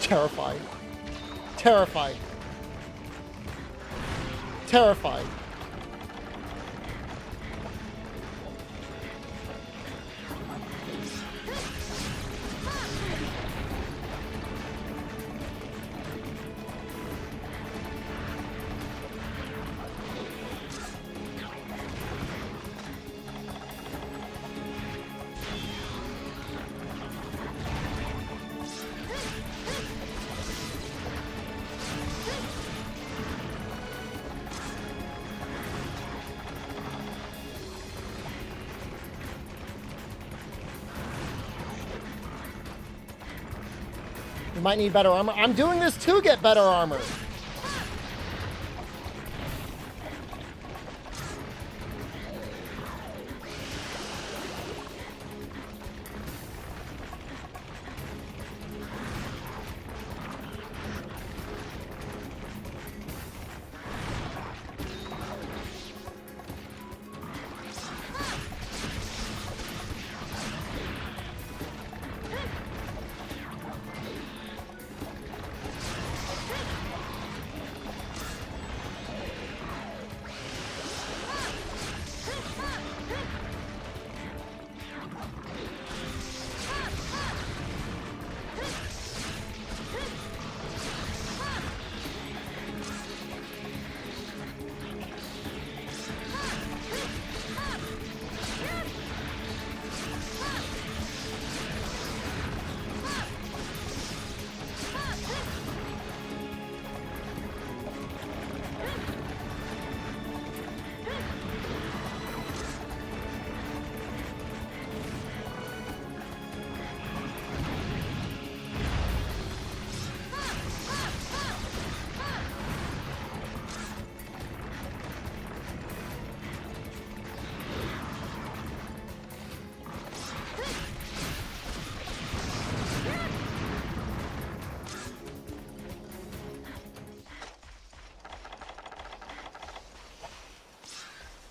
Terrified. Terrified. Terrified. might need better armor. I'm doing this to get better armor.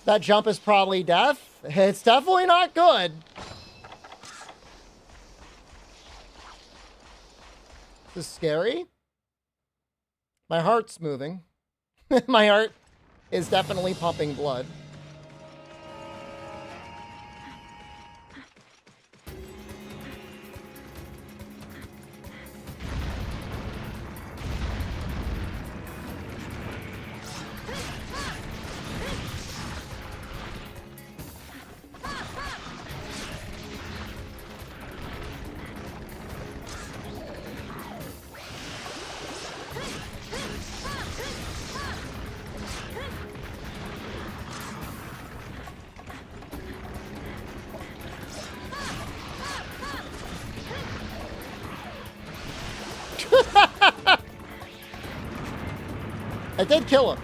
That jump is probably death. It's definitely not good. This is scary. My heart's moving. My heart is definitely pumping blood. I did kill him.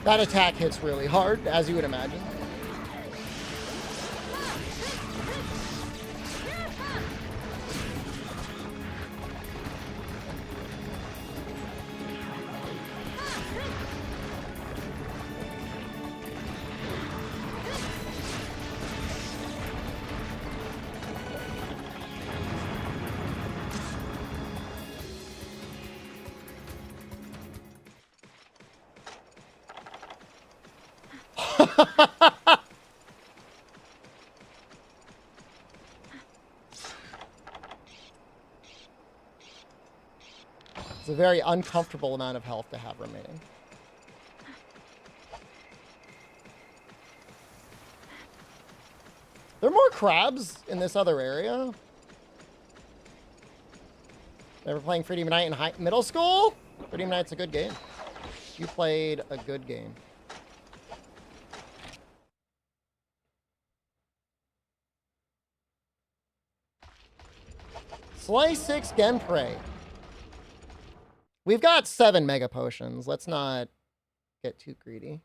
That attack hits really hard, as you would imagine. It's a very uncomfortable amount of health to have remaining. crabs in this other area? Ever playing Freedom Unite in middle school? Freedom Unite's a good game. You played a good game. Slay 6 Genprey. We've got 7 mega potions. Let's not get too greedy.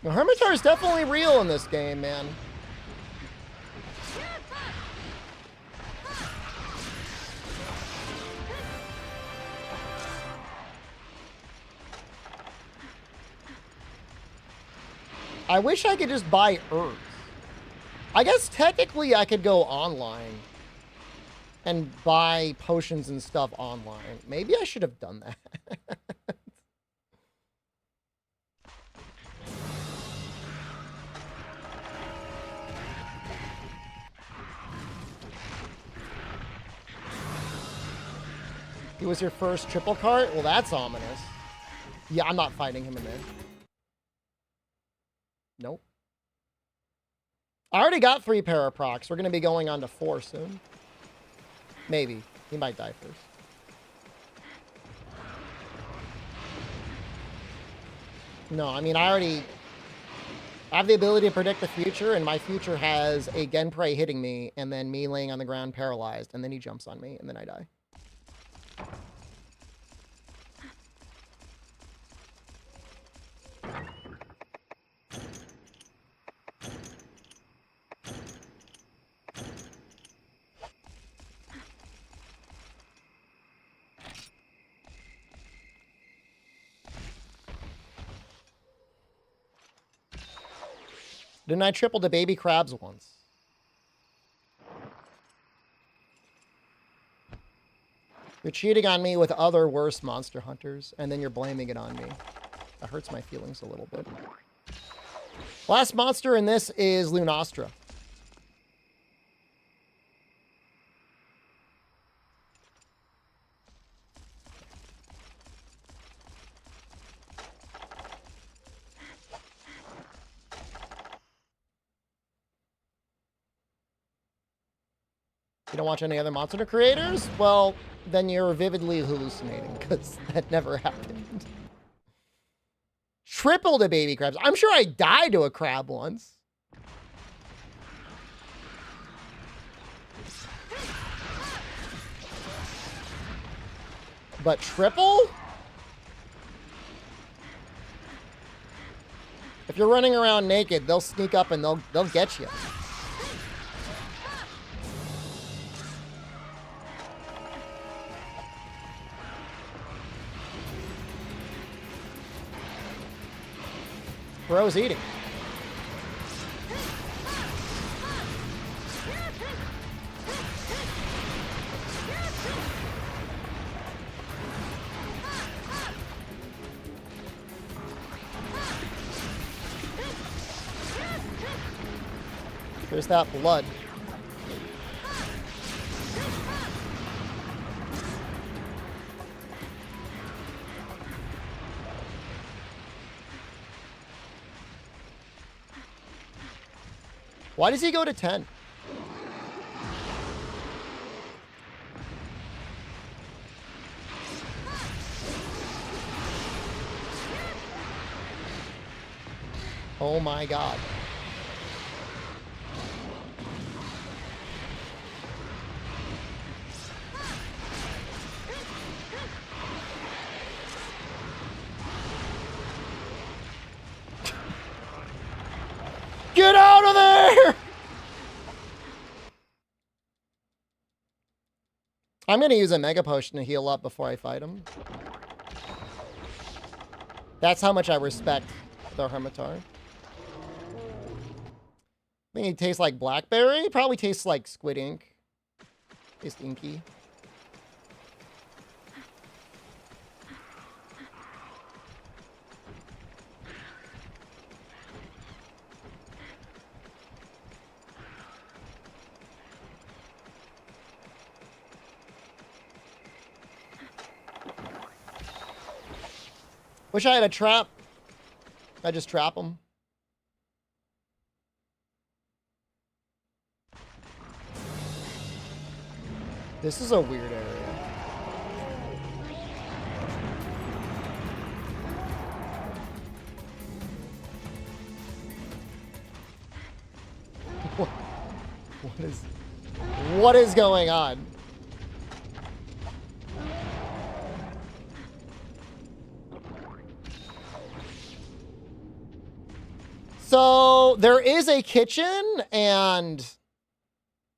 The Hermitar is definitely real in this game, man. I wish I could just buy Earth. I guess technically I could go online and buy potions and stuff online. Maybe I should have done that. He was your first triple cart? Well, that's ominous. Yeah, I'm not fighting him in there. Nope. I already got 3 paraprocs. We're going to be going on to 4 soon. Maybe. He might die first. No, I mean, I have the ability to predict the future, and my future has a Genprey hitting me, and then me laying on the ground paralyzed, and then he jumps on me, and then I die. Didn't I triple the baby crabs once? You're cheating on me with other worse monster hunters, and then you're blaming it on me. That hurts my feelings a little bit. Last monster in this is Lunastra. You don't watch any other monster creators? Well, then you're vividly hallucinating, because that never happened. Triple the baby crabs. I'm sure I died to a crab once. But triple? If you're running around naked, they'll sneak up and they'll get you. Bro's eating. There's that blood. Why does he go to 10? Oh my God. Get out of there! I'm going to use a Mega Potion to heal up before I fight him. That's how much I respect the Hermitar. I think he tastes like blackberry. Probably tastes like squid ink. Tastes inky. Wish I had a trap. I just trap them. This is a weird area. What is going on? So there is a kitchen, and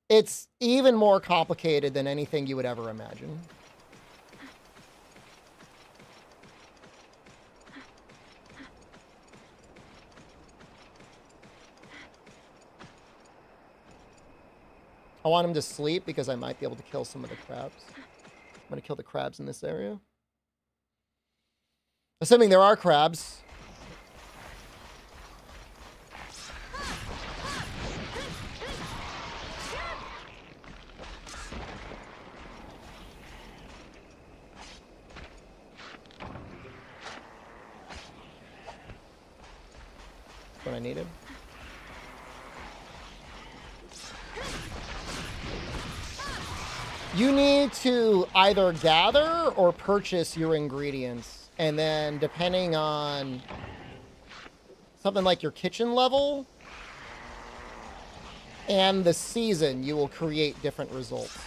it's even more complicated than anything you would ever imagine. I want him to sleep because I might be able to kill some of the crabs. I'm going to kill the crabs in this area. Assuming there are crabs. That's what I needed. You need to either gather or purchase your ingredients. And then depending on something like your kitchen level and the season, you will create different results.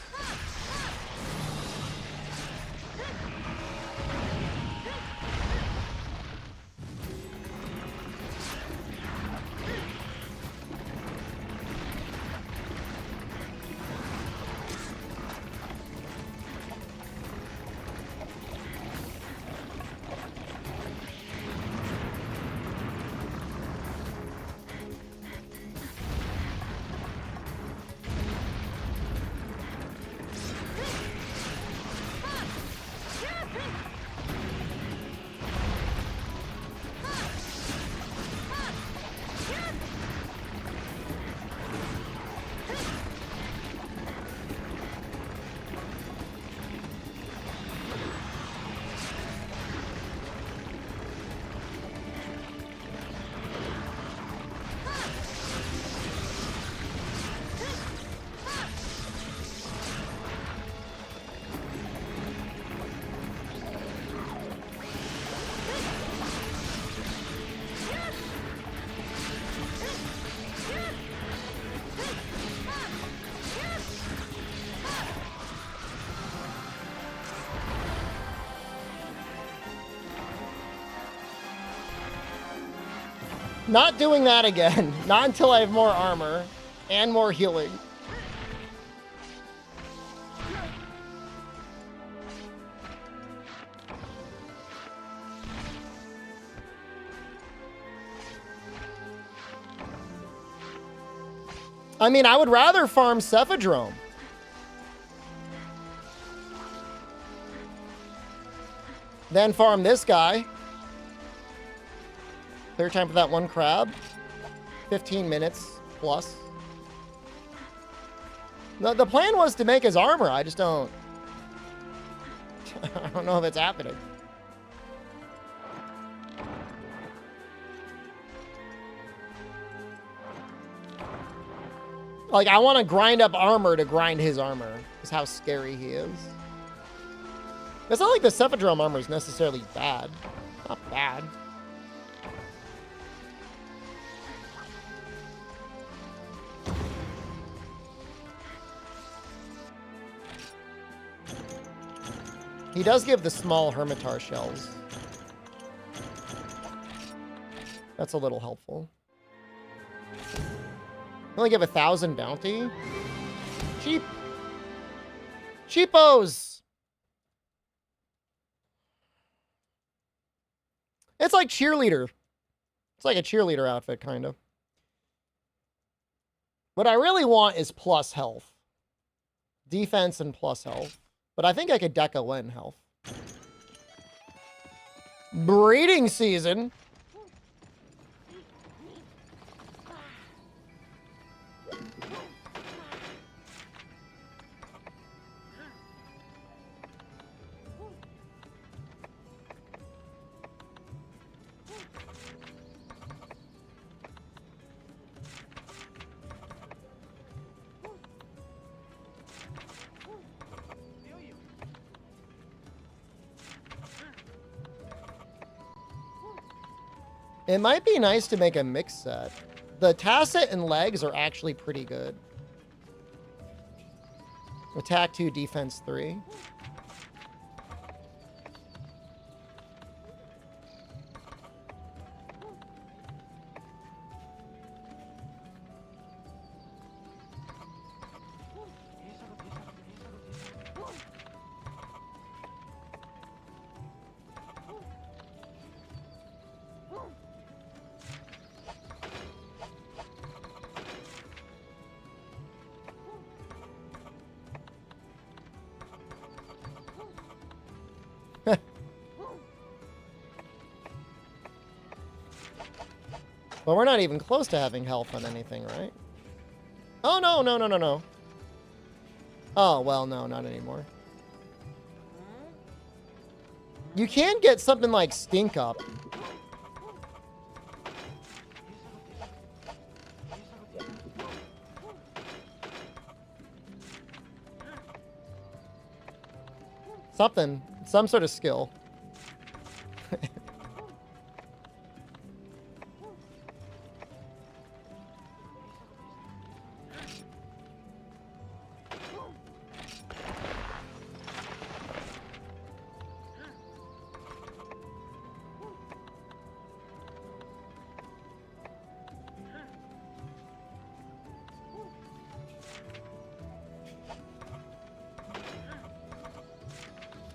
Not doing that again. Not until I have more armor and more healing. I mean, I would rather farm Cephadrome. Than farm this guy. Clear time for that one crab. 15 minutes plus. The plan was to make his armor. I just don't... I don't know if it's happening. Like, I want to grind up armor to grind his armor. Is how scary he is. It's not like the Cephadrome armor is necessarily bad. Not bad. He does give the small Hermitar shells. That's a little helpful. Only give 1,000 bounty? Cheap. Cheapos! It's like cheerleader. It's like a cheerleader outfit, kind of. What I really want is plus health. Defense and plus health. But I think I could deco in health. Breeding season. It might be nice to make a mix set. The tacit and legs are actually pretty good. Attack 2, defense 3. Well, we're not even close to having health on anything, right? Oh, no, no, no, no, no. Oh, well, no, not anymore. You can get something like Stink Up. Something. Some sort of skill.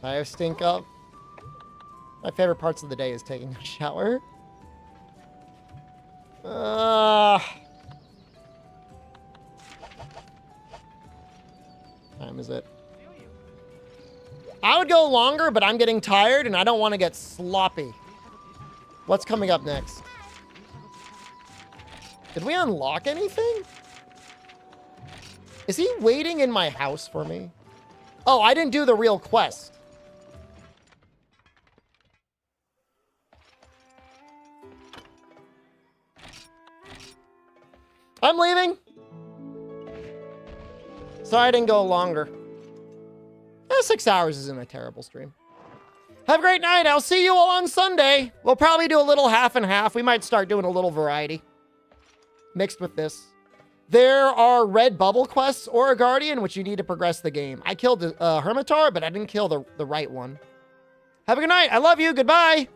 I have Stink Up. My favorite parts of the day is taking a shower. Time is it? I would go longer, but I'm getting tired and I don't want to get sloppy. What's coming up next? Did we unlock anything? Is he waiting in my house for me? Oh, I didn't do the real quest. I'm leaving. Sorry I didn't go longer. 6 hours isn't a terrible stream. Have a great night. I'll see you all on Sunday. We'll probably do a little half and half. We might start doing a little variety mixed with this. There are red bubble quests or a guardian, which you need to progress the game. I killed the Hermitar, but I didn't kill the right one. Have a good night. I love you. Goodbye.